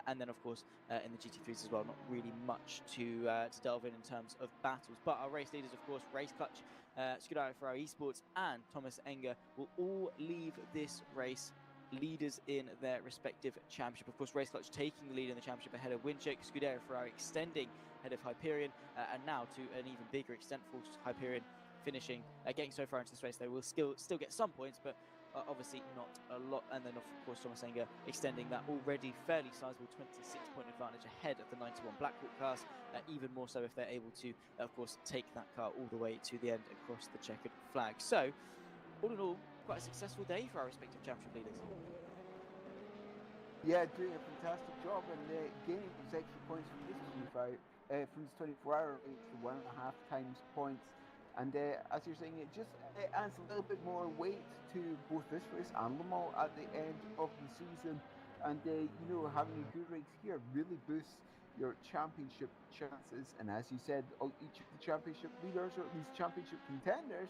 and then of course in the GT3s as well. Not really much to delve in terms of battles, but our race leaders, of course, Race Clutch, Scuderia Ferrari Esports, and Thomas Enger will all leave this race leaders in their respective championship. Of course, Race Clutch taking the lead in the championship ahead of Windshake, Scuderia Ferrari extending ahead of Hyperion, and now to an even bigger extent for Hyperion finishing, getting so far into this race. They will still get some points, but obviously not a lot. And then of course Thomas Enger extending that already fairly sizable 26-point advantage ahead of the 91 Blackhawk cars, even more so if they're able to of course take that car all the way to the end across the checkered flag. So all in all, quite a successful day for our respective championship leaders. Yeah, doing a fantastic job and gaining those extra points from this 24-hour race to 1.5 times points. And as you're saying, it just adds a little bit more weight to both this race and Le Mans at the end of the season. And having a good race here really boosts your championship chances. And as you said, each of the championship leaders, or at least championship contenders,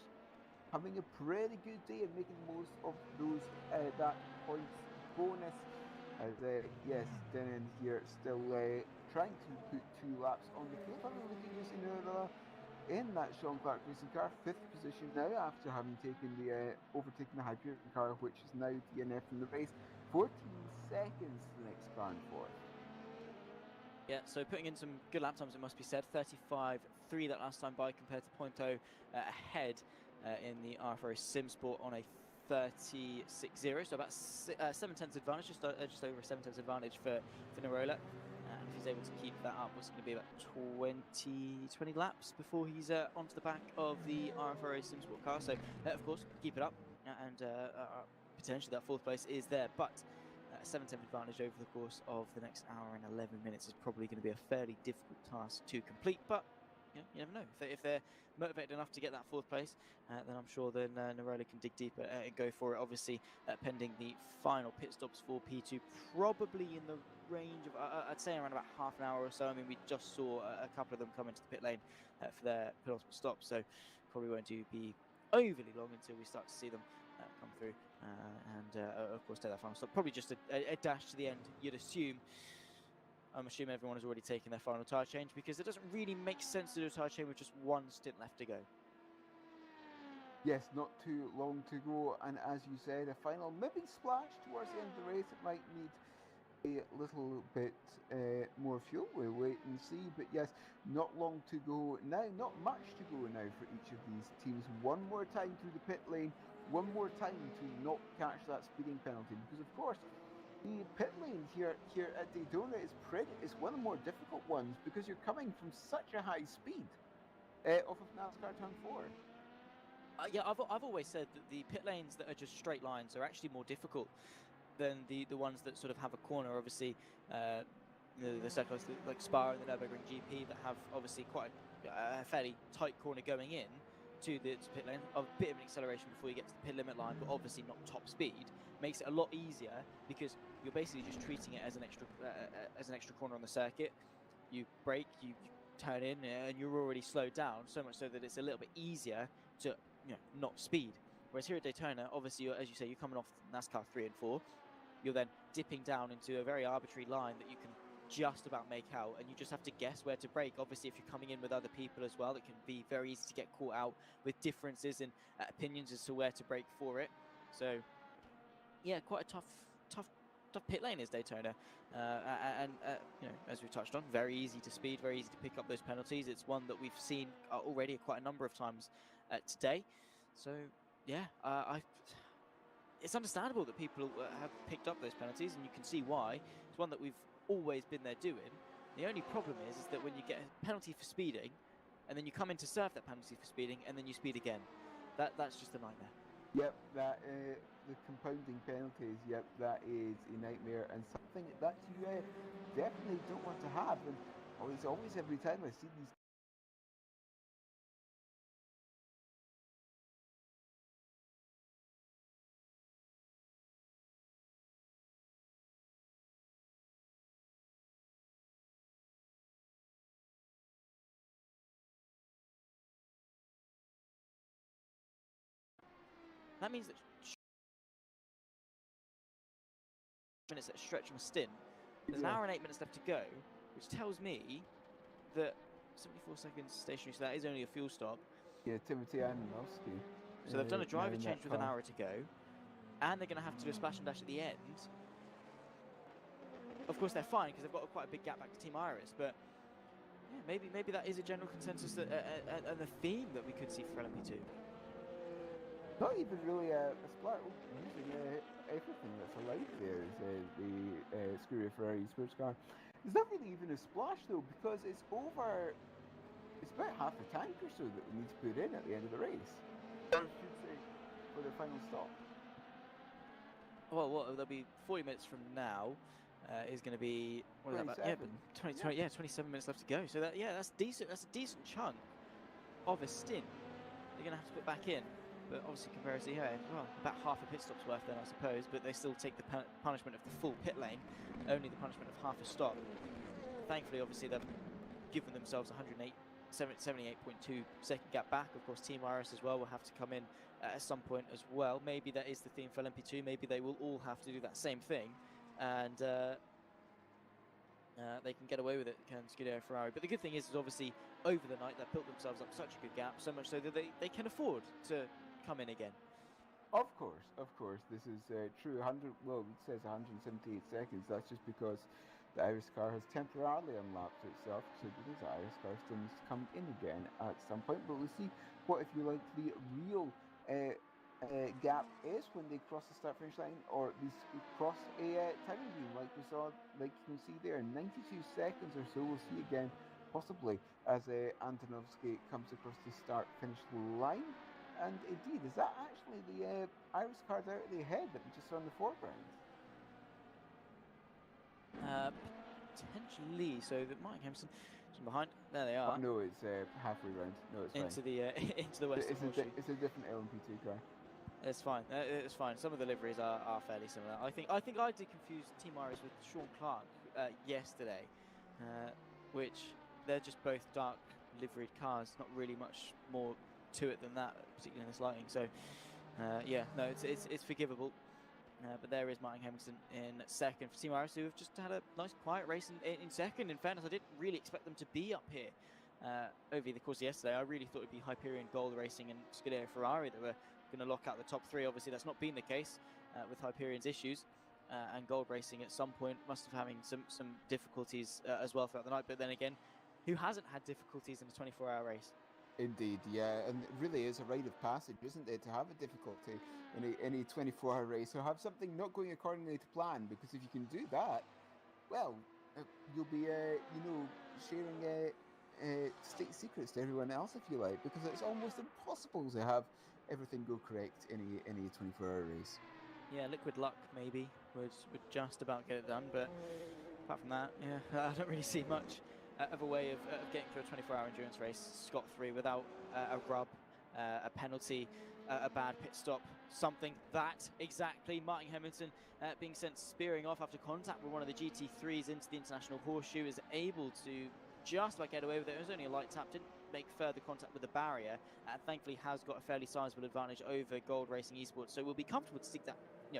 having a pretty good day and making the most of those that points bonus. As yes, Denon here still trying to put 2 laps on the field. Having a look at Yusin in that Sean Clark racing car, 5th position now after having overtaken the Hyperion car, which is now DNF in the race. 14 seconds to the next car in 4th. Yeah, so putting in some good lap times, it must be said. 35.3 that last time by, compared to Pointo ahead in the RFRO Sim Sport on a 36.0, so about 7/10 advantage, just over a 7/10 advantage for Nirola. And if he's able to keep that up, what's going to be about 20 laps before he's onto the back of the RFRO Sim Sport car. So of course, keep it up, and potentially that 4th place is there. But a 7/10 advantage over the course of the next hour and 11 minutes is probably going to be a fairly difficult task to complete. But you never know. If they're motivated enough to get that 4th place, then I'm sure then Nirola can dig deeper and go for it. Obviously, pending the final pit stops for P2, probably in the range of, I'd say around about half an hour or so. I mean, we just saw a couple of them come into the pit lane for their penultimate stop, so probably won't be overly long until we start to see them come through and of course take that final stop. Probably just a dash to the end, you'd assume. I'm assuming everyone has already taken their final tyre change, because it doesn't really make sense to do a tyre change with just one stint left to go. Yes, not too long to go, and as you said, a final maybe splash towards the end of the race. It might need a little bit more fuel. We'll wait and see, but yes, not long to go now, not much to go now for each of these teams. One more time through the pit lane, one more time to not catch that speeding penalty, because of course the pit lane here at Daytona is one of the more difficult ones, because you're coming from such a high speed off of NASCAR Turn 4. Yeah, I've always said that the pit lanes that are just straight lines are actually more difficult than the ones that sort of have a corner. Obviously, the circles like Spa and the Nürburgring GP that have obviously quite a fairly tight corner going in to the pit lane, a bit of an acceleration before you get to the pit limit line, but obviously not top speed, makes it a lot easier, because you're basically just treating it as an extra corner on the circuit. You brake, you turn in, and you're already slowed down, so much so that it's a little bit easier to not speed. Whereas here at Daytona, obviously, as you say, you're coming off NASCAR 3 and 4. You're then dipping down into a very arbitrary line that you can just about make out, and you just have to guess where to brake. Obviously, if you're coming in with other people as well, it can be very easy to get caught out with differences in opinions as to where to brake for it. So, yeah, quite a tough pit lane is Daytona, and you know, as we've touched on, very easy to speed, very easy to pick up those penalties. It's one that we've seen already quite a number of times today. So, yeah, it's understandable that people have picked up those penalties, and you can see why. It's one that we've always been there doing. The only problem is that when you get a penalty for speeding, and then you come in to serve that penalty for speeding, and then you speed again, that's just a nightmare. Yep, that the compounding penalties. Yep, that is a nightmare and something that you definitely don't want to have. And always every time I see these. That means that minutes at stretch from a stint. There's an hour and 8 minutes left to go, which tells me that 74 seconds stationary, so that is only a fuel stop. Yeah, Timothy and Milski. So they've done a driver change with an hour to go, and they're going to have to do a splash and dash at the end. Of course, they're fine because they've got quite a big gap back to Team Iris, but yeah, maybe that is a general consensus that, and the theme that we could see for LMP2. Not even really a split, using everything that's allowed there is the Scuderia Ferrari sports car. It's not really even a splash though, because it's over, it's about half a tank or so that we need to put in at the end of the race. I should say, for the final stop. Well, there'll be 40 minutes from now. Is going to be, what is that about? Yeah, but 27 minutes left to go. So that's decent. That's a decent chunk of a stint they're going to have to put back in. But obviously, comparatively, well, about half a pit stop's worth then, I suppose. But they still take the punishment of the full pit lane, only the punishment of half a stop. Thankfully, obviously, they've given themselves 78.2 second gap back. Of course, Team Iris as well will have to come in at some point as well. Maybe that is the theme for LMP2. Maybe they will all have to do that same thing, and they can get away with it, can Scuderia Ferrari. But the good thing is obviously over the night they've built themselves up such a good gap, so much so that they can afford to come in again. Of course, this is true. Well, it says 178 seconds. That's just because the Iris car has temporarily unlapped itself, so because the Iris car still needs to come in again at some point. But we'll see what, if you like, the real gap is when they cross the start-finish line, or at least cross a timing beam, like we saw, like you can see there, 92 seconds or so. We'll see again, possibly, as Antonovsky comes across the start-finish line. And indeed, is that actually the Iris car directly ahead that we just saw in the foreground? Potentially. So that Mike Hempson is behind. There they are. Oh, no, it's halfway round. No, it's into fine. Into the western horseshoe. It's a different LMP2 car. It's fine. It's fine. Some of the liveries are fairly similar. I think I did confuse Team Iris with Sean Clark yesterday, which they're just both dark liveried cars. Not really much more to it than that, particularly in this lighting. So yeah, no, it's forgivable. But there is Martin Hemmingson in second for Team Iris, who have just had a nice quiet race in second. In fairness, I didn't really expect them to be up here over the course of yesterday. I really thought it'd be Hyperion Gold Racing and Scuderia Ferrari that were going to lock out the top three. Obviously, that's not been the case with Hyperion's issues. And Gold Racing at some point must have having some difficulties as well throughout the night. But then again, who hasn't had difficulties in a 24-hour race? Indeed, yeah, and it really is a rite of passage, isn't it, to have a difficulty in any 24-hour race, or have something not going accordingly to plan, because if you can do that, well, you'll be, sharing state secrets to everyone else, if you like, because it's almost impossible to have everything go correct in any 24-hour race. Yeah, liquid luck maybe would just about get it done, but apart from that, yeah, I don't really see much of a way of getting through a 24-hour endurance race scot-free without a rub, a penalty, a bad pit stop, something that exactly. Martin Hemmington being sent spearing off after contact with one of the GT3s into the International Horseshoe, is able to just about get away with it. It was only a light tap, didn't make further contact with the barrier, and thankfully has got a fairly sizable advantage over Gold Racing Esports, so we'll be comfortable to stick that,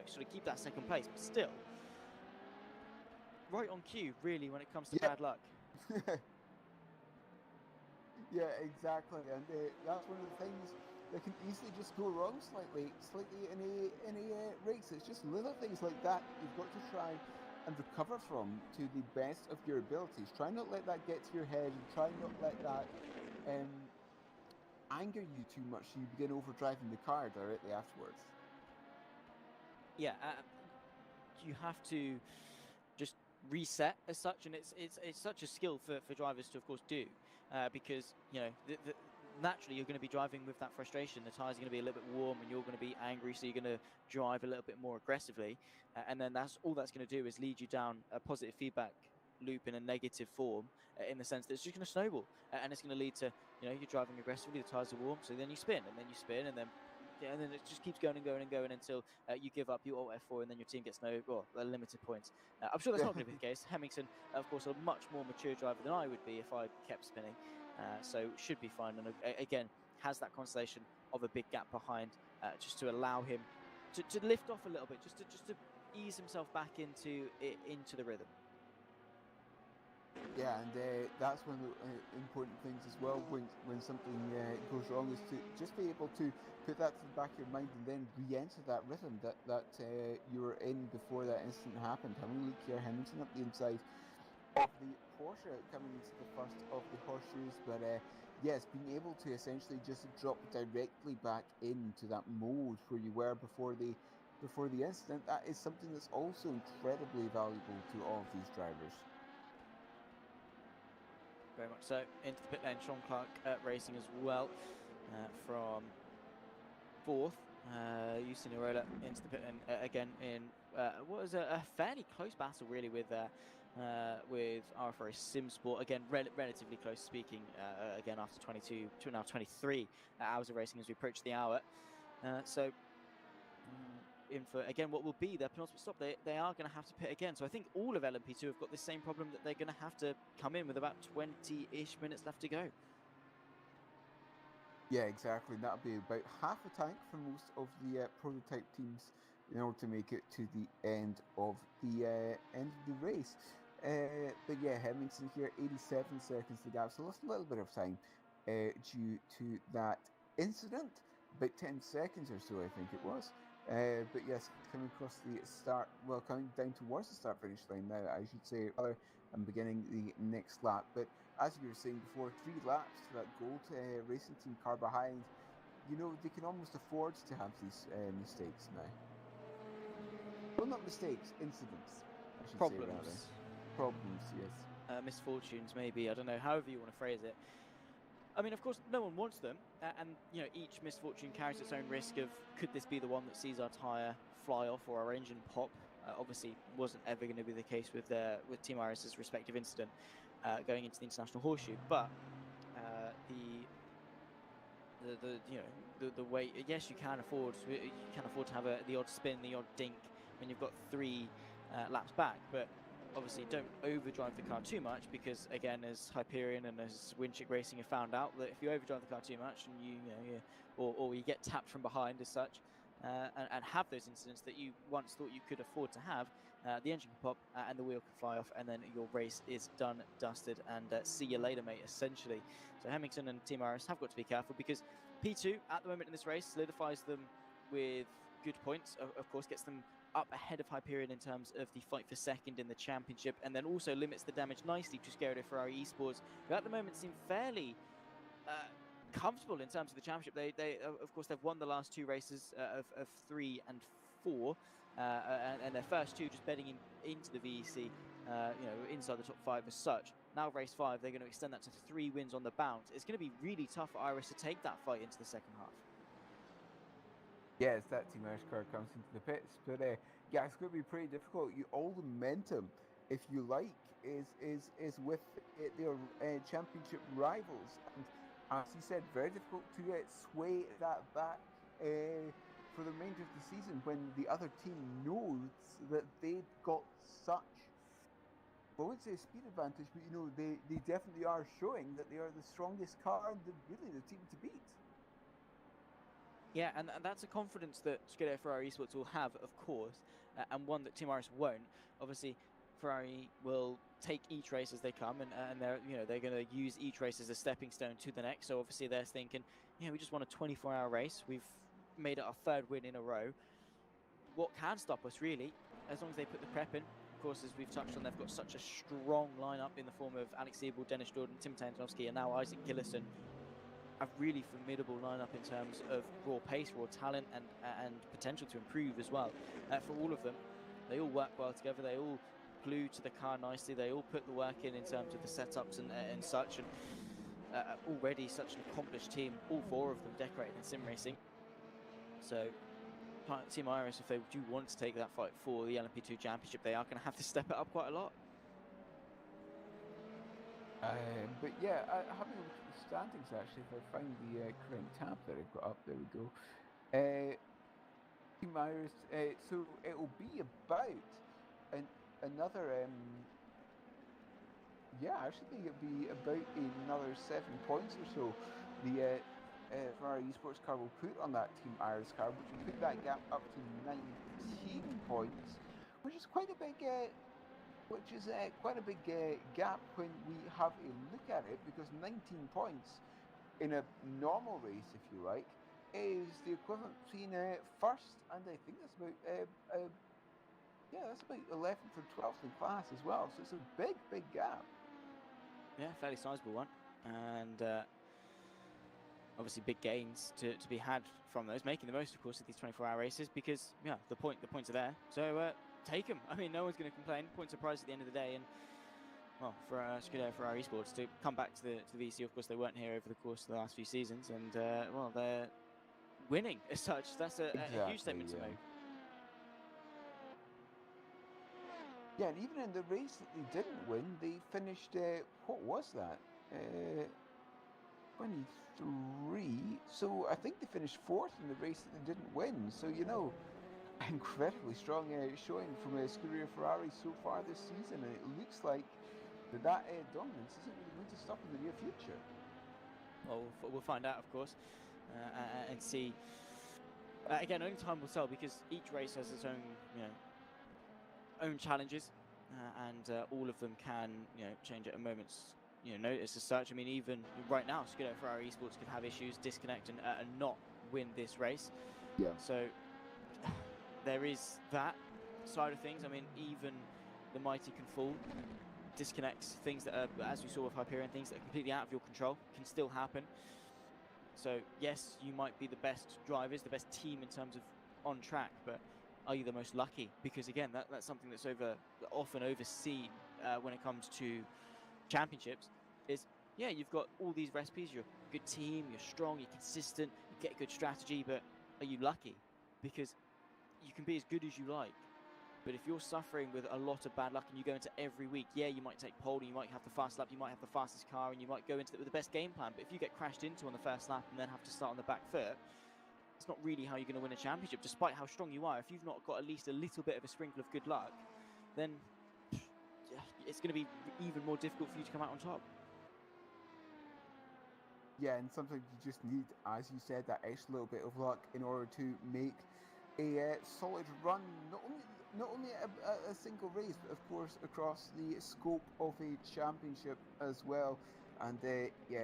sort of keep that second place, but still. right on cue, really, when it comes to bad luck. Yeah, exactly, and that's one of the things that can easily just go wrong slightly in a race. It's just little things like that you've got to try and recover from to the best of your abilities. Try not let that get to your head, and try not let that anger you too much so you begin overdriving the car directly afterwards. Yeah, you have to just reset as such, and it's such a skill for drivers to of course do, because you know naturally you're going to be driving with that frustration. The tires are going to be a little bit warm and you're going to be angry, so you're going to drive a little bit more aggressively, and then that's all that's going to do is lead you down a positive feedback loop in a negative form, in the sense that it's just going to snowball, and it's going to lead to, you know, you're driving aggressively, the tires are warm, so then you spin, and then you spin, and then it just keeps going and going and going until you give up, you alt F4, and then your team gets limited points. I'm sure that's not going to be the case. Hemmingson, of course, a much more mature driver than I would be if I kept spinning, so should be fine. And again, has that constellation of a big gap behind, just to allow him to lift off a little bit, just to ease himself back into the rhythm. Yeah, and that's one of the important things as well when something goes wrong, is to just be able to put that to the back of your mind and then re-enter that rhythm that you were in before that incident happened. Having Leclerc Hemmingson up the inside of the Porsche coming into the first of the horseshoes, but yes, being able to essentially just drop directly back into that mode where you were before the incident, that is something that's also incredibly valuable to all of these drivers. Very much so. Into the pit lane, Sean Clark racing as well, from fourth. Justin Irola into the pit lane again in what was a fairly close battle really with RFRA SimSport. Again, relatively close speaking, again after 23 hours of racing as we approach the hour. So in for, again, what will be their penultimate stop. They are going to have to pit again. So I think all of LMP2 have got the same problem, that they're going to have to come in with about 20-ish minutes left to go. Yeah, exactly. That'll be about half a tank for most of the prototype teams in order to make it to the end of the race. But yeah, Hemmingson here, 87 seconds to gap, so lost a little bit of time due to that incident. About 10 seconds or so, I think it was. But yes, coming across the start, well, coming down towards the start-finish line now, I should say, rather, and beginning the next lap. But as we were saying before, 3 laps to that gold racing team car behind. You know, they can almost afford to have these mistakes now. Well, not mistakes, incidents, I should say, rather. Problems, yes. Misfortunes, maybe, I don't know, however you want to phrase it. I mean, of course, no one wants them, and you know, each misfortune carries its own risk of, could this be the one that sees our tyre fly off or our engine pop? Obviously, wasn't ever going to be the case with Team Iris's respective incident going into the International Horseshoe. But the way, yes, you can afford to have the odd spin, the odd dink when you've got 3 laps back, but obviously don't overdrive the car too much, because again, as Hyperion and as Winchick Racing have found out, that if you overdrive the car too much and or you get tapped from behind as such, and have those incidents that you once thought you could afford to have, the engine can pop and the wheel can fly off, and then your race is done, dusted, and see you later, mate, essentially. So Hemmingson and Team RS have got to be careful, because P2 at the moment in this race solidifies them with good points, of course, gets them up ahead of Hyperion in terms of the fight for second in the championship, and then also limits the damage nicely to Scarado Ferrari Esports, who at the moment seem fairly comfortable in terms of the championship. They of course, they've won the last 2 races of 3 and 4, and their first 2 just bedding into the VEC, inside the top 5 as such. Now race 5, they're going to extend that to 3 wins on the bounce. It's going to be really tough for Iris to take that fight into the second half. Yeah, as that Team Irish car comes into the pits, but yeah, it's going to be pretty difficult. All the momentum, if you like, is with their championship rivals, and as you said, very difficult to sway that back for the remainder of the season, when the other team knows that they've got such, well, I wouldn't say a speed advantage, but you know, they definitely are showing that they are the strongest car and really the team to beat. Yeah, and that's a confidence that Scarado Ferrari Esports will have, of course, and one that Team Iris won't. Obviously, Ferrari will take each race as they come, and they're they're going to use each race as a stepping stone to the next. So obviously they're thinking, we just won a 24-hour race. We've made it our 3rd win in a row. What can stop us really, as long as they put the prep in? Of course, as we've touched on, they've got such a strong lineup in the form of Alex Siebel, Dennis Jordan, Tim Tantanovsky, and now Isaac Gillison. A really formidable lineup in terms of raw pace, raw talent, and potential to improve as well. For all of them, they all work well together. They all glue to the car nicely. They all put the work in terms of the setups and such. And already such an accomplished team. All 4 of them decorated in sim racing. So Team Iris, if they do want to take that fight for the LMP2 Championship, they are going to have to step it up quite a lot. But yeah, having a look at the standings actually, if I find the correct tab that I've got up, there we go. Team Iris, so it'll be about another, yeah, I actually think it'll be about another 7 points or so. The Ferrari Esports car will put on that Team Iris car, which will put that gap up to 19 points, which is quite a big gap when we have a look at it, because 19 points in a normal race, if you like, is the equivalent between first and I think that's about that's about 11th or 12th in class as well. So it's a big gap. Yeah, fairly sizable one, and obviously big gains to be had from those. Making the most, of course, of these 24-hour races, because the points are there. So take them. I mean, no one's going to complain. Points are prized at the end of the day, and well, for Scuderia Ferrari Esports to come back to the VC, of course, they weren't here over the course of the last few seasons, and well, they're winning as such. That's a huge statement to make. Yeah, and even in the race that they didn't win, they finished, what was that? 23. So I think they finished 4th in the race that they didn't win. So, incredibly strong showing from Scuderia Ferrari so far this season. And it looks like that dominance isn't really going to stop in the near future. Well, we'll find out, of course, and see. Again, only time will tell, because each race has its own, own challenges, and all of them can, change at a moment's, notice as such. I mean, even right now, Scuderia Ferrari Esports could have issues, disconnect, and not win this race. Yeah. So there is that side of things. I mean, even the mighty can fall. Disconnects, things that are, as we saw with Hyperion, things that are completely out of your control can still happen. So yes, you might be the best drivers, the best team in terms of on track, but are you the most lucky? Because again, that's something that's often overseen when it comes to championships. Is you've got all these recipes. You're a good team. You're strong. You're consistent. You get good strategy, but are you lucky? Because you can be as good as you like, but if you're suffering with a lot of bad luck and you go into every week, you might take pole and you might have the fast lap, you might have the fastest car, and you might go into it with the best game plan. But if you get crashed into on the first lap and then have to start on the back foot, it's not really how you're going to win a championship, despite how strong you are. If you've not got at least a little bit of a sprinkle of good luck, then it's going to be even more difficult for you to come out on top. Yeah, and sometimes you just need, as you said, that extra little bit of luck in order to make a solid run, not only a single race, but of course across the scope of a championship as well. And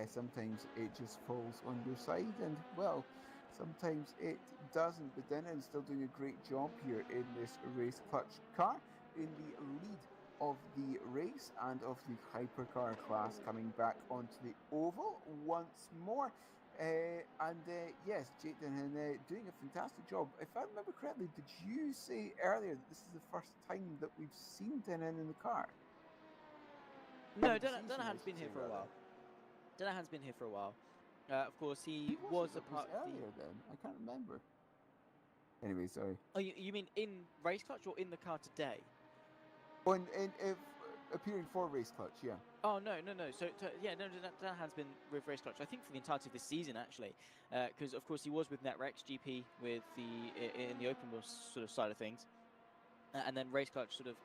sometimes it just falls on your side, and well, sometimes it doesn't. But then I'm still doing a great job here in this race clutch car, in the lead of the race and of the hypercar class, coming back onto the oval once more. Yes, Jayden, doing a fantastic job. If I remember correctly, did you say earlier that this is the first time that we've seen Denan in the car? No, Denahan's been here for a while. Denahan's been here for a while. Of course, he was a part of earlier then. I can't remember. Anyway, sorry. Oh, you mean in race clutch or in the car today? Oh, if appearing for race clutch, yeah. Oh no. So Denahan's been with race clutch, I think, for the entirety of this season actually, because of course he was with NetRex GP with in the open wheel sort of side of things, and then race clutch sort of.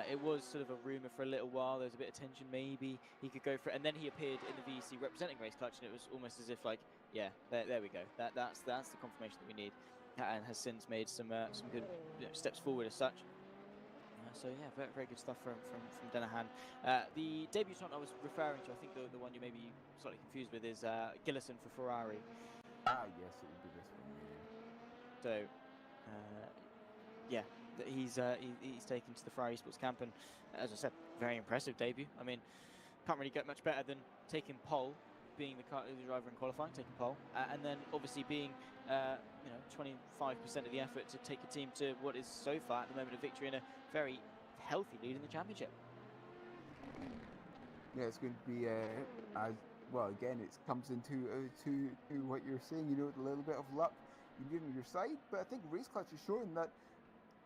It was sort of a rumour for a little while. There was a bit of tension, maybe he could go for it, and then he appeared in the VEC representing race clutch, and it was almost as if like, there we go. That's the confirmation that we need, and has since made some good steps forward as such. So yeah, very, very good stuff from Denahan. The debutant I was referring to, I think the one you may be slightly confused with, is Gillison for Ferrari. Ah, yes, it would be this one. So, yeah, he's taken to the Ferrari Sports camp, and as I said, very impressive debut. I mean, can't really get much better than taking pole, being the driver in qualifying, taking pole, and then obviously being, 25% of the effort to take a team to what is so far at the moment a victory and a very healthy lead in the championship. Yeah, it's going to be as well. Again, it comes into to what you're saying. You know, a little bit of luck you need on your side, but I think Race Clutch is showing that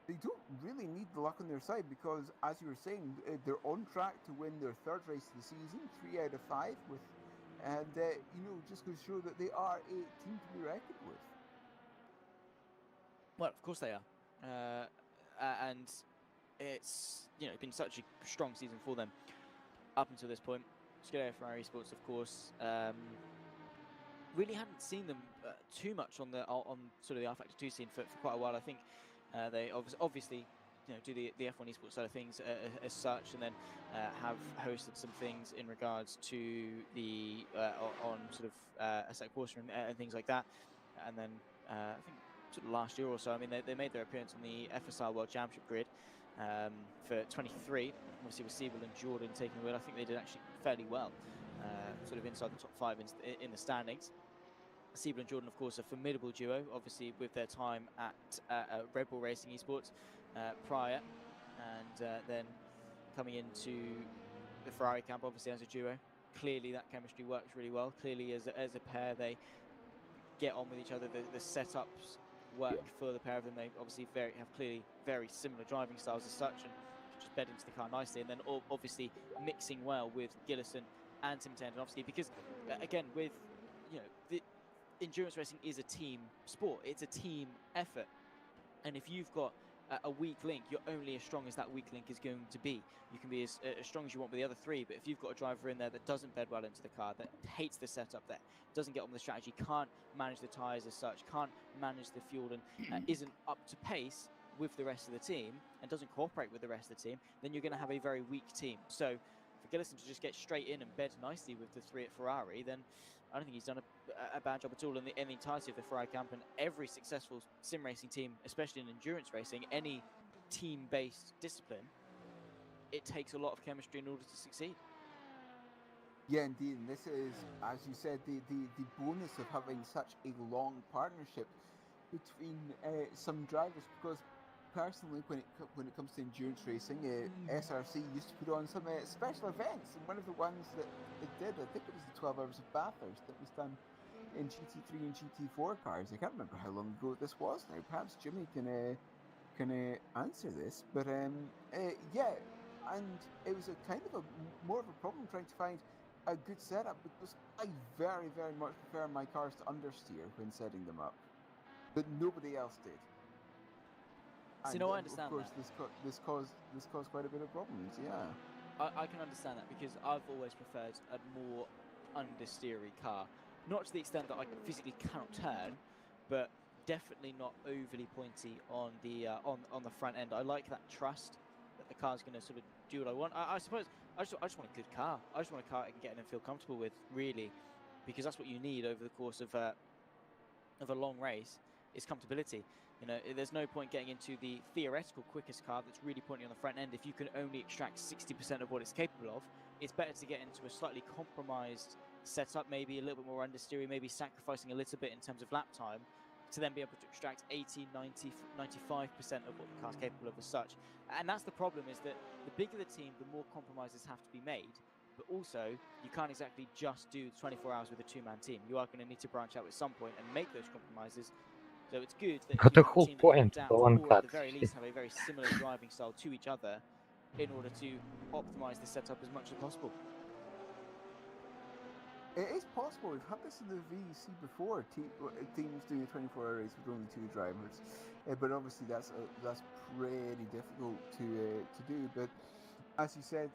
they don't really need the luck on their side, because, as you were saying, they're on track to win their third race of the season, 3 out of 5, with, and just goes to show that they are a team to be reckoned with. Well, of course they are, and it's been such a strong season for them up until this point. Scuderia Ferrari Sports, of course, really hadn't seen them too much on sort of the R Factor 2 scene for quite a while. I think they obviously do the F1 esports side of things as such, and then have hosted some things in regards to the on sort of Assetto Corsa and things like that. And then I think sort of last year or so, I mean, they made their appearance on the FSR World Championship grid for 23. Obviously with Siebel and Jordan taking the wheel, I think they did actually fairly well, sort of inside the top 5 in the standings. Siebel and Jordan, of course, a formidable duo, obviously with their time at Red Bull Racing Esports prior, and then coming into the Ferrari camp, obviously as a duo. Clearly that chemistry works really well. Clearly as a pair they get on with each other. The setups work for the pair of them. They obviously have clearly very similar driving styles as such, and just bed into the car nicely. And then obviously mixing well with Gillison and Tim Tenderovsky, because again, with the endurance racing is a team sport. It's a team effort, and if you've got a weak link, you're only as strong as that weak link is going to be. You can be as strong as you want with the other 3, but if you've got a driver in there that doesn't bed well into the car, that hates the setup, that doesn't get on with the strategy, can't manage the tyres as such, can't manage the fuel, and isn't up to pace with the rest of the team, and doesn't cooperate with the rest of the team, then you're going to have a very weak team. So for Gillison to just get straight in and bed nicely with the 3 at Ferrari, then I don't think he's done a bad job at all in the entirety of the Ferrari camp. And every successful sim racing team, especially in endurance racing, any team-based discipline, it takes a lot of chemistry in order to succeed. Yeah, indeed, and this is, as you said, the bonus of having such a long partnership between some drivers, because personally, when it comes to endurance racing, SRC used to put on some special events, and one of the ones that it did, I think it was the 12 Hours of Bathurst, that was done in GT3 and GT4 cars. I can't remember how long ago this was now. Perhaps Jimmy can answer this, but yeah, and it was a kind of more of a problem trying to find a good setup, because I very, very much prefer my cars to understeer when setting them up, but nobody else did. So, I understand. Of course, this caused quite a bit of problems. Yeah, I can understand that, because I've always preferred a more understeery car, not to the extent that I physically cannot turn, but definitely not overly pointy on the on the front end. I like that trust that the car's going to sort of do what I want. I suppose I just want a good car. I just want a car I can get in and feel comfortable with, really, because that's what you need over the course of a long race, is comfortability. There's no point getting into the theoretical quickest car that's really pointy on the front end if you can only extract 60% of what it's capable of. It's better to get into a slightly compromised setup, maybe a little bit more understeery, maybe sacrificing a little bit in terms of lap time, to then be able to extract 80, 90, 95% of what the car's capable of as such. And that's the problem, is that the bigger the team, the more compromises have to be made. But also, you can't exactly just do 24 hours with a 2-man team. You are going to need to branch out at some point and make those compromises. So it's good that But the whole point of the one or at the very least have a very similar driving style to each other in order to optimize the setup as much as possible. it is possible. We've had this in the VEC before. Teams doing a 24-hour race with only 2 drivers, but obviously that's pretty difficult to do. But as you said,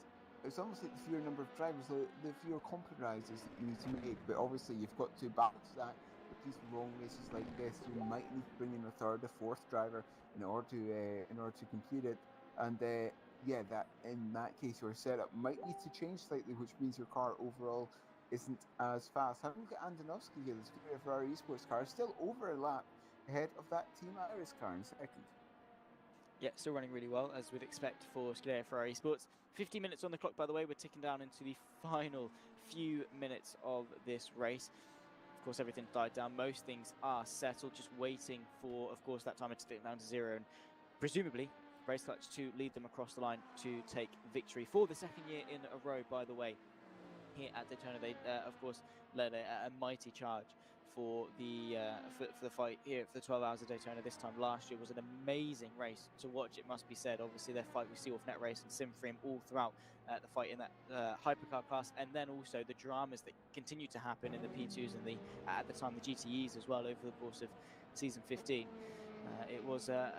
it's almost like the fewer number of drivers, the fewer compromises that you need to make. But obviously you've got to balance that. These long races like this, you might need to bring in a 3rd or 4th driver in order to complete it. and yeah, that in that case your setup might need to change slightly, which means your car overall isn't as fast. Have a look at Andonovski here, the Scuderia Ferrari Esports car, still over a lap ahead of that Team Iris car in second. Yeah, still running really well, as we'd expect for Scuderia Ferrari Esports. 50 minutes on the clock, by the way. We're ticking down into the final few minutes of this race. Of course, everything died down. Most things are settled, just waiting for, of course, that timer to tick down to 0. And presumably, Race Clutch to lead them across the line to take victory for the second year in a row, by the way. Here at Daytona, they, of course, led a mighty charge for the fight here for the 12 Hours of Daytona this time. Last year was an amazing race to watch, it must be said. Obviously, their fight with Seawolf Net Race and Simframe all throughout the fight in that hypercar class, and then also the dramas that continue to happen in the P2s and the at the time the GTEs as well over the course of season 15. It was a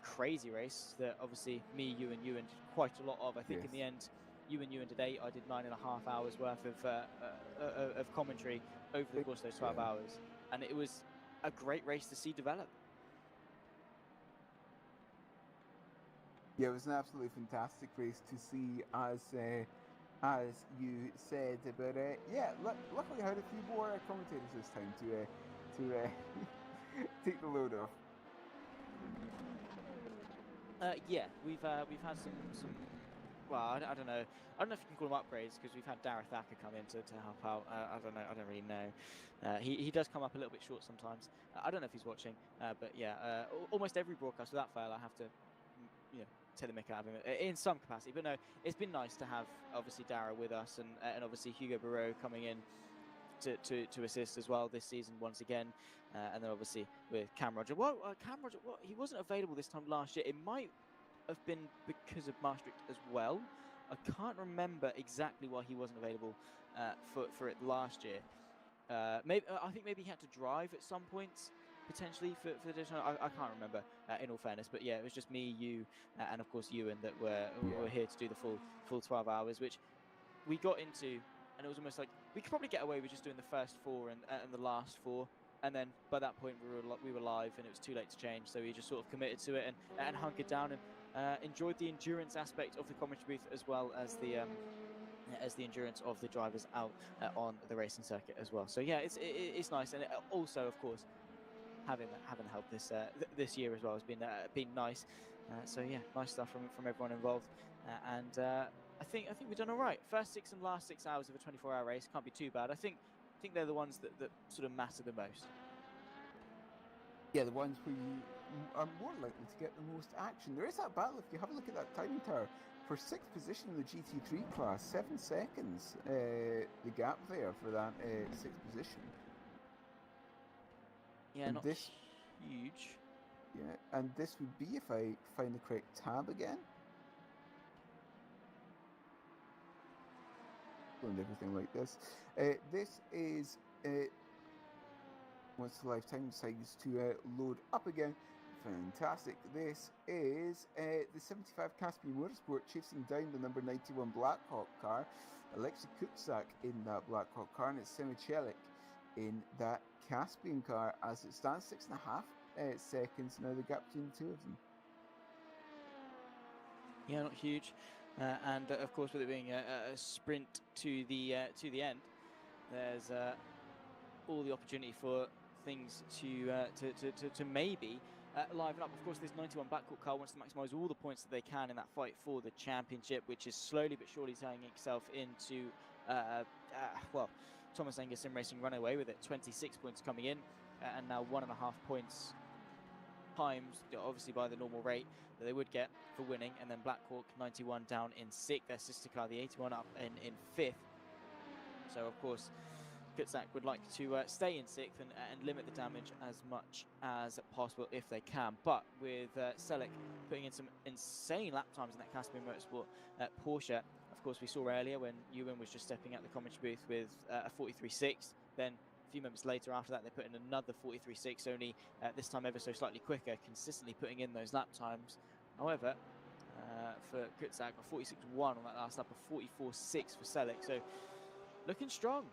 crazy race that obviously me, you, and did quite a lot of. I think in the end, you and today, I did 9.5 hours worth of commentary over the course of those 12 hours, and it was a great race to see develop. Yeah, it was an absolutely fantastic race to see, as you said. But yeah, luckily I had a few more commentators this time to take the load off. Yeah, we've had some. Well, I don't know. I don't know if you can call them upgrades, because we've had Dareth Thacker come in to help out. I don't know. I don't really know. He does come up a little bit short sometimes. I don't know if he's watching, but yeah, almost every broadcast without fail, I have to, take the mick out of him in some capacity. But no, it's been nice to have obviously Dara with us, and obviously Hugo Barreau coming in to assist as well this season once again, and then obviously with Cam Roger. Cam Roger, he wasn't available this time last year. It might have been because of Maastricht as well. I can't remember exactly why he wasn't available for it last year. Maybe I think maybe he had to drive at some points potentially for the Daytona. I can't remember in all fairness, but yeah, it was just me, you, and of course Ewan that were here to do the full 12 hours, which we got into, and it was almost like we could probably get away with just doing the first 4 and the last 4. And then by that point we were live, and it was too late to change. So we just sort of committed to it and hunkered down and enjoyed the endurance aspect of the commentary booth, as well as the endurance of the drivers out on the racing circuit as well. So yeah, it's nice, and also of course having helped this year as well has been nice. So yeah, nice stuff from everyone involved, and I think we've done all right. First 6 and last 6 hours of a 24-hour race can't be too bad. I think they're the ones that sort of matter the most. Yeah, the ones where you are more likely to get the most action. There is that battle, if you have a look at that timing tower, for 6th position in the GT3 class, 7 seconds, the gap there for that 6th position. Yeah, and not this, huge. Yeah, and this would be, if I find the correct tab again, and everything like this. This is once the lifetime decides to load up again. Fantastic. This is the 75 Caspian Motorsport chasing down the number 91 Blackhawk car. Alexei Kutsak in that Blackhawk car, and it's Semichelik in that Caspian car, as it stands 6.5 seconds now, the gap between the two of them. Yeah, not huge. And of course, with it being a sprint to the end, there's all the opportunity for things to maybe liven up. Of course, this 91 Blackhawk car wants to maximise all the points that they can in that fight for the championship, which is slowly but surely turning itself into well, Thomas Enger Sim Racing run away with it. 26 points coming in, and now 1.5 points times, obviously by the normal rate that they would get for winning, and then Blackhawk 91 down in 6th, their sister car the 81 up in 5th. So of course Kutsak would like to stay in 6th and limit the damage as much as possible if they can, but with Selik putting in some insane lap times in that Caspian Motorsport Porsche. Of course, we saw earlier when Ewan was just stepping out the commentary booth with a 43.6, then a few moments later after that they put in another 43.6, only this time ever so slightly quicker, consistently putting in those lap times. However, for Kutsak, a 46.1 on that last lap, a 44.6 for Selik, so looking strong.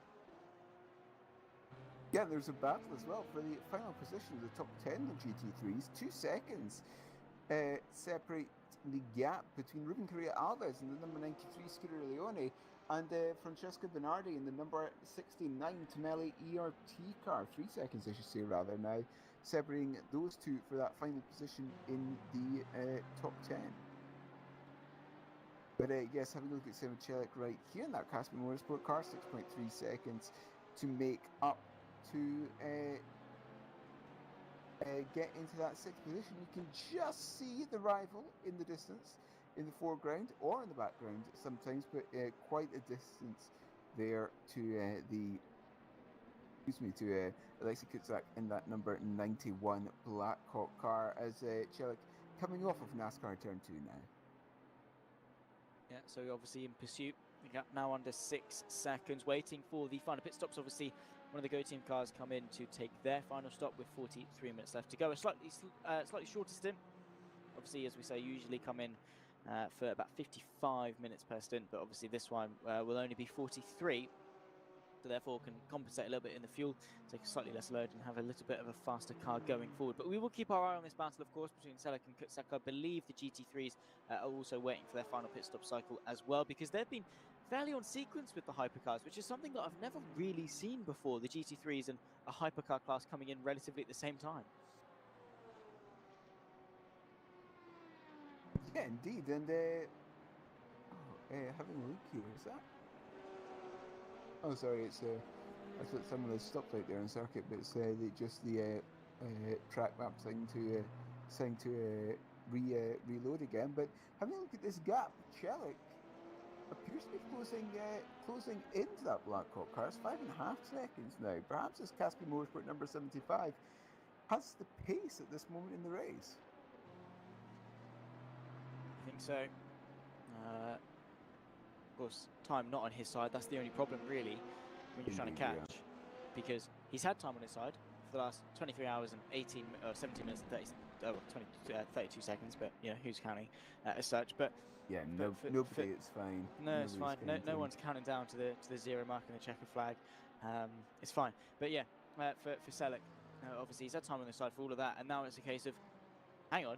Yeah, there's a battle as well for the final position of the top 10 in GT3s. 2 seconds separate the gap between Ruben Correa Alves and the number 93 Scooter Leone and Francesco Bernardi in the number 69 Tomeli ERT car. 3 seconds, I should say, rather, now separating those two for that final position in the top 10. But yes, having a look at Simon Celik right here in that Caspian Motorsport car, 6.3 seconds to make up to get into that 6th position. You can just see the rival in the distance, in the foreground or in the background sometimes, but quite a distance there to Alexei Kutzak in that number 91 Blackhawk car as Celik coming off of NASCAR Turn 2 now. Yeah, so obviously in pursuit. The gap now under 6 seconds, waiting for the final pit stops. Obviously, one of the Go Team cars come in to take their final stop with 43 minutes left to go. A slightly shorter stint. Obviously, as we say, usually come in for about 55 minutes per stint, but obviously this one will only be 43. So therefore can compensate a little bit in the fuel, take a slightly less load and have a little bit of a faster car going forward. But we will keep our eye on this battle, of course, between Celik and Kutzak. I believe the GT3s are also waiting for their final pit stop cycle as well, because they've been fairly on sequence with the hypercars, which is something that I've never really seen before, the GT3s and a hypercar class coming in relatively at the same time. Yeah, indeed, and having a look here, is that? Oh, sorry, it's I thought someone had stopped out there on circuit, but it's just the track map saying to reload again. But having a look at this gap, Celik appears to be closing into that Blackhawk car. It's 5.5 seconds now. Perhaps this Caspian Motorsport number 75 has the pace at this moment in the race. I think so. Of course, time not on his side. That's the only problem, really, when you're trying to catch, because he's had time on his side for the last 23 hours and 17 minutes and 32 seconds. But you know, who's counting as such? But yeah, nobody. It's fine. No, it's fine. No one's counting down to the 0 mark and the checker flag. It's fine. But yeah, for Celik, obviously he's had time on his side for all of that, and now it's a case of, hang on.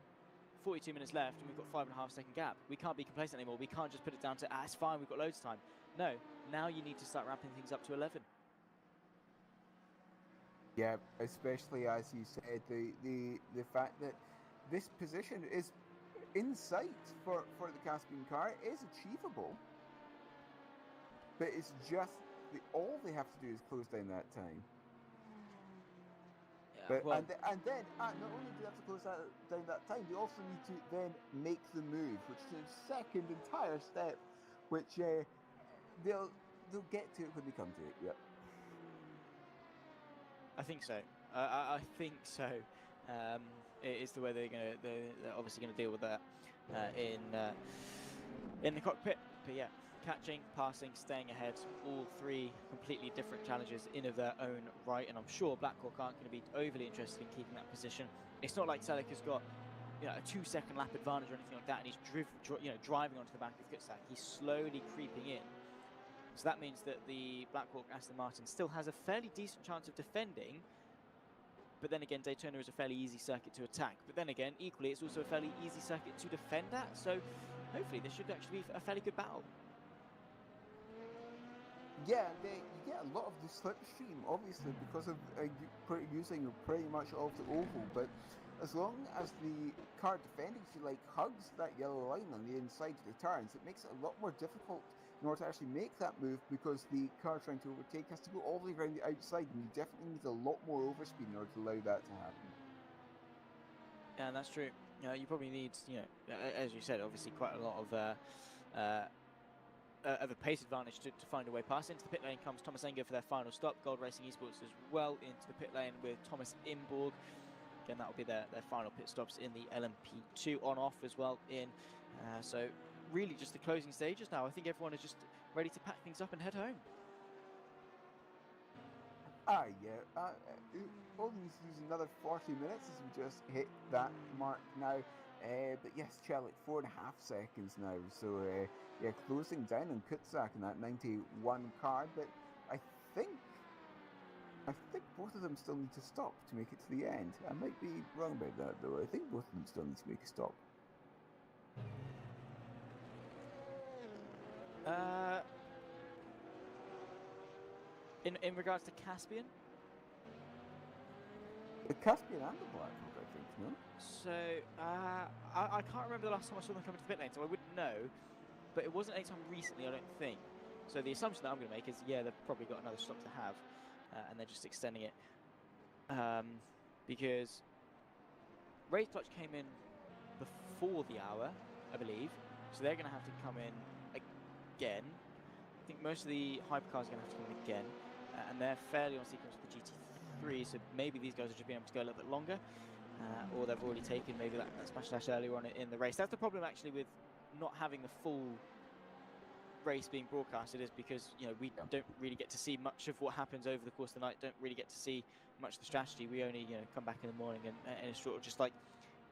42 minutes left and we've got 5.5 second gap. We can't be complacent anymore. We can't just put it down to, it's fine, we've got loads of time. No, now you need to start ramping things up to 11. Yeah, especially as you said, the fact that this position is in sight for the Caspian car is achievable. But it's just, all they have to do is close down that time. But, well, and then not only do they have to close down that time, they also need to then make the move, which is a second entire step, which they'll get to it when they come to it. Yep. I think so. I think so. It is the way they're obviously gonna deal with that in the cockpit. But yeah. Catching, passing, staying ahead, all three completely different challenges in of their own right, and I'm sure Blackhawk aren't going to be overly interested in keeping that position. It's not like Celik has got, you know, a 2-second lap advantage or anything like that, and he's driving onto the back of Kutzak. He's slowly creeping in, so that means that the Blackhawk Aston Martin still has a fairly decent chance of defending. But then again, Daytona is a fairly easy circuit to attack. But then again, equally, it's also a fairly easy circuit to defend at. So hopefully, this should actually be a fairly good battle. Yeah, you get a lot of the slipstream, obviously, because of using pretty much all of the oval, but as long as the car defending, if you like, hugs that yellow line on the inside of the turns, it makes it a lot more difficult in order to actually make that move, because the car trying to overtake has to go all the way around the outside, and you definitely need a lot more overspeed in order to allow that to happen. Yeah, that's true. You probably need, as you said, obviously quite a lot of a pace advantage to find a way past. Into the pit lane comes Thomas Enger for their final stop. Gold Racing Esports as well into the pit lane with Thomas Imborg. Again, that will be their final pit stops in the LMP2 on-off as well in. So really just the closing stages now. I think everyone is just ready to pack things up and head home. Yeah. All we need to do is another 40 minutes as we just hit that mark now. But yes, Celik, 4.5 seconds now. So yeah, closing down on Kutzak in that 91 car. But I think both of them still need to stop to make it to the end. I might be wrong about that though. I think both of them still need to make a stop. In regards to Caspian. The Caspian and the Blackhawk, I think, no? So, I can't remember the last time I saw them come into the pit lane, so I wouldn't know. But it wasn't anytime recently, I don't think. So the assumption that I'm going to make is, yeah, they've probably got another stop to have, and they're just extending it. Because Race Clutch came in before the hour, I believe. So they're going to have to come in again. I think most of the hypercars are going to have to come in again. And they're fairly on sequence with the GT3, so maybe these guys are just being able to go a little bit longer. Or they've already taken maybe that smash dash earlier on in the race. That's the problem actually with not having the full race being broadcasted, is because we don't really get to see much of what happens over the course of the night. Don't really get to see much of the strategy. We only come back in the morning and it's sort of just like,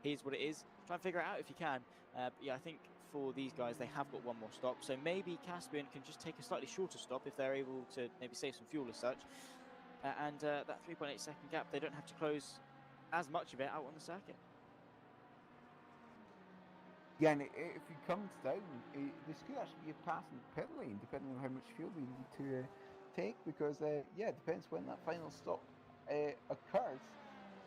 here's what it is. Try and figure it out if you can. But yeah, I think for these guys they have got one more stop, so maybe Caspian can just take a slightly shorter stop if they're able to maybe save some fuel as such. And that 3.8 second gap, they don't have to close as much of it out on the circuit. Yeah, and if he comes down, this could actually be a passing pit lane, depending on how much fuel we need to take, because, yeah, it depends when that final stop occurs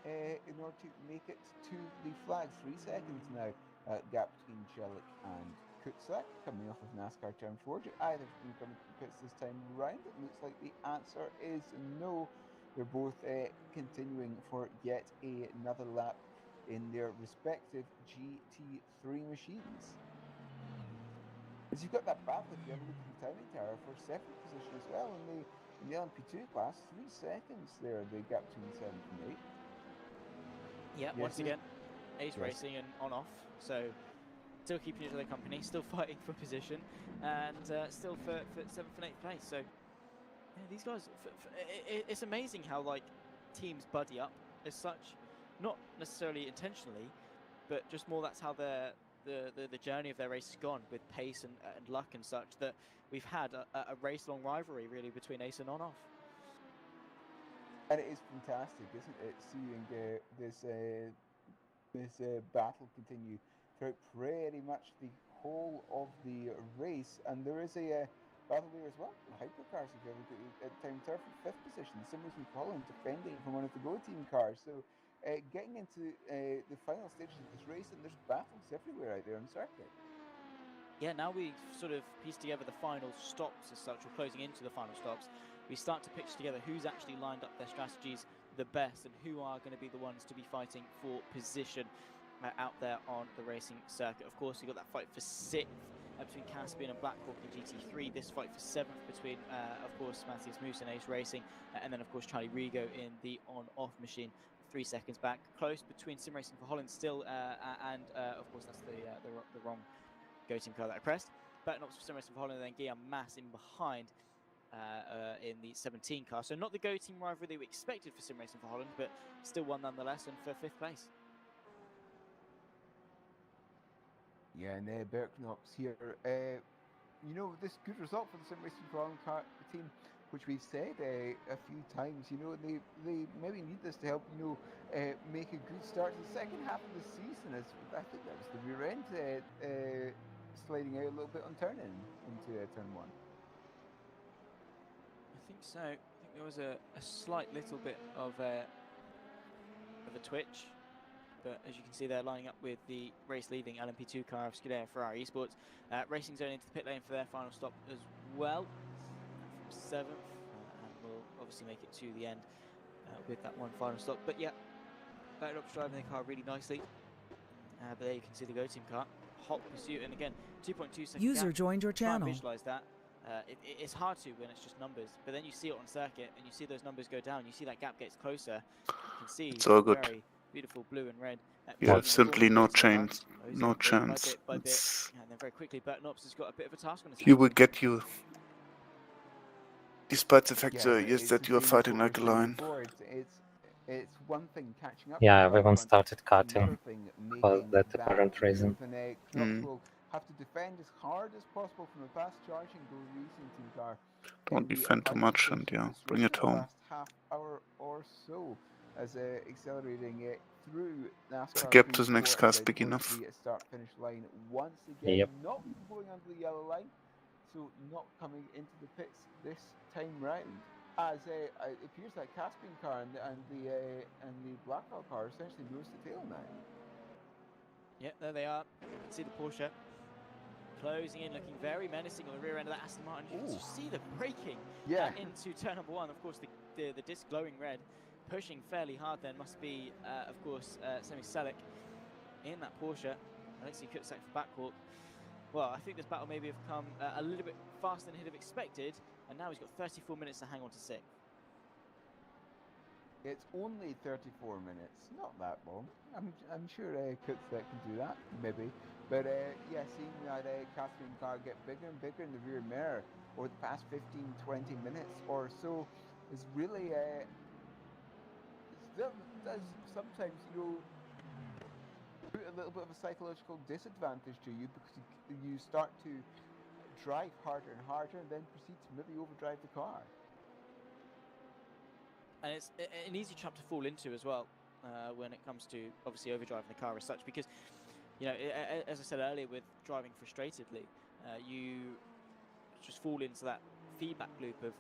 in order to make it to the flag. 3 seconds now, gap between Jelic and Kutsak, coming off of NASCAR Turn 4. Do either of them come to the pits this time round? It looks like the answer is no. They're both continuing for yet another lap in their respective GT3 machines. As you've got that battle, if you have a look at the timing tower for 7th position as well in the LMP2 class, 3 seconds there, the gap between 7th and 8th. Yeah, once again, Ace Racing and on-off, so still keeping each other company, still fighting for position, and still for 7th and 8th place. So yeah, these guys, it's amazing how like teams buddy up as such. Not necessarily intentionally, but just more that's how the journey of their race has gone, with pace and luck and such, that we've had a race-long rivalry really between Ace and on-off. And it is fantastic, isn't it, seeing this battle continue throughout pretty much the whole of the race. And there is a battle there as well. The hypercars, if you ever look at time tower for 5th position, Simmerson Holland defending from one of the Go Team cars. So getting into the final stages of this race, and there's battles everywhere out there on the circuit. Yeah, now we sort of piece together the final stops as such, or closing into the final stops. We start to pitch together who's actually lined up their strategies the best and who are going to be the ones to be fighting for position out there on the racing circuit. Of course, you've got that fight for 6th between Caspian and Blackhawk in GT3. This fight for 7th between, of course, Matthias Moose and Ace Racing, and then, of course, Charlie Rigo in the on-off machine. 3 seconds back, close between Sim Racing for Holland still, and of course that's the wrong Go Team car that I pressed. Bertnops for Sim Racing for Holland, and then Guillaume Mass in behind in the 17 car. So not the Go Team rivalry that we expected for Sim Racing for Holland, but still one nonetheless, and for 5th place. Yeah, and Berknops here. This good result for the Sim Racing for Holland team, which we've said a few times, they maybe need this to help, make a good start to the second half of the season. As I think that was the rear end sliding out a little bit on turn-in into turn 1. I think so. I think there was a slight little bit of a twitch, but as you can see, they're lining up with the race-leading LMP2 car of Scuderia Ferrari Esports. Racing Zone into the pit lane for their final stop as well. 7th, and we'll obviously make it to the end with that one final stop. But yeah, Bertnops driving the car really nicely. But there you can see the Go Team car, hot pursuit, and again 2.2 seconds. User gap. joined your Try and channel. visualize that. It's hard to when it's just numbers, but then you see it on circuit and you see those numbers go down. You see that gap gets closer. You can see it's all good. Very beautiful blue and red. You have simply no chance. No Bit chance. by bit. And then very quickly, Bertnops has got a bit of a task on his He hands. will get you. Despite the fact that you are fighting like a lion. It's one thing catching up. Yeah, everyone started cutting for that apparent reason. Will have to defend as hard as possible from a fast charging Go Racing Team car. Don't defend too much and bring it home. Last half hour or so. as accelerating it through NASCAR. The gap to the next car is big enough. The start-finish line once again, Yep. not going under the yellow line, so not coming into the pits this time round. As it appears that Caspian car and the Blackhawk car essentially nose to tail now. Yep, there they are. You can see the Porsche closing in, looking very menacing on the rear end of that Aston Martin. You can just see the braking into turn number one. Of course, the disc glowing red, pushing fairly hard. Then must be, of course, Seasonic in that Porsche. Alexei Kutzak for backcourt. Well, I think this battle maybe have come a little bit faster than he'd have expected, and now he's got 34 minutes to hang on to sixth. It's only 34 minutes, not that long. I'm sure Kutzak can do that, maybe. But yeah, seeing that Caspian car get bigger and bigger in the rear mirror over the past 15-20 minutes or so is really still does sometimes, you know, put a little bit of a psychological disadvantage to you, because you start to drive harder and harder and then proceed to maybe overdrive the car. And it's an easy trap to fall into as well when it comes to obviously overdriving the car as such, because, you know, as I said earlier, with driving frustratedly, you just fall into that feedback loop of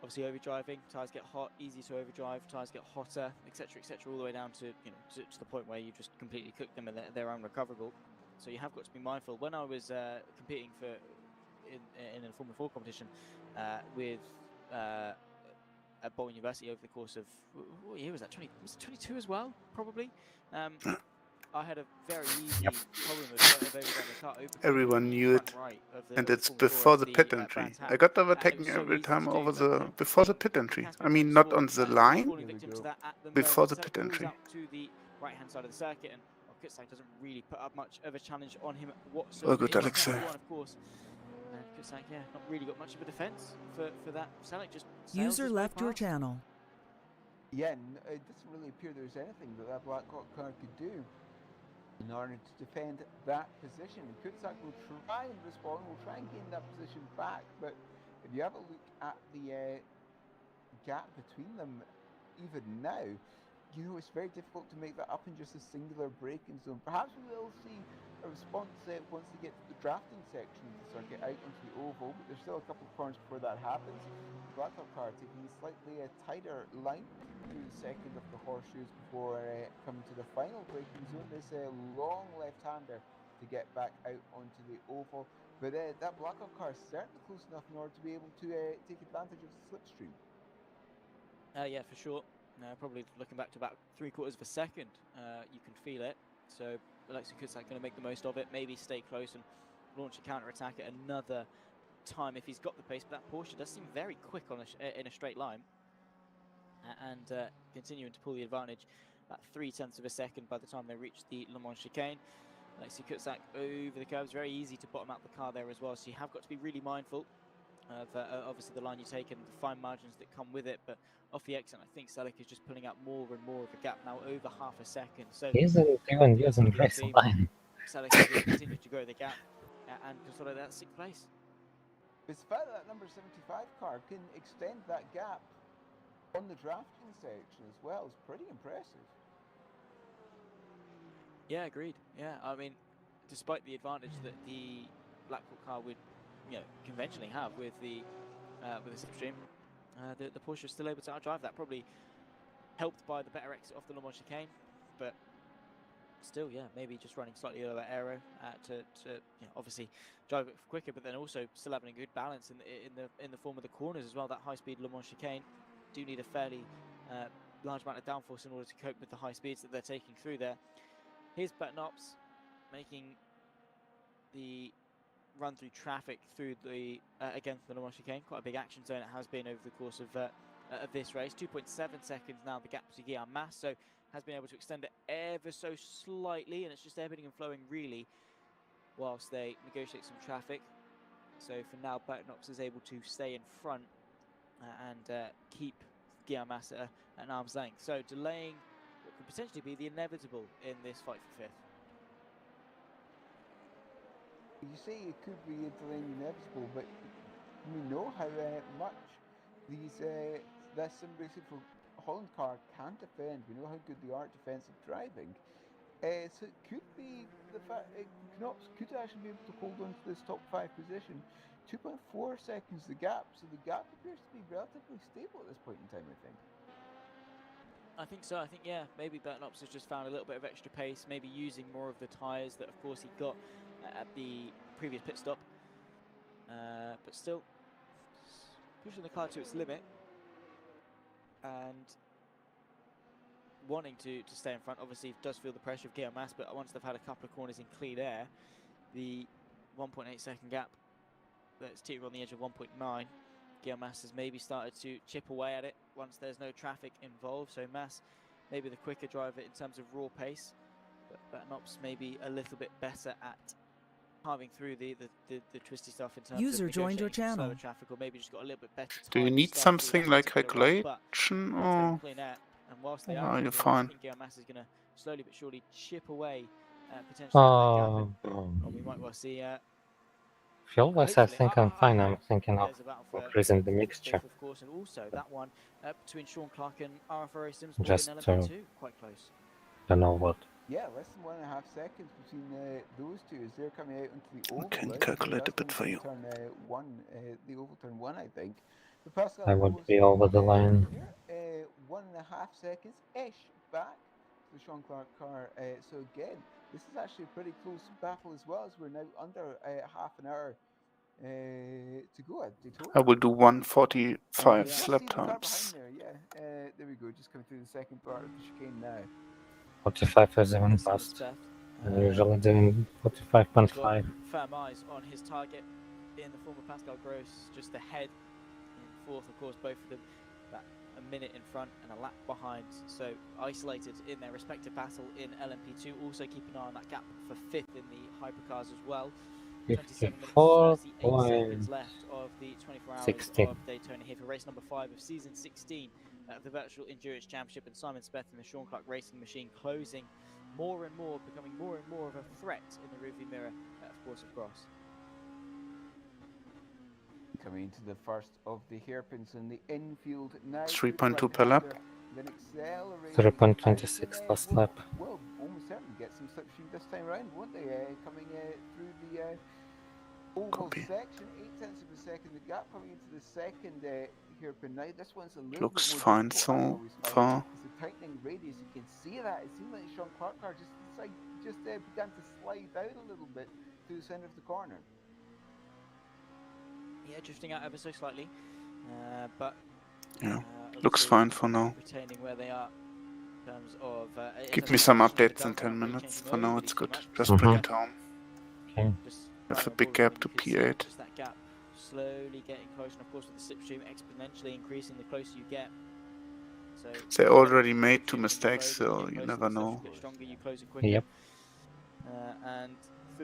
obviously overdriving. Tires get hot, easy to overdrive. Tires get hotter, etc., etc., all the way down to, you know, to the point where you just completely cook them and they're unrecoverable. So you have got to be mindful. When I was competing in a Formula 4 competition with at Bolton University over the course of, what year was that? Was it 22 as well? Probably. I had a very easy problem of overdriving the car. Everyone knew it, and it's before the pit entry. I got overtaken every time over the before the pit entry. I mean, not on the line, before the pit entry. To the right-hand side of the circuit, and Kutzak doesn't really put up much of a challenge on him whatsoever. Oh, good, Alexei. Of course. And Kutzak, yeah, not really got much of a defense for that. Seasonic just User left your channel. Yeah, it doesn't really appear there's anything that Blackhawk car could do in order to defend that position. And Kutzak will try and respond, will try and gain that position back, but if you have a look at the gap between them, even now, you know, it's very difficult to make that up in just a singular braking zone. Perhaps we will see a response once they get to the drafting section of the circuit out onto the oval, but there's still a couple of corners before that happens. The Blackhawk car taking a slightly tighter line through the second of the horseshoes before coming to the final braking zone. This long left-hander to get back out onto the oval, but that Blackhawk car is certainly close enough in order to be able to take advantage of the slipstream. Yeah, for sure. Probably looking back to about 3/4 of a second, you can feel it. So Alexei Kutzak going to make the most of it, maybe stay close and launch a counter-attack at another time if he's got the pace. But that Porsche does seem very quick on in a straight line, and continuing to pull the advantage about 0.3 of a second by the time they reach the Le Mans chicane. Alexei Kutzak over the curves, very easy to bottom out the car there as well. So you have got to be really mindful of obviously the line you take and the fine margins that come with it. But off the exit, I think Seasonic is just pulling out more and more of a gap now, over half a second. So he's even using race line. Seasonic is going to continue to grow the gap and consolidate that 6th place. It's the fact that number 75 car can extend that gap on the drafting section as well is pretty impressive. Yeah, agreed. Yeah, I mean, despite the advantage that the Blackhawk car would, you know, conventionally have with the slipstream, the Porsche is still able to outdrive that. Probably helped by the better exit off the Le Mans chicane, but still, yeah, maybe just running slightly lower aero to you know, obviously drive it quicker, but then also still having a good balance in the form of the corners as well. That high-speed Le Mans chicane do need a fairly large amount of downforce in order to cope with the high speeds that they're taking through there. Here's Betnops making the run through traffic through the again the Le Mans chicane. Quite a big action zone it has been over the course of this race. 2.7 seconds now the gap to Guillaume Mas, so has been able to extend it ever so slightly, and it's just ebbing and flowing really whilst they negotiate some traffic. So for now, Betnops is able to stay in front and keep Guillaume Mas at an arm's length. So delaying what could potentially be the inevitable in this fight for 5th. You say it could be delaying inevitable, but we know how much these this sim racing for Holland car can defend. We know how good they are at defensive driving. So it could be the fact Knops could actually be able to hold on to this top 5 position. 2.4 seconds the gap, so the gap appears to be relatively stable at this point in time, I think. I think so. I think, yeah, maybe Bertnops has just found a little bit of extra pace, maybe using more of the tyres that, of course, he got at the previous pit stop. But still, pushing the car to its limit and wanting to stay in front. Obviously, does feel the pressure of Guillaume Mas, but once they've had a couple of corners in clean air, the 1.8 second gap that's teetering on the edge of 1.9, Guillaume Mas has maybe started to chip away at it once there's no traffic involved. So Mas, maybe the quicker driver in terms of raw pace, but Bertnops maybe a little bit better at carving through the twisty stuff in terms User of joined your negotiating channel. slower traffic, or maybe just got a little bit better time. Do you to need start through something that like particular run, but calculation once they're or in clean air, and whilst they are are in you clean air, I fine? think Guillaume Mas is going to slowly but surely chip away potentially at that gap, and we might well see. Fuel-wise, I think I'm fine. I'm hope thinking of there's a battle for increasing the fifth, mixture. of course, and also that one between Sean Clark and RFRA Simsport Just in to LMP2, quite close. don't know what. Yeah, less than 1.5 seconds between those two as they're coming out into the oval. Can calculate a bit for you. Turn the oval turn 1, I think. But Pascal I would be over the line. here, 1.5 seconds-ish back to the Sean Clark car. So again, this is actually a pretty close battle as well, as we're now under half an hour to go at Daytona. I will do 1:45 Just lap see the car times. behind there, yeah. There we go, just coming through the second part of the chicane now. 45 is even past. I'm usually doing 45.5. Firm eyes on his target in the form of Pascal Gross, just ahead in fourth, of course, both of them about a minute in front and a lap behind, so isolated in their respective battle in LMP2. Also keep an eye on that gap for fifth in the hypercars as well. 27 minutes 38 seconds left of the 24 hours 16. of Daytona here for race number 5 of season 16 of the Virtual Endurance Championship, and Simon Speth and the Sean Clark Racing Machine closing more and more, becoming more and more of a threat in the rearview mirror, of course, of Gross. Coming into the first of the hairpins in the infield now. 3.2 per lap. 0.26 last lap. Well, almost certainly get some slipstream this time around, won't they? Coming through the oval section, 0.8 tenths of a second. The gap coming into the second hairpin now. This one's a little Looks bit more fine difficult, so far. It's a tightening radius. You can see that. It seemed like the Sean Clark car just began to slide out a little bit to the centre of the corner. Yeah, drifting out ever so slightly, but yeah, looks fine for now. Retaining where they are in terms of. Give me some updates in 10 minutes. For now, it's good. Just bring it home. Okay. Have a big gap to P8. Just that gap slowly getting closer, and of course with the slipstream exponentially increasing the closer you get. So they already made 2 mistakes, so you never know. Yep. And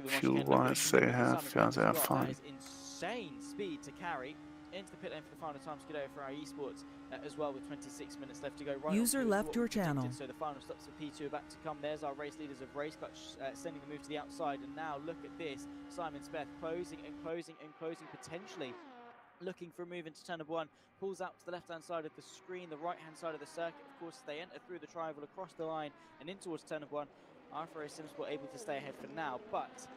fuel-wise, they have, yeah, they are fine. Insane speed to carry into the pit lane for the final time skid over for our esports as well, with 26 minutes left to go. Right, user left your channel. So the final stops for P2 are about to come. There's our race leaders of race clutch sending the move to the outside, and now look at this. Simon Speth closing and closing and closing, potentially looking for a move into turn of 1, pulls out to the left-hand side of the screen, the right-hand side of the circuit. Of course, they enter through the tri-oval across the line and in towards turn of 1. RFRA Simsport able to stay ahead for now, but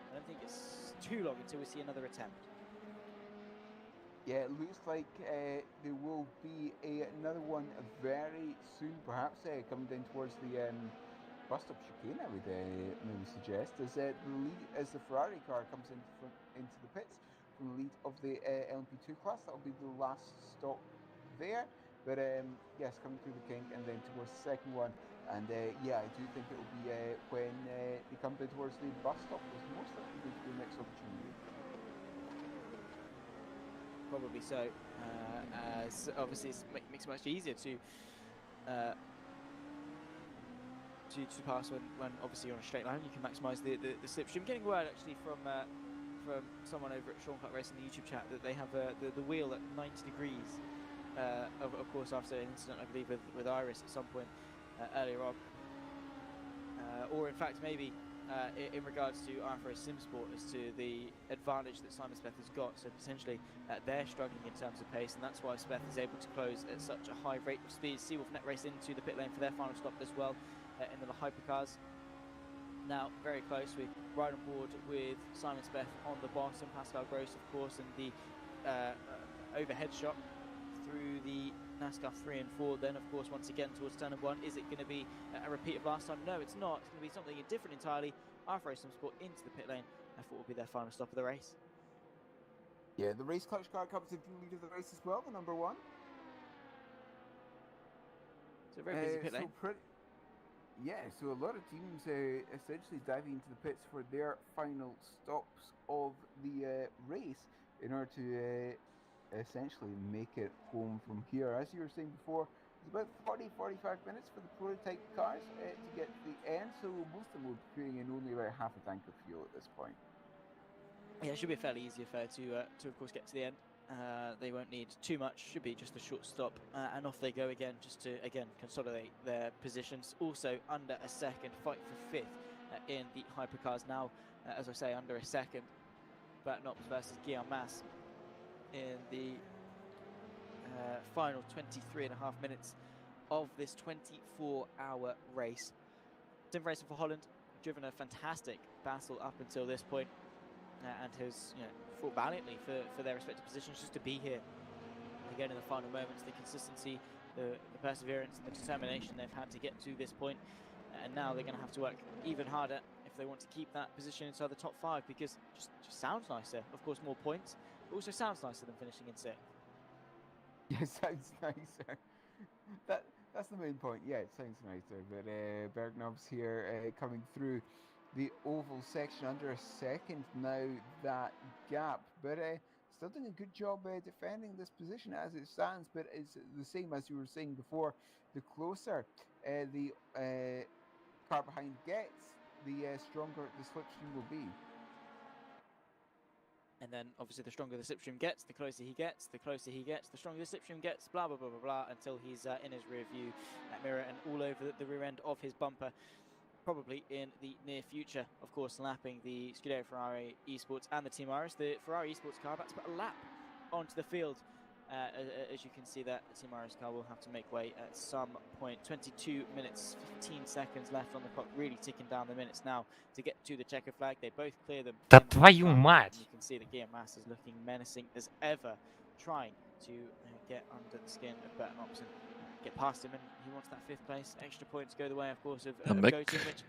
I don't think it's too long until we see another attempt. Yeah, it looks like there will be another one very soon, perhaps coming down towards the bus stop chicane, I would maybe suggest, as the Ferrari car comes into the pits from the lead of the LMP2 class. That'll be the last stop there. But yes, coming through the kink and then towards the second one. And yeah, I do think it will be when they come down towards the bus stop. It's most likely going to be the next opportunity. Probably so, as obviously it makes it much easier to pass when obviously you're on a straight line. You can maximise the slipstream. Getting word actually from someone over at Sean Clark Racing in the YouTube chat that they have the wheel at 90 degrees. Of course, after an incident, I believe, with Iris at some point earlier on, or in fact maybe in regards to RFRS SimSport as to the advantage that Simon Speth has got. So potentially they're struggling in terms of pace, and that's why Speth is able to close at such a high rate of speed. Seawolf net race into the pit lane for their final stop as well in the hypercars. Now very close, we're right on board with Simon Speth on the bottom, Pascal Gross of course, and the overhead shot through the NASCAR 3 and 4. Then of course once again towards turn 1. Is it going to be a repeat of last time? No, it's not. It's going to be something different entirely. RFRS SimSport into the pit lane. I thought will be their final stop of the race. Yeah, the race clutch car comes into the lead of the race as well, the number 1. So very busy pit lane. So a lot of teams essentially diving into the pits for their final stops of the race in order to essentially make it home from here. As you were saying before, it's about 40-45 minutes for the prototype cars to get to the end, so most of them will be putting in only about half a tank of fuel at this point. Yeah, it should be a fairly easy affair to of course get to the end. They won't need too much, should be just a short stop, and off they go again, just to again consolidate their positions. Also under a second, fight for 5th in the hypercars now, as I say, under a second. Bertnops versus Guillaume Mas in the final 23.5 minutes of this 24-hour race. Sim racing for Holland, driven a fantastic battle up until this point, and has fought valiantly for their respective positions just to be here again in the final moments. The consistency, the perseverance and the determination they've had to get to this point, and now they're going to have to work even harder if they want to keep that position inside the top 5, because just sounds nicer. Of course, more points, but also sounds nicer than finishing in 6th. Yeah, sounds nicer. That's the main point. Yeah, it sounds nicer. But Bergnob's here coming through the oval section under a second now, that gap. But still doing a good job defending this position as it stands. But it's the same as you were saying before. The closer the car behind gets, the stronger the slipstream will be. And then obviously the stronger the slipstream gets, the closer he gets, the stronger the slipstream gets, blah, blah, blah, blah, blah, until he's in his rear view mirror and all over the rear end of his bumper, probably in the near future. Of course, lapping the Scuderia Ferrari Esports and the Team Iris. The Ferrari Esports car about to put a lap onto the field. As you can see, that the Team Iris car will have to make way at some point. 22 minutes, 15 seconds left on the clock, really ticking down the minutes now to get to the checker flag. They both clear them. Да твою мать! You can see that Guillaume Mas is looking menacing as ever, trying to get under the skin of Bertnops and get past him, and he wants that 5th place. Extra points go the way, of course, of Gotin, which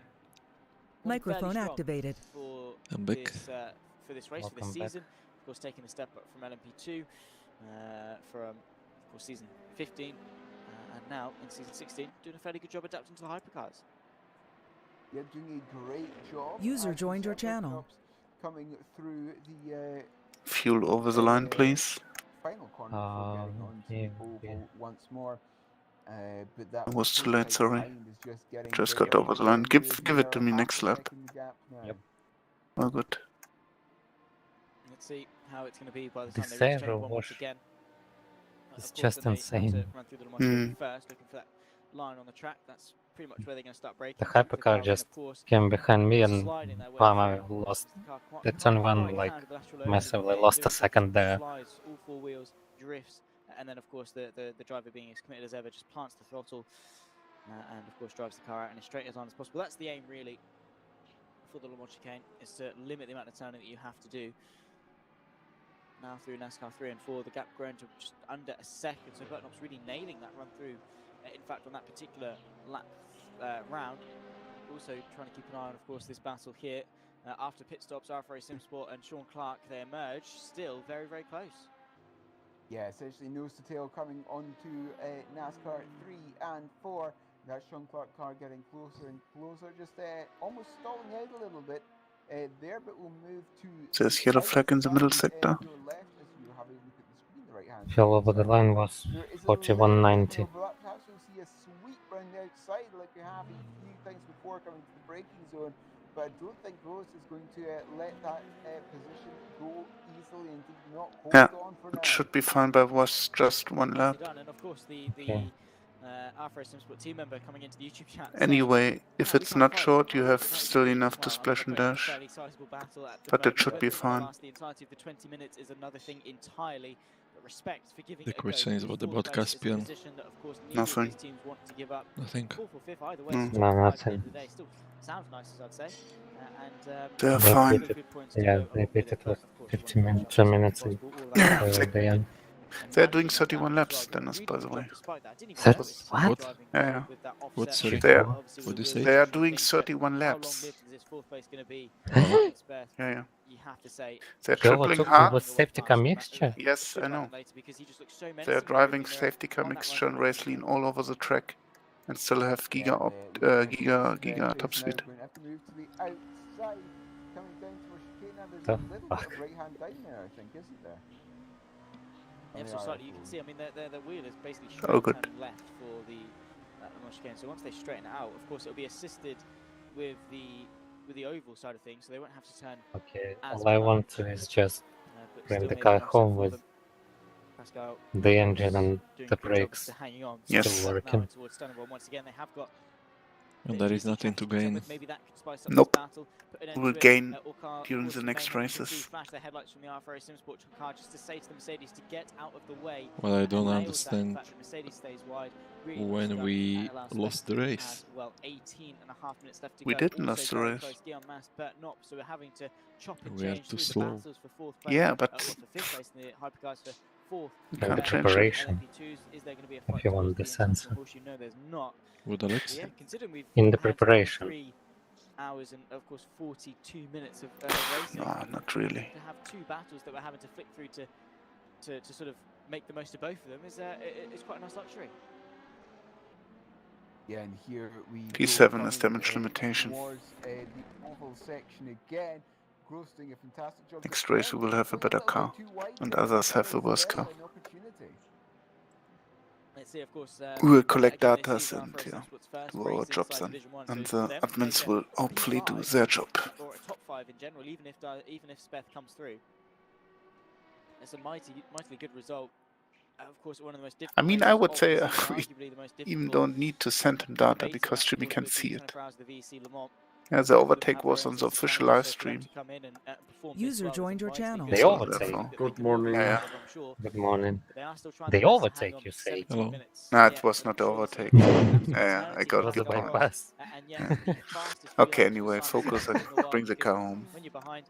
microphone activated for this race, for this season. Of course, taking a step up from LMP2 from, of course, season 15, and now in season 16, doing a fairly good job adapting to the hypercars. Yeah, doing a great job. User joined your channel. Coming through the fuel over the line, please. Final corner before getting onto the oval once more. But that was too late, sorry. Just got over the line. Give it to me next lap. Yep. Oh, good. Let's see how it's going to be by the time This they reach aero turn 1 once again. It's just insane. Run through the Lamont first, looking for that line on the track. That's pretty much where they're going to start braking. The hypercar just came behind me and bam, I lost the turn 1, like massively lost a second there. Slides, all 4 wheels, drifts, and then of course the driver, being as committed as ever, just plants the throttle and of course drives the car out in as straight as line as possible. That's the aim really for the Le Mans chicane, is to limit the amount of turning that you have to do. Now through NASCAR 3 and 4, the gap grown to just under a second, so Bertnops really nailing that run through. In fact, on that particular lap round, also trying to keep an eye on, of course, this battle here. After pit stops, RFRS SimSport and Sean Clark, they emerge, still very, very close. Yeah, essentially nose to tail coming onto NASCAR 3 and 4. That Sean Clark car getting closer and closer, just almost stalling out a little bit there, but we'll move to... Says yellow flag in the middle sector. Fuel over the line was 41.90. Perhaps we'll see a sweep round the outside like we have a few times before coming to the braking zone, but I don't think Rose is going to let that position go easily and did not hold on for now. It should be fine, but it was just 1 lap. And of course the Afro Simsport team member coming into the YouTube chat. Anyway, if it's not short, you have still enough to splash and dash. But it should be fine. The entirety of the 20 minutes is another thing entirely. But respect for giving The it a go. question is what about Caspian? Nothing. Nothing. No, nothing. They're fine. Yeah, they beat it with 10 minutes at the end. They're doing 31 laps, Dennis, by the way. What? Yeah. What, sorry? They are, What do you say? they are doing 31 laps. Huh? Yeah. He They're tripling overtook hard. with safety car mixture. Yes, I know. They're driving safety car mixture and race lean all over the track and still have giga top speed. The fuck? Right-hand down there, I think, isn't there? Yeah, so slightly, you can see, I mean, their wheel is basically Oh, straight good. turn left for the chicane. So once they straighten it out, of course, it'll be assisted with the oval side of things, so they won't have to turn. Okay, as all I much. want to is just But bring still the maybe car nice home for with them. Pascal, the engine and doing the a good job brakes to hanging on. Yes. still Now working. towards Stonewall once again, they have got. And there is nothing to gain. Maybe that could spice up Nope. this battle, put an end We'll to it. gain Orcar, of during course, the the next main one. You can see races. flash their headlights from the Afro Simsport car just to say to the Mercedes to get out of the way. Well, I don't Nails that, in understand fact, the Mercedes stays wide. Really when nicely done, we and allows lost the Verstappen to race. add, well, 18 and a half minutes left to We go. didn't Also lose the very race. close, Guillaume Mas, Bert Knopp, so we're having to chop and We are change too through slow. the battles for fourth place. Yeah, well, but for fifth place in the hypercars for fourth. you In can't the change it. preparation, LMP2s, is there going to be a if fight you want towards the the sensor. Of course, you know there's not. Would Alex? Yeah, considering we've In the had preparation. 3 hours and of course 42 minutes of racing. No, not really. To have 2 battles that we're having to flick through to sort of make the most of both of them is quite a nice luxury. Yeah, and here we P7 is damage limitation. towards the oval section again. Gross doing a fantastic job. Next race we will have a better car, and others have the worst car. Let's see, of course, We will collect again, this datas is our and first yeah, Simsport's first do our race jobs inside then, Division 1, and so the for them, admins they will get hopefully do P5 their job. or a top 5 in general, even if Speth comes through. It's a mightily good result. Of course, one of the most difficult. I mean, I would say races of the we season, arguably the most even difficult don't need to send him data debate because about Jimmy for can the see it. 24 hours of the VEC Le Mans. Yeah, the overtake was on the official live stream. User joined your channel. They So overtake. therefore, Good morning. yeah. Good morning. They They overtake, you say? Hello. Nah, it was not the overtake. Yeah, I It got was a good mark. bypass. Yeah. Okay, anyway, focus and bring the car home.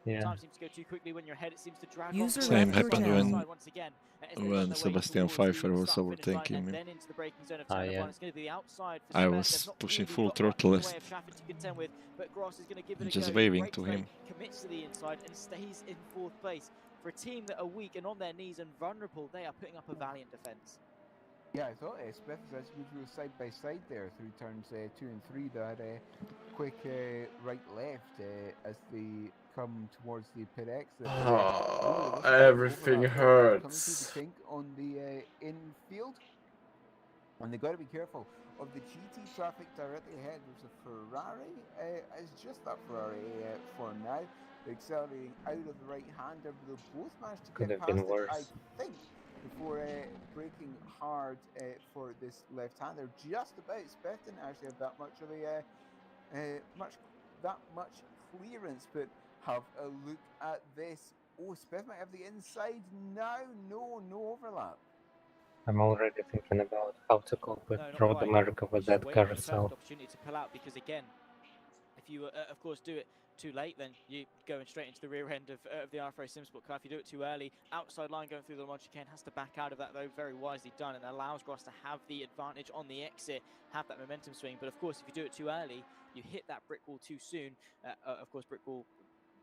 Yeah. User Same left your happened channel. when Sebastian Pfeiffer was overtaking me. Ah, yeah. I was pushing full throttle and just waving to him. Commits to the inside and stays in 4th place. For a team that are weak and on their knees and vulnerable, they are putting up a valiant defence. Yeah, I thought Speth was actually moving side by side there through turns 2 and 3. They had a quick right-left as they come towards the pit exit. Oh, everything hurts. Coming to on the infield, and they got to be careful of the GT traffic directly ahead. There's a Ferrari. It's just that Ferrari for now. They're accelerating out of the right-hander, but they'll both manage to Could get have past been it, worse. I think, before braking hard for this left-hander. Just about. Speth didn't actually have that much of that much clearance, but have a look at this. Oh, Speth might have the inside now. No overlap. I'm already thinking about how to cope with Road America with that carousel. Opportunity to pull out because again, if you of course do it too late, then you're going straight into the rear end of the Afro Simsport car. If you do it too early, outside line going through the launch chicane, has to back out of that though, very wisely done, and allows Gross to have the advantage on the exit, have that momentum swing. But of course, if you do it too early, you hit that brick wall too soon. Of course, brick wall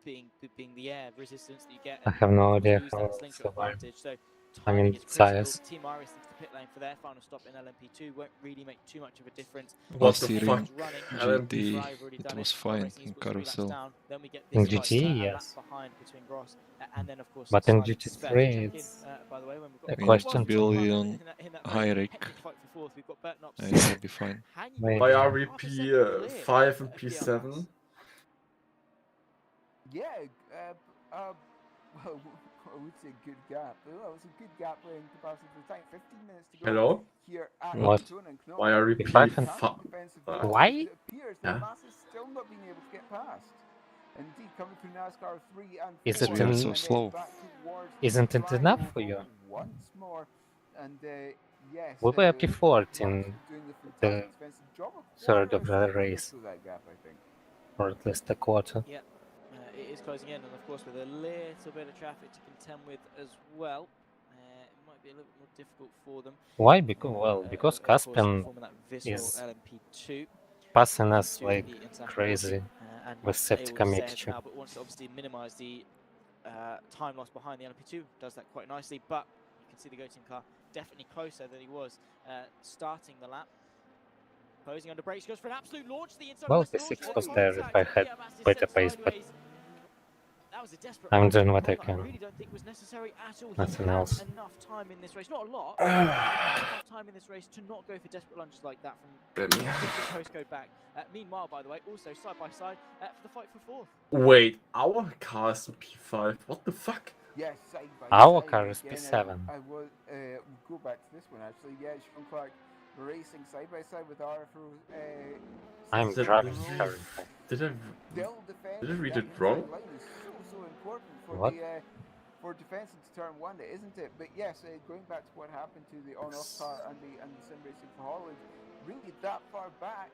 being the air resistance that you get. I have no idea lose how that I'll slingshot survive. advantage. So I timing mean, is critical. Sias. Team RS into the pit lane for their final stop in LMP2 won't really make too much of a difference. What the Last fuck? in GT, it was fine in carousel. In GT, yes. But in GT3, it's a question. Billion HyperX. And it'll be fine. Wait. Why are we P5 and P7? Yeah, well, I would say good gap. Well, it's a good gap in comparison to the time. 15 minutes to go. Hello? Here at What? Daytona and Why are we If I being can- Why? It appears that Yeah. Massa is still not being able to get past. Indeed, coming through NASCAR 3 and 4. Is it We are an- so and then slow. back towards Isn't it triangle enough for you? once more. And yes, We were P4 in doing a the fantastic defensive job. A third quarter of of the a second race, through that gap, I think. or at least a quarter. Yeah, it is closing in, and of course with a little bit of traffic to contend with as well, it might be a little bit more difficult for them. Why? Because Of course, Caspian performing that visceral is LMP2 passing us due to like the international crazy and with not able Septica to stay ahead mixture. now, but wants to obviously minimise the time loss behind the LMP2. Does that quite nicely, but you can see the Go-Team car definitely closer than he was starting the lap. Closing under brakes, goes for an absolute launch. The inside Well, west the launch 6 on was there if I contact. had Yeah, Mastiff better sent pace, but sideways. That was a desperate I'm launch. doing what I One can. I really don't think was necessary at all. Nothing He had else. enough time in this race, not a lot, but enough time in this race to not go for desperate lunges like that from the postcode back. Meanwhile, by the way, also side by side for the fight for fourth. Wait, our car is in P5. What the fuck? Yes, side by Our side car is again. P7. I will go back to this one actually. Yeah, Sean Clark racing side by side with our I'm Did- driving did- currently. Did I They'll defend. Did I read That it wrong? inside line is so important for What? the for defense into turn one, isn't it? But yes, going back to what happened to the on-off car and the sim racing for Holland, really that far back,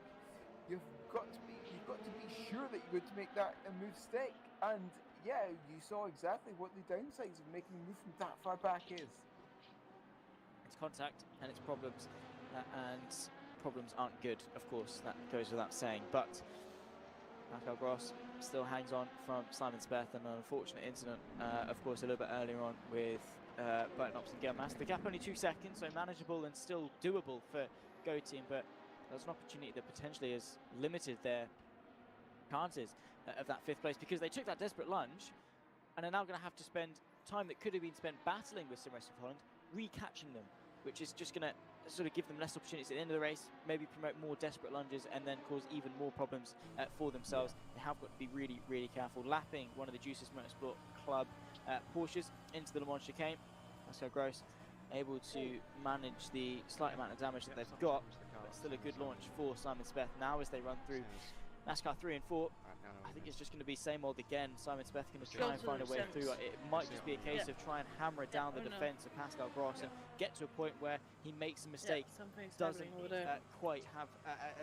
you've got to be sure that you're going to make that move stick. And yeah, you saw exactly what the downsides of making a move from that far back is. It's contact and it's problems, and problems aren't good, of course, that goes without saying, but Pascal Gross still hangs on from Simon Speth, and an unfortunate incident, of course, a little bit earlier on with Burton Ops and Gelmas. The gap only 2 seconds, so manageable and still doable for Go Team, but there's an opportunity that potentially has limited their chances of that 5th place, because they took that desperate lunge and are now going to have to spend time that could have been spent battling with Sim Racing Holland, recatching them, which is just going to sort of give them less opportunities at the end of the race, maybe promote more desperate lunges and then cause even more problems for themselves. They have got to be really, really careful. Lapping one of the Juices Motorsport Club Porsches into the Le Mans chicane. Pascal Gross able to manage the slight amount of damage that they've got, but still a good launch for Simon Speth. Now as they run through NASCAR 3 and 4, I think it's just going to be same old again. Simon Speth going to try and find a way through. It might just be a case of try and hammer down the defence of Pascal Gross and get to a point where he makes a mistake, doesn't quite have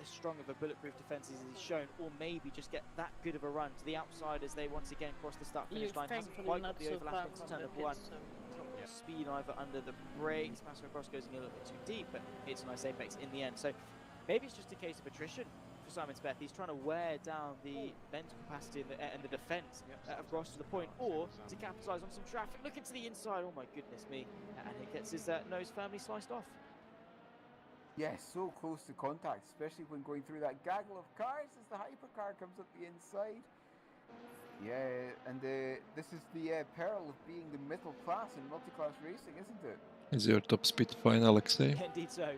as strong of a bulletproof defence as he's shown, or maybe just get that good of a run to the outside as they once again cross the start-finish line. Hasn't quite got the overlap into turn of 1. Speed either under the brakes. Pascal Gross goes in a little bit too deep, but it's a nice apex in the end. So maybe it's just a case of attrition for Simon Speth. He's trying to wear down the mental capacity and the defence of Gross to the point, or to capitalise on some traffic. Look into the inside, oh my goodness me, and he gets his nose firmly sliced off. Yes, so close to contact, especially when going through that gaggle of cars as the hypercar comes up the inside. Yeah, and this is the peril of being the middle class in multi-class racing, isn't it? Is your top speed fine, Alexei? Indeed so.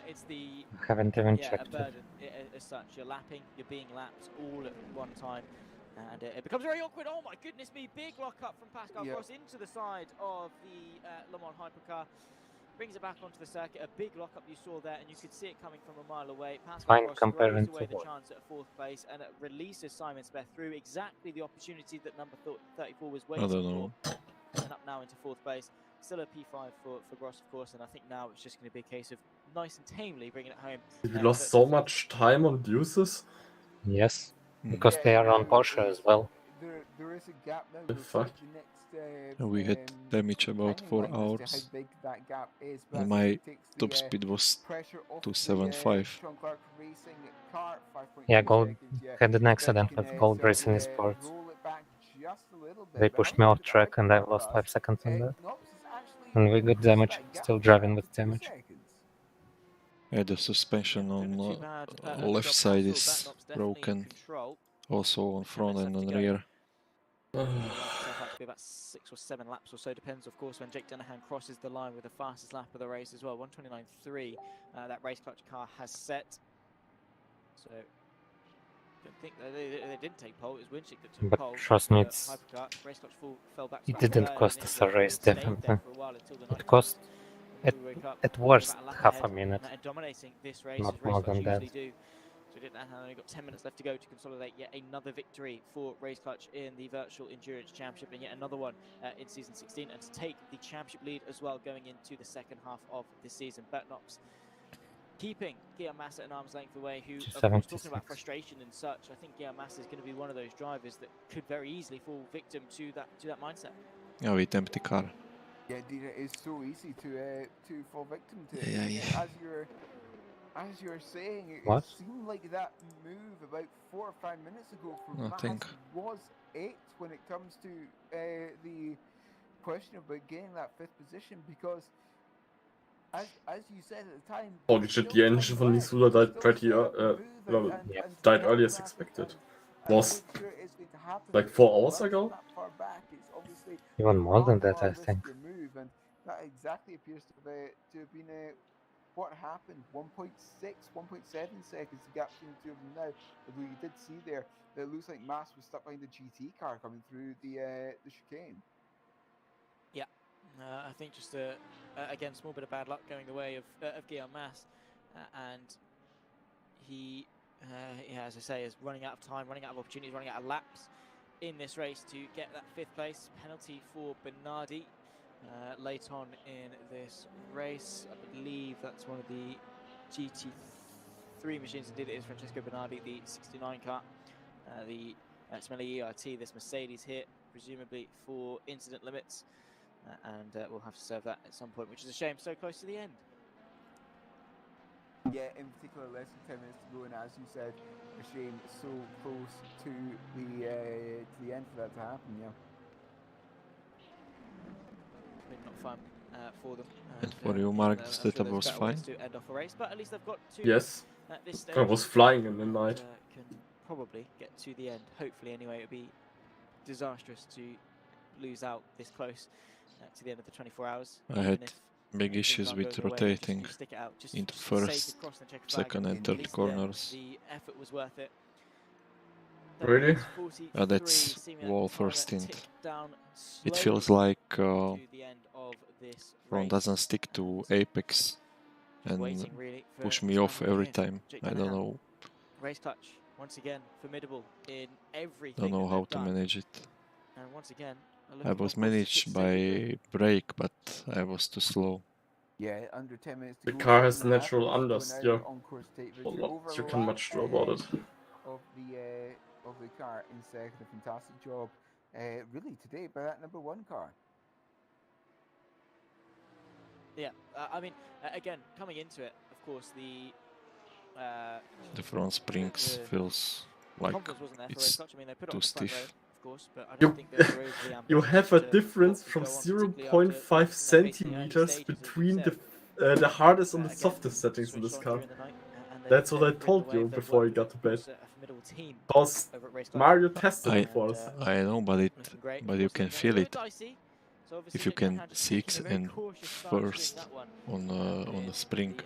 It's the Haven't even a checked it. burden as such. You're lapping, you're being lapped all at one time, and it becomes very awkward. Oh my goodness me, big lock up from Pascal Gross into the side of the Le Mans hypercar. Brings it back onto the circuit. A big lock up you saw there, and you could see it coming from a mile away. Pascal Gross throws away the chance at 4th place, and it releases Simon Speth through exactly the opportunity that number 34 was waiting for. And up now into 4th place. Still a P5 for Gross, of course, and I think now it's just going to be a case of nice and tamely bringing it home. We lost so much time on deuces. Yes, because they are on Porsche as well. There is a gap now. The fuck? We had damage about 4 hours. And my top speed was 275. Yeah, Gold had an accident with Gold Racing Esports. They pushed me off track and I lost 5 seconds on that. And we got damage, still driving with damage. Yeah, the suspension on left side is broken. Also on front and on rear. Be about 6 or 7 laps or so, depends of course when Jake Dennehan crosses the line with the fastest lap of the race as well. 1:29.3 that race clutch car has set, so think they didn't take pole. It was Winchik that took But pole. trust me, it's, Hypercar, race clutch fell back to it back didn't third cost us a initially, race, stayed definitely. there for a while until the night It cost, before we woke up. at worst, About a lap half ahead, a minute. and dominating this race Not as more race clutch than that. usually do. So we didn't have only got 10 minutes left to go to consolidate yet another victory for Race Clutch in the Virtual Endurance Championship, and yet another one in Season 16, and to take the championship lead as well going into the second half of this season. Bertnox keeping Guillaume Massa at an arm's length away, who, of course, talking about frustration and such, I think Guillaume Massa is going to be one of those drivers that could very easily fall victim to that mindset. Yeah, with empty car. Yeah, indeed, it is so easy to fall victim to it. Yeah. As you're saying, What? it seemed like that move about 4 or 5 minutes ago from Nothing. Massa was it when it comes to the question about getting that 5th position, because as you said at the time, Holy shit, the engine von Nisula died pretty died earlier as expected. Was like 4 hours ago? Even more than that, I think. Move, and that exactly appears to have been what happened. 1.6, 1.7 seconds the gap between the two of them now. Although you did see there that it looks like Mass was stuck behind the GT car coming through the chicane. Yeah, I think just again, small bit of bad luck going the way of Guillaume Mass, and he, yeah, as I say, is running out of time, running out of opportunities, running out of laps in this race to get that 5th place. Penalty for Bernardi late on in this race. I believe that's one of the GT3 machines. Indeed, it is Francesco Bernardi, the 69 car, the Smelly ERT. This Mercedes here, presumably for incident limits, and we'll have to serve that at some point, which is a shame. So close to the end. Yeah, in particular, less than 10 minutes to go, and as you said, a shame, so close to the end for that to happen. Yeah. Maybe not fun for them. And for you, Mark, the setup was fine? To end off a race, but at least they've got to. Yes. At this stage, I was flying in the night. Can probably get to the end. Hopefully, anyway. It would be disastrous to lose out this close to the end of the 24 hours. I had big issues with rotating into first, second and third corners. The effort was worth it. Really? That's wall first stint. It feels like front doesn't stick to apex and push me off every time. I don't know. Race clutch once again formidable in everything. Don't know how to manage it. And once again, I was managed by brake, but I was too slow. Yeah, under 10 minutes to The go. car has natural understeer. On-course state, Well, Richard, not you over can lap much do about it. Of the car in second, a fantastic job, really today by that number 1 car. Yeah, I mean, again, coming into it, of course, the front springs feels like it's too stiff. You have a difference from 0.5 centimeters between the hardest and the softest settings in this car. That's what I told you before you got to bed. Because Mario tested it for us. I know, but you can feel it. If you can 6 and first on the spring,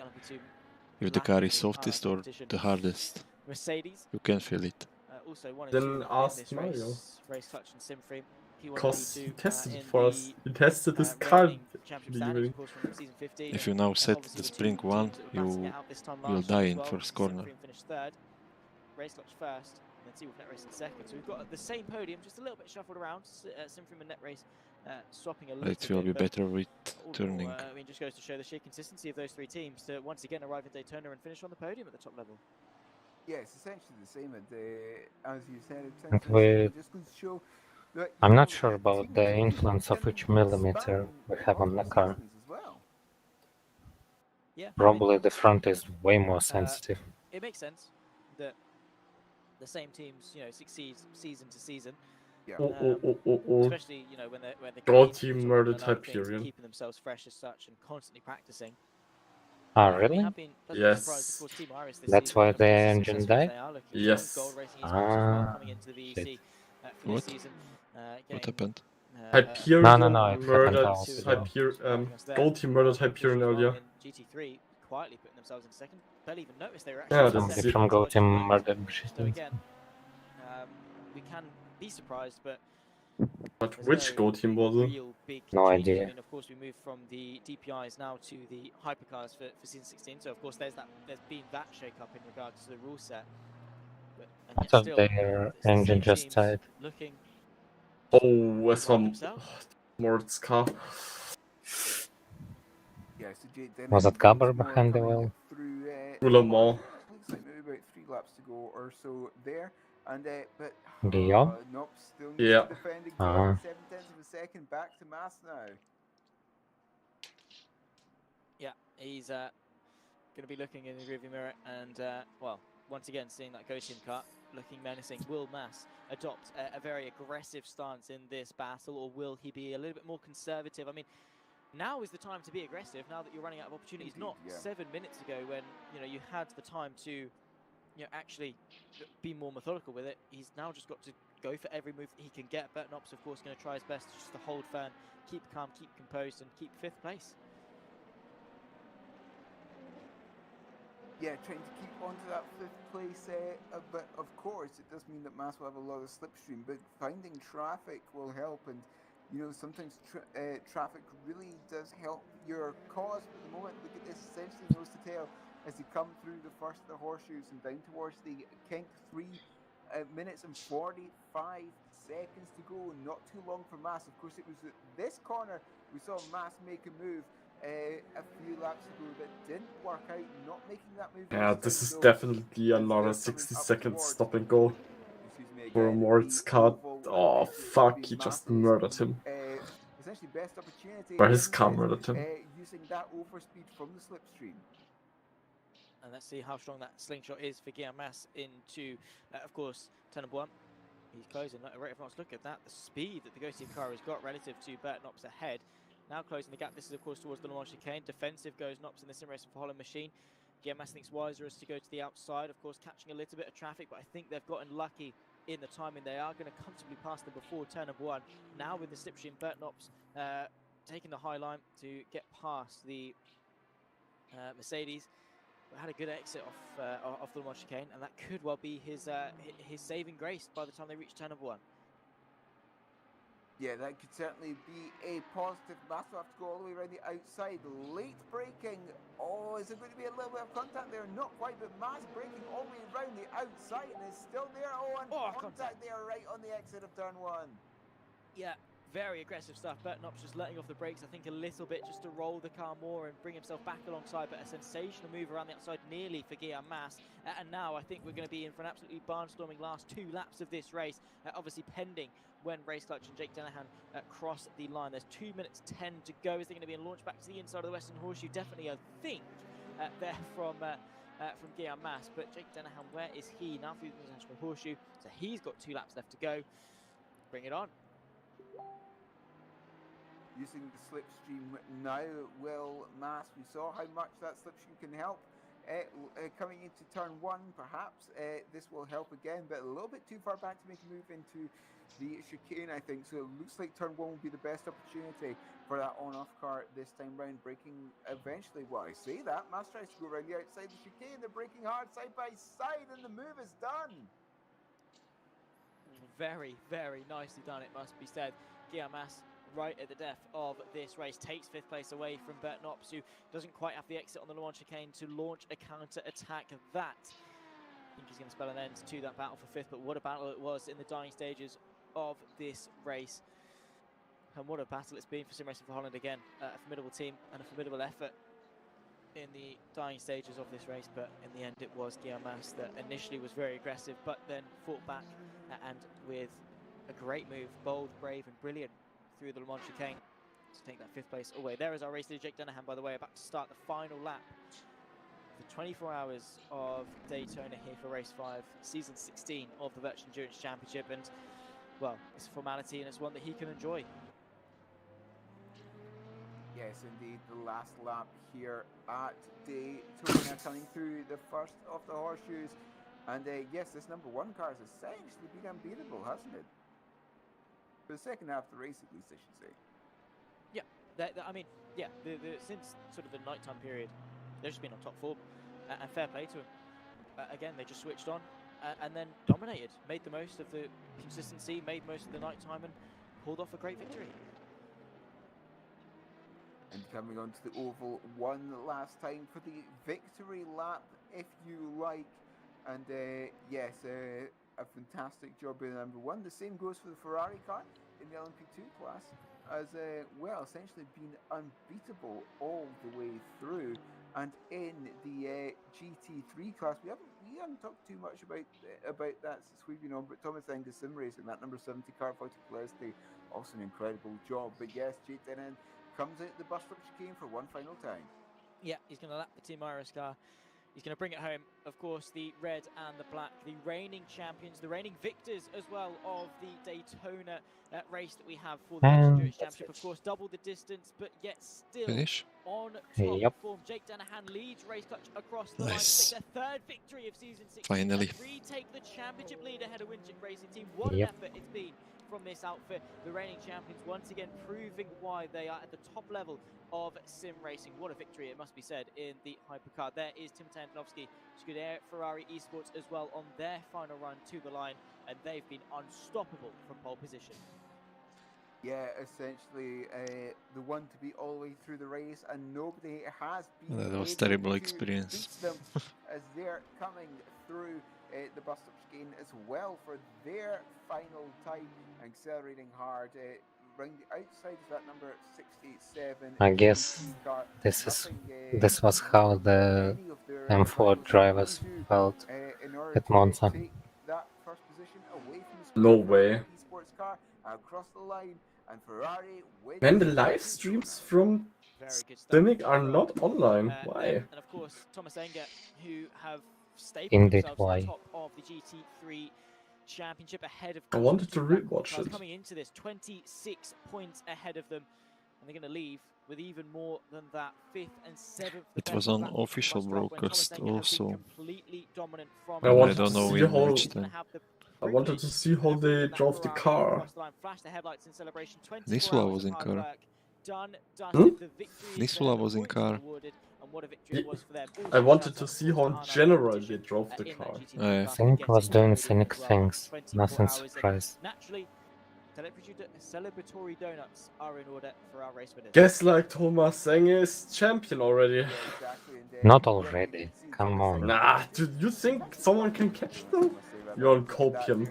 if the car is softest or the hardest, you can feel it. Then ask Mario. Because he tested it for us. He tested this car. If you now set the spring 1, you will die in first corner. Race clutch first, and then see with net race in second. So we've got the same podium, just a little bit shuffled around. Simfrim and net race swapping a little bit. It will be better with turning. I mean, just goes to show the sheer consistency of those 3 teams to once again arrive at Daytona and finish on the podium at the top level. Yeah, it's essentially the same as you said. And I'm not sure about the influence of each millimeter we have on the car. Yeah, probably the front is way more sensitive. It makes sense that the same teams, succeed season to season. Yeah. Especially, when the Gold team murdered Hyperion. Keeping themselves fresh as such and constantly practicing. Ah, really? Yes. That's why the engine died? Yes. Ah, shit. What? What happened? Hyperion No, it murdered Gold team murdered Hyperion earlier. GT3 quietly putting themselves in second. Barely even noticed they were Yeah, actually Somebody from Gold team murdered Briston. again, we can be surprised, but But there's which no Go team was it? real big No changes. idea. I mean, of course, we moved from the DPIs now to the hypercars for season 16. So of course, there's been that shake-up in regards to the rule set. But, and I yet thought still, their it's the engine same just teams died. looking Oh, es right war themselves. Moritz car. Yeah, so Jake Dennis Was it once Gabber more behind the coming wheel? through Le Mans. looks like maybe about 3 laps to go or so there. And but Guillaume? nope, still needs Yeah. to defend again. Uh-huh. 7/10 of a second back to Mass now. Yeah, he's going to be looking in the rearview mirror and, well, once again, seeing that Go-Team car looking menacing. Will Mass adopt a very aggressive stance in this battle, or will he be a little bit more conservative? I mean, now is the time to be aggressive, now that you're running out of opportunities. Indeed, Not yeah. 7 minutes ago when, you had the time to, actually be more methodical with it. He's now just got to go for every move that he can get. Bertnops, of course, going to try his best just to hold firm, keep calm, keep composed, and keep 5th place. Yeah, trying to keep on to that 5th place, but of course it does mean that Mass will have a lot of slipstream, but finding traffic will help, and sometimes traffic really does help your cause. But at the moment, look at this, essentially nose to tail as they come through the first of the horseshoes and down towards the kink. 3 minutes and 45 seconds to go, not too long for Mass. Of course, it was at this corner we saw Mass make a move a few laps ago that didn't work out, not making that move. Yeah, this is definitely another 60 seconds stop and go for Moritz car. Oh fuck, he just murdered him. Essentially best opportunity. Or his car murdered him. Using that overspeed from the slipstream. And let's see how strong that slingshot is for Guillaume Mass into, of course, turn number 1. He's closing. Everyone's look at that. The speed that the Go Team car has got relative to Bertnops ahead. Now closing the gap. This is, of course, towards the Le Mans chicane. Defensive goes Nops in the sim race for Holland Machine. Guillaume Mass thinks wiser is to go to the outside. Of course, catching a little bit of traffic, but I think they've gotten lucky in the timing. They are going to comfortably pass them before turn number 1. Now with the slipstream, Bertnops taking the high line to get past the Mercedes. Had a good exit off the Le Mans chicane, and that could well be his saving grace by the time they reach turn number 1. Yeah, that could certainly be a positive. Mass will have to go all the way around the outside. Late braking. Oh, is there going to be a little bit of contact there? Not quite, but Mass braking all the way around the outside and is still there. Oh, and contact there right on the exit of turn 1. Yeah, very aggressive stuff. Bertnops just letting off the brakes, I think, a little bit just to roll the car more and bring himself back alongside, but a sensational move around the outside nearly for Guillaume Mass. And now I think we're going to be in for an absolutely barnstorming last 2 laps of this race, obviously pending when Race Clutch and Jake Dennehan cross the line. There's 2 minutes 10 to go. Is there going to be a launch back to the inside of the Western Horseshoe? Definitely, I think, there from Guillaume Mass. But Jake Dennehan, where is he now for the International Horseshoe? So he's got 2 laps left to go. Bring it on. Using the slipstream now, Will Mass. We saw how much that slipstream can help. Coming into turn 1, perhaps this will help again, but a little bit too far back to make a move into the chicane, I think. So it looks like turn 1 will be the best opportunity for that on-off car this time round. Braking eventually. Well, I say that. Mass tries to go around the outside the chicane. They're braking hard side by side, and the move is done. Very, very nicely done, it must be said. Guillaume Mass, right at the death of this race, takes 5th place away from Bertnops, who doesn't quite have the exit on the Le Mans chicane to launch a counter-attack. That, I think, is going to spell an end to that battle for 5th, but what a battle it was in the dying stages of this race. And what a battle it's been for Sim Racing for Holland again. A formidable team and a formidable effort in the dying stages of this race, but in the end it was Guillaume Mass that initially was very aggressive, but then fought back and with a great move, bold, brave and brilliant through the Le Mans chicane to take that 5th place away. There is our race leader, Jake Dennehan, by the way, about to start the final lap. The 24 hours of Daytona here for race 5, season 16 of the Virtual Endurance Championship, and well, it's a formality and it's one that he can enjoy. Yes, indeed, the last lap here at Daytona, coming through the first of the horseshoes. And yes, this number 1 car has essentially been unbeatable, hasn't it? For the second half of the race, at least, I should say. Yeah, I mean, yeah, since sort of the nighttime period, they've just been on top form, and fair play to them. Again, they just switched on, and then dominated, made the most of the consistency, made most of the night time, and pulled off a great victory. And coming onto the oval one last time for the victory lap, if you like. And yes, a fantastic job being number one. The same goes for the Ferrari car in the LMP2 class, as well, essentially been unbeatable all the way through. And in the GT3 class, we haven't talked too much about that since we've been on. But Thomas Angus sim racing, that number 70 car, Forty also an incredible job. But yes, Daytona comes out the bus stop chicane for one final time. Yeah, he's going to lap the Team Iris car. He's going to bring it home. Of course, the red and the black, the reigning champions, the reigning victors as well of the Daytona race that we have for the Endurance Championship. Of course, double the distance, but yet still on top form. Jake Danahan leads Race Clutch across the line to take their third victory of season 16. Finally. Retake the championship lead ahead of Winchip Racing Team. What an effort it's been from this outfit. The reigning champions once again proving why they are at the top level of sim racing. What a victory, it must be said, in the hypercar. There is Tim Tantanovsky, Scuderia Ferrari Esports as well on their final run to the line, and they've been unstoppable from pole position. Yeah, essentially the one to be all the way through the race, and nobody has been That was terrible experience. them as they're coming through the bus stop chicane as well for their final time, accelerating hard. Around the outside of that number 67. I guess this was how the M4 drivers felt at Monza. No way. Man, the live streams from Seasonic are not online. Why? And of course, Thomas Enger, who have stayed Indeed, themselves why? at the top of the GT3 championship ahead of I wanted to rewatch cars it. coming into this 26 points ahead of them, and they're going to leave with even more than that, 5th and 7th. It was on official broadcast also. I wanted to see how they drove the car. Nisula was in car. Nisula was in car. I wanted to see how in general they drove the car. I think was doing scenic things, nothing surprised. Naturally, celebratory donuts are in order for our race winners. Guess like Thomas Sanger is champion already. Not already, come on. Nah, do you think someone can catch them? You're on copium.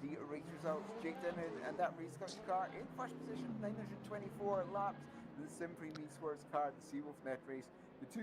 The race results, Jake Dennon and that race car in first position, 924 laps. The Sim Premium Sports car, the Seawolf Net race. The two